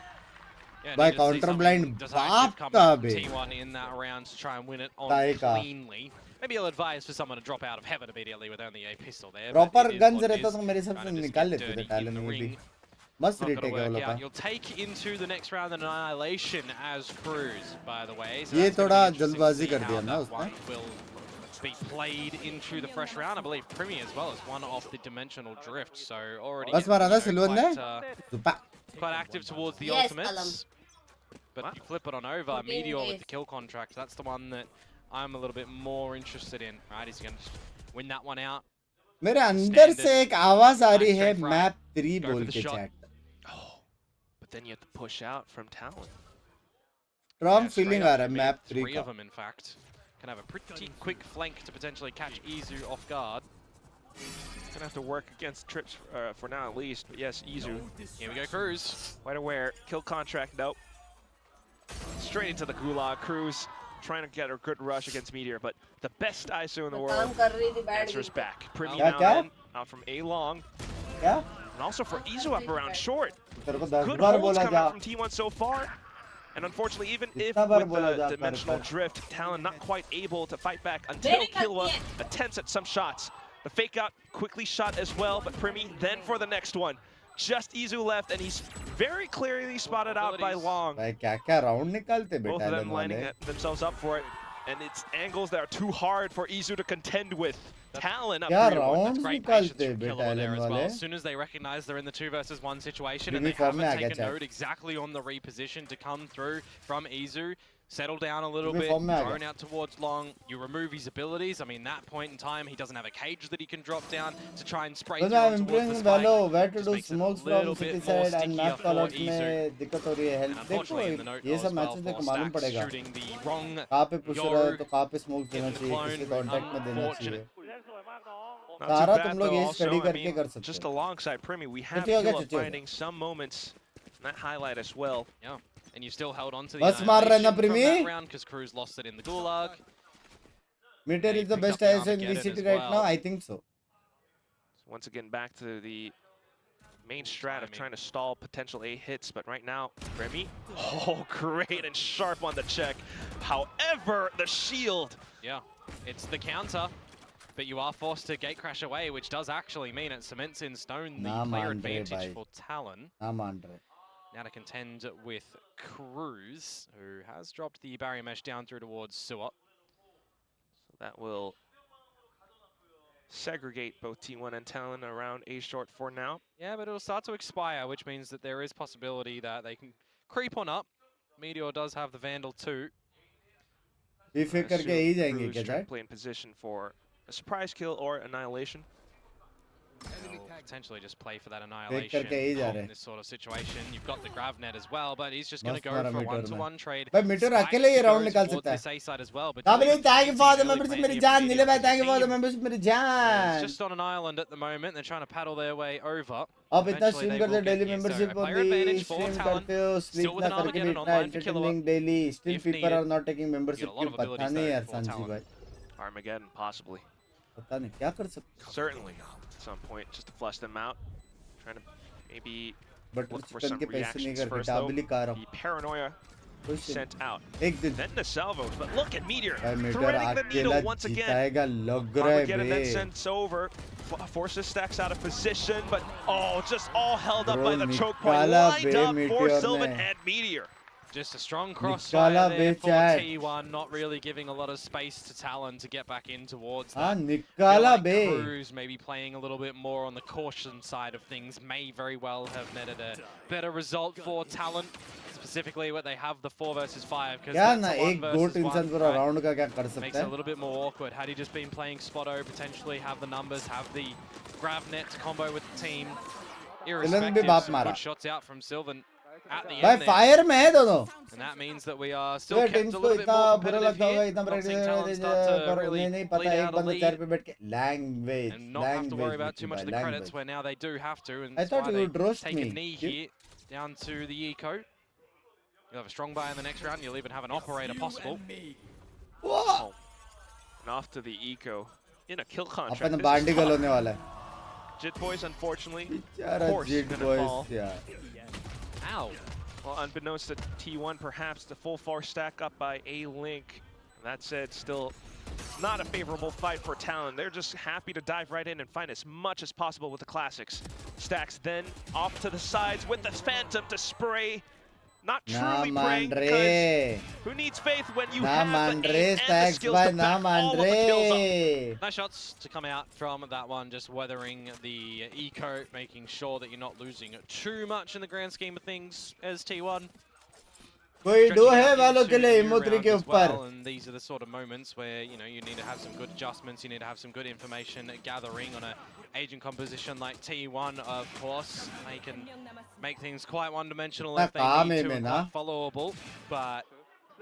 Yeah, By need to see counter something blind, decisive come बाप from का T1 in that round to try and win it on ताई का. cleanly. Maybe I'll advise for someone to drop out of heaven immediately with only a pistol there. Proper but it is guns what it रहता is. तो मेरे हिसाब से Kinda just निकाल get लेते थे dirty टैलेंट in the में भी. ring. मस्त Not gonna रीटेक है वो work लोग out. का. You'll take into the next round an annihilation as Cruz, by the way. So ये that's gonna थोड़ा be interesting to जल्दबाजी see कर how दिया ना that उसने. one will be played into the fresh round. I believe Primi as well as one off the dimensional drift, so already बस मारा था you सिल्वन know, ने. quite, quite active towards the Yes, ultimates. But if you flip it on over, 14 Meteor with days. the kill contract, that's the one that I'm a little bit more interested in. Right, he's going to win that one out. मेरे अंदर से एक आवाज आ रही है Straight right. Map 3 Go for बोल the के shot. Chat. Oh, but then you have to push out from Talon. strong feeling आ रहा है map 3 Three का. of them, in fact, can have a pretty quick flank to potentially catch Izu off guard. Gonna have to work against Trips for now at least, but yes, Izu. Here we go, Cruz. Quite aware, kill contract, nope. Straight into the gulag. Cruz trying to get a good rush against Meteor, but the best ISO in the world answers back. Primi now in, out from A long. Yeah? And also for Izu up around short. Good Good holds coming out from T1 so far. And unfortunately, even if with the dimensional drift, Talon not quite able to fight back until Killua attempts at some shots. The fake out quickly shot as well, but Primi then for the next one. Just Izu left, and he's very clearly spotted out by Long. Both of them lining themselves up for it, and it's angles that are too hard for Izu to contend with. Talon up 3-1. That's great patience from Killua there as well. As soon as they recognize they're in the 2 versus 1 situation, and they haven't taken note exactly on the reposition to come through from Izu, settle down a little bit, drone out towards Long, you remove his abilities. I mean, that point in time, he doesn't have a cage that he can drop down to try and spray through towards the spike. Where to do smokes from city side and not call out में दिक्कत हो रही है help देखो ये सब matches देखो मालूम पड़ेगा कहाँ पे पुश रहा है तो कहाँ पे स्मोक देना चाहिए किसी कॉन्टैक्ट में देना चाहिए सारा तुम लोग ये स्टडी करके कर सकते हो just alongside Primi we have Killua finding some moments in that highlight as well. Yeah. And you still held on to the बस मार रहा है ना प्रीमी round because Cruz lost it in the gulag. Meteor is the best IS in VCT right now. I think so. Once again, back to the main strat of trying to stall potential A hits, but right now, Remy, oh, great and sharp on the check. However, the shield. Yeah, it's the counter, but you are forced to gate crash away, which does actually mean it cements in stone the player advantage for Talon. Now to contend with Cruz, who has dropped the barrier mesh down through towards Suat. So that will segregate both T1 and Talon around A short for now. Yeah, but it'll start to expire, which means that there is possibility that they can creep on up. Meteor does have the Vandal too. Cruz play in position for a surprise kill or annihilation. Potentially just play for that annihilation in this sort of situation. You've got the grav net as well, but he's just going to go for a one-to-one trade. But Meteor अकेले ये round निकाल सकता है. This A side as well, but thank you for the membership मेरी जान. नीले भाई thank you for the membership मेरी जान. It's just on an island at the moment. They're trying to paddle their way over. अब इतना stream करते daily membership अभी stream करते हो sleep ना करके भी इतना entertaining daily. Still people are not taking membership क्यों पता नहीं यार सांची भाई. Armageddon possibly. पता नहीं क्या कर सकते. Certainly. Some point just to flush them out, trying to maybe look for some reactions first though. The paranoia sent out. Then the salvos, but look at Meteor threading the needle once again. Armageddon then sends over, forces stacks out of position, but oh, just all held up by the choke point, lined up for Sylvan and Meteor. Just a strong crossfire there for T1, not really giving a lot of space to Talon to get back in towards that. Cruz maybe playing a little bit more on the caution side of things may very well have netted a better result for Talon. Specifically, what they have the 4 versus 5 because that's a 1 versus 1. Right? Makes it a little bit more awkward. Had he just been playing Spotto, potentially have the numbers, have the grav net to combo with the team. Irrespective, some good shots out from Sylvan. At the end fire में है दोनों. And that means that we are still kept a little bit more competitive here. Not seeing Talon start to really bleed out a lead. Language. And not have to worry about too much of the credits where now they do have to. And that's why they take a knee here down to the eco. You'll have a strong buy in the next round. You'll even have an operator possible. Whoa. And off to the eco in a kill contract. Jit Boys, unfortunately, forced to fall. Ow. Well, unbeknownst to T1, perhaps the full far stack up by A-Link. That said, still not a favorable fight for Talon. They're just happy to dive right in and find as much as possible with the classics. Stacks then off to the sides with the Phantom to spray. Not truly praying, because who needs faith when you have the aim and the skills to back all of the kills up? Nice shots to come out from that one, just weathering the eco, making sure that you're not losing too much in the grand scheme of things as T1. कोई दो है वालों के लिए इमोत्री के ऊपर. And these are the sort of moments where you need to have some good adjustments. You need to have some good information gathering on a agent composition like T1. Of course, they can make things quite one-dimensional if they need to and quite followable. But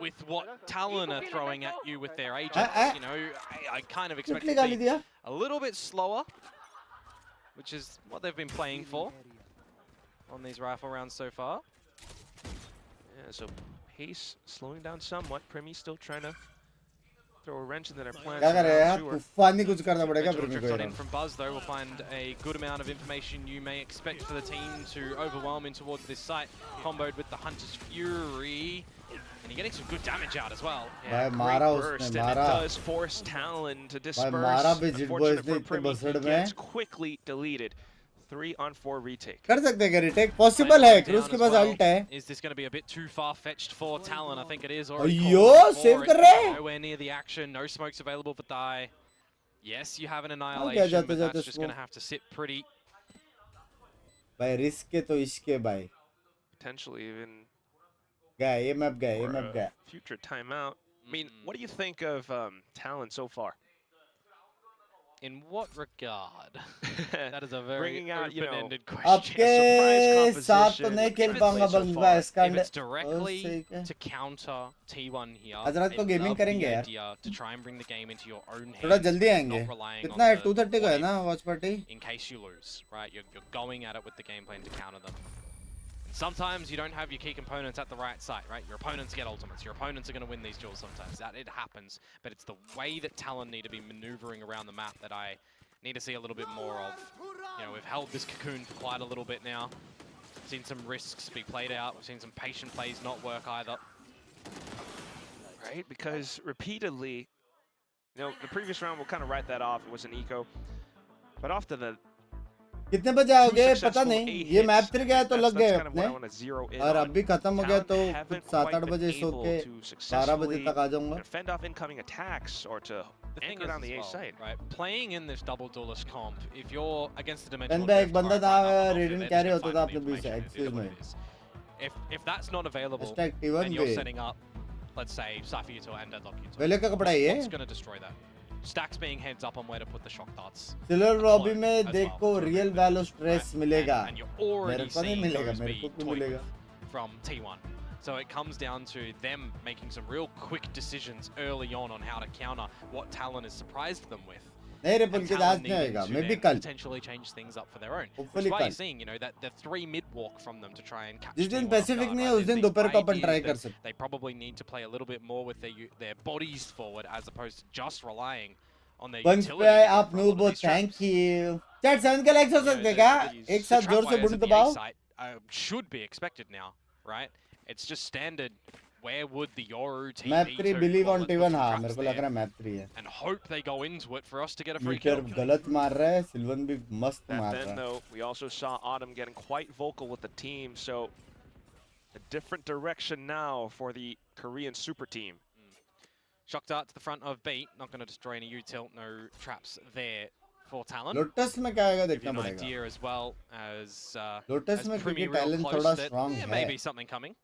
with what Talon are throwing at you with their agent, you know, I kind of expect it to be a little bit slower, which is what they've been playing for on these rifle rounds so far. Yeah, so pace slowing down somewhat. Primi still trying to throw a wrench into their plans. Drift in from Buzz though will find a good amount of information you may expect for the team to overwhelm in towards this site, comboed with the Hunter's Fury. And you're getting some good damage out as well. Yeah, great burst, and it does force Talon to disperse. Unfortunate for Primi, he gets quickly deleted. 3-on-4 retake. कर सकते हैं retake possible है. Cruz के पास ult है. Is this going to be a bit too far-fetched for Talon? I think it is. Yo, save कर रहे हैं. Nowhere near the action. No smokes available for die. Yes, you have an annihilation, but that's just going to have to sit pretty. भाई risk के तो इसके भाई. Potentially even. गया ये map गया. Future timeout. I mean, what do you think of Talon so far? In what regard? That is a very open-ended question. आपके साथ तो नहीं खेल पाऊंगा बस If it's directly to counter T1 here, आज रात को गेमिंग करेंगे यार. To try and bring the game into your own hands. थोड़ा जल्दी आएंगे. कितना है 2:30 का है ना watch party? In case you lose, right? You're going at it with the game plan to counter them. Sometimes you don't have your key components at the right site, right? Your opponents get ultimates. Your opponents are going to win these duels sometimes. That it happens, but it's the way that Talon need to be maneuvering around the map that I need to see a little bit more of. You know, we've held this cocoon for quite a little bit now. Seen some risks be played out. We've seen some patient plays not work either. Right, because repeatedly, you know, the previous round we'll kind of write that off. It was an eco, but after the कितने बजे आओगे पता नहीं. ये map 3 गया तो लग गए अपने. और अब भी खत्म हो गया तो 7-8 बजे सो के 12 बजे तक आ जाऊंगा. Fend off incoming attacks or to anchor down the A site. Right, playing in this double duelist comp, if you're against the dimensional, एक बंदा था रेडियन कैरी होता था अपने बीच से. Excuse me. If that's not available and you're setting up, let's say Safi Util and Deadlock Util, पहले का कपड़ा ये. What's going to destroy that? Stacks being heads up on where to put the shock darts. Silver lobby में देखो real value stress मिलेगा. मेरे को नहीं मिलेगा, मेरे को क्यों मिलेगा? From T1. So it comes down to them making some real quick decisions early on how to counter what Talon has surprised them with. नहीं रिपल के आज नहीं आएगा. मैं भी कल. Potentially change things up for their own. Hopefully That's why कल. you're seeing, you know, that the 3 mid walk from them to try and catch. जिस दिन पैसिफिक नहीं है उस दिन दोपहर को अपन ट्राई कर सकते. They probably need to play a little bit more with their bodies forward as opposed to just relying on their Binks पे आप नूबो thank you. चैट 7 के लाइक्स हो सकते क्या? एक साथ जोर से बटन दबाओ. Should be expected now, right? It's just standard. Where would the Yoru team map 3 believe on T1 हाँ मेरे को लग रहा है map 3 है. And hope they go into it for us to get a free kill. गलत मार रहा है. सिल्वन भी मस्त मार रहा है. Then though we also saw Autumn getting quite vocal with the team, so a different direction now for the Korean super team. Shock dart to the front of B, not going to destroy any util, no traps there for Talon. Lotus में क्या आएगा देखना पड़ेगा. Idea as well as Lotus में क्योंकि Talon थोड़ा strong है. Maybe something coming.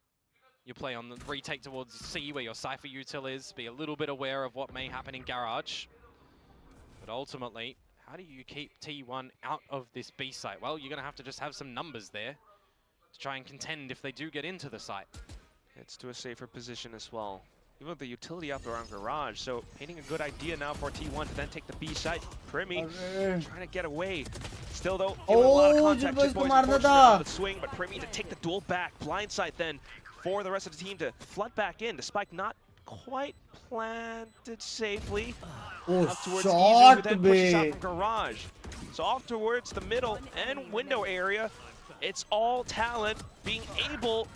You play on the retake towards C where your Cypher util is. Be a little bit aware of what may happen in Garage. But ultimately, how do you keep T1 out of this B site? Well, you're going to have to just have some numbers there to try and contend if they do get into the site. It's to a safer position as well. Even with the utility up around Garage, so painting a good idea now for T1 to then take the B site. Primi trying to get away. Still though, giving a lot of contact. Just boys unfortunate on the swing, but Primi to take the duel back. Blindside then for the rest of the team to flood back in. The spike not quite planted safely. Up towards Easy, who then pushes out from Garage. So off towards the middle and window area, it's all Talon being able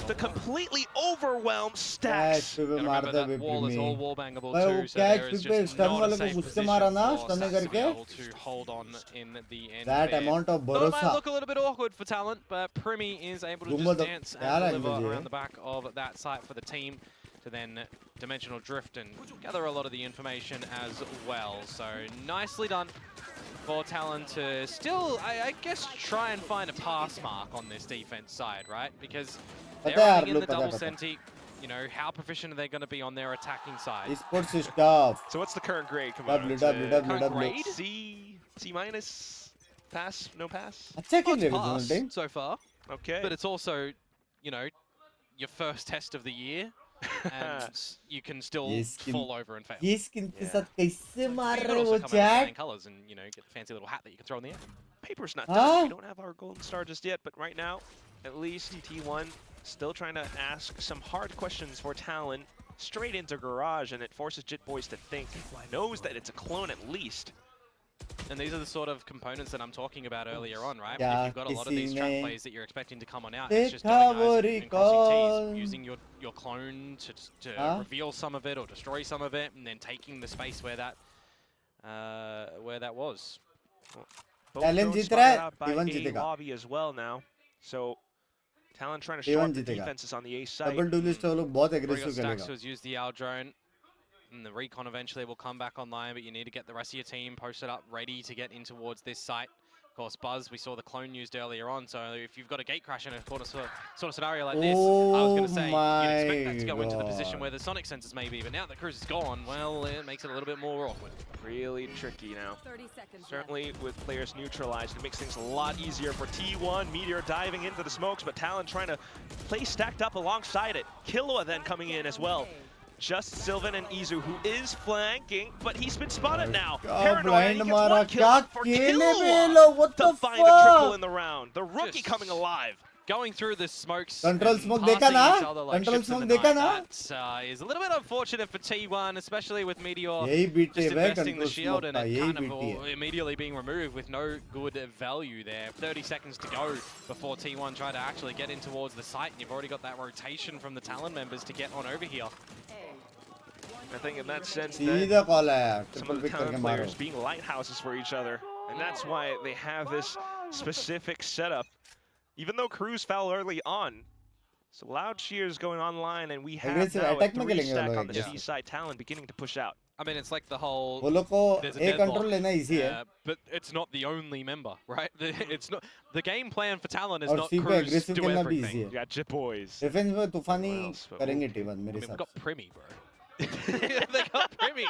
to completely overwhelm Stacks. Remember that wall is all wall bangable too, so there is just not a safe position for Stacks to be able to hold on in the end. That amount of bharosa. It might look a little bit awkward for Talon, but Primi is able to just dance and deliver around the back of that site for the team to then dimensional drift and gather a lot of the information as well. So nicely done for Talon to still, I guess, try and find a pass mark on this defense side, right? Because they're running in the double senti. You know, how proficient are they going to be on their attacking side? Esports is tough. So what's the current grade? Current grade? C minus, pass, no pass? Pass so far. Okay. But it's also, you know, your first test of the year. and you can still fall over and fail. ये skin के साथ कैसे मार You रहे can हो also come out Jack? in colors and get the fancy little hat that you can throw in the air. Paper's not done. We don't have our golden star just yet, but right now, at least T1 still trying to ask some hard questions for Talon straight into Garage, and it forces Jit Boys to think. Knows that it's a clone at least. And these are the sort of components that I'm talking about earlier on, right? Yeah, If you've got a lot of these trap किसी ने plays that you're expecting to come on out, it's just going guys and crossing T's, using your clone to reveal some of it or destroy some of it, and then taking the space where that was. Talon जीत रहा है, T1 जीतेगा. lobby as well now. So Talon trying to shore up the defenses on the A side. Double duelist वो लोग बहुत aggressive Stacks करेगा. was use the L drone. And the recon eventually will come back online, but you need to get the rest of your team posted up, ready to get in towards this site. Of course, Buzz, we saw the clone used earlier on, so if you've got a gate crash in a sort of scenario like this, I was going to say, you'd expect that to go into the position where the sonic sensors may be, but now that Cruz is gone, well, it makes it a little bit more awkward. Really tricky now. Certainly with players neutralized, it makes things a lot easier for T1. Meteor diving into the smokes, but Talon trying to play stacked up alongside it. Killua then coming in as well. Just Sylvan and Izu, who is flanking, but he's been spotted now. Paranoia, he gets one kill for Killua to find a triple in the round. The rookie coming alive. Going through the smokes. Control smoke देखा ना? Control smoke देखा ना? That is a little bit unfortunate for T1, especially with Meteor यही बीटे just है investing the control shield smoke and का, it यही kind BT of है. immediately being removed with no good value there. 30 seconds to go before T1 try to actually get in towards the site, and you've already got that rotation from the Talon members to get on over here. I think in that sense सीधा call है, some triple of the pick करके Talon मारो. players being lighthouses for each other, and that's why they have this specific setup. Even though Cruz fouled early on, so Loud Cheers going online, and we have Aggressive now a attack में 3 खेलेंगे stack वो लोग on the aggressive. C side. Talon beginning to push out. I mean, it's like the whole. वो लोग को there's a एक deadlock, control लेना easy है. but it's not the only member, right? It's not the game plan for Talon is और not C पे Cruz aggressive do खेलना भी easy everything. है. You got Jit Boys. Defense में तूफानी करेंगे T1 I मेरे mean, we've हिसाब got से. Primi, bro. They got Primi.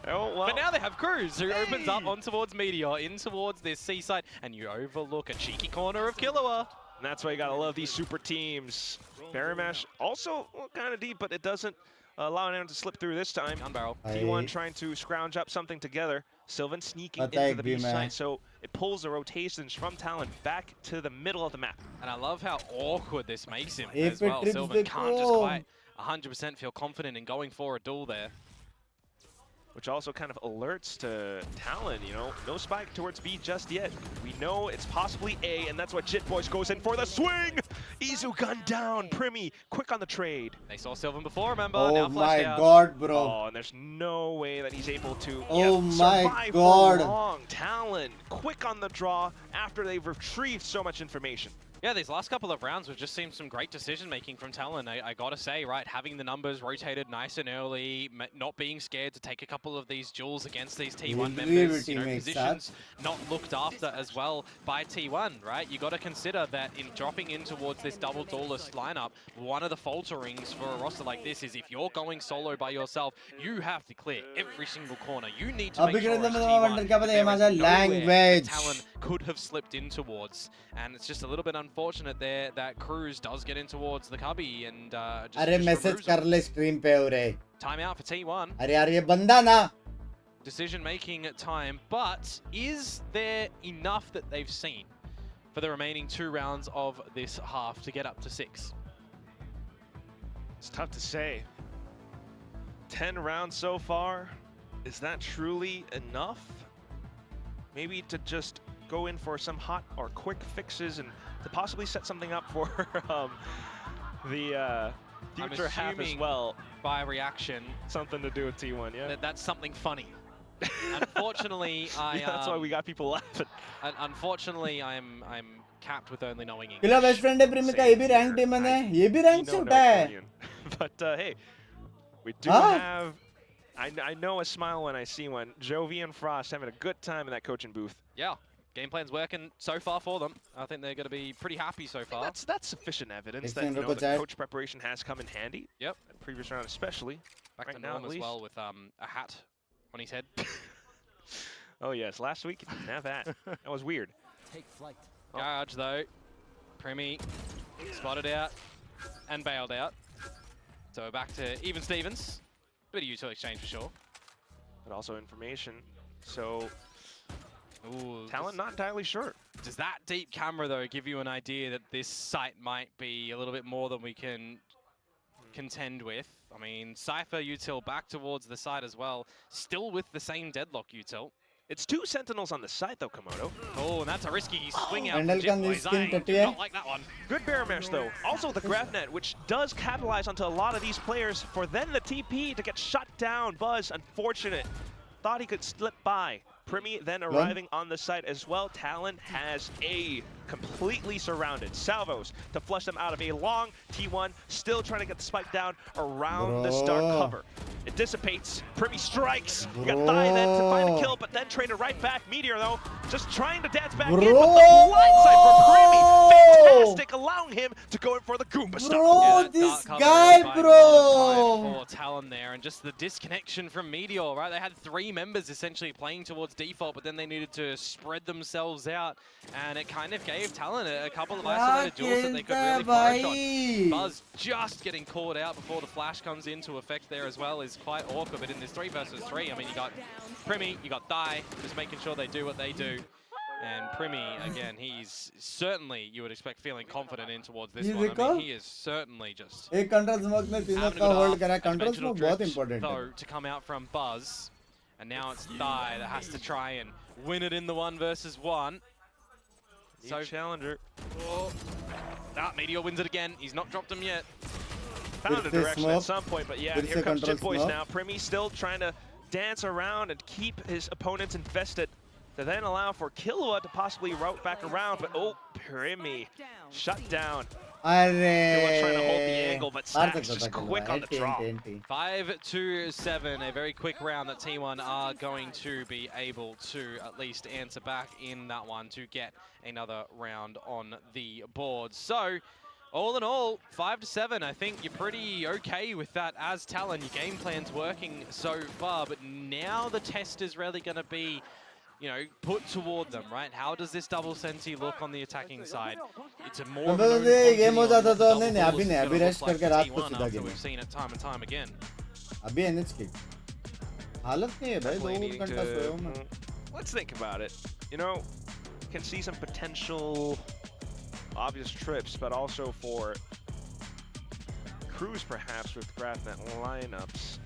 Oh, well. But now they have Cruz, who opens up on towards Meteor, in towards this seaside, and you overlook a cheeky corner of Killua. And that's why you gotta love these super teams. Baramash also kind of deep, but it doesn't allow anyone to slip through this time. Gun barrel. T1 trying to scrounge up something together. Sylvan sneaking Attack into the B B, man. side, so it pulls the rotations from Talon back to the middle of the map. And I love how awkward this makes him A as पे well. trips Sylvan can't just देखो. quite 100% feel confident in going for a duel there. Which also kind of alerts to Talon, you know, no spike towards B just yet. We know it's possibly A, and that's what Jit Boys goes in for the swing! Izu gun down, Primi, quick on the trade. They saw Sylvan before, remember? Oh now my flashed out. god, bro. Oh, and there's no way that he's able to Oh my survive god. for long. Talon, quick on the draw after they've retrieved so much information. Yeah, these last couple of rounds, we've just seen some great decision-making from Talon. I gotta say, right, having the numbers rotated nice and early, not being scared to take a couple of these duels against these T1 members, you know, positions not looked after as well by T1, right? You gotta consider that in dropping in towards this double duelist lineup, one of the falterings for a roster like this is if you're going solo by yourself, you have to clear every single corner. You need to make sure as T1 that there is nowhere that Talon could have slipped in towards. And it's just a little bit unfortunate there that Cruz does get in towards the cubby and अरे message कर ले stream पे हो रे. Timeout for T1. अरे यार ये बंदा ना. Decision making time, but is there enough that they've seen for the remaining 2 rounds of this half to get up to 6? It's tough to say. 10 rounds so far. Is that truly enough? Maybe to just go in for some hot or quick fixes and to possibly set something up for the future half as well. By reaction, something to do with T1, yeah. That's something funny. Unfortunately, that's why we got people laughing. Unfortunately, I'm capped with only knowing English. पिला best friend है प्रीमी का ये भी rank daemon है. ये भी rank से उठा है. But hey, we do have. I know a smile when I see one. Jovi and Frost having a good time in that coaching booth. Yeah, game plan's working so far for them. I think they're going to be pretty happy so far. That's sufficient evidence that the coach preparation has come in handy. Yep. In the previous round especially. Back to norm as well with a hat on his head. Oh yes, last week he didn't have that. That was weird. Take flight. Garage though. Primi spotted out. and bailed out. So we're back to even Stevens. Bit of util exchange for sure. But also information. So Ooh, Talon not entirely sure. Does that deep camera, though, give you an idea that this site might be a little bit more than we can contend with? I mean, Cypher util back towards the side as well, still with the same deadlock util. It's 2 Sentinels on the side, though, Komodo. Oh, and that's a risky swing out Randall from can Jitboys. I do not like that one. Good bear mesh, though. Also the grab net, which does capitalize onto a lot of these players for then the TP to get shut down. Buzz, unfortunate. Thought he could slip by. Primi then arriving on the site as well. Talon has A completely surrounded. Salvos to flush them out of a long T1, still trying to get the spike down around the start cover. It dissipates. Primi strikes. You got Thigh then to find a kill, but then traded right back. Meteor, though, just trying to dance back in, but the blindside for Primi. Fantastic, allowing him to go in for the Goomba stop. Bro, this guy, bro. For Talon there, and just the disconnection from Meteor, right? They had 3 members essentially playing towards default, but then they needed to spread themselves out, and it kind of gave Talon a couple of isolated duels that they could really flourish on. Buzz just getting caught out before the flash comes into effect there as well is quite awkward, but in this 3 versus 3, I mean, you got Primi, you got Thigh, just making sure they do what they do. And Primi, again, he's certainly, you would expect, feeling confident in towards this one. I mean, he is certainly just having a good hold kara. Control smoke बहुत important though, to come out from Buzz. And now it's Thigh that has to try and win it in the 1 versus 1. So challenger. Oh. Meteor wins it again. He's not dropped him yet. Found a direction at some point, but yeah, here comes Jitboys now. Primi still trying to dance around and keep his opponents invested to then allow for Killua to possibly route back around, but oh, Primi shut down. Killua trying to hold the angle, but Stacks just quick on the draw. 5-7, a very quick round that T1 are going to be able to at least answer back in that one to get another round on the board. So, all in all, 5-7, I think you're pretty okay with that as Talon. Your game plan's working so far, but now the test is really going to be, you know, put toward them, right? How does this double senti look on the attacking side? It's a more game हो जाता तो नहीं अभी नहीं अभी rest करके रात को सीधा game. We've seen it time and time again. अभी एनएच की हालत नहीं है भाई 2 घंटा सोया हूं मैं. Let's think about it. You know, can see some potential obvious trips, but also for crews perhaps with GraphNet lineups.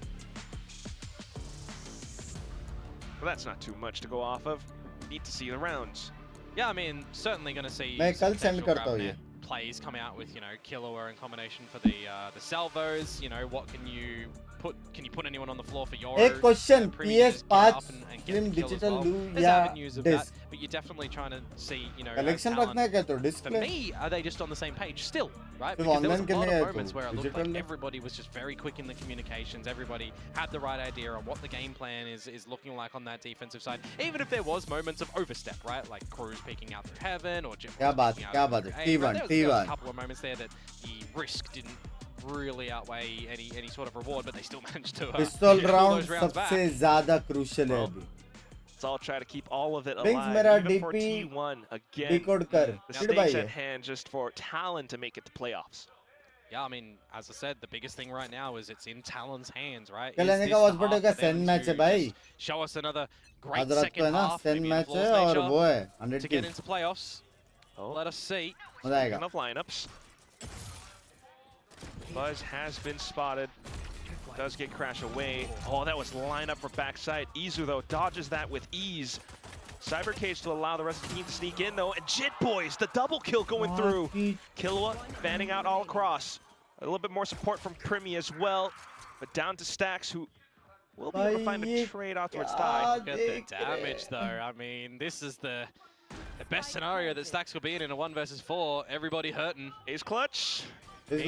But that's not too much to go off of. Need to see the rounds. Yeah, I mean, certainly going to see some GraphNet plays come out with, you know, Killua in combination for the salvos. You know, what can you put? Can you put anyone on the floor for your? एक question, PS5 Slim Digital Blue या disc? But you're definitely trying to see, you know, collection रखना है क्या तो display? For me, are they just on the same page still, right? So Because there was a lot online of moments where it looked like everybody was just very quick in the communications. Everybody had the right idea on what the game plan is looking like on that defensive side. Even if there was moments of overstep, right? Like Cruz peeking out through heaven or Jim. क्या बात है T1 There was a couple of moments there that the risk didn't really outweigh any sort of reward, but they still managed to pistol round सबसे ज़्यादा crucial है अभी. Let's all try to keep all of it Binks alive. मेरा Even for DP T1 again. decode कर. The stakes at hand just for Talon to make it to playoffs. Yeah, I mean, as I said, the biggest thing right now is it's in Talon's hands, right? कहने का hospital का Sen match है भाई. Show us another great आज रात को second है ना half. Sen maybe match the floor है और stage वो है 100 to get kills. into playoffs. Oh. Let us see. मजा आएगा. Enough lineups. Buzz has been spotted. Does get crash away. Oh, that was line up for backside. Izu, though, dodges that with ease. Cyber Cage to allow the rest of the team to sneak in, though. And Jitboys, the double kill going through. Killua fanning out all across. A little bit more support from Primi as well. But down to Stacks, who will be able to find a trade afterwards. Look at the damage, though. I mean, this is the best scenario that Stacks will be in a 1 versus 4. Everybody hurting. Ace clutch. Does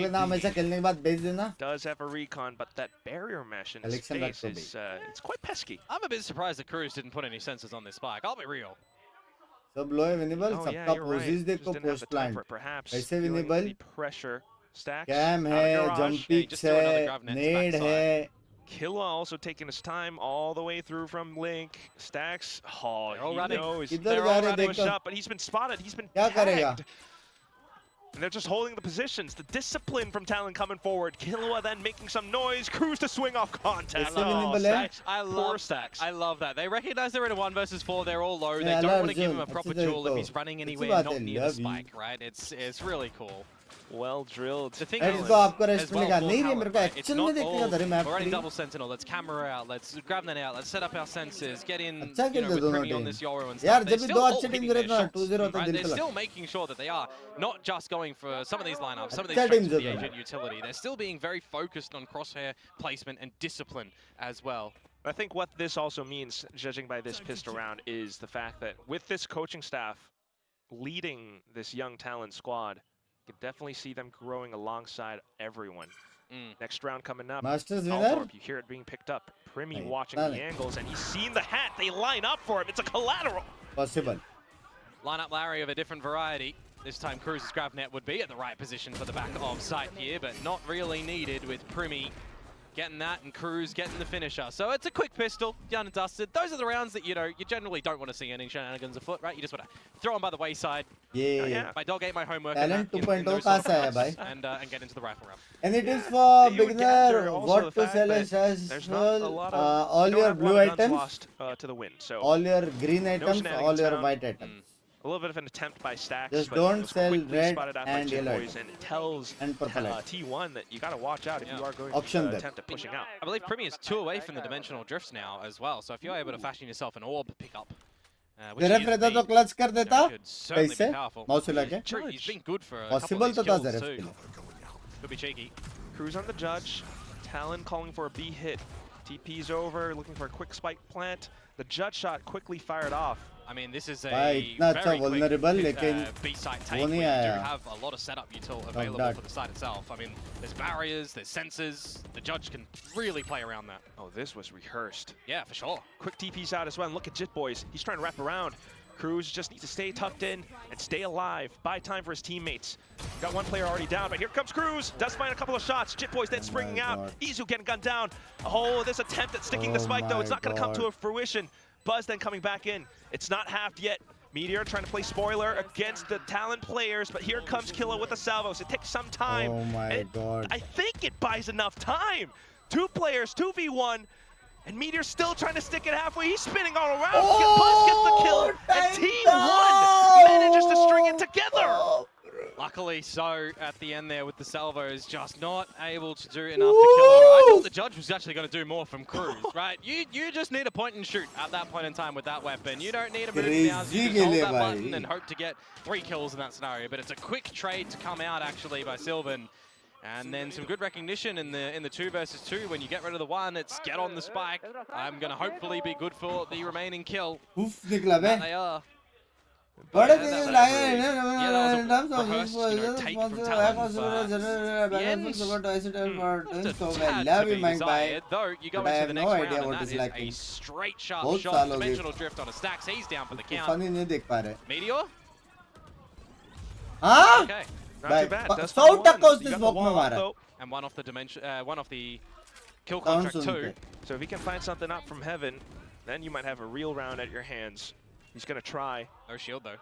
have a recon, but that barrier mesh in his face is it's quite pesky. I'm a bit surprised that Cruz didn't put any sensors on this spike. I'll be real. सब लो है winnable सबका पोजीज देखो post plan कैसे winnable pressure Stacks cam है jump pitch है नेड है. Killua also taking his time all the way through from Link. Stacks, oh, he knows. इधर They're जा all रहे running a देखो shot, but he's been spotted. He's been क्या करेगा? tagged. And they're just holding the positions. The discipline from Talon coming forward. Killua then making some noise. Cruz to swing off contact. Stacks. Poor Stacks. I love that. They recognize they're in a 1 versus 4. They're all low. They don't want to give him a proper duel if he's running anywhere not near the spike, right? It's really cool. Well drilled. The thing is, is, as well, it's not all, we're running double sentinel. Let's camera out. Let's grab that out. Let's set up our sensors. Get in, with Primi on this Yoru and stuff. They're still all hitting their shots, right? They're still making sure that they are not just going for some of these lineups, some of these strengths for the agent utility. They're still being very focused on crosshair placement and discipline as well. I think what this also means, judging by this pistol round, is the fact that with this coaching staff leading this young Talon squad, you can definitely see them growing alongside everyone. Next round coming up. Masters winner. You hear it being picked up. Primi watching the angles, and he's seen the hat. They line up for him. It's a collateral. Possible. Line up Larry of a different variety. This time Cruz's grab net would be at the right position for the back of sight here, but not really needed with Primi getting that and Cruz getting the finisher. So it's a quick pistol, done and dusted. Those are the rounds that, you generally don't want to see any shenanigans afoot, right? You just want to throw them by the wayside. Yeah. My dog ate my homework. Talon 2.0 kaas hai bhai. And get into the rifle round. And it is for beginner what to sell as well. All your blue items, lost to the wind. So all your green items, all your white items. A little bit of an attempt by Stacks. Just don't sell red and yellow. And it tells T1 that you got to watch out if you are going to attempt at pushing out. I believe Primi is 2 away from the dimensional drifts now as well. So if you're able to fashion yourself an orb pickup, Zeref रहता तो clutch कर देता कैसे mouse हिला के he's been good for a possible तो था Zeref के लिए could be cheeky. Cruz on the judge. Talon calling for a B hit. TP's over, looking for a quick spike plant. The judge shot quickly fired off. I mean, this is a इतना अच्छा vulnerable लेकिन B-side take where you do have a lot of setup util available for the side itself. I mean, there's barriers, there's sensors. The judge can really play around that. Oh, this was rehearsed. Yeah, for sure. Quick TP's out as well. And look at Jit Boys. He's trying to wrap around. Cruz just needs to stay tucked in and stay alive. Buy time for his teammates. Got one player already down, but here comes Cruz. Does find a couple of shots. Jit Boys then springing out. Izu getting gunned down. Oh, this attempt at sticking the spike, though. It's not going to come to a fruition. Buzz then coming back in. It's not halved yet. Meteor trying to play spoiler against the Talon players, but here comes Killa with the salvos. It takes some time. Oh my god. I think it buys enough time. 2 players, 2v1, and Meteor's still trying to stick it halfway. He's spinning all around. Buzz gets the kill, and T1 manages to string it together. Luckily so at the end there with the salvos, just not able to do enough to kill her. I thought the judge was actually going to do more from Cruz, right? You just need a point and shoot at that point in time with that weapon. You don't need a move now. You just hold that button and hope to get 3 kills in that scenario. But it's a quick trade to come out actually by Sylvan. And then some good recognition in the 2 versus 2. When you get rid of the 1, it's get on the spike. I'm going to hopefully be good for the remaining kill. Oof, nikla be. They are. What is this like in terms of take from Talon, though you go into the next round and that is a straight sharp shot. Dimensional drift on a Stacks. He's down for the count. Meteor? Huh? Okay. Not too bad. Does and one off the dimension, one off the kill contract too. So if he can find something up from heaven, then you might have a real round at your hands. He's going to try. No shield, though.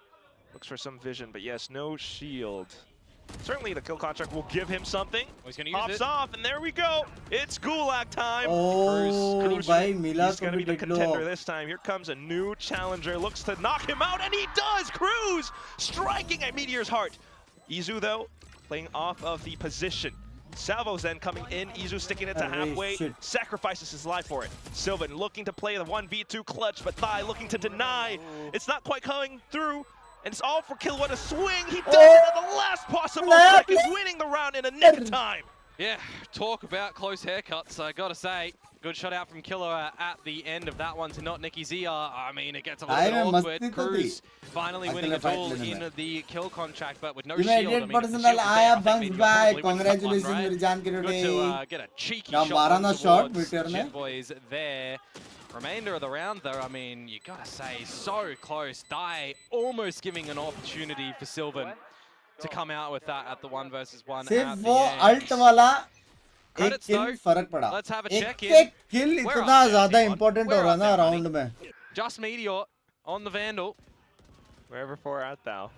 Looks for some vision, but yes, no shield. Certainly the kill contract will give him something. Oh, he's going to use Pops it. off, and there we go. It's Gulag time. Oh, Cruz. He's going to be the contender this time. Here comes a new challenger. Looks to knock him out, and he does. Cruz striking at Meteor's heart. Izu, though, playing off of the position. Salvo's then coming in. Izu sticking it to halfway. Sacrifices his life for it. Sylvan looking to play the 1v2 clutch, but Thai looking to deny. It's not quite coming through. And it's all for Killua to swing. He does it at the last possible second, winning the round in a nick of time. Yeah, talk about close haircuts. I gotta say, good shot out from Killua at the end of that one to not Nicky ZR. I mean, it gets a little bit awkward. Cruz finally winning a duel in the kill contract, but with no shield. I mean, congratulations, right? Good to get a cheeky shot towards Jet Boys there. Remainder of the round, though, I mean, you gotta say, so close. Dai almost giving an opportunity for Sylvan to come out with that at the 1 versus 1 at the end. Credits though. Let's have a check in. किल इतना ज़्यादा important हो रहा ना round में. Just Meteor on the Vandal. Wherever for art thou.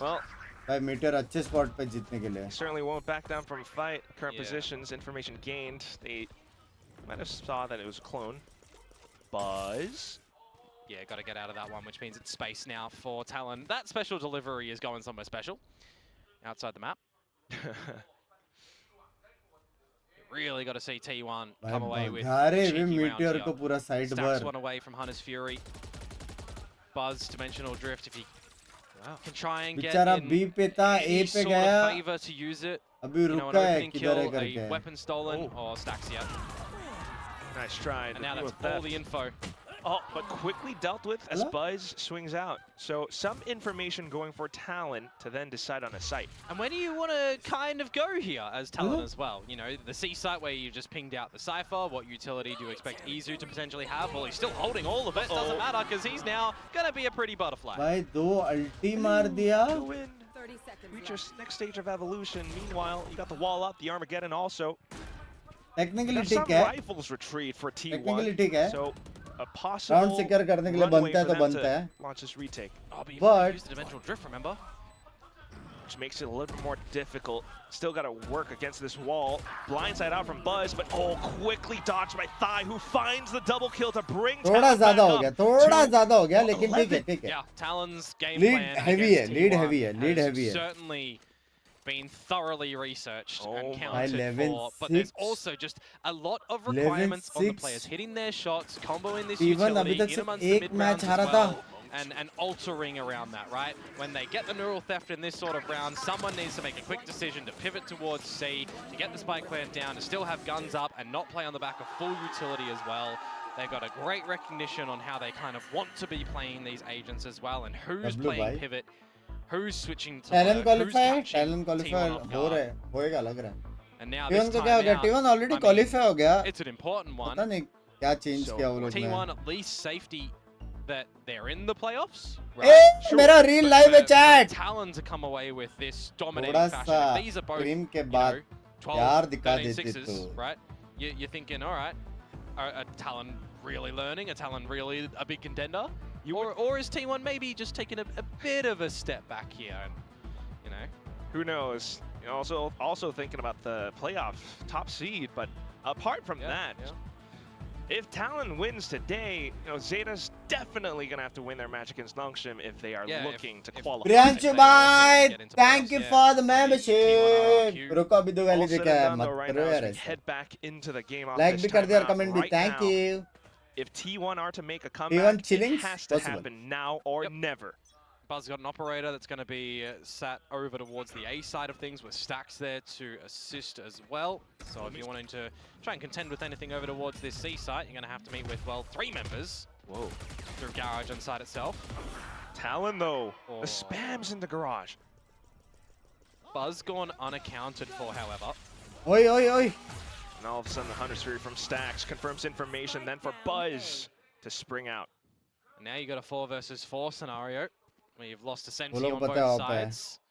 Well, भाई metre अच्छे spot पे जीतने के लिए. Certainly won't back down from fight. Current positions, information gained. They might have saw that it was a clone. Buzz. Yeah, got to get out of that one, which means it's space now for Talon. That special delivery is going somewhere special. Outside the map. Really got to see T1 come away with cheeky round here. Stacks one away from Hunter's Fury. Buzz, Dimensional Drift, if he can try and get in any sort of favor to use it. You know, an opening kill, a weapon stolen, or Stacks yet. Nice try. And now that's all the info. Oh, but quickly dealt with as Buzz swings out. So some information going for Talon to then decide on a site. And where do you want to kind of go here as Talon as well? You know, the C site where you just pinged out the Cypher. What utility do you expect Izu to potentially have? Well, he's still holding all of it. Doesn't matter because he's now going to be a pretty butterfly. भाई दो ulti मार दिया. To win. Reach your next stage of evolution. Meanwhile, you got the wall up, the Armageddon also. Technically ठीक है. Rifles retreat for T1. Technically ठीक है. So a possible round secure करने के लिए बनता है तो बनता है. Launch this retake. But use the dimensional drift, remember? Which makes it a little bit more difficult. Still got to work against this wall. Blindside out from Buzz, but quickly dodged by Thigh, who finds the double kill to bring थोड़ा ज़्यादा हो गया, थोड़ा ज़्यादा हो गया, लेकिन ठीक है. Yeah, Talon's game lead plan heavy है, lead T1 heavy है. Certainly been thoroughly researched and my counted level for, but 6. there's also just a lot of requirements on the players hitting their shots, comboing this T1 utility, अभी तक in amongst सिर्फ the एक mid match rounds as हारा well, था. and altering around that, right? When they get the neural theft in this sort of round, someone needs to make a quick decision to pivot towards C, to get the spike plant down, to still have guns up and not play on the back of full utility as well. They've got a great recognition on how they kind of want to be playing these agents as well, and who's playing pivot, who's switching to Talon qualifier हो रहा है, होएगा लग रहा है. And now T1 को क्या हो गया? T1 already qualify हो गया. It's an important one. पता नहीं क्या change किया वो लोग ने. T1 at least safety that they're in the playoffs. Right? मेरा real live है chat. Talon to come away with this dominating थोड़ा fashion. सा If these are both, cream के you बाद know, 12, यार दिखा 13 देते sixes, तो. right? You're thinking, all right, are Talon really learning? Are Talon really a big contender? Or is T1 maybe just taking a bit of a step back here? And, you know, who knows? You know, also thinking about the playoff top seed, but apart from that, if Talon wins today, you know, Zeta's definitely going to have to win their match against Nongshim if they are looking to qualify. Priyanshu bhai, thank you for the membership. रुको अभी दो गाली देखा है, मत करो यार ऐसा. Head back into the game. Like भी कर दिया और comment भी, thank you. If T1 are to make a comeback, it has to happen now or never. Buzz got an operator that's going to be sat over towards the A side of things with Stacks there to assist as well. So if you're wanting to try and contend with anything over towards this C site, you're going to have to meet with, well, 3 members. Whoa. Through Garage inside itself. Talon, though. The spams in the Garage. Buzz gone unaccounted for, however. Oi, oi, oi. And all of a sudden, the Hunter Sphere from Stacks confirms information, then for Buzz to spring out. And now you got a 4 versus 4 scenario. Where you've lost a Sensi on both sides.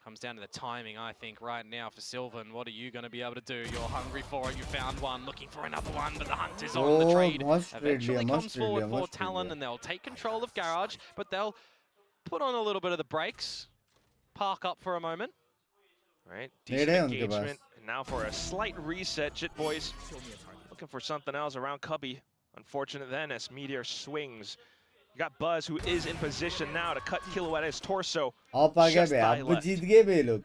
Comes down to the timing, I think, right now for Sylvan. What are you going to be able to do? You're hungry for it. You found one, looking for another one, but the hunt is on the trade. Eventually comes forward for Talon, and they'll take control of Garage, but they'll put on a little bit of the brakes, park up for a moment. Right, decent engagement. And now for a slight reset, Jit Boys looking for something else around Cubby. Unfortunate then as Meteor swings. You got Buzz, who is in position now to cut Kilo at his torso. Just जीत गए बे लोग.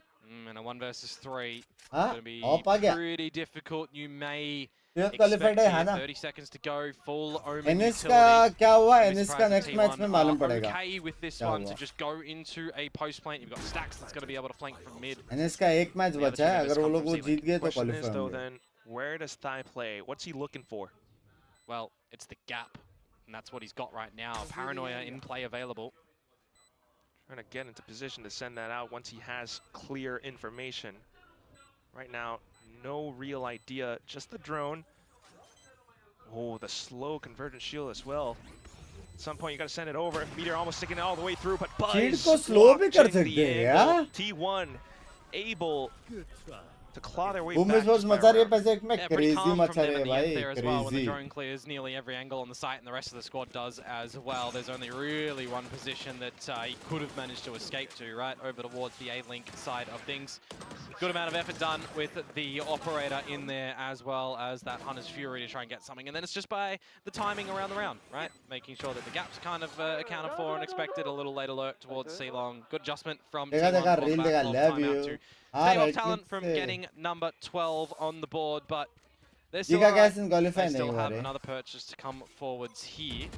And a 1 versus 3. Going to be pretty difficult. You may expect 30 seconds to go. Full Omen NS का क्या हुआ? NS का next match में मालूम पड़ेगा. Okay with this one to just go into a post plant. You've got Stacks that's going to be able to flank from mid. NS का एक match बचा है. अगर वो लोग वो जीत गए तो qualify होंगे. Then where does Thigh play? What's he looking for? Well, it's the gap. And that's what he's got right now. Paranoia in play available. Trying to get into position to send that out once he has clear information. Right now, no real idea, just the drone. Oh, the slow convergent shield as well. At some point, you got to send it over. Meteor almost sticking it all the way through, but Buzz slow bhi kar sakte hain, T1 able to claw their way Boom back. Esports मचा रही है पैसे एक में Yeah, pretty crazy calm from मचा them रही in है the end भाई there as well when the crazy. drone clears nearly every angle on the site, and the rest of the squad does as well. There's only really one position that he could have managed to escape to, right over towards the A-Link side of things. Good amount of effort done with the operator in there, as well as that Hunter's Fury to try and get something. And then it's just by the timing around the round, right? Making sure that the gap's kind of accounted for and expected. A little late alert towards C-Long. Good adjustment from देखा T1 देखा reel देखा love you. stay off Talon from getting number 12 on the board, but they're still, Giga Gas in qualify they still नहीं have हुआ रे. another purchase to come forwards here.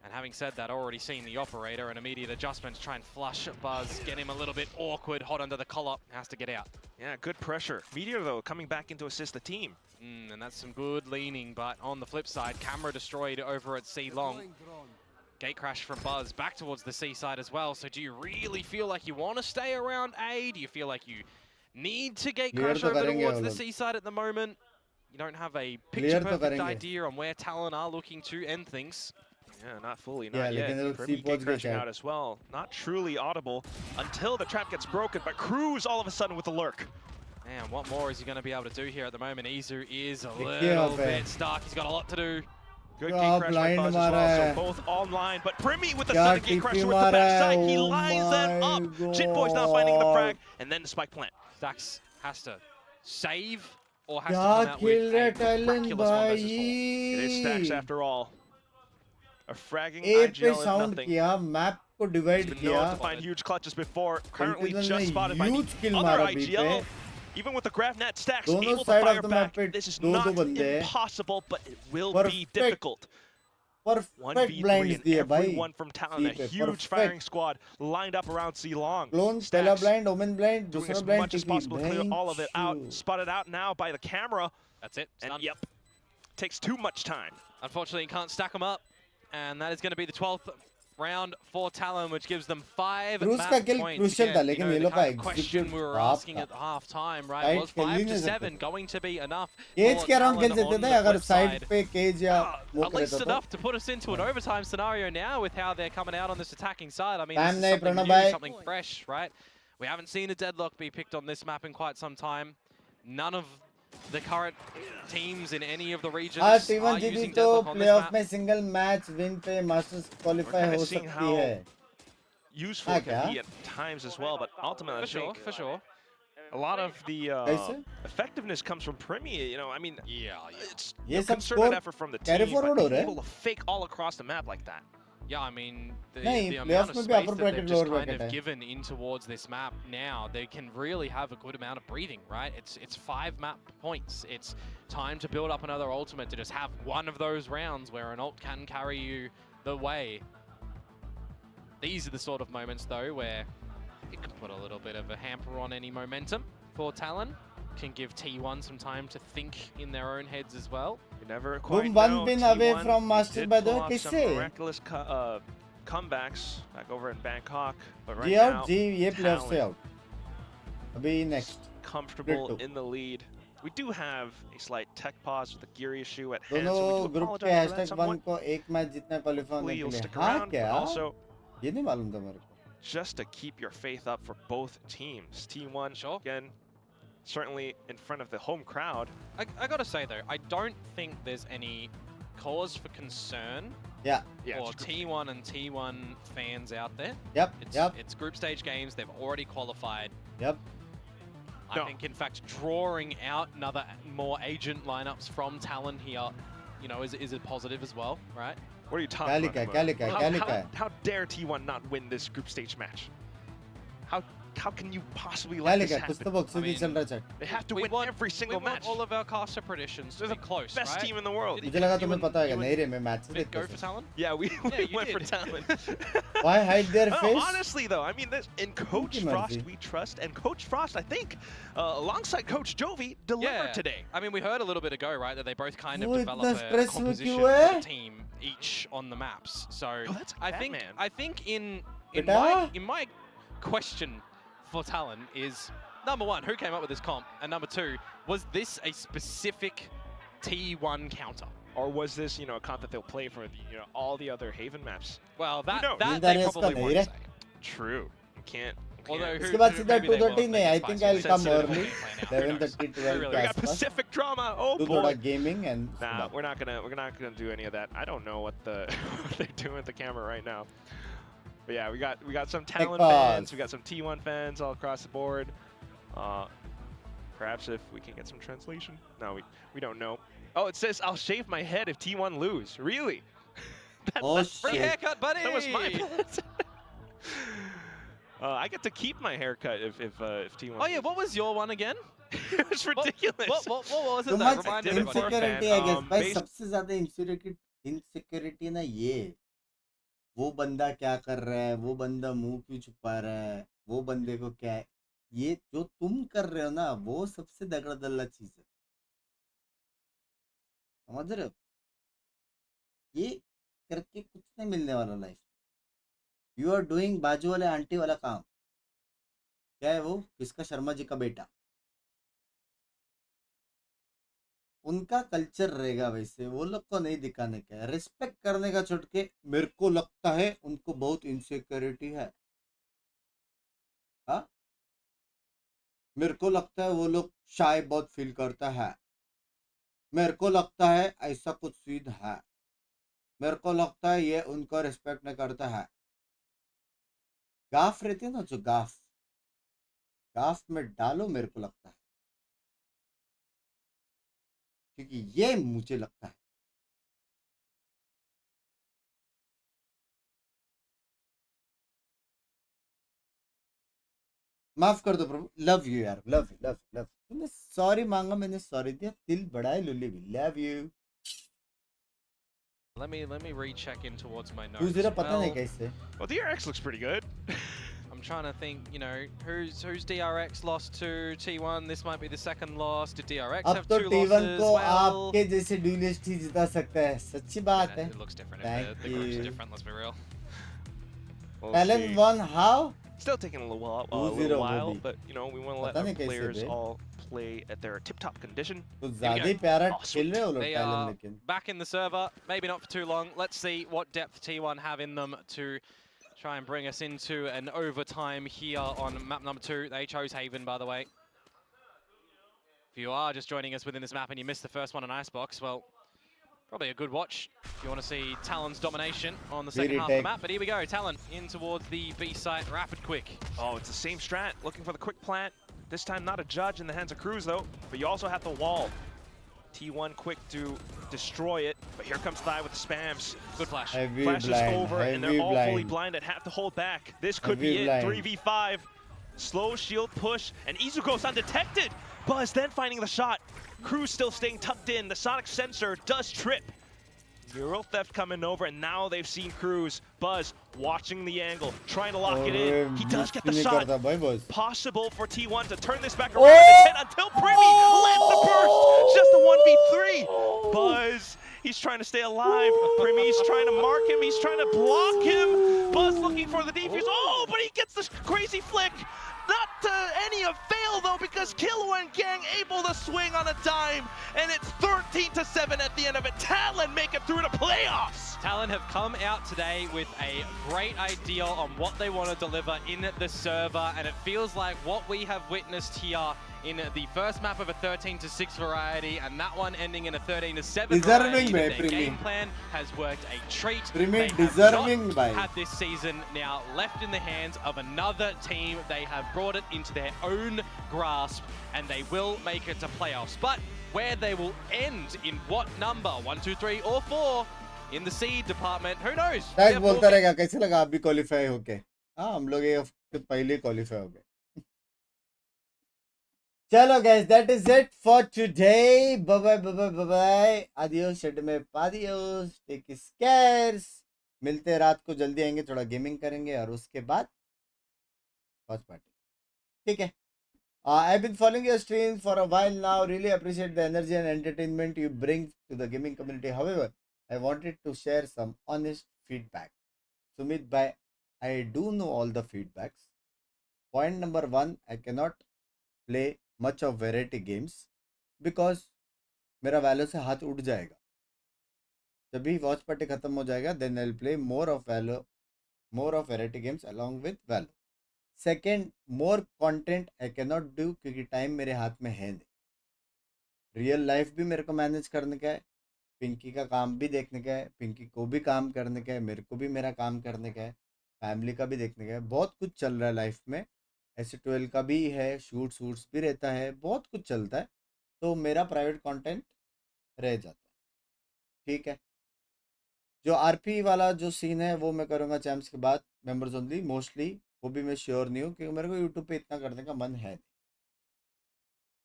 And having said that, already seen the operator, an immediate adjustment to try and flush Buzz, get him a little bit awkward, hot under the collar, has to get out. Yeah, good pressure. Meteor, though, coming back in to assist the team. And that's some good leaning, but on the flip side, camera destroyed over at C-Long. Gate crash from Buzz back towards the C side as well. So do you really feel like you want to stay around A? Do you feel like you need to gate crash over towards the C side at the moment? You don't have a picture-perfect idea on where Talon are looking to end things. Yeah, not fully, not yet. Premier gate crashing out as well. Not truly audible until the trap gets broken, but Cruz all of a sudden with a lurk. Man, what more is he going to be able to do here at the moment? Izu is a little bit stuck. He's got a lot to do. Good gate crash by Buzz as well, so both online, but Primi with the sudden gate crash towards the backside. He lines them up. Jitboy's not finding the frag, and then the spike plant. Stax has to save or has to come out with a miraculous one versus 4. It is Stax after all. A fragging IGL and nothing. किया, map को divide He's been known to find huge clutches before. Currently just spotted by the other IGL. Even with the GravNet Stax able to fire back, this is not impossible, but it will be difficult. Perfect blinds दिए भाई. Everyone from Talon, a huge firing squad lined up around C-Long. Clone, Stella blind, Omen blind, doing as blind, much as possible to clear all of it out. Spotted out now by the camera. That's it. And yep, takes too much time. Unfortunately, you can't stack them up. And that is going to be the 12th round for Talon, which gives them 5 map points. Again, you know, the kind of question we were asking at half time, right? Was 5 to 7 going to be enough? Cage के around खेल सकते थे अगर side पे cage या at least enough to put us into an overtime scenario now with how they're coming out on this attacking side. I mean, this is something new, something fresh, right? We haven't seen a deadlock be picked on this map in quite some time. None of the current teams in any of the regions are using deadlock on this map. में single match win पे Masters qualify हो सकती है. Useful it can be at times as well, but ultimately, for sure. A lot of the effectiveness comes from Premier. You know, I mean, it's a concerted effort from the team, but able to fake all across the map like that. Yeah, I mean, the amount of space that they've just kind of given in towards this map now, they can really have a good amount of breathing, right? It's 5 map points. It's time to build up another ultimate to just have one of those rounds where an ult can carry you the way. These are the sort of moments, though, where it can put a little bit of a hamper on any momentum for Talon. Can give T1 some time to think in their own heads as well. You never quite know. One pin away from Masters by the way. Some miraculous comebacks back over in Bangkok, but right now, ये playoff से out. अभी next. Comfortable in the lead. We do have a slight tech pause with the gear issue at hand, दोनों so we do group पे apologize for that hashtag somewhat. 1 को एक match जितना qualify होने के लिए. हाँ क्या? Also, ये नहीं मालूम था मेरे को. just to keep your faith up for both teams. T1 again, certainly in front of the home crowd. I gotta say though, I don't think there's any cause for concern for T1 and T1 fans out there. It's group stage games, they've already qualified. I think in fact drawing out another more agent lineups from Talon here, you know, is a positive as well, right? What are you talking about? How dare T1 not win this group stage match? How can you possibly let this happen? I mean, they have to win every single match. All of our caster predictions to be close, best team in the world. मुझे लगा तुम्हें पता है नहीं रे मैं match से go for Talon? Yeah, we went for Talon. Why hide their face? Honestly though, I mean, in Coach Frost we trust, and Coach Frost, I think, alongside Coach Jovi, delivered today. I mean, we heard a little bit ago, right, that they both kind of develop a composition of the team each on the maps. So I think in my question for Talon is, number 1, who came up with this comp? And number 2, was this a specific T1 counter? Or was this, you know, a comp that they'll play for the, you know, all the other Haven maps? Well, that they probably won't say. True. You can't इसके बाद सीधा 2:30 नहीं, I think I'll come early 11:30 12 के We got आसपास Pacific drama. Oh do थोड़ा boy. gaming and Nah, we're not gonna do any of that. I don't know what what they're doing with the camera right now. But yeah, we got some Talon fans, we got some T1 fans all across the board. Perhaps if we can get some translation. No, we don't know. Oh, it says I'll shave my head if T1 lose. Really? that's Free haircut, buddy. That was my I get to keep my haircut if T1. Oh yeah, what was your one again? It was ridiculous. What was it? too That much reminded everybody. insecurity I guess भाई based- सबसे ज्यादा insecurity ना ये वो बंदा क्या कर रहा है, वो बंदा मुंह क्यों छुपा रहा है, वो बंदे को क्या है, ये जो तुम कर रहे हो ना वो सबसे दगड़दल्ला चीज है, समझ रहे हो? ये करके कुछ नहीं मिलने वाला लाइफ। यू आर डूइंग बाजू वाले आंटी वाला काम, क्या है वो, किसका, शर्मा जी का बेटा, उनका कल्चर रहेगा वैसे, वो लोग को नहीं दिखाने का है, रिस्पेक्ट करने का छोड़ के मेरे को लगता है उनको बहुत इनसिक्योरिटी है। हाँ, मेरे को लगता है वो लोग शाय बहुत फील करता है, मेरे को लगता है ऐसा कुछ सीन है, मेरे को लगता है ये उनको रिस्पेक्ट नहीं करता है। गाफ रहती है ना, जो गाफ में डालो मेरे को लगता है, क्योंकि ये मुझे लगता है। माफ कर दो प्रभु, लव यू यार, लव यू लव लव। तुमने सॉरी मांगा, मैंने सॉरी दिया, दिल बड़ा है लुल्ली भी, love you. Let me recheck in towards my तू notes. जरा पता नहीं कैसे। Well, DRX looks pretty good. I'm trying to think, you know, who's DRX lost to T1? This might be the second loss. Did DRX अब have तो two T1 losses? को Well, आपके जैसे ड्यूलिस्ट ही जिता सकता है, सच्ची बात है। it looks different. Thank The group's you. different, let's be real. We'll Talon see. won how? Still taking a little while, 2-0 while, Mobi. but you know we want to let पता our नहीं कैसे players bay. all play at their tip-top condition. तो ज्यादा ही प्यारा Oh, खेल रहे हो लोग They Talon, are लेकिन back in the server, maybe not for too long. Let's see what depth T1 have in them to try and bring us into an overtime here on map number 2. They chose Haven, by the way. If you are just joining us within this map and you missed the first one on Icebox, well, probably a good watch if you want to see Talon's domination on the second half of the map. But here we go, Talon in towards the B site, rapid quick. Oh, it's the same strat, looking for the quick plant. This time not a judge in the hands of Cruz though, but you also have the wall. T1 quick to destroy it, but here comes Thai with the spams. Good flash. heavy Flash is blind, over, and they're heavy all fully blind. blinded, have to hold back. This could Heavy be blind. it, 3v5. Slow shield push, and Izu goes undetected. Buzz then finding the shot. Cruz still staying tucked in, the sonic sensor does trip. Neural theft coming over, and now they've seen Cruz. Buzz watching the angle, trying to lock it in. He does get the shot. Possible for T1 to turn this back around. It's hit until Primi lands the burst. Just a 1v3. Buzz, he's trying to stay alive. Primi's trying to mark him. He's trying to block him. Buzz looking for the defuse. Oh, but he gets this crazy flick. Not to any avail though, because Killua and Gang able to swing on a dime, and it's 13-7 at the end of it. Talon make it through the playoffs. Talon have come out today with a great idea on what they want to deliver in the server, and it feels like what we have witnessed here in the first map of a 13-6 variety, and that one ending in a 13-7 variety. Their game plan has worked a treat. They have not had this season now left in the hands of another team. They have brought it into their own grasp, and they will make it to playoffs. But where they will end, in what number, 1, 2, 3, or 4, in the seed department, who knows? बोलता रहेगा कैसे लगा आप भी qualify होके? हाँ, हम लोग ये पहले क्वालिफाई हो गए। चलो guys, that is it for today. Bye bye. Adios, शेड में पादियोस. Take care. मिलते हैं रात को, जल्दी आएंगे, थोड़ा गेमिंग करेंगे और उसके बाद वॉच पार्टी. ठीक है. I've been following your streams for a while now. Really appreciate the energy and entertainment you bring to the gaming community. However, I wanted to share some honest feedback. Sumit bhai, I do know all the feedbacks. Point number 1, I cannot play much of variety games because मेरा वैलो से हाथ उठ जाएगा. जब भी watch party खत्म हो जाएगा, then I'll play more of variety games along with Valo. Second, more content I can not do क्योंकि टाइम मेरे हाथ में है नहीं। रियल लाइफ भी मेरे को मैनेज करने का है, पिंकी का काम भी देखने का है, पिंकी को भी काम करने का है, मेरे को भी मेरा काम करने का है, फैमिली का भी देखने का है, बहुत कुछ चल रहा है लाइफ में। ऐसे 12 का भी है, शूट्स भी रहता है, बहुत कुछ चलता है, तो मेरा प्राइवेट कंटेंट रह जाता है। ठीक है, जो आरपी वाला जो सीन है वो मैं करूँगा चैम्प्स के बाद, मेंबर्स ओनली मोस्टली, वो भी मैं श्योर नहीं हूँ क्योंकि मेरे को यूट्यूब पे इतना करने का मन है नहीं।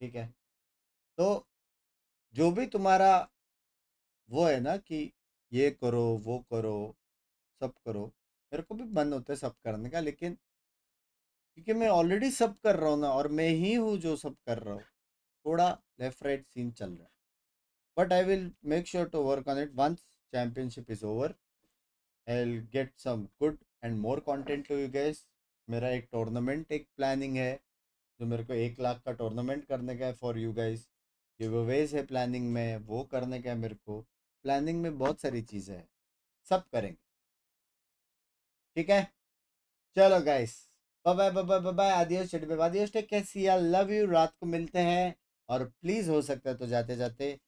ठीक है, तो जो भी तुम्हारा वो है ना कि ये करो वो करो सब करो, मेरे को भी मन होता है सब करने का, लेकिन क्योंकि मैं ऑलरेडी सब कर रहा हूँ ना, और मैं ही हूँ जो सब कर रहा हूँ, थोड़ा लेफ्ट राइट सीन चल रहा है, but I will make sure to work on it once championship is over. I will get some good and more content to you guys. मेरा एक टूर्नामेंट एक प्लानिंग है, जो मेरे को 1 लाख का टूर्नामेंट करने का है फॉर यू गाइस। गिवअवेज है प्लानिंग में, वो करने का है मेरे को। प्लानिंग में बहुत सारी चीज़ें हैं, सब करेंगे। ठीक है, चलो guys, bye bye bye bye bye, adios चढ़ पे adios, take care, see I love you. रात को मिलते हैं, और प्लीज़ हो सकता है तो जाते जाते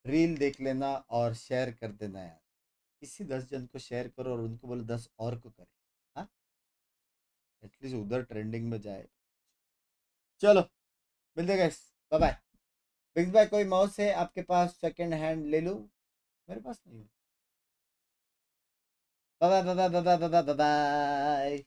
रील देख लेना और शेयर कर देना यार, किसी 10 जन को शेयर करो और उनको बोलो 10 और को करें। हाँ, एटलीस्ट उधर ट्रेंडिंग में जाए। चलो मिलते guys, bye bye. Big bye, कोई माउस है आपके पास सेकंड हैंड ले लूं? मेरे पास नहीं है। Bye bye bye bye bye bye bye bye.